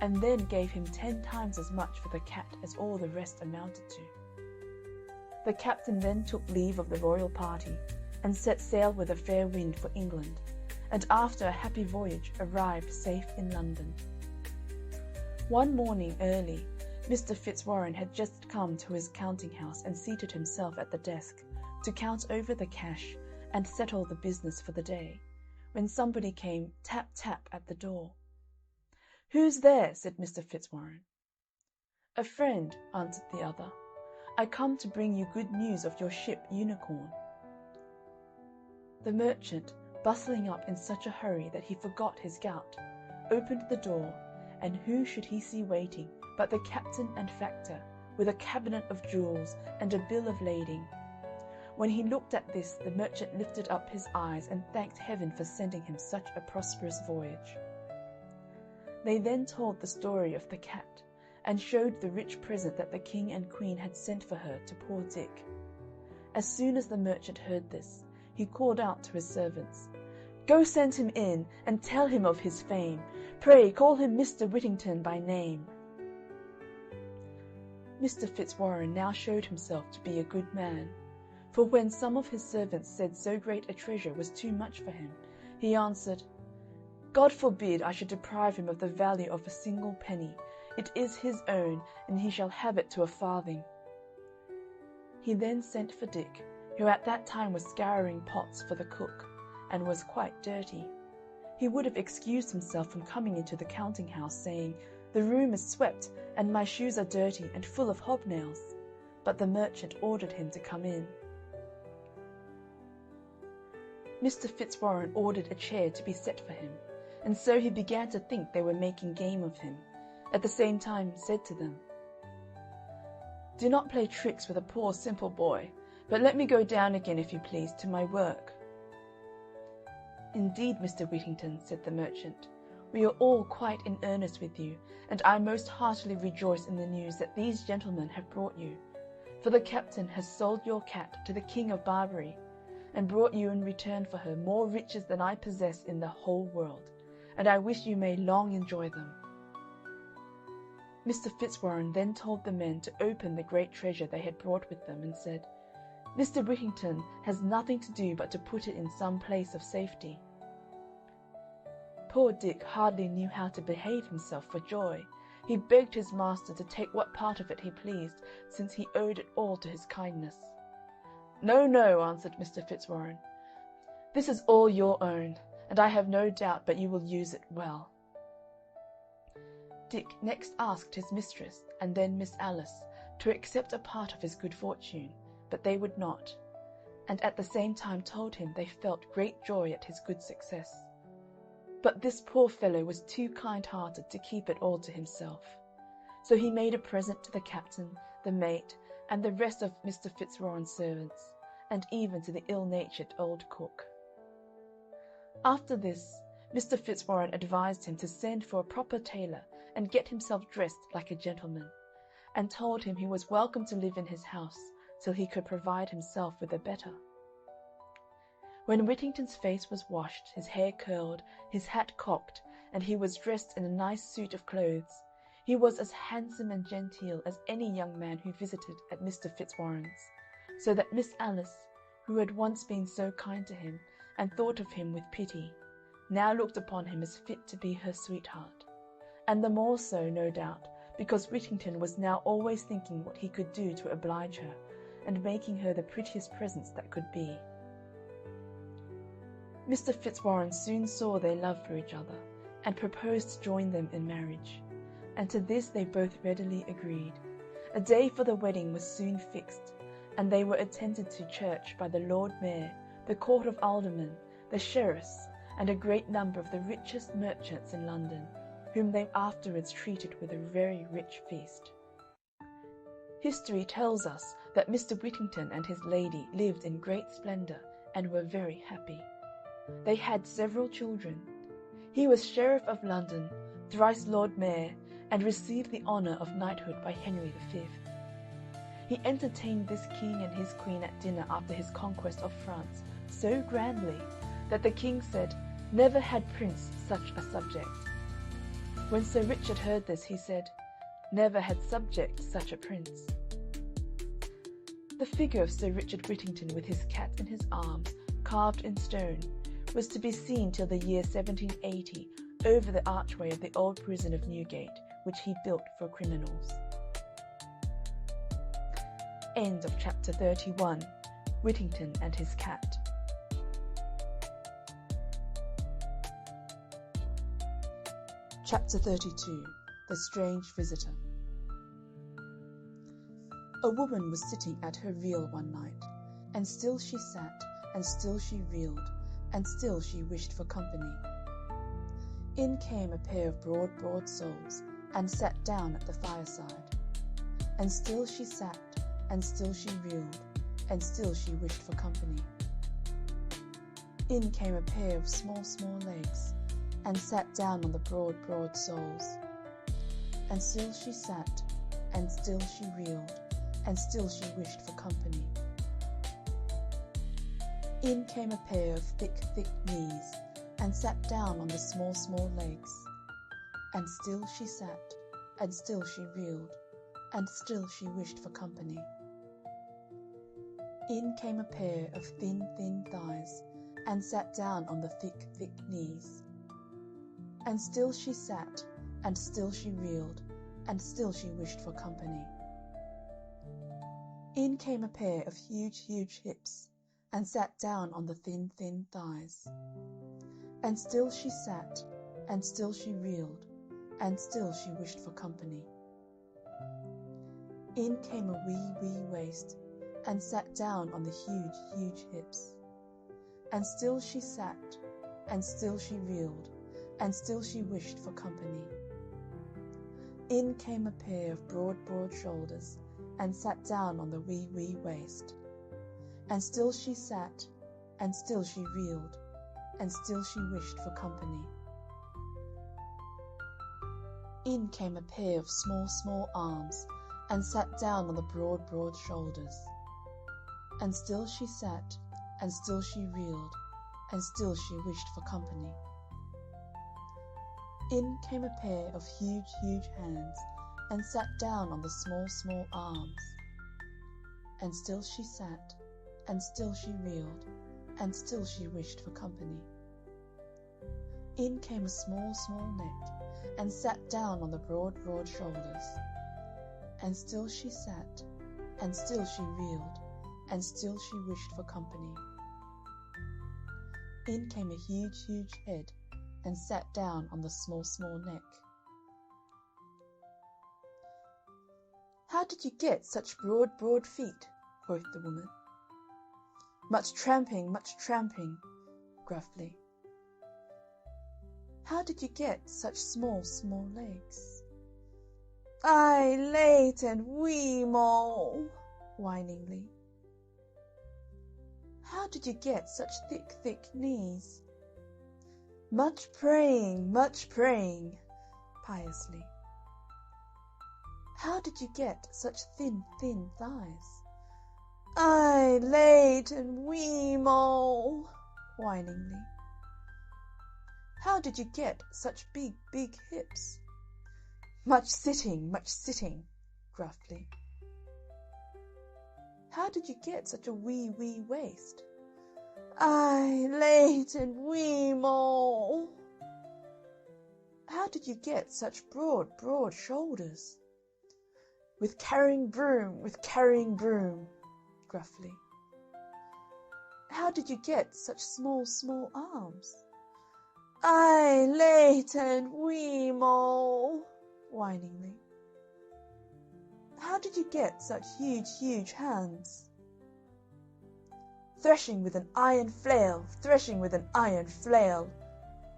and then gave him 10 times as much for the cat as all the rest amounted to. The captain then took leave of the royal party, and set sail with a fair wind for England, and after a happy voyage arrived safe in London. One morning early, Mr. Fitzwarren had just come to his counting-house and seated himself at the desk to count over the cash and settle the business for the day, when somebody came tap tap at the door. "Who's there?" said Mr. Fitzwarren. "A friend," answered the other. "I come to bring you good news of your ship Unicorn." The merchant, bustling up in such a hurry that he forgot his gout, opened the door, and who should he see waiting but the captain and factor, with a cabinet of jewels and a bill of lading. When he looked at this, the merchant lifted up his eyes and thanked heaven for sending him such a prosperous voyage. They then told the story of the cat, and showed the rich present that the king and queen had sent for her to poor Dick. As soon as the merchant heard this, he called out to his servants, "Go send him in, and tell him of his fame. Pray call him Mr. Whittington by name." Mr. Fitzwarren now showed himself to be a good man, for when some of his servants said so great a treasure was too much for him, he answered, "God forbid I should deprive him of the value of a single penny. It is his own, and he shall have it to a farthing." He then sent for Dick, who at that time was scouring pots for the cook, and was quite dirty. He would have excused himself from coming into the counting-house, saying, "The room is swept, and my shoes are dirty and full of hobnails," but the merchant ordered him to come in. Mr. Fitzwarren ordered a chair to be set for him, and so he began to think they were making game of him, at the same time said to them, "Do not play tricks with a poor simple boy, but let me go down again, if you please, to my work." "Indeed, Mr. Whittington," said the merchant, "we are all quite in earnest with you, and I most heartily rejoice in the news that these gentlemen have brought you, for the captain has sold your cat to the King of Barbary, and brought you in return for her more riches than I possess in the whole world, and I wish you may long enjoy them." Mr. Fitzwarren then told the men to open the great treasure they had brought with them, and said, "Mr. Whittington has nothing to do but to put it in some place of safety." Poor Dick hardly knew how to behave himself for joy. He begged his master to take what part of it he pleased, since he owed it all to his kindness. "No, no," answered Mr. Fitzwarren. "This is all your own, and I have no doubt but you will use it well." Dick next asked his mistress, and then Miss Alice, to accept a part of his good fortune, but they would not, and at the same time told him they felt great joy at his good success. But this poor fellow was too kind-hearted to keep it all to himself, so he made a present to the captain, the mate, and the rest of Mr. Fitzwarren's servants, and even to the ill-natured old cook. After this, Mr. Fitzwarren advised him to send for a proper tailor and get himself dressed like a gentleman, and told him he was welcome to live in his house till he could provide himself with a better. When Whittington's face was washed, his hair curled, his hat cocked, and he was dressed in a nice suit of clothes, he was as handsome and genteel as any young man who visited at Mr. Fitzwarren's, so that Miss Alice, who had once been so kind to him, and thought of him with pity, now looked upon him as fit to be her sweetheart, and the more so, no doubt, because Whittington was now always thinking what he could do to oblige her, and making her the prettiest presents that could be. Mr. Fitzwarren soon saw their love for each other, and proposed to join them in marriage, and to this they both readily agreed. A day for the wedding was soon fixed, and they were attended to church by the Lord Mayor, the Court of Aldermen, the Sheriffs, and a great number of the richest merchants in London, whom they afterwards treated with a very rich feast. History tells us that Mr. Whittington and his lady lived in great splendour and were very happy. They had several children. He was Sheriff of London, thrice Lord Mayor, and received the honour of knighthood by Henry V. He entertained this king and his queen at dinner after his conquest of France so grandly that the king said, "Never had prince such a subject." When Sir Richard heard this, he said, "Never had subject such a prince." The figure of Sir Richard Whittington with his cat in his arms, carved in stone, was to be seen till the year 1780 over the archway of the old prison of Newgate, which he built for criminals. End of chapter 31. Whittington and his cat. Chapter 32. The Strange Visitor. A woman was sitting at her reel one night, and still she sat, and still she reeled, and still she wished for company. In came a pair of broad soles, and sat down at the fireside. And still she sat, and still she reeled, and still she wished for company. In came a pair of small legs, and sat down on the broad soles. And still she sat, and still she reeled, and still she wished for company. In came a pair of thick knees, and sat down on the small legs. And still she sat, and still she reeled, and still she wished for company. In came a pair of thin thighs, and sat down on the thick knees. And still she sat, and still she reeled, and still she wished for company. In came a pair of huge hips, and sat down on the thin thighs. And still she sat, and still she reeled, and still she wished for company. In came a wee waist, and sat down on the huge hips. And still she sat, and still she reeled, and still she wished for company. In came a pair of broad shoulders, and sat down on the wee waist. And still she sat, and still she reeled, and still she wished for company. In came a pair of small arms, and sat down on the broad shoulders. And still she sat, and still she reeled, and still she wished for company. In came a pair of huge hands, and sat down on the small arms. And still she sat, and still she reeled, and still she wished for company. In came a small neck, and sat down on the broad shoulders. And still she sat, and still she reeled, and still she wished for company. In came a huge head, and sat down on the small neck. "How did you get such broad feet?" quoth the woman. Much tramping, gruffly. "How did you get such small legs?" "I late and wee mole," whiningly. "How did you get such thick knees?" Much praying, piously. "How did you get such thin thighs?" "I late and wee mole," whiningly. "How did you get such big hips?" Much sitting, gruffly. "How did you get such a wee waist?" "I late and wee mole." "How did you get such broad shoulders?" With carrying broom, gruffly. "How did you get such small arms?" "I late and wee mole," whiningly. "How did you get such huge hands?" Threshing with an iron flail,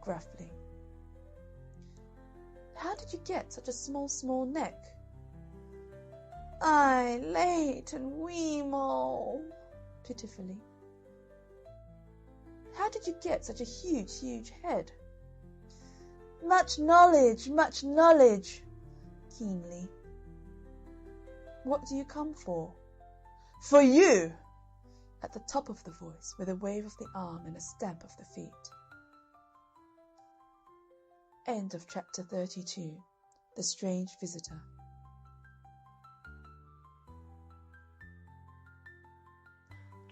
gruffly. "How did you get such a small neck?" "I late and wee mole," pitifully. "How did you get such a huge head?" Much knowledge, keenly. "What do you come for?" "For you!" at the top of the voice, with a wave of the arm and a stamp of the feet. End of chapter 32. The Strange Visitor.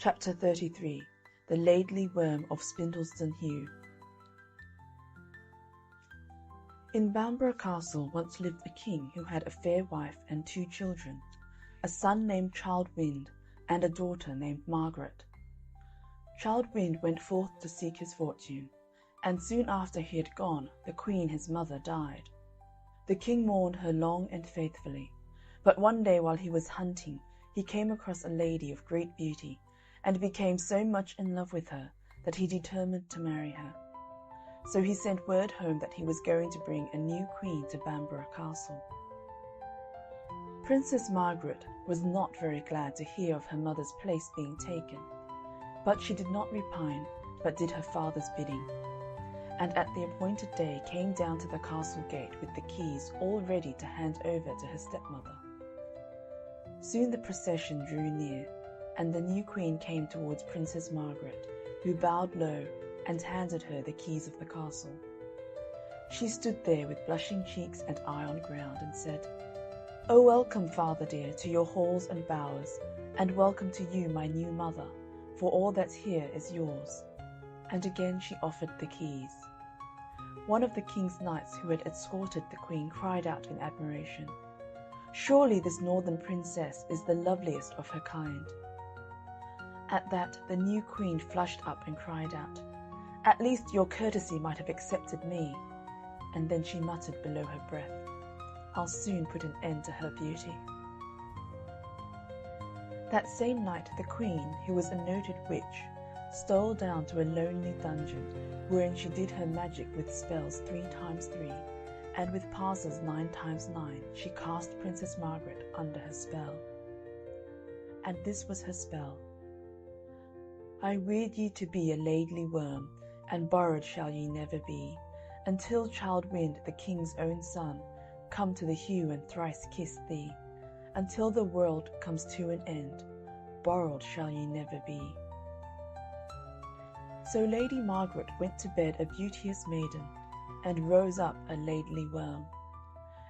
Chapter 33. The Laidly Worm of Spindleston Heugh. In Bamborough Castle once lived a king who had a fair wife and 2 children, a son named Childe Wynd and a daughter named Margaret. Childe Wynd went forth to seek his fortune, and soon after he had gone, the queen his mother died. The king mourned her long and faithfully, but one day while he was hunting, he came across a lady of great beauty, and became so much in love with her that he determined to marry her. So he sent word home that he was going to bring a new queen to Bamborough Castle. Princess Margaret was not very glad to hear of her mother's place being taken, but she did not repine, but did her father's bidding, and at the appointed day came down to the castle gate with the keys all ready to hand over to her stepmother. Soon the procession drew near, and the new queen came towards Princess Margaret, who bowed low and handed her the keys of the castle. She stood there with blushing cheeks and eye on ground, and said, "O welcome, father dear, to your halls and bowers, and welcome to you, my new mother, for all that's here is yours." And again she offered the keys. One of the king's knights who had escorted the queen cried out in admiration, "Surely this northern princess is the loveliest of her kind." At that the new queen flushed up and cried out, "At least your courtesy might have accepted me." And then she muttered below her breath, "I'll soon put an end to her beauty." That same night the queen, who was a noted witch, stole down to a lonely dungeon, wherein she did her magic with spells 3 times 3, and with passes 9 times 9 she cast Princess Margaret under her spell. And this was her spell: "I weird ye to be a laidly worm, and borrowed shall ye never be, until Childe Wynd, the king's own son, come to the heugh and thrice kiss thee. Until the world comes to an end, borrowed shall ye never be." So Lady Margaret went to bed a beauteous maiden, and rose up a laidly worm.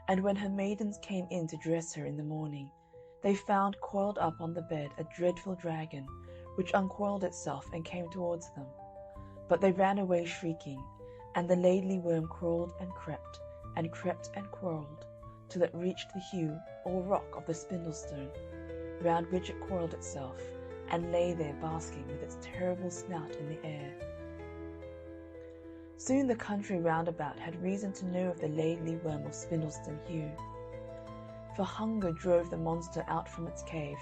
And when her maidens came in to dress her in the morning, they found coiled up on the bed a dreadful dragon, which uncoiled itself and came towards them. But they ran away shrieking, and the laidly worm crawled and crept and crawled, till it reached the heugh or rock of the spindlestone, round which it coiled itself, and lay there basking with its terrible snout in the air. Soon the country round about had reason to know of the laidly worm of Spindleston Heugh. For hunger drove the monster out from its cave,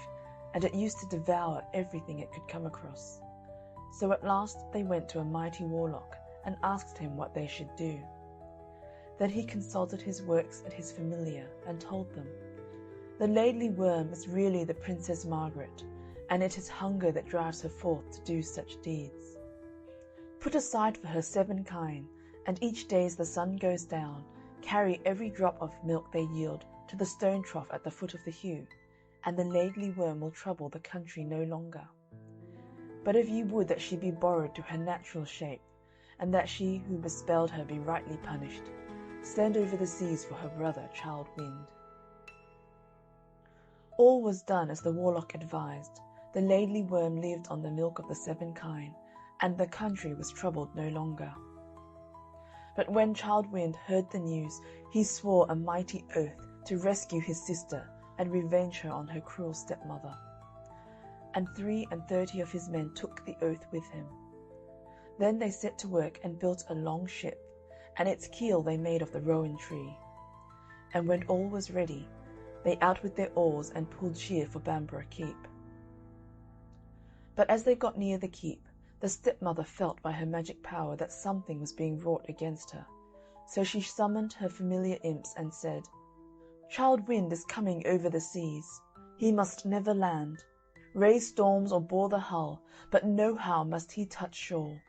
and it used to devour everything it could come across. So at last they went to a mighty warlock, and asked him what they should do. Then he consulted his works and his familiar, and told them, "The laidly worm is really the Princess Margaret, and it is hunger that drives her forth to do such deeds. Put aside for her 7 kine, and each day as the sun goes down, carry every drop of milk they yield to the stone trough at the foot of the heugh, and the laidly worm will trouble the country no longer. But if ye would that she be borrowed to her natural shape, and that she who bespelled her be rightly punished, send over the seas for her brother Childe Wynd." All was done as the warlock advised. The laidly worm lived on the milk of the 7 kine, and the country was troubled no longer. But when Childe Wynd heard the news, he swore a mighty oath to rescue his sister and revenge her on her cruel stepmother. And 33 of his men took the oath with him. Then they set to work and built a long ship, and its keel they made of the rowan tree. And when all was ready, they out with their oars and pulled sheer for Bamborough Keep. But as they got near the keep, the stepmother felt by her magic power that something was being wrought against her. So she summoned her familiar imps and said, "Childe Wynd is coming over the seas. He must never land. Raise storms or bore the hull, but nohow must he touch shore."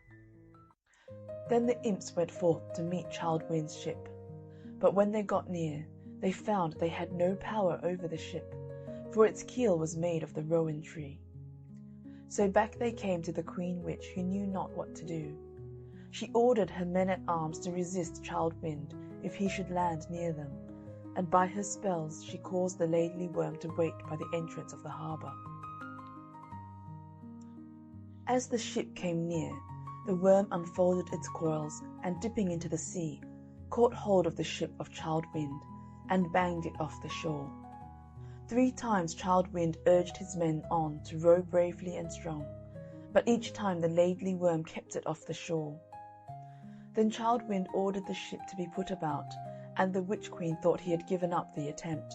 Then the imps went forth to meet Childe Wynd's ship. But when they got near, they found they had no power over the ship, for its keel was made of the rowan tree. So back they came to the Queen Witch, who knew not what to do. She ordered her men-at-arms to resist Childe Wynd if he should land near them, and by her spells she caused the laidly worm to wait by the entrance of the harbour. As the ship came near, the worm unfolded its coils, and dipping into the sea, caught hold of the ship of Child Wind, and banged it off the shore. 3 times Child Wind urged his men on to row bravely and strong, but each time the laidly worm kept it off the shore. Then Child Wind ordered the ship to be put about, and the Witch Queen thought he had given up the attempt.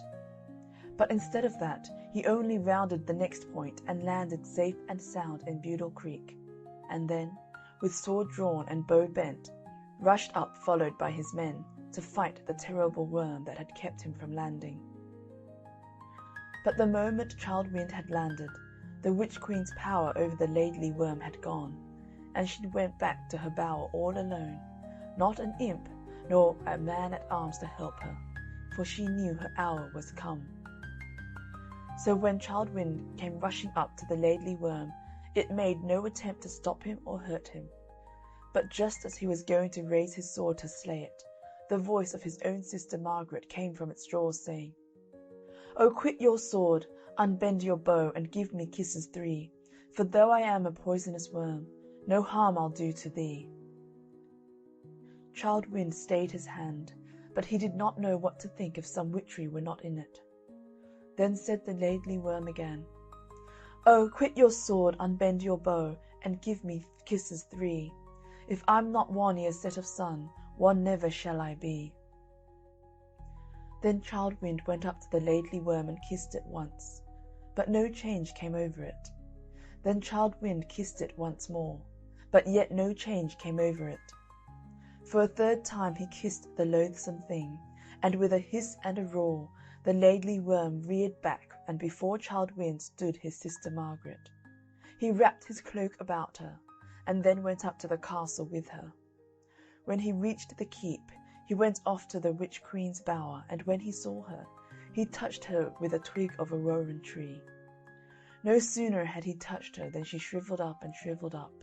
But instead of that, he only rounded the next point and landed safe and sound in Budle Creek, and then, with sword drawn and bow bent, rushed up followed by his men to fight the terrible worm that had kept him from landing. But the moment Child Wind had landed, the Witch Queen's power over the laidly worm had gone, and she went back to her bower all alone, not an imp nor a man-at-arms to help her, for she knew her hour was come. So when Child Wind came rushing up to the laidly worm, it made no attempt to stop him or hurt him. But just as he was going to raise his sword to slay it, the voice of his own sister Margaret came from its jaws, saying, "Oh, quit your sword, unbend your bow, and give me kisses 3, for though I am a poisonous worm, no harm I'll do to thee." Child Wind stayed his hand, but he did not know what to think if some witchery were not in it. Then said the laidly worm again, "Oh, quit your sword, unbend your bow, and give me kisses 3. If I'm not one year's set of sun, one never shall I be." Then Child Wind went up to the laidly worm and kissed it once, but no change came over it. Then Child Wind kissed it once more, but yet no change came over it. For a 3rd time he kissed the loathsome thing, and with a hiss and a roar, the laidly worm reared back, and before Child Wind stood his sister Margaret. He wrapped his cloak about her, and then went up to the castle with her. When he reached the keep, he went off to the Witch Queen's bower, and when he saw her, he touched her with a twig of a rowan tree. No sooner had he touched her than she shriveled up and shriveled up,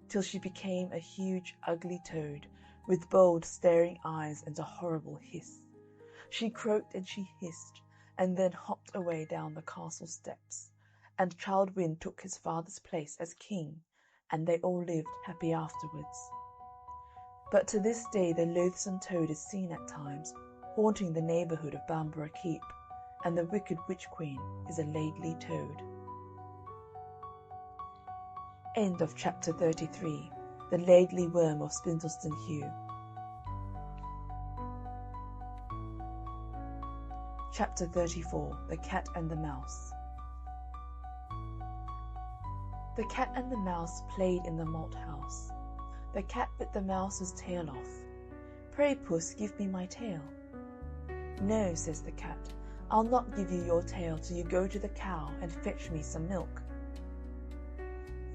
till she became a huge, ugly toad, with bold, staring eyes and a horrible hiss. She croaked and she hissed, and then hopped away down the castle steps, and Child Wind took his father's place as king, and they all lived happy afterwards. But to this day the loathsome toad is seen at times, haunting the neighbourhood of Bamborough Keep, and the wicked Witch Queen is a laidly toad. End of chapter 33. The Laidly Worm of Spindleston Heugh. Chapter 34. The Cat and the Mouse. The cat and the mouse played in the malt house. The cat bit the mouse's tail off. "Pray, puss, give me my tail." "No," says the cat, "I'll not give you your tail till you go to the cow and fetch me some milk."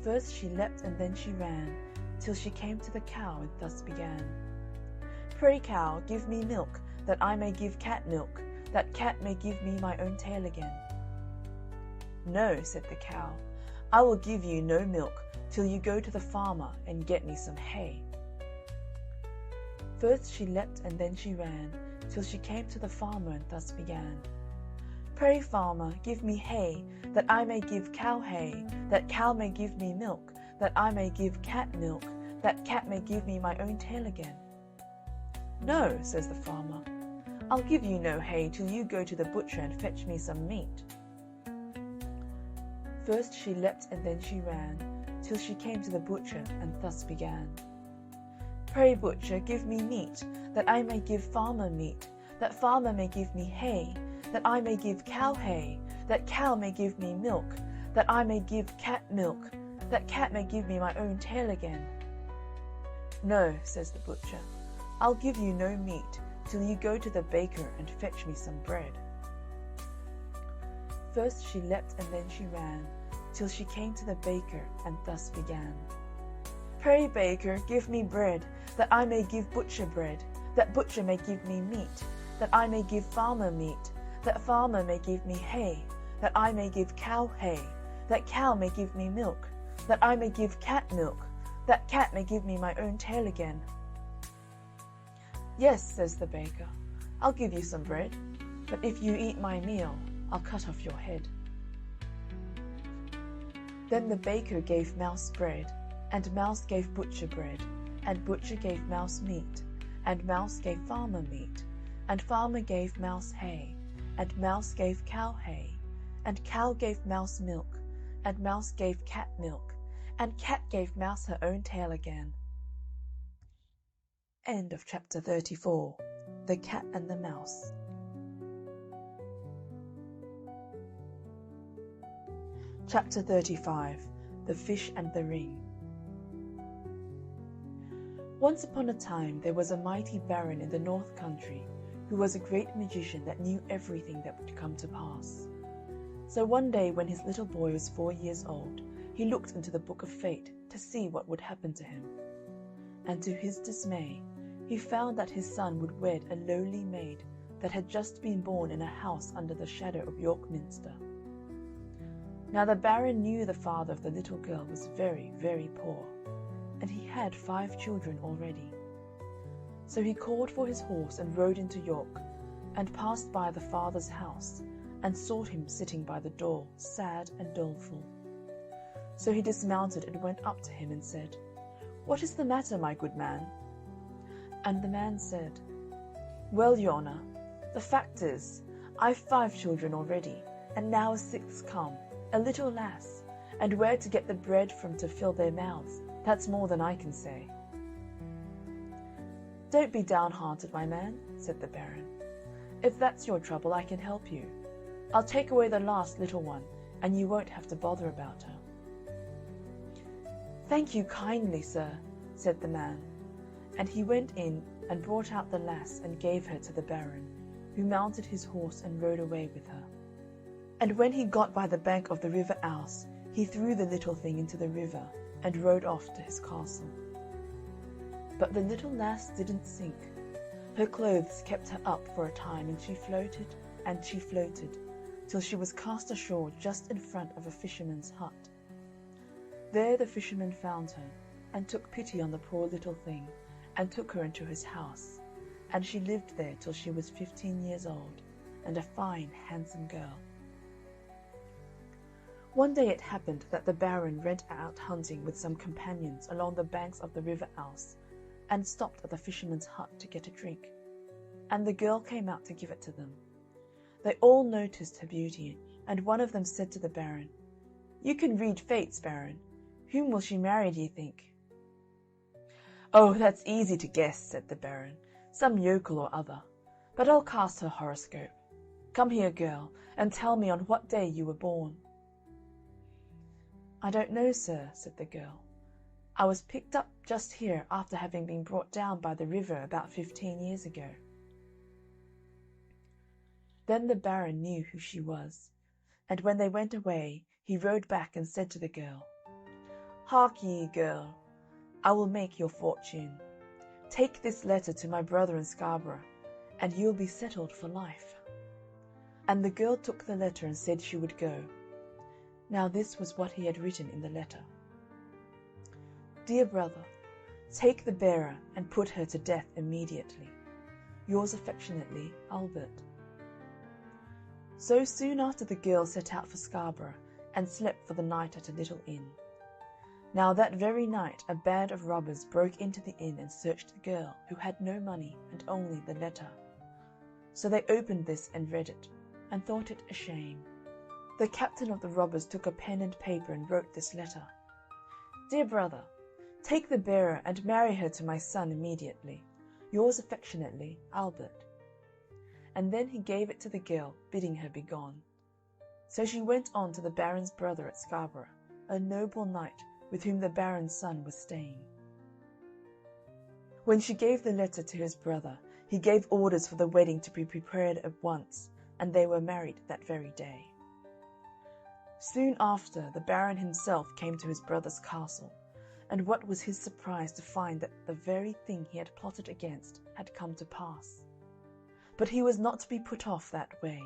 First she leapt and then she ran, till she came to the cow and thus began, "Pray, cow, give me milk, that I may give cat milk, that cat may give me my own tail again." "No," said the cow, "I will give you no milk till you go to the farmer and get me some hay." First she leapt and then she ran, till she came to the farmer and thus began, "Pray, farmer, give me hay, that I may give cow hay, that cow may give me milk, that I may give cat milk, that cat may give me my own tail again." "No," says the farmer, "I'll give you no hay till you go to the butcher and fetch me some meat." First she leapt and then she ran, till she came to the butcher and thus began, "Pray, butcher, give me meat, that I may give farmer meat, that farmer may give me hay, that I may give cow hay, that cow may give me milk, that I may give cat milk, that cat may give me my own tail again." "No," says the butcher, "I'll give you no meat till you go to the baker and fetch me some bread." First she leapt and then she ran, till she came to the baker and thus began, "Pray, baker, give me bread, that I may give butcher bread, that butcher may give me meat, that I may give farmer meat, that farmer may give me hay, that I may give cow hay, that cow may give me milk, that I may give cat milk, that cat may give me my own tail again." "Yes," says the baker, "I'll give you some bread, but if you eat my meal, I'll cut off your head." Then the baker gave Mouse bread, and Mouse gave Butcher bread, and Butcher gave Mouse meat, and Mouse gave Farmer meat, and Farmer gave Mouse hay, and Mouse gave Cow hay, and Cow gave Mouse milk, and Mouse gave Cat milk, and Cat gave Mouse her own tail again. End of chapter 34. The Cat and the Mouse. Chapter 35. The Fish and the Ring. Once upon a time there was a mighty baron in the north country who was a great magician that knew everything that would come to pass. So one day when his little boy was 4 years old, he looked into the book of fate to see what would happen to him. And to his dismay, he found that his son would wed a lowly maid that had just been born in a house under the shadow of York Minster. Now the baron knew the father of the little girl was very, very poor, and he had 5 children already. So he called for his horse and rode into York, and passed by the father's house, and saw him sitting by the door, sad and doleful. So he dismounted and went up to him and said, "What is the matter, my good man?" And the man said, "Well, your honour, the fact is, I've 5 children already, and now a 6th come, a little lass, and where to get the bread from to fill their mouths, that's more than I can say." "Don't be downhearted, my man," said the baron. "If that's your trouble, I can help you. I'll take away the last little one, and you won't have to bother about her." "Thank you kindly, sir," said the man, and he went in and brought out the lass and gave her to the baron, who mounted his horse and rode away with her. And when he got by the bank of the river Ouse, he threw the little thing into the river and rode off to his castle. But the little lass didn't sink. Her clothes kept her up for a time, and she floated, till she was cast ashore just in front of a fisherman's hut. There the fisherman found her, and took pity on the poor little thing, and took her into his house, and she lived there till she was 15 years old, and a fine, handsome girl. One day it happened that the baron went out hunting with some companions along the banks of the river Ouse, and stopped at the fisherman's hut to get a drink, and the girl came out to give it to them. They all noticed her beauty, and one of them said to the baron, "You can read fates, baron. Whom will she marry, do you think?" "Oh, that's easy to guess," said the baron, "some yokel or other. But I'll cast her horoscope. Come here, girl, and tell me on what day you were born." "I don't know, sir," said the girl. "I was picked up just here after having been brought down by the river about 15 years ago." Then the baron knew who she was, and when they went away, he rode back and said to the girl, "Hark ye, girl, I will make your fortune. Take this letter to my brother in Scarborough, and you'll be settled for life." And the girl took the letter and said she would go. Now this was what he had written in the letter: "Dear brother, take the bearer and put her to death immediately. Yours affectionately, Albert." So soon after the girl set out for Scarborough, and slept for the night at a little inn. Now that very night a band of robbers broke into the inn and searched the girl, who had no money and only the letter. So they opened this and read it, and thought it a shame. The captain of the robbers took a pen and paper and wrote this letter: "Dear brother, take the bearer and marry her to my son immediately. Yours affectionately, Albert." And then he gave it to the girl, bidding her be gone. So she went on to the baron's brother at Scarborough, a noble knight with whom the baron's son was staying. When she gave the letter to his brother, he gave orders for the wedding to be prepared at once, and they were married that very day. Soon after, the baron himself came to his brother's castle, and what was his surprise to find that the very thing he had plotted against had come to pass. But he was not to be put off that way,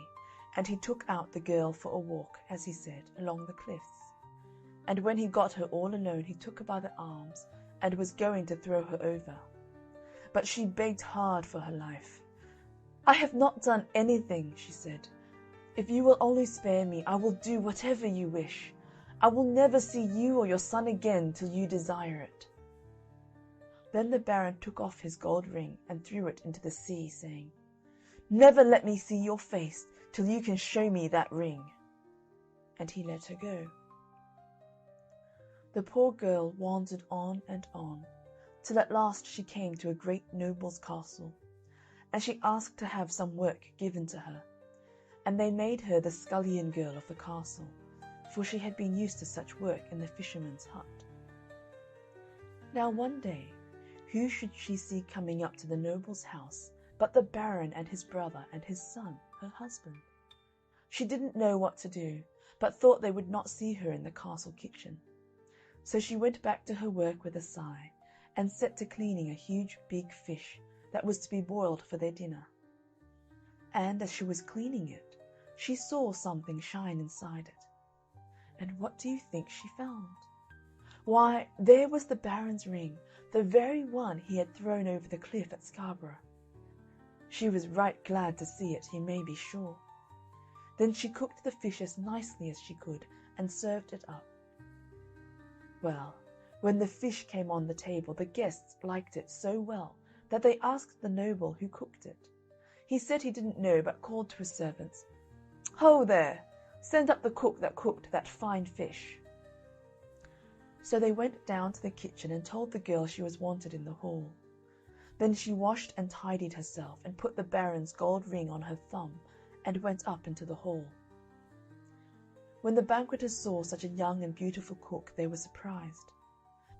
and he took out the girl for a walk, as he said, along the cliffs. And when he got her all alone, he took her by the arms, and was going to throw her over. But she begged hard for her life. "I have not done anything," she said. "If you will only spare me, I will do whatever you wish. I will never see you or your son again till you desire it." Then the Baron took off his gold ring and threw it into the sea, saying, "Never let me see your face till you can show me that ring." And he let her go. The poor girl wandered on and on, till at last she came to a great noble's castle, and she asked to have some work given to her, and they made her the scullion girl of the castle, for she had been used to such work in the fisherman's hut. Now one day, who should she see coming up to the noble's house but the Baron and his brother and his son, her husband? She didn't know what to do, but thought they would not see her in the castle kitchen. So she went back to her work with a sigh, and set to cleaning a huge big fish that was to be boiled for their dinner. And as she was cleaning it, she saw something shine inside it. And what do you think she found? Why, there was the Baron's ring, the very one he had thrown over the cliff at Scarborough. She was right glad to see it, you may be sure. Then she cooked the fish as nicely as she could, and served it up. Well, when the fish came on the table, the guests liked it so well that they asked the noble who cooked it. He said he didn't know, but called to his servants, "Ho there! Send up the cook that cooked that fine fish." So they went down to the kitchen and told the girl she was wanted in the hall. Then she washed and tidied herself, and put the Baron's gold ring on her thumb, and went up into the hall. When the banqueters saw such a young and beautiful cook, they were surprised.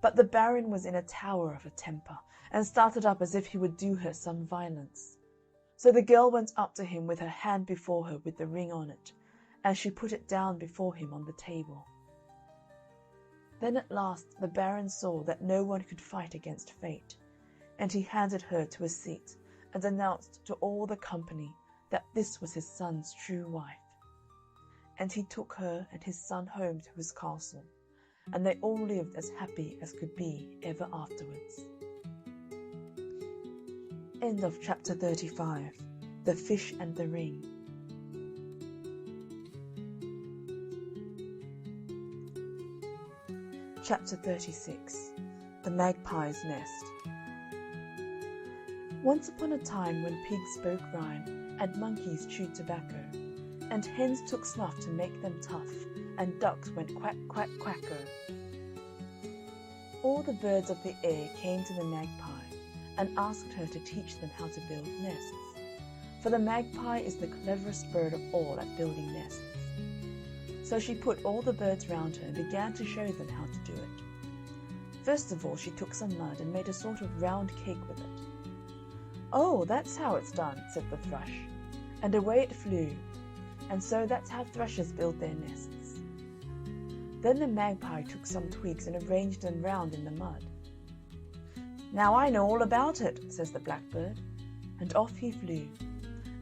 But the Baron was in a tower of a temper, and started up as if he would do her some violence. So the girl went up to him with her hand before her with the ring on it, and she put it down before him on the table. Then at last the Baron saw that no one could fight against fate, and he handed her to a seat, and announced to all the company that this was his son's true wife. And he took her and his son home to his castle, and they all lived as happy as could be ever afterwards. End of chapter 35. The Fish and the Ring. Chapter 36. The Magpie's Nest. Once upon a time, when pigs spoke rhyme, and monkeys chewed tobacco, and hens took snuff to make them tough, and ducks went quack, quack, quacko, all the birds of the air came to the magpie, and asked her to teach them how to build nests, for the magpie is the cleverest bird of all at building nests. So she put all the birds round her and began to show them how to do it. First of all, she took some mud and made a sort of round cake with it. "Oh, that's how it's done," said the thrush, and away it flew, and so that's how thrushes build their nests. Then the magpie took some twigs and arranged them round in the mud. "Now I know all about it," says the blackbird, and off he flew,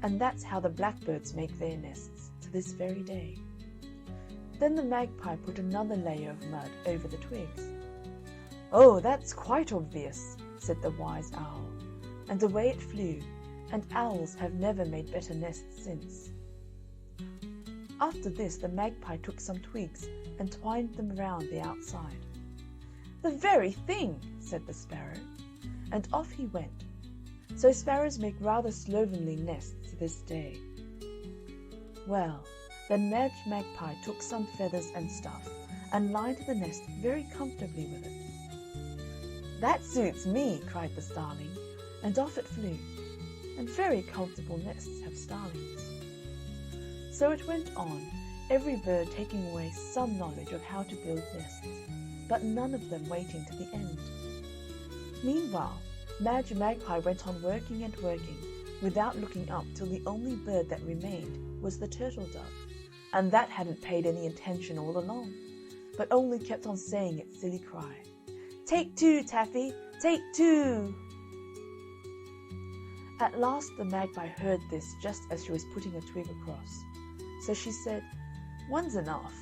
and that's how the blackbirds make their nests to this very day. Then the magpie put another layer of mud over the twigs. "Oh, that's quite obvious," said the wise owl, and away it flew, and owls have never made better nests since. After this, the magpie took some twigs and twined them round the outside. "The very thing," said the sparrow, and off he went. So sparrows make rather slovenly nests to this day. Well, the magpie took some feathers and stuff, and lined the nest very comfortably with it. "That suits me," cried the starling, and off it flew, and very comfortable nests have starlings. So it went on, every bird taking away some knowledge of how to build nests, but none of them waiting to the end. Meanwhile, Madge Magpie went on working and working, without looking up, till the only bird that remained was the turtle dove, and that hadn't paid any attention all along, but only kept on saying its silly cry, "Take two, Taffy, take two!" At last the magpie heard this just as she was putting a twig across, so she said, "One's enough."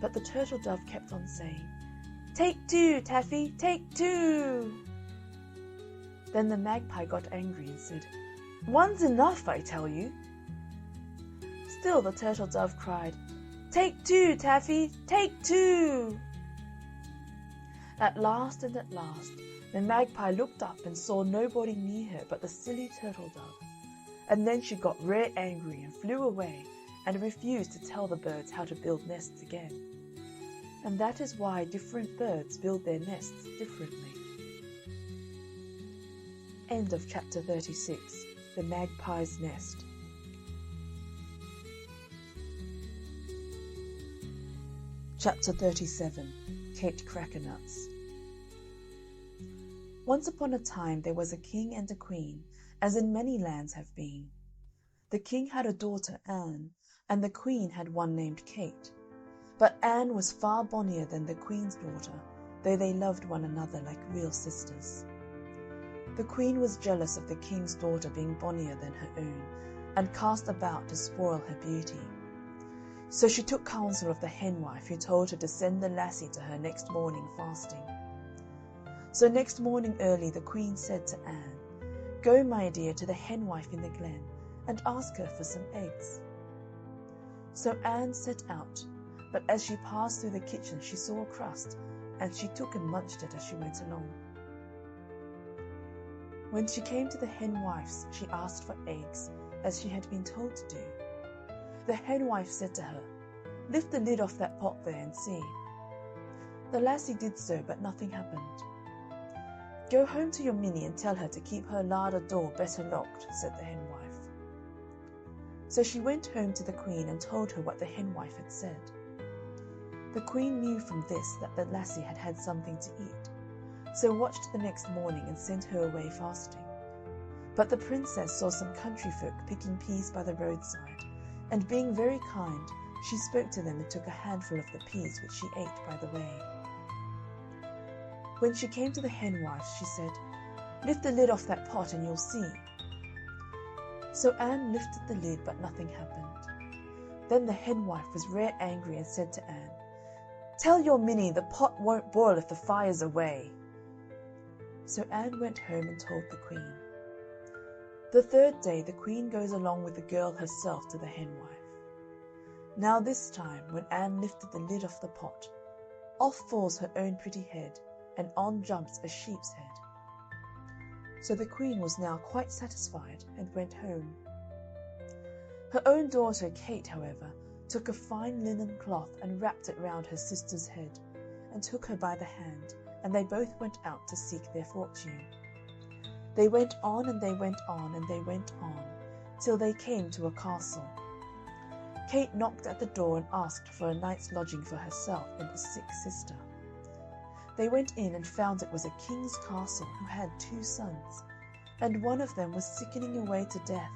But the turtle dove kept on saying, "Take two, Taffy, take two!" Then the magpie got angry and said, "One's enough, I tell you." Still the turtle dove cried, "Take two, Taffy, take two!" At last, the magpie looked up and saw nobody near her but the silly turtle dove. And then she got rare angry and flew away and refused to tell the birds how to build nests again. And that is why different birds build their nests differently. End of chapter 36, The Magpie's Nest. Chapter 37, Kate Crackernuts. Once upon a time there was a king and a queen, as in many lands have been. The king had a daughter, Anne, and the queen had one named Kate. But Anne was far bonnier than the queen's daughter, though they loved one another like real sisters. The queen was jealous of the king's daughter being bonnier than her own, and cast about to spoil her beauty. So she took counsel of the henwife, who told her to send the lassie to her next morning fasting. So next morning early the queen said to Anne, "Go, my dear, to the henwife in the glen, and ask her for some eggs." So Anne set out, but as she passed through the kitchen she saw a crust, and she took and munched it as she went along. When she came to the henwife's, she asked for eggs, as she had been told to do. The henwife said to her, "Lift the lid off that pot there and see." The lassie did so, but nothing happened. "Go home to your Minnie and tell her to keep her larder door better locked," said the henwife. So she went home to the queen and told her what the henwife had said. The queen knew from this that the lassie had had something to eat, so watched the next morning and sent her away fasting. But the princess saw some country folk picking peas by the roadside, and being very kind, she spoke to them and took a handful of the peas, which she ate by the way. When she came to the henwife, she said, "Lift the lid off that pot and you'll see." So Anne lifted the lid, but nothing happened. Then the henwife was rare angry and said to Anne, "Tell your Minnie the pot won't boil if the fire's away." So Anne went home and told the queen. The third day the queen goes along with the girl herself to the henwife. Now this time, when Anne lifted the lid off the pot, off falls her own pretty head, and on jumps a sheep's head. So the queen was now quite satisfied and went home. Her own daughter Kate, however, took a fine linen cloth and wrapped it round her sister's head, and took her by the hand, and they both went out to seek their fortune. They went on and they went on and they went on, till they came to a castle. Kate knocked at the door and asked for a night's lodging for herself and a sick sister. They went in and found it was a king's castle who had 2 sons, and one of them was sickening away to death,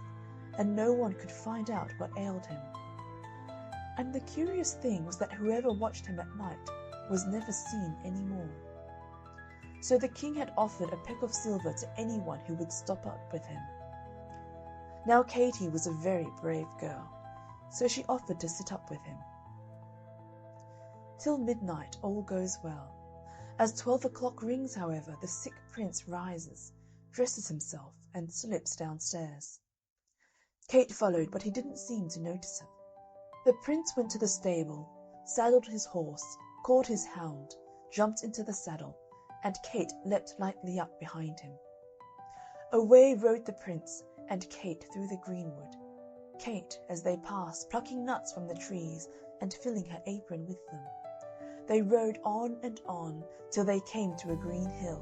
and no one could find out what ailed him. And the curious thing was that whoever watched him at night was never seen any more. So the king had offered a peck of silver to anyone who would stop up with him. Now Katie was a very brave girl, so she offered to sit up with him. Till midnight all goes well. As 12 o'clock rings, however, the sick prince rises, dresses himself, and slips downstairs. Kate followed, but he didn't seem to notice her. The prince went to the stable, saddled his horse, caught his hound, jumped into the saddle, and Kate leapt lightly up behind him. Away rode the prince and Kate through the greenwood, Kate, as they passed, plucking nuts from the trees and filling her apron with them. They rode on and on till they came to a green hill.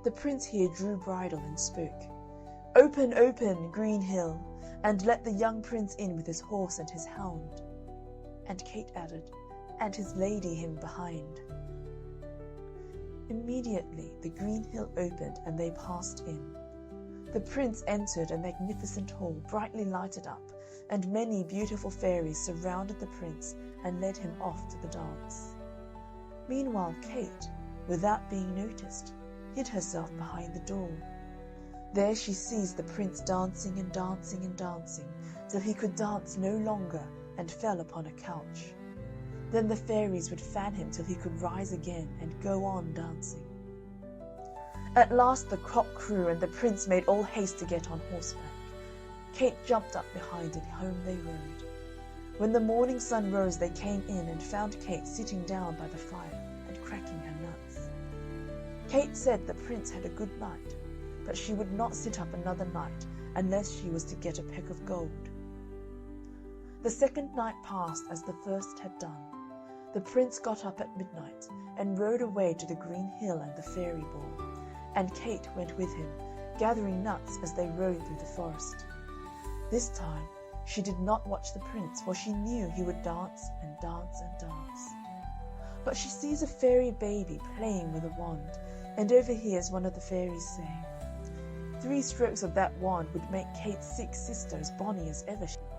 The prince here drew bridle and spoke, "Open, open, green hill, and let the young prince in with his horse and his hound." And Kate added, "And his lady him behind." Immediately the green hill opened and they passed in. The prince entered a magnificent hall, brightly lighted up, and many beautiful fairies surrounded the prince and led him off to the dance. Meanwhile Kate, without being noticed, hid herself behind the door. There she sees the prince dancing and dancing and dancing, till he could dance no longer and fell upon a couch. Then the fairies would fan him till he could rise again and go on dancing. At last the cock crew, and the prince made all haste to get on horseback. Kate jumped up behind and home they rode. When the morning sun rose, they came in and found Kate sitting down by the fire and cracking her nuts. Kate said the prince had a good night, but she would not sit up another night unless she was to get a peck of gold. The second night passed as the first had done. The prince got up at midnight and rode away to the green hill and the fairy ball, and Kate went with him, gathering nuts as they rode through the forest. This time she did not watch the prince, for she knew he would dance and dance and dance. But she sees a fairy baby playing with a wand, and overhears one of the fairies say, 3 strokes of that wand would make Kate's 6 sister as bonny as ever she was.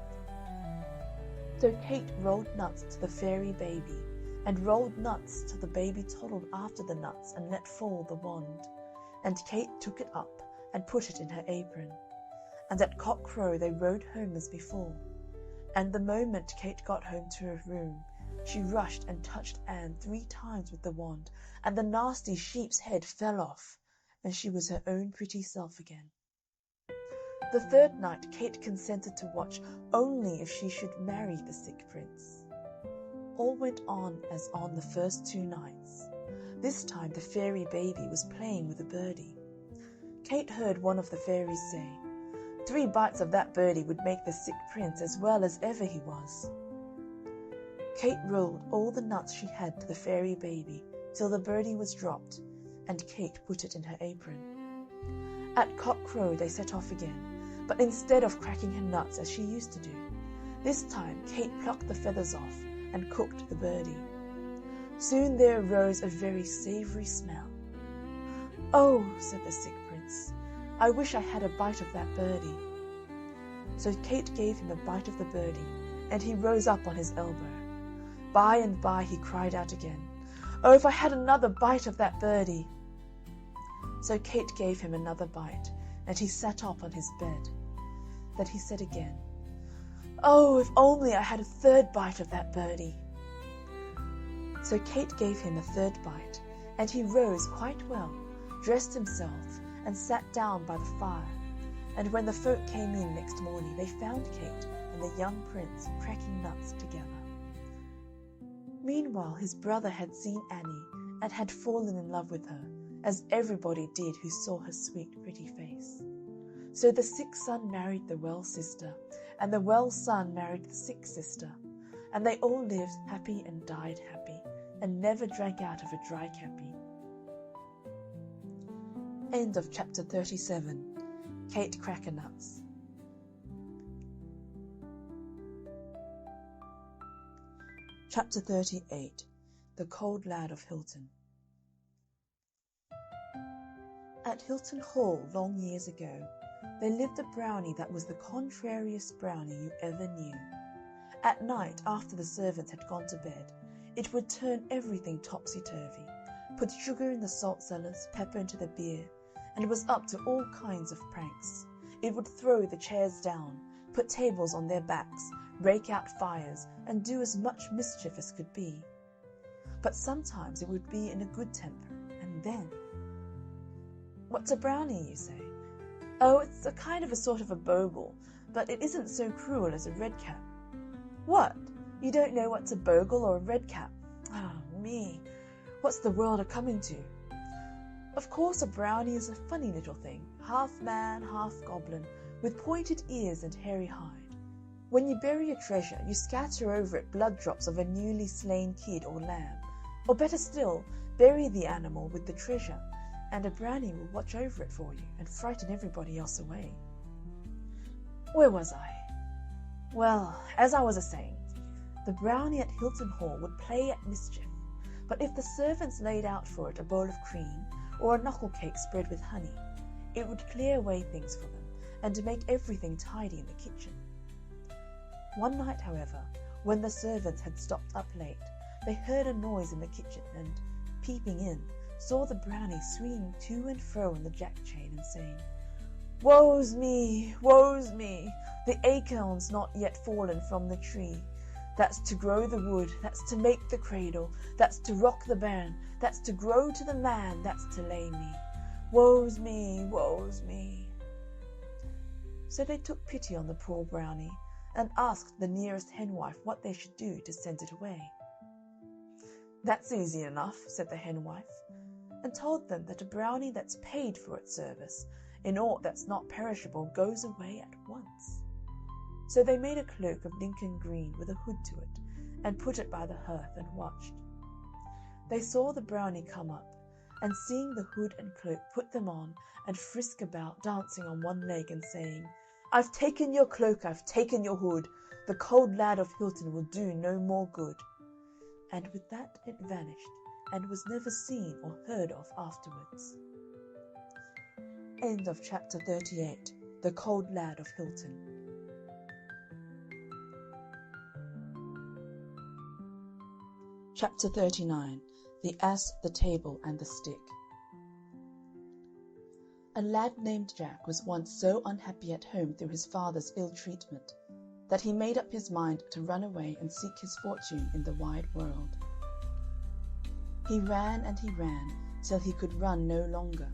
So Kate rolled nuts to the fairy baby, and rolled nuts till the baby toddled after the nuts and let fall the wand, and Kate took it up and put it in her apron. And at cock-crow they rode home as before, and the moment Kate got home to her room, she rushed and touched Anne 3 times with the wand, and the nasty sheep's head fell off, and she was her own pretty self again. The third night Kate consented to watch only if she should marry the sick prince. All went on as on the first 2 nights. This time the fairy baby was playing with a birdie. Kate heard one of the fairies say, 3 bites of that birdie would make the sick prince as well as ever he was. Kate rolled all the nuts she had to the fairy baby till the birdie was dropped, and Kate put it in her apron. At cock-crow they set off again, but instead of cracking her nuts as she used to do, this time Kate plucked the feathers off and cooked the birdie. Soon there arose a very savoury smell. "Oh," said the sick prince, "I wish I had a bite of that birdie." So Kate gave him a bite of the birdie, and he rose up on his elbow. By and by he cried out again, "Oh, if I had another bite of that birdie!" So Kate gave him another bite, and he sat up on his bed. Then he said again, "Oh, if only I had a 3rd bite of that birdie!" So Kate gave him a 3rd bite, and he rose quite well, dressed himself, and sat down by the fire. And when the folk came in next morning, they found Kate and the young prince cracking nuts together. Meanwhile his brother had seen Annie, and had fallen in love with her, as everybody did who saw her sweet pretty face. So the sick son married the well sister, and the well son married the sick sister, and they all lived happy and died happy, and never drank out of a dry cappy. End of chapter 37. Kate Crackernuts. Chapter 38. The Cold Lad of Hilton. At Hilton Hall, long years ago, there lived a brownie that was the contrariest brownie you ever knew. At night, after the servants had gone to bed, it would turn everything topsy-turvy, put sugar in the salt cellars, pepper into the beer, and was up to all kinds of pranks. It would throw the chairs down, put tables on their backs, rake out fires, and do as much mischief as could be. But sometimes it would be in a good temper, and then... "What's a brownie?" you say. "Oh, it's a kind of a sort of a bogle, but it isn't so cruel as a redcap." "What? You don't know what's a bogle or a redcap? Ah, me! What's the world a-coming to? Of course a brownie is a funny little thing, half man, half goblin, with pointed ears and hairy hide. When you bury a treasure, you scatter over it blood drops of a newly slain kid or lamb, or better still, bury the animal with the treasure, and a brownie will watch over it for you and frighten everybody else away. Where was I? Well, as I was a-saying, the brownie at Hilton Hall would play at mischief, but if the servants laid out for it a bowl of cream, or a knuckle cake spread with honey, it would clear away things for them, and to make everything tidy in the kitchen. One night, however, when the servants had stopped up late, they heard a noise in the kitchen, and, peeping in, saw the brownie swinging to and fro on the jack-chain and saying, "Woe's me, woe's me, the acorn's not yet fallen from the tree. That's to grow the wood, that's to make the cradle, that's to rock the bairn, that's to grow to the man, that's to lay me. Woe's me, woe's me." So they took pity on the poor brownie, and asked the nearest henwife what they should do to send it away. "That's easy enough," said the henwife, and told them that a brownie that's paid for its service in aught that's not perishable goes away at once. So they made a cloak of Lincoln green with a hood to it, and put it by the hearth and watched. They saw the brownie come up, and seeing the hood and cloak, put them on and frisk about, dancing on one leg and saying, "I've taken your cloak, I've taken your hood, the cold lad of Hilton will do no more good." And with that it vanished, and was never seen or heard of afterwards. End of chapter 38. The Cold Lad of Hilton. Chapter 39. The Ass, the Table, and the Stick. A lad named Jack was once so unhappy at home through his father's ill treatment that he made up his mind to run away and seek his fortune in the wide world. He ran and he ran till he could run no longer,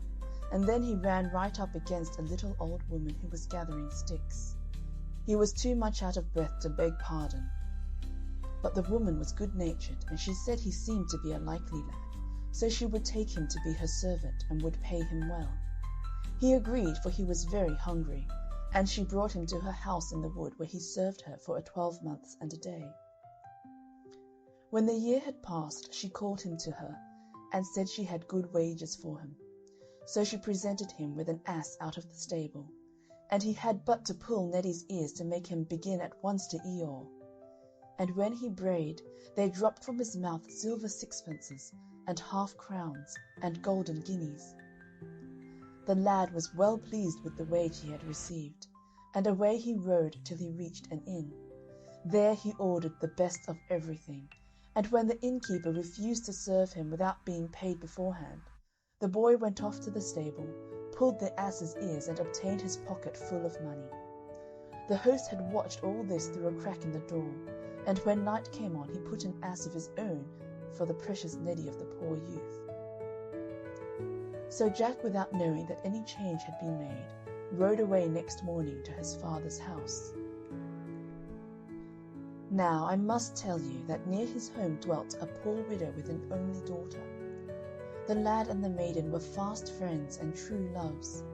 and then he ran right up against a little old woman who was gathering sticks. He was too much out of breath to beg pardon, but the woman was good-natured, and she said he seemed to be a likely lad, so she would take him to be her servant and would pay him well. He agreed, for he was very hungry, and she brought him to her house in the wood, where he served her for 12 months and a day. When the year had passed, she called him to her, and said she had good wages for him. So she presented him with an ass out of the stable, and he had but to pull Neddy's ears to make him begin at once to eeyore. And when he brayed, there dropped from his mouth silver sixpences, and half-crowns, and golden guineas. The lad was well pleased with the wage he had received, and away he rode till he reached an inn. There he ordered the best of everything, and when the innkeeper refused to serve him without being paid beforehand, the boy went off to the stable, pulled the ass's ears, and obtained his pocket full of money. The host had watched all this through a crack in the door, and when night came on he put an ass of his own for the precious Neddy of the poor youth. So Jack, without knowing that any change had been made, rode away next morning to his father's house. Now I must tell you that near his home dwelt a poor widow with an only daughter. The lad and the maiden were fast friends and true loves,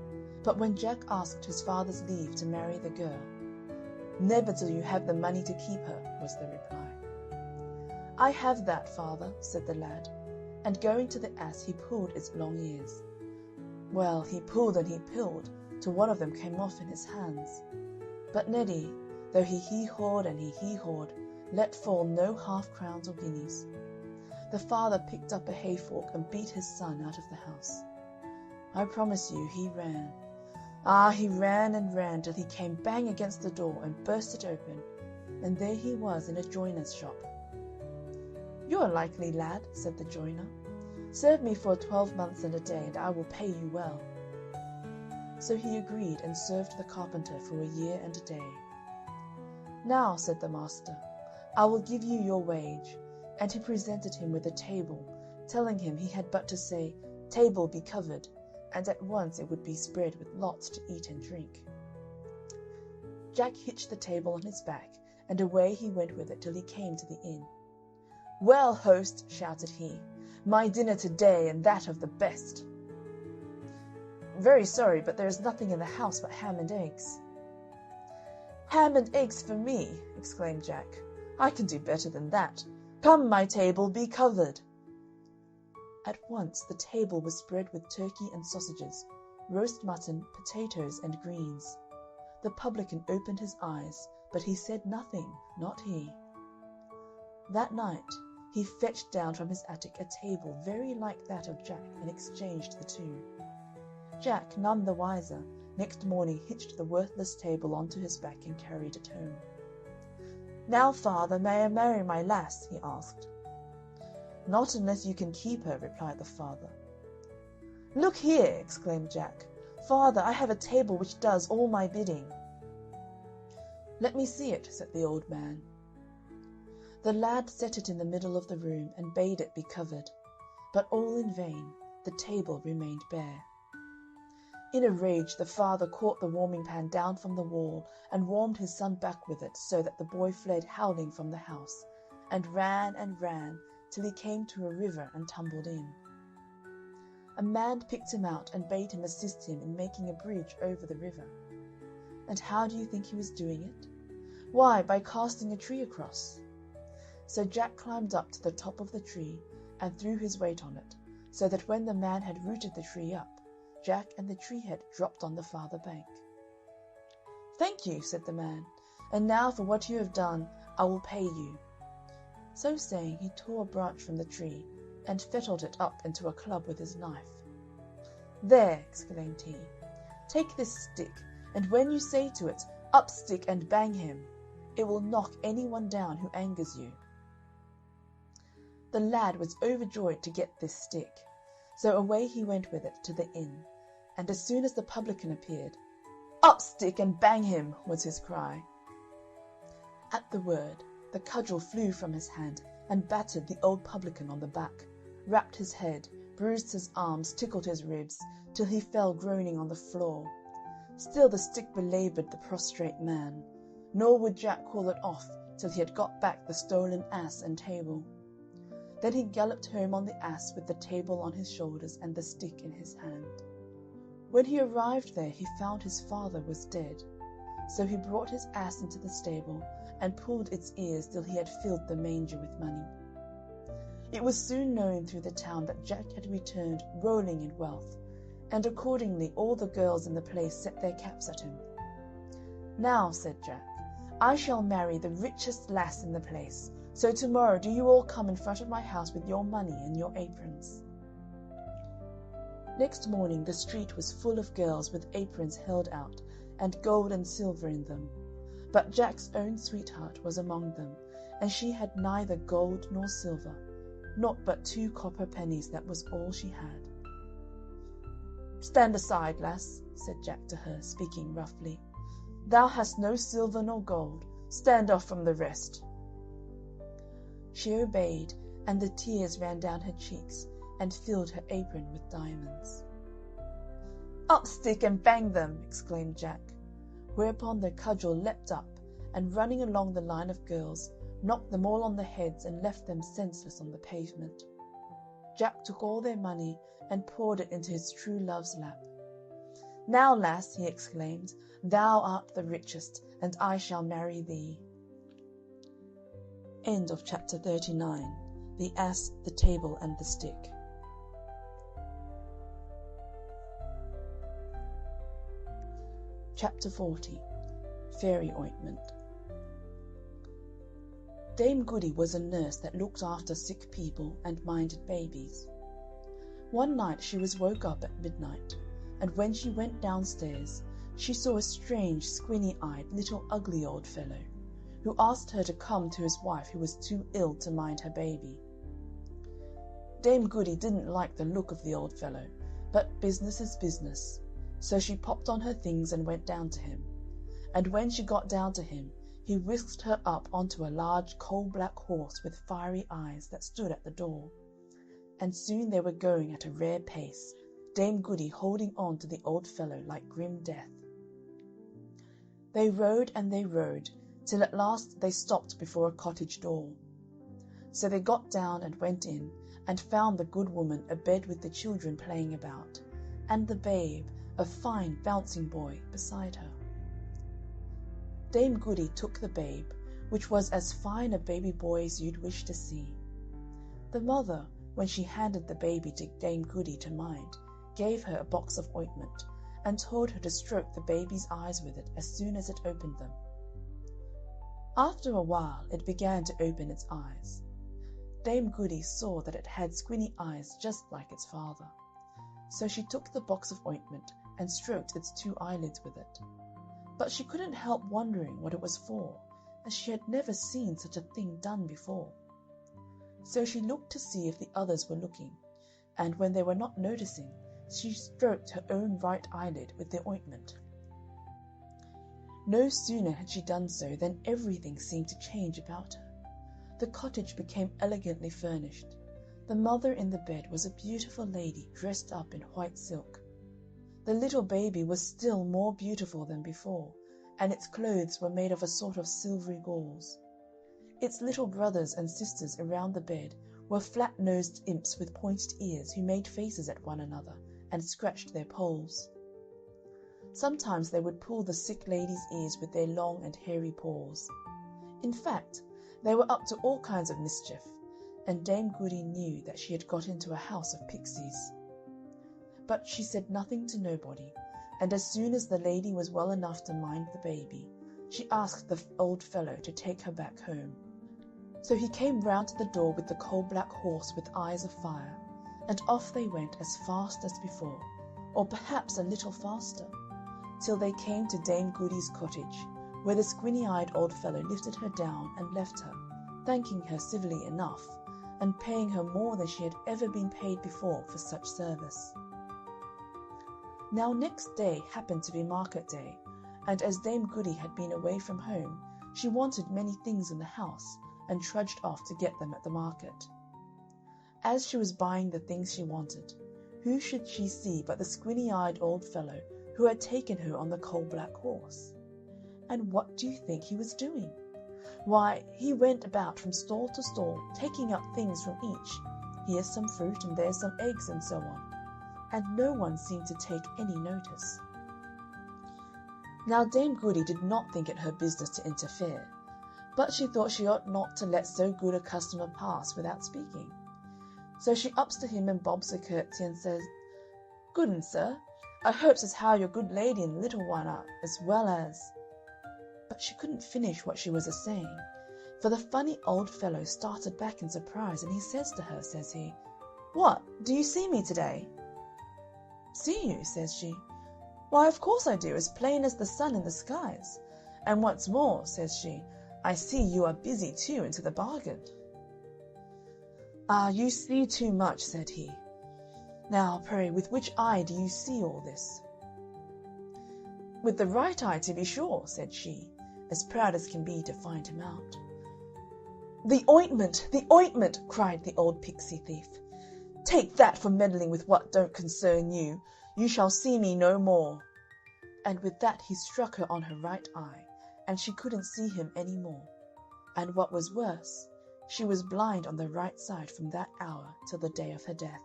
but when Jack asked his father's leave to marry the girl, "Never till you have the money to keep her," was the reply. "I have that, father," said the lad, and going to the ass he pulled its long ears. Well, he pulled and he pulled, till one of them came off in his hands. But Neddy, though he hee-hawed and he hee-hawed, let fall no half-crowns or guineas. The father picked up a hay-fork and beat his son out of the house. I promise you he ran. He ran and ran till he came bang against the door and burst it open, and there he was in a joiner's shop. "You're a likely lad," said the joiner. "Serve me for 12 months and a day, and I will pay you well." So he agreed, and served the carpenter for a year and a day. "Now," said the master, "I will give you your wage," and he presented him with a table, telling him he had but to say, "Table, be covered," and at once it would be spread with lots to eat and drink. Jack hitched the table on his back, and away he went with it till he came to the inn. "Well, host," shouted he, "my dinner to-day, and that of the best." "Very sorry, but there is nothing in the house but ham and eggs." "Ham and eggs for me!" exclaimed Jack. "I can do better than that. Come, my table, be covered." At once the table was spread with turkey and sausages, roast mutton, potatoes, and greens. The publican opened his eyes, but he said nothing, not he. That night he fetched down from his attic a table very like that of Jack, and exchanged the two. Jack, none the wiser, next morning hitched the worthless table onto his back and carried it home. "Now, father, may I marry my lass?" he asked. "Not unless you can keep her," replied the father. "Look here!" exclaimed Jack. "Father, I have a table which does all my bidding." "Let me see it," said the old man. The lad set it in the middle of the room, and bade it be covered, but all in vain, the table remained bare. In a rage, the father caught the warming pan down from the wall and warmed his son back with it, so that the boy fled howling from the house, and ran till he came to a river and tumbled in. A man picked him out and bade him assist him in making a bridge over the river. And how do you think he was doing it? Why, by casting a tree across. So Jack climbed up to the top of the tree and threw his weight on it, so that when the man had rooted the tree up, Jack and the tree head dropped on the farther bank. "Thank you," said the man, "and now for what you have done I will pay you." So saying, he tore a branch from the tree and fettled it up into a club with his knife. "There," exclaimed he, "take this stick, and when you say to it, 'Up stick and bang him,' it will knock any one down who angers you." The lad was overjoyed to get this stick, so away he went with it to the inn, and as soon as the publican appeared, "Up stick and bang him," was his cry. At the word, the cudgel flew from his hand and battered the old publican on the back, rapped his head, bruised his arms, tickled his ribs, till he fell groaning on the floor. Still the stick belaboured the prostrate man, nor would Jack call it off till he had got back the stolen ass and table. Then he galloped home on the ass with the table on his shoulders and the stick in his hand. When he arrived there, he found his father was dead. So he brought his ass into the stable and pulled its ears till he had filled the manger with money. It was soon known through the town that Jack had returned rolling in wealth, and accordingly all the girls in the place set their caps at him. "Now," said Jack, "I shall marry the richest lass in the place, so tomorrow do you all come in front of my house with your money and your aprons." Next morning the street was full of girls with aprons held out, and gold and silver in them. But Jack's own sweetheart was among them, and she had neither gold nor silver, naught but 2 copper pennies, that was all she had. "Stand aside, lass," said Jack to her, speaking roughly. "Thou hast no silver nor gold. Stand off from the rest." She obeyed, and the tears ran down her cheeks and filled her apron with diamonds. "Up stick and bang them!" exclaimed Jack, whereupon the cudgel leapt up, and running along the line of girls, knocked them all on the heads and left them senseless on the pavement. Jack took all their money and poured it into his true love's lap. "Now, lass," he exclaimed, "thou art the richest, and I shall marry thee." End of chapter 39. The Ass, the Table, and the Stick. Chapter 40. Fairy Ointment. Dame Goody was a nurse that looked after sick people and minded babies. One night she was woke up at midnight, and when she went downstairs, she saw a strange, squinny-eyed, little ugly old fellow, who asked her to come to his wife who was too ill to mind her baby. Dame Goody didn't like the look of the old fellow, but business is business, so she popped on her things and went down to him, and when she got down to him, he whisked her up onto a large coal-black horse with fiery eyes that stood at the door, and soon they were going at a rare pace, Dame Goody holding on to the old fellow like grim death. They rode and they rode, till at last they stopped before a cottage door. So they got down and went in, and found the good woman abed with the children playing about, and the babe, a fine bouncing boy, beside her. Dame Goody took the babe, which was as fine a baby boy as you'd wish to see. The mother, when she handed the baby to Dame Goody to mind, gave her a box of ointment, and told her to stroke the baby's eyes with it as soon as it opened them. After a while it began to open its eyes. Dame Goody saw that it had squinny eyes just like its father, so she took the box of ointment and stroked its 2 eyelids with it. But she couldn't help wondering what it was for, as she had never seen such a thing done before. So she looked to see if the others were looking, and when they were not noticing, she stroked her own right eyelid with the ointment. No sooner had she done so than everything seemed to change about her. The cottage became elegantly furnished. The mother in the bed was a beautiful lady dressed up in white silk. The little baby was still more beautiful than before, and its clothes were made of a sort of silvery gauze. Its little brothers and sisters around the bed were flat-nosed imps with pointed ears who made faces at one another and scratched their poles. Sometimes they would pull the sick lady's ears with their long and hairy paws. In fact, they were up to all kinds of mischief, and Dame Goody knew that she had got into a house of pixies. But she said nothing to nobody, and as soon as the lady was well enough to mind the baby, she asked the old fellow to take her back home. So he came round to the door with the coal-black horse with eyes of fire, and off they went as fast as before, or perhaps a little faster, till they came to Dame Goody's cottage, where the squinny-eyed old fellow lifted her down and left her, thanking her civilly enough, and paying her more than she had ever been paid before for such service. Now next day happened to be market day, and as Dame Goody had been away from home, she wanted many things in the house, and trudged off to get them at the market. As she was buying the things she wanted, who should she see but the squinny-eyed old fellow who had taken her on the coal-black horse. And what do you think he was doing? Why, he went about from stall to stall, taking up things from each. Here's some fruit, and there's some eggs, and so on. And no one seemed to take any notice. Now Dame Goody did not think it her business to interfere, but she thought she ought not to let so good a customer pass without speaking. So she ups to him and bobs a curtsy and says, "Good'n, sir, I hopes as how your good lady and little one are as well as—" But she couldn't finish what she was a-saying, for the funny old fellow started back in surprise, and he says to her, says he, "What, do you see me today?" "See you?" says she. "Why, of course I do, as plain as the sun in the skies. And what's more," says she, "I see you are busy too into the bargain." "Ah, you see too much," said he. "Now, pray, with which eye do you see all this?" "With the right eye, to be sure," said she, as proud as can be to find him out. "The ointment! The ointment!" cried the old pixie thief. "Take that for meddling with what don't concern you. You shall see me no more." And with that he struck her on her right eye, and she couldn't see him any more. And what was worse, she was blind on the right side from that hour till the day of her death.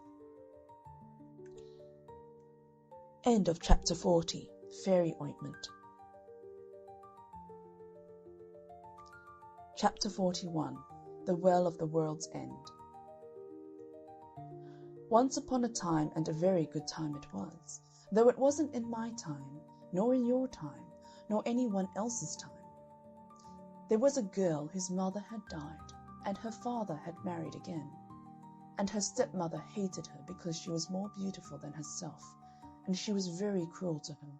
End of chapter 40. Fairy Ointment. Chapter 41. The Well of the World's End. Once upon a time, and a very good time it was, though it wasn't in my time, nor in your time, nor anyone else's time. There was a girl whose mother had died, and her father had married again, and her stepmother hated her because she was more beautiful than herself, and she was very cruel to her.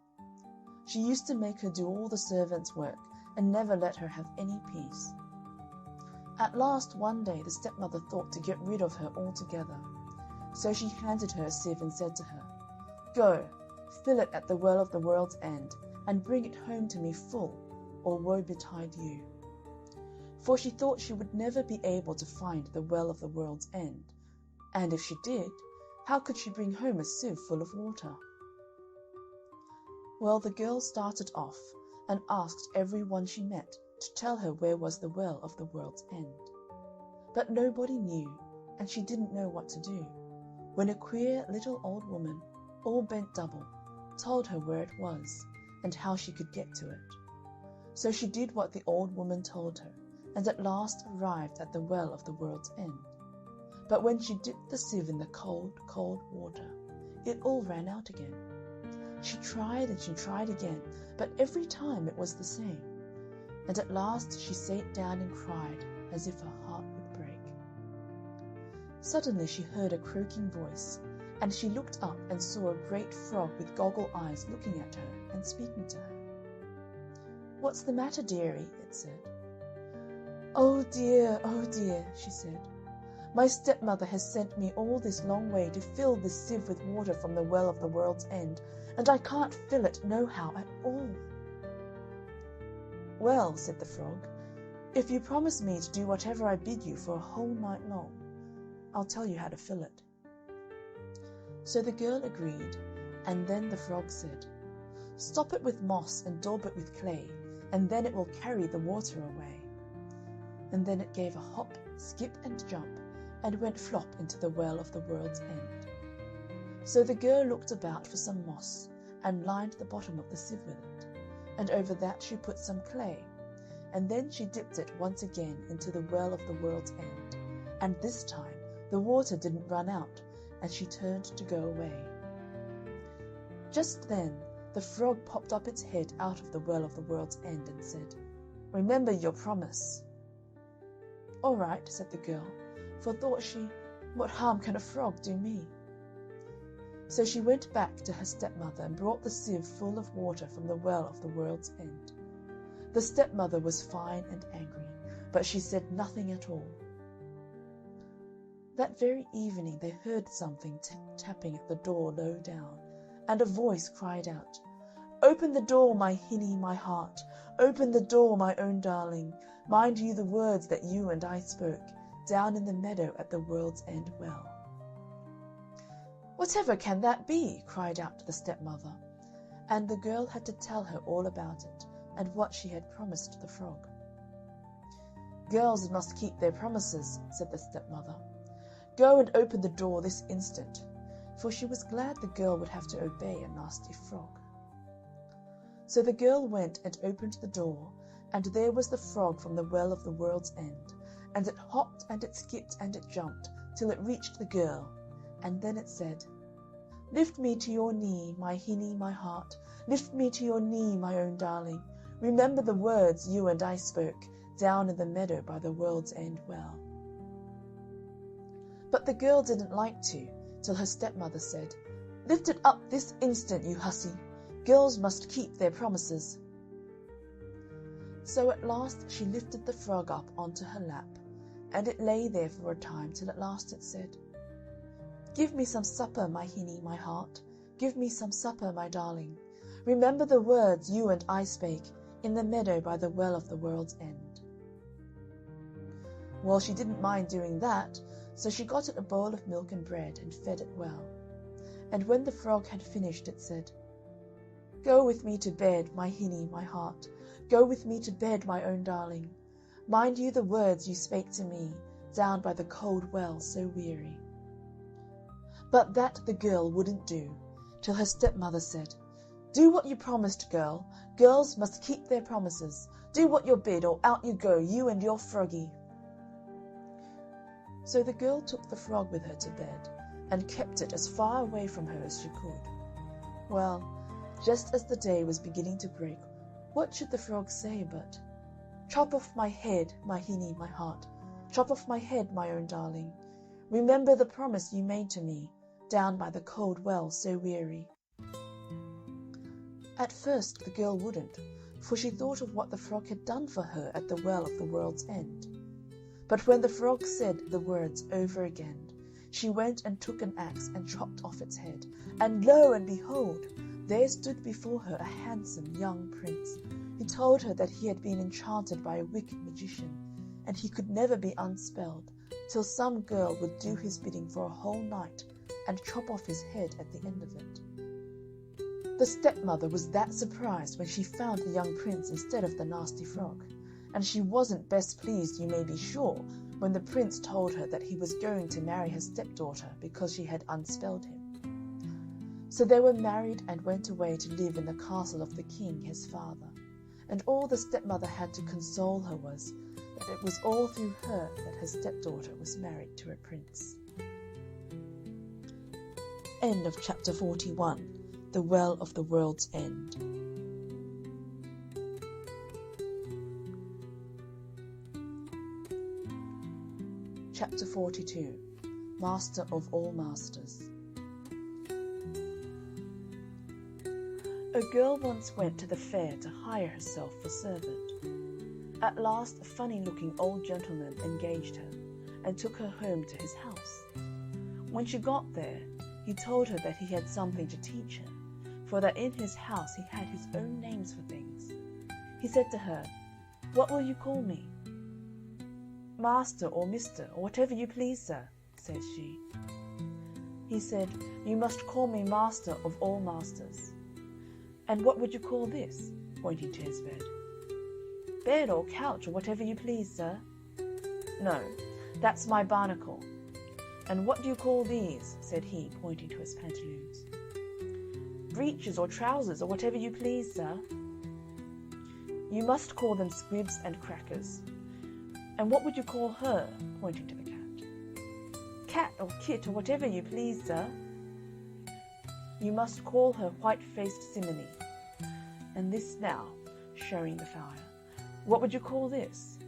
She used to make her do all the servants' work, and never let her have any peace. At last, one day, the stepmother thought to get rid of her altogether. So she handed her a sieve and said to her, "Go, fill it at the Well of the World's End, and bring it home to me full, or woe betide you." For she thought she would never be able to find the Well of the World's End, and if she did, how could she bring home a sieve full of water? Well, the girl started off, and asked every one she met to tell her where was the Well of the World's End. But nobody knew, and she didn't know what to do, when a queer little old woman, all bent double, told her where it was, and how she could get to it. So she did what the old woman told her, and at last arrived at the Well of the World's End. But when she dipped the sieve in the cold, cold water, it all ran out again. She tried and she tried again, but every time it was the same, and at last she sate down and cried as if her heart would break. Suddenly she heard a croaking voice, and she looked up and saw a great frog with goggle eyes looking at her and speaking to her. "What's the matter, dearie?" it said. Oh dear," she said. "My stepmother has sent me all this long way to fill this sieve with water from the Well of the World's End, and I can't fill it nohow at all." "Well," said the frog, "if you promise me to do whatever I bid you for a whole night long, I'll tell you how to fill it." So the girl agreed, And then the frog said, "Stop it with moss and daub it with clay, and then it will carry the water away." And then it gave a hop, skip, and jump, and went flop into the well of the world's end. So the girl looked about for some moss, and lined the bottom of the sieve with it, and over that she put some clay, and then she dipped it once again into the well of the world's end, and this time the water didn't run out, and she turned to go away. Just then the frog popped up its head out of the well of the world's end and said, "Remember your promise." "All right," said the girl, for thought she, "What harm can a frog do me?" So she went back to her stepmother and brought the sieve full of water from the well of the world's end. The stepmother was fine and angry, but she said nothing at all. That very evening they heard something tapping at the door low down, and a voice cried out, "Open the door, my hinny, my heart. Open the door, my own darling. Mind you the words that you and I spoke, down in the meadow at the world's end well." "Whatever can that be?" cried out the stepmother, and the girl had to tell her all about it, and what she had promised the frog. "Girls must keep their promises," said the stepmother. "Go and open the door this instant," for she was glad the girl would have to obey a nasty frog. So the girl went and opened the door, and there was the frog from the well of the world's end, and it hopped and it skipped and it jumped till it reached the girl, and then it said, "Lift me to your knee, my hinny, my heart. Lift me to your knee, my own darling. Remember the words you and I spoke, down in the meadow by the world's end well." But the girl didn't like to, till her stepmother said, "Lift it up this instant, you hussy. Girls must keep their promises." So at last she lifted the frog up onto her lap, and it lay there for a time till at last it said, "Give me some supper, my hinny, my heart. Give me some supper, my darling. Remember the words you and I spake, in the meadow by the well of the world's end." Well, she didn't mind doing that, so she got it a bowl of milk and bread and fed it well. And when the frog had finished, it said, "Go with me to bed, my hinny, my heart. Go with me to bed, my own darling. Mind you the words you spake to me, down by the cold well so weary." But that the girl wouldn't do, till her stepmother said, "Do what you promised, girl. Girls must keep their promises. Do what you're bid, or out you go, you and your froggy." So the girl took the frog with her to bed, and kept it as far away from her as she could. Well, just as the day was beginning to break, what should the frog say but, "Chop off my head, my hinny, my heart. Chop off my head, my own darling. Remember the promise you made to me, down by the cold well so weary." At first the girl wouldn't, for she thought of what the frog had done for her at the well of the world's end. But when the frog said the words over again, she went and took an axe and chopped off its head, and lo and behold, there stood before her a handsome young prince, who told her that he had been enchanted by a wicked magician, and he could never be unspelled till some girl would do his bidding for a whole night and chop off his head at the end of it. The stepmother was that surprised when she found the young prince instead of the nasty frog, and she wasn't best pleased, you may be sure, when the prince told her that he was going to marry her stepdaughter because she had unspelled him. So they were married and went away to live in the castle of the king, his father, and all the stepmother had to console her was that it was all through her that her stepdaughter was married to a prince. End of chapter 41. The Well of the World's End. Chapter 42. Master of all masters. A girl once went to the fair to hire herself for servant. At last a funny-looking old gentleman engaged her, and took her home to his house. When she got there, he told her that he had something to teach her, for that in his house he had his own names for things. He said to her, "What will you call me?" "Master or Mister, or whatever you please, sir," says she. He said, "You must call me master of all masters." "And what would you call this?" pointing to his bed. "Bed or couch or whatever you please, sir." "No, that's my barnacle." "And what do you call these?" said he, pointing to his pantaloons. "Breeches or trousers or whatever you please, sir." "You must call them squibs and crackers." "And what would you call her?" pointing to the cat. "Cat or kit or whatever you please, sir." "You must call her white-faced simile." "And this now," showing the fire, "what would you call this?"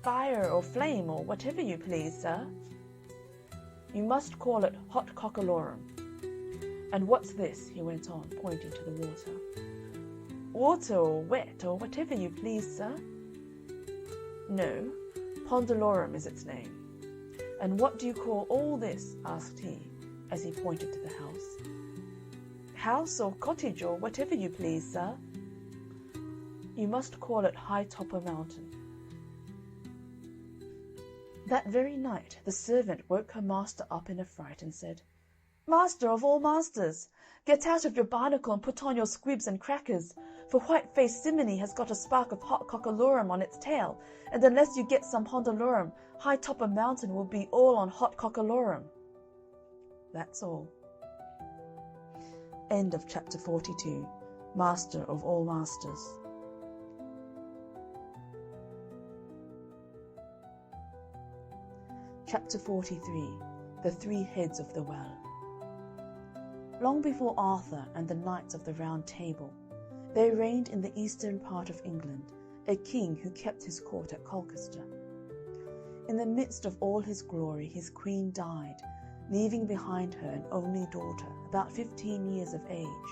"Fire or flame or whatever you please, sir." "You must call it hot cockalorum." "And what's this?" he went on, pointing to the water. "Water or wet or whatever you please, sir." "No, pondalorum is its name." "And what do you call all this?" asked he, as he pointed to the house. "House or cottage or whatever you please, sir." "You must call it High Topper Mountain." That very night the servant woke her master up in a fright and said, "Master of all masters, get out of your barnacle and put on your squibs and crackers, for white-faced simile has got a spark of hot cockalorum on its tail, and unless you get some pondalorum, High Topper Mountain will be all on hot cockalorum." That's all. End of chapter 42, Master of all Masters. Chapter 43, The Three Heads of the Well. Long before Arthur and the Knights of the Round Table, there reigned in the eastern part of England a king who kept his court at Colchester. In the midst of all his glory, his queen died, leaving behind her an only daughter, about 15 years of age,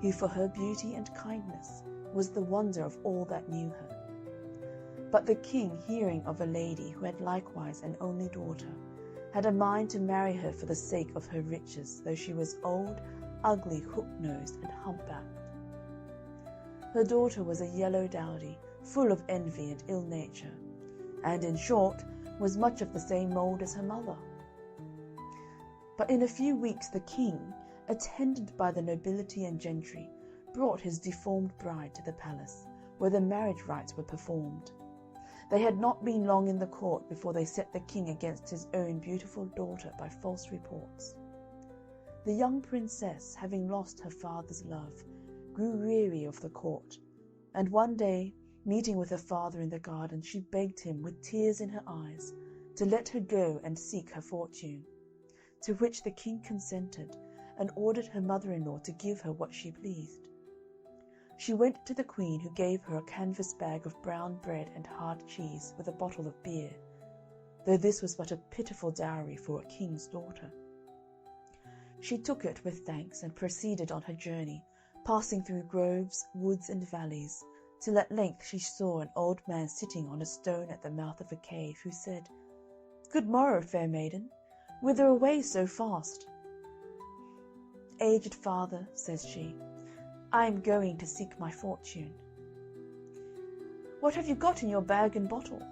who for her beauty and kindness was the wonder of all that knew her. But the king, hearing of a lady who had likewise an only daughter, had a mind to marry her for the sake of her riches, though she was old, ugly, hook-nosed, and humpbacked. Her daughter was a yellow dowdy, full of envy and ill nature, and, in short, was much of the same mould as her mother. But in a few weeks the king, attended by the nobility and gentry, brought his deformed bride to the palace, where the marriage rites were performed. They had not been long in the court before they set the king against his own beautiful daughter by false reports. The young princess, having lost her father's love, grew weary of the court, and one day, meeting with her father in the garden, she begged him, with tears in her eyes, to let her go and seek her fortune, to which the king consented, and ordered her mother-in-law to give her what she pleased. She went to the queen, who gave her a canvas bag of brown bread and hard cheese, with a bottle of beer, though this was but a pitiful dowry for a king's daughter. She took it with thanks, and proceeded on her journey, passing through groves, woods, and valleys, till at length she saw an old man sitting on a stone at the mouth of a cave, who said, "Good morrow, fair maiden. Whither away so fast?" "Aged father," says she, "I am going to seek my fortune." "What have you got in your bag and bottle?"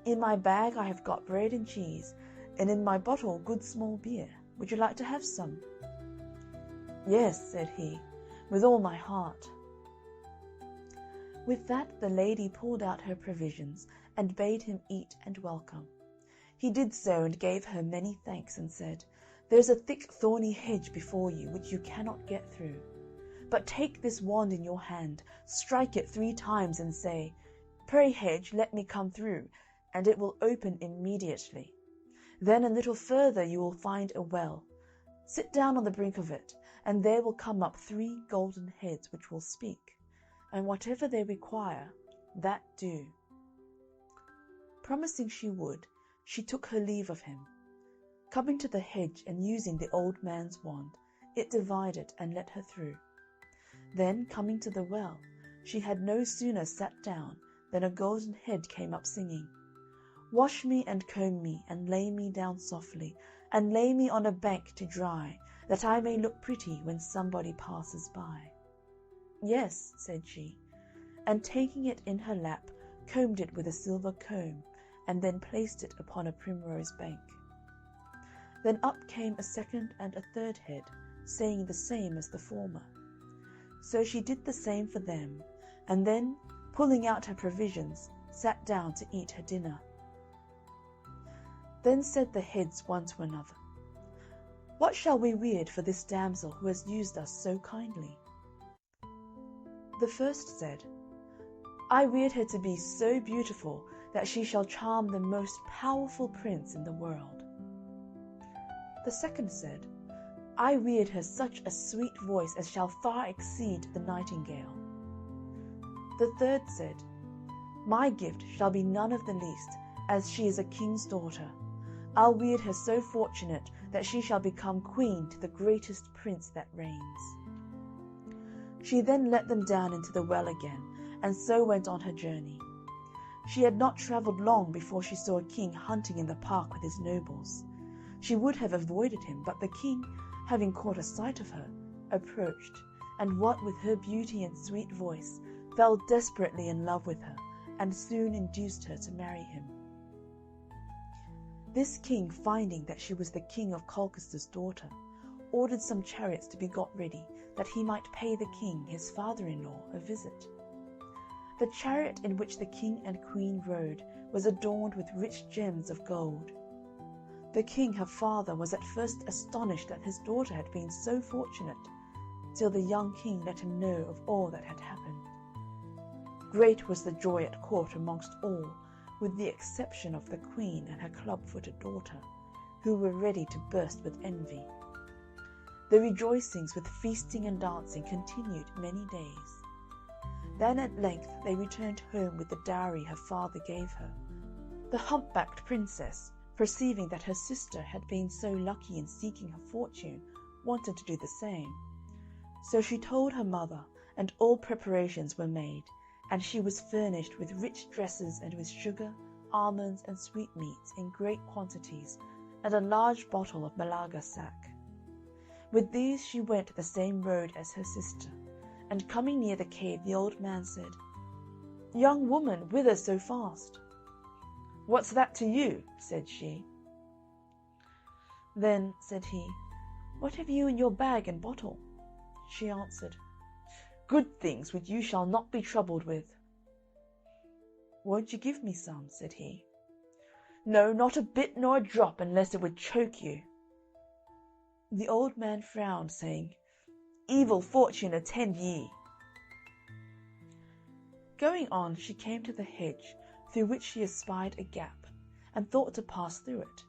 "In my bag I have got bread and cheese, and in my bottle good small beer. Would you like to have some?" "Yes," said he, "with all my heart." With that the lady pulled out her provisions, and bade him eat and welcome. He did so, and gave her many thanks, and said, "There's a thick thorny hedge before you, which you cannot get through. But take this wand in your hand, strike it 3 times, and say, 'Pray, hedge, let me come through,' and it will open immediately. Then a little further you will find a well. Sit down on the brink of it, and there will come up 3 golden heads which will speak, and whatever they require, that do." Promising she would, she took her leave of him. Coming to the hedge, and using the old man's wand, it divided and let her through. Then, coming to the well, she had no sooner sat down than a golden head came up singing, "Wash me and comb me, and lay me down softly, and lay me on a bank to dry, that I may look pretty when somebody passes by." "Yes," said she, and taking it in her lap, combed it with a silver comb, and then placed it upon a primrose bank. Then up came a second and a third head, saying the same as the former. So she did the same for them, and then, pulling out her provisions, sat down to eat her dinner. Then said the heads one to another, "What shall we weird for this damsel who has used us so kindly?" The first said, "I weird her to be so beautiful that she shall charm the most powerful prince in the world." The second said, "I weird her such a sweet voice as shall far exceed the nightingale." The third said, "My gift shall be none of the least, as she is a king's daughter. I'll weird her so fortunate that she shall become queen to the greatest prince that reigns." She then let them down into the well again, and so went on her journey. She had not travelled long before she saw a king hunting in the park with his nobles. She would have avoided him, but the king, having caught a sight of her, approached, and what with her beauty and sweet voice, fell desperately in love with her, and soon induced her to marry him. This king, finding that she was the king of Colchester's daughter, ordered some chariots to be got ready, that he might pay the king, his father-in-law, a visit. The chariot in which the king and queen rode was adorned with rich gems of gold. The king, her father, was at first astonished that his daughter had been so fortunate, till the young king let him know of all that had happened. Great was the joy at court amongst all, with the exception of the queen and her club-footed daughter, who were ready to burst with envy. The rejoicings with feasting and dancing continued many days. Then at length they returned home with the dowry her father gave her. The humpbacked princess, perceiving that her sister had been so lucky in seeking her fortune, wanted to do the same. So she told her mother, and all preparations were made, and she was furnished with rich dresses and with sugar, almonds, and sweetmeats in great quantities, and a large bottle of Malaga sack. With these she went the same road as her sister, and coming near the cave the old man said, "Young woman, whither so fast?" "What's that to you?" said she. Then said he, "What have you in your bag and bottle?" She answered, "Good things which you shall not be troubled with." "Won't you give me some?" said he. "No, not a bit nor a drop, unless it would choke you." The old man frowned, saying, "Evil fortune attend ye." Going on, she came to the hedge, through which she espied a gap, and thought to pass through it.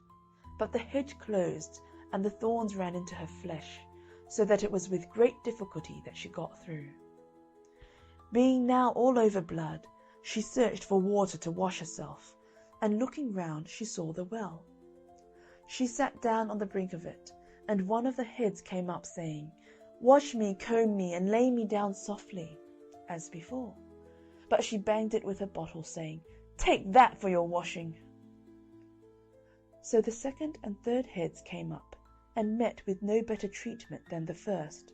But the hedge closed, and the thorns ran into her flesh, so that it was with great difficulty that she got through. Being now all over blood, she searched for water to wash herself, and looking round she saw the well. She sat down on the brink of it, and one of the heads came up, saying, "Wash me, comb me, and lay me down softly," as before. But she banged it with her bottle, saying, "Take that for your washing." So the second and third heads came up, and met with no better treatment than the first.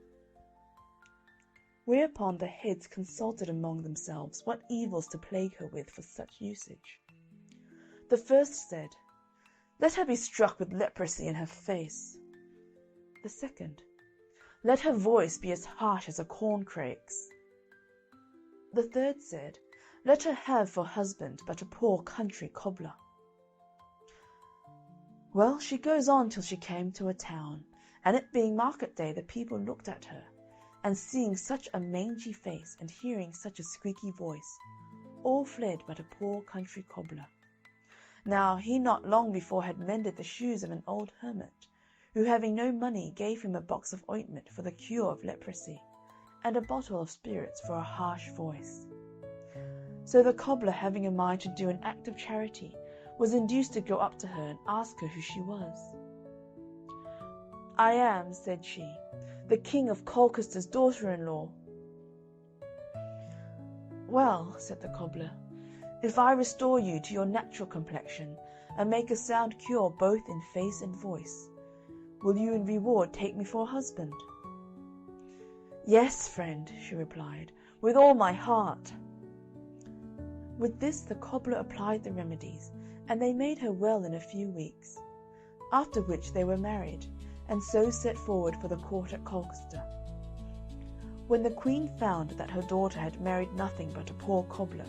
Whereupon the heads consulted among themselves what evils to plague her with for such usage. The first said, "Let her be struck with leprosy in her face." The second, "Let her voice be as harsh as a corncrake's." The third said, "Let her have for husband but a poor country cobbler." Well, she goes on till she came to a town, and it being market day, the people looked at her, and seeing such a mangy face and hearing such a squeaky voice, all fled but a poor country cobbler. Now he not long before had mended the shoes of an old hermit, who having no money gave him a box of ointment for the cure of leprosy, and a bottle of spirits for a harsh voice. So the cobbler, having a mind to do an act of charity, was induced to go up to her and ask her who she was. "I am," said she, "the King of Colchester's daughter-in-law." "Well," said the cobbler, "if I restore you to your natural complexion, and make a sound cure both in face and voice, will you in reward take me for a husband?" "Yes, friend," she replied, "with all my heart." With this the cobbler applied the remedies, and they made her well in a few weeks. after which they were married, and so set forward for the court at Colchester. When the queen found that her daughter had married nothing but a poor cobbler,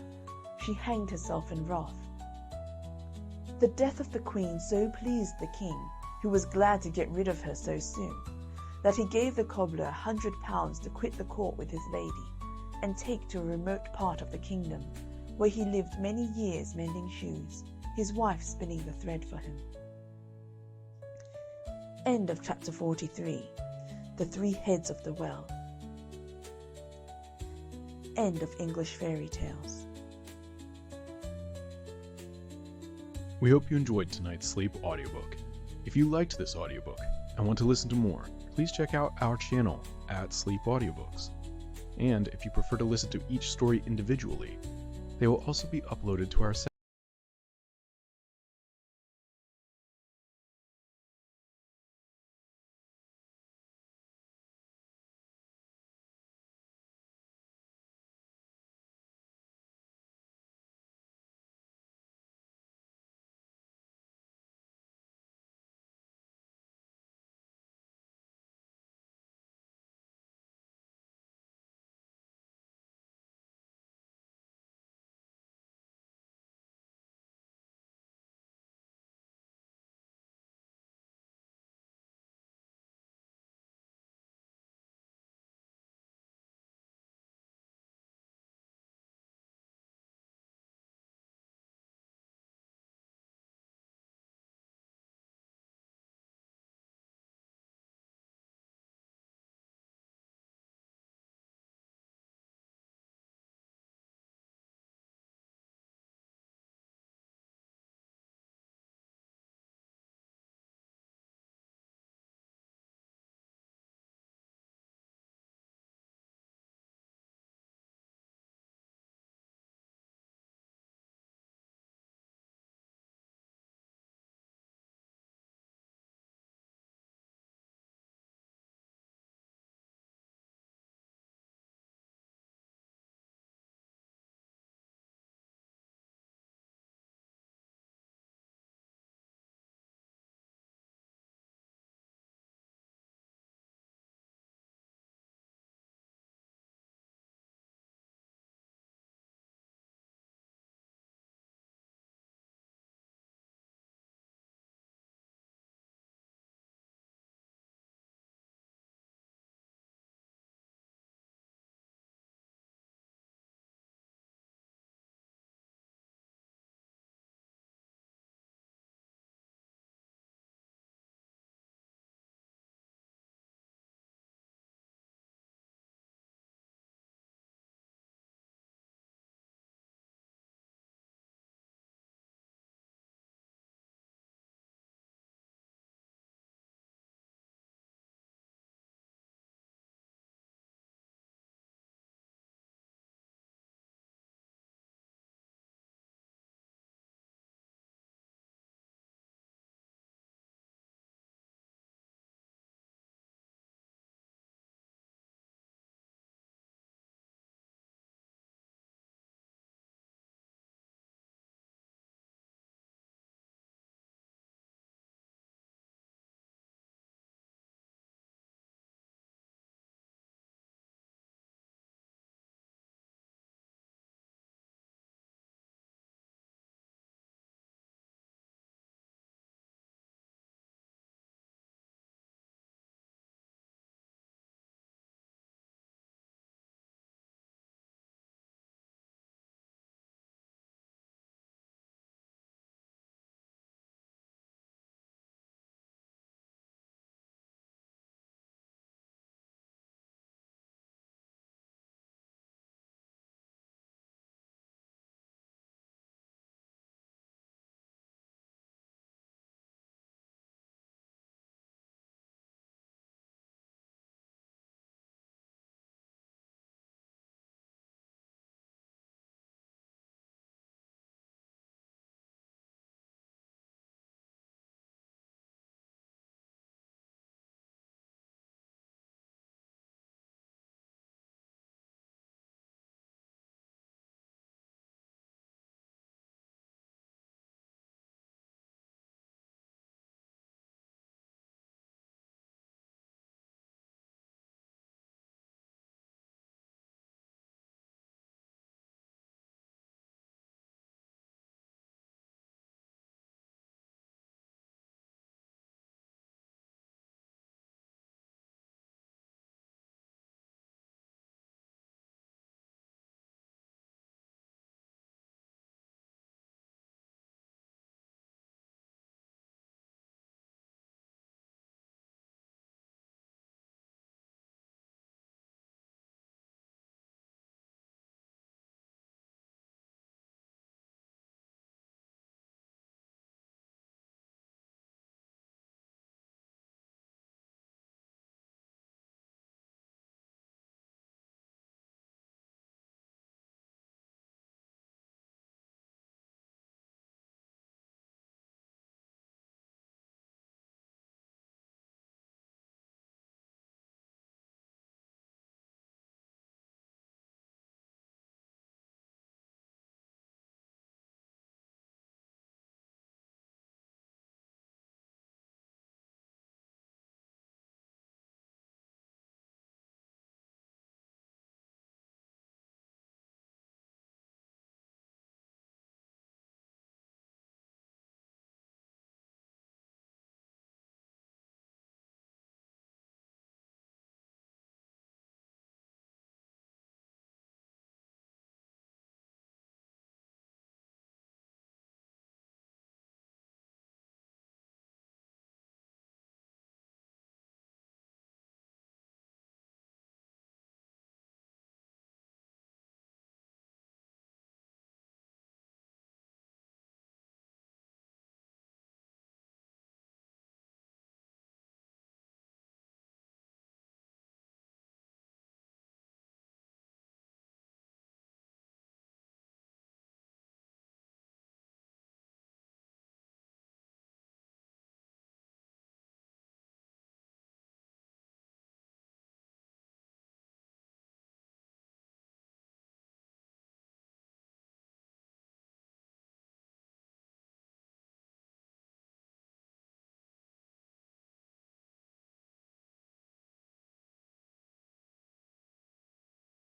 she hanged herself in wrath. The death of the queen so pleased the king, who was glad to get rid of her so soon, that he gave the cobbler £100 to quit the court with his lady, and take to a remote part of the kingdom, where he lived many years mending shoes, his wife spinning the thread for him. End of chapter 43. The Three Heads of the Well. End of English Fairy Tales. We hope you enjoyed tonight's Sleep audiobook. If you liked this audiobook and want to listen to more, please check out our channel at Sleep Audiobooks. And if you prefer to listen to each story individually, they will also be uploaded to our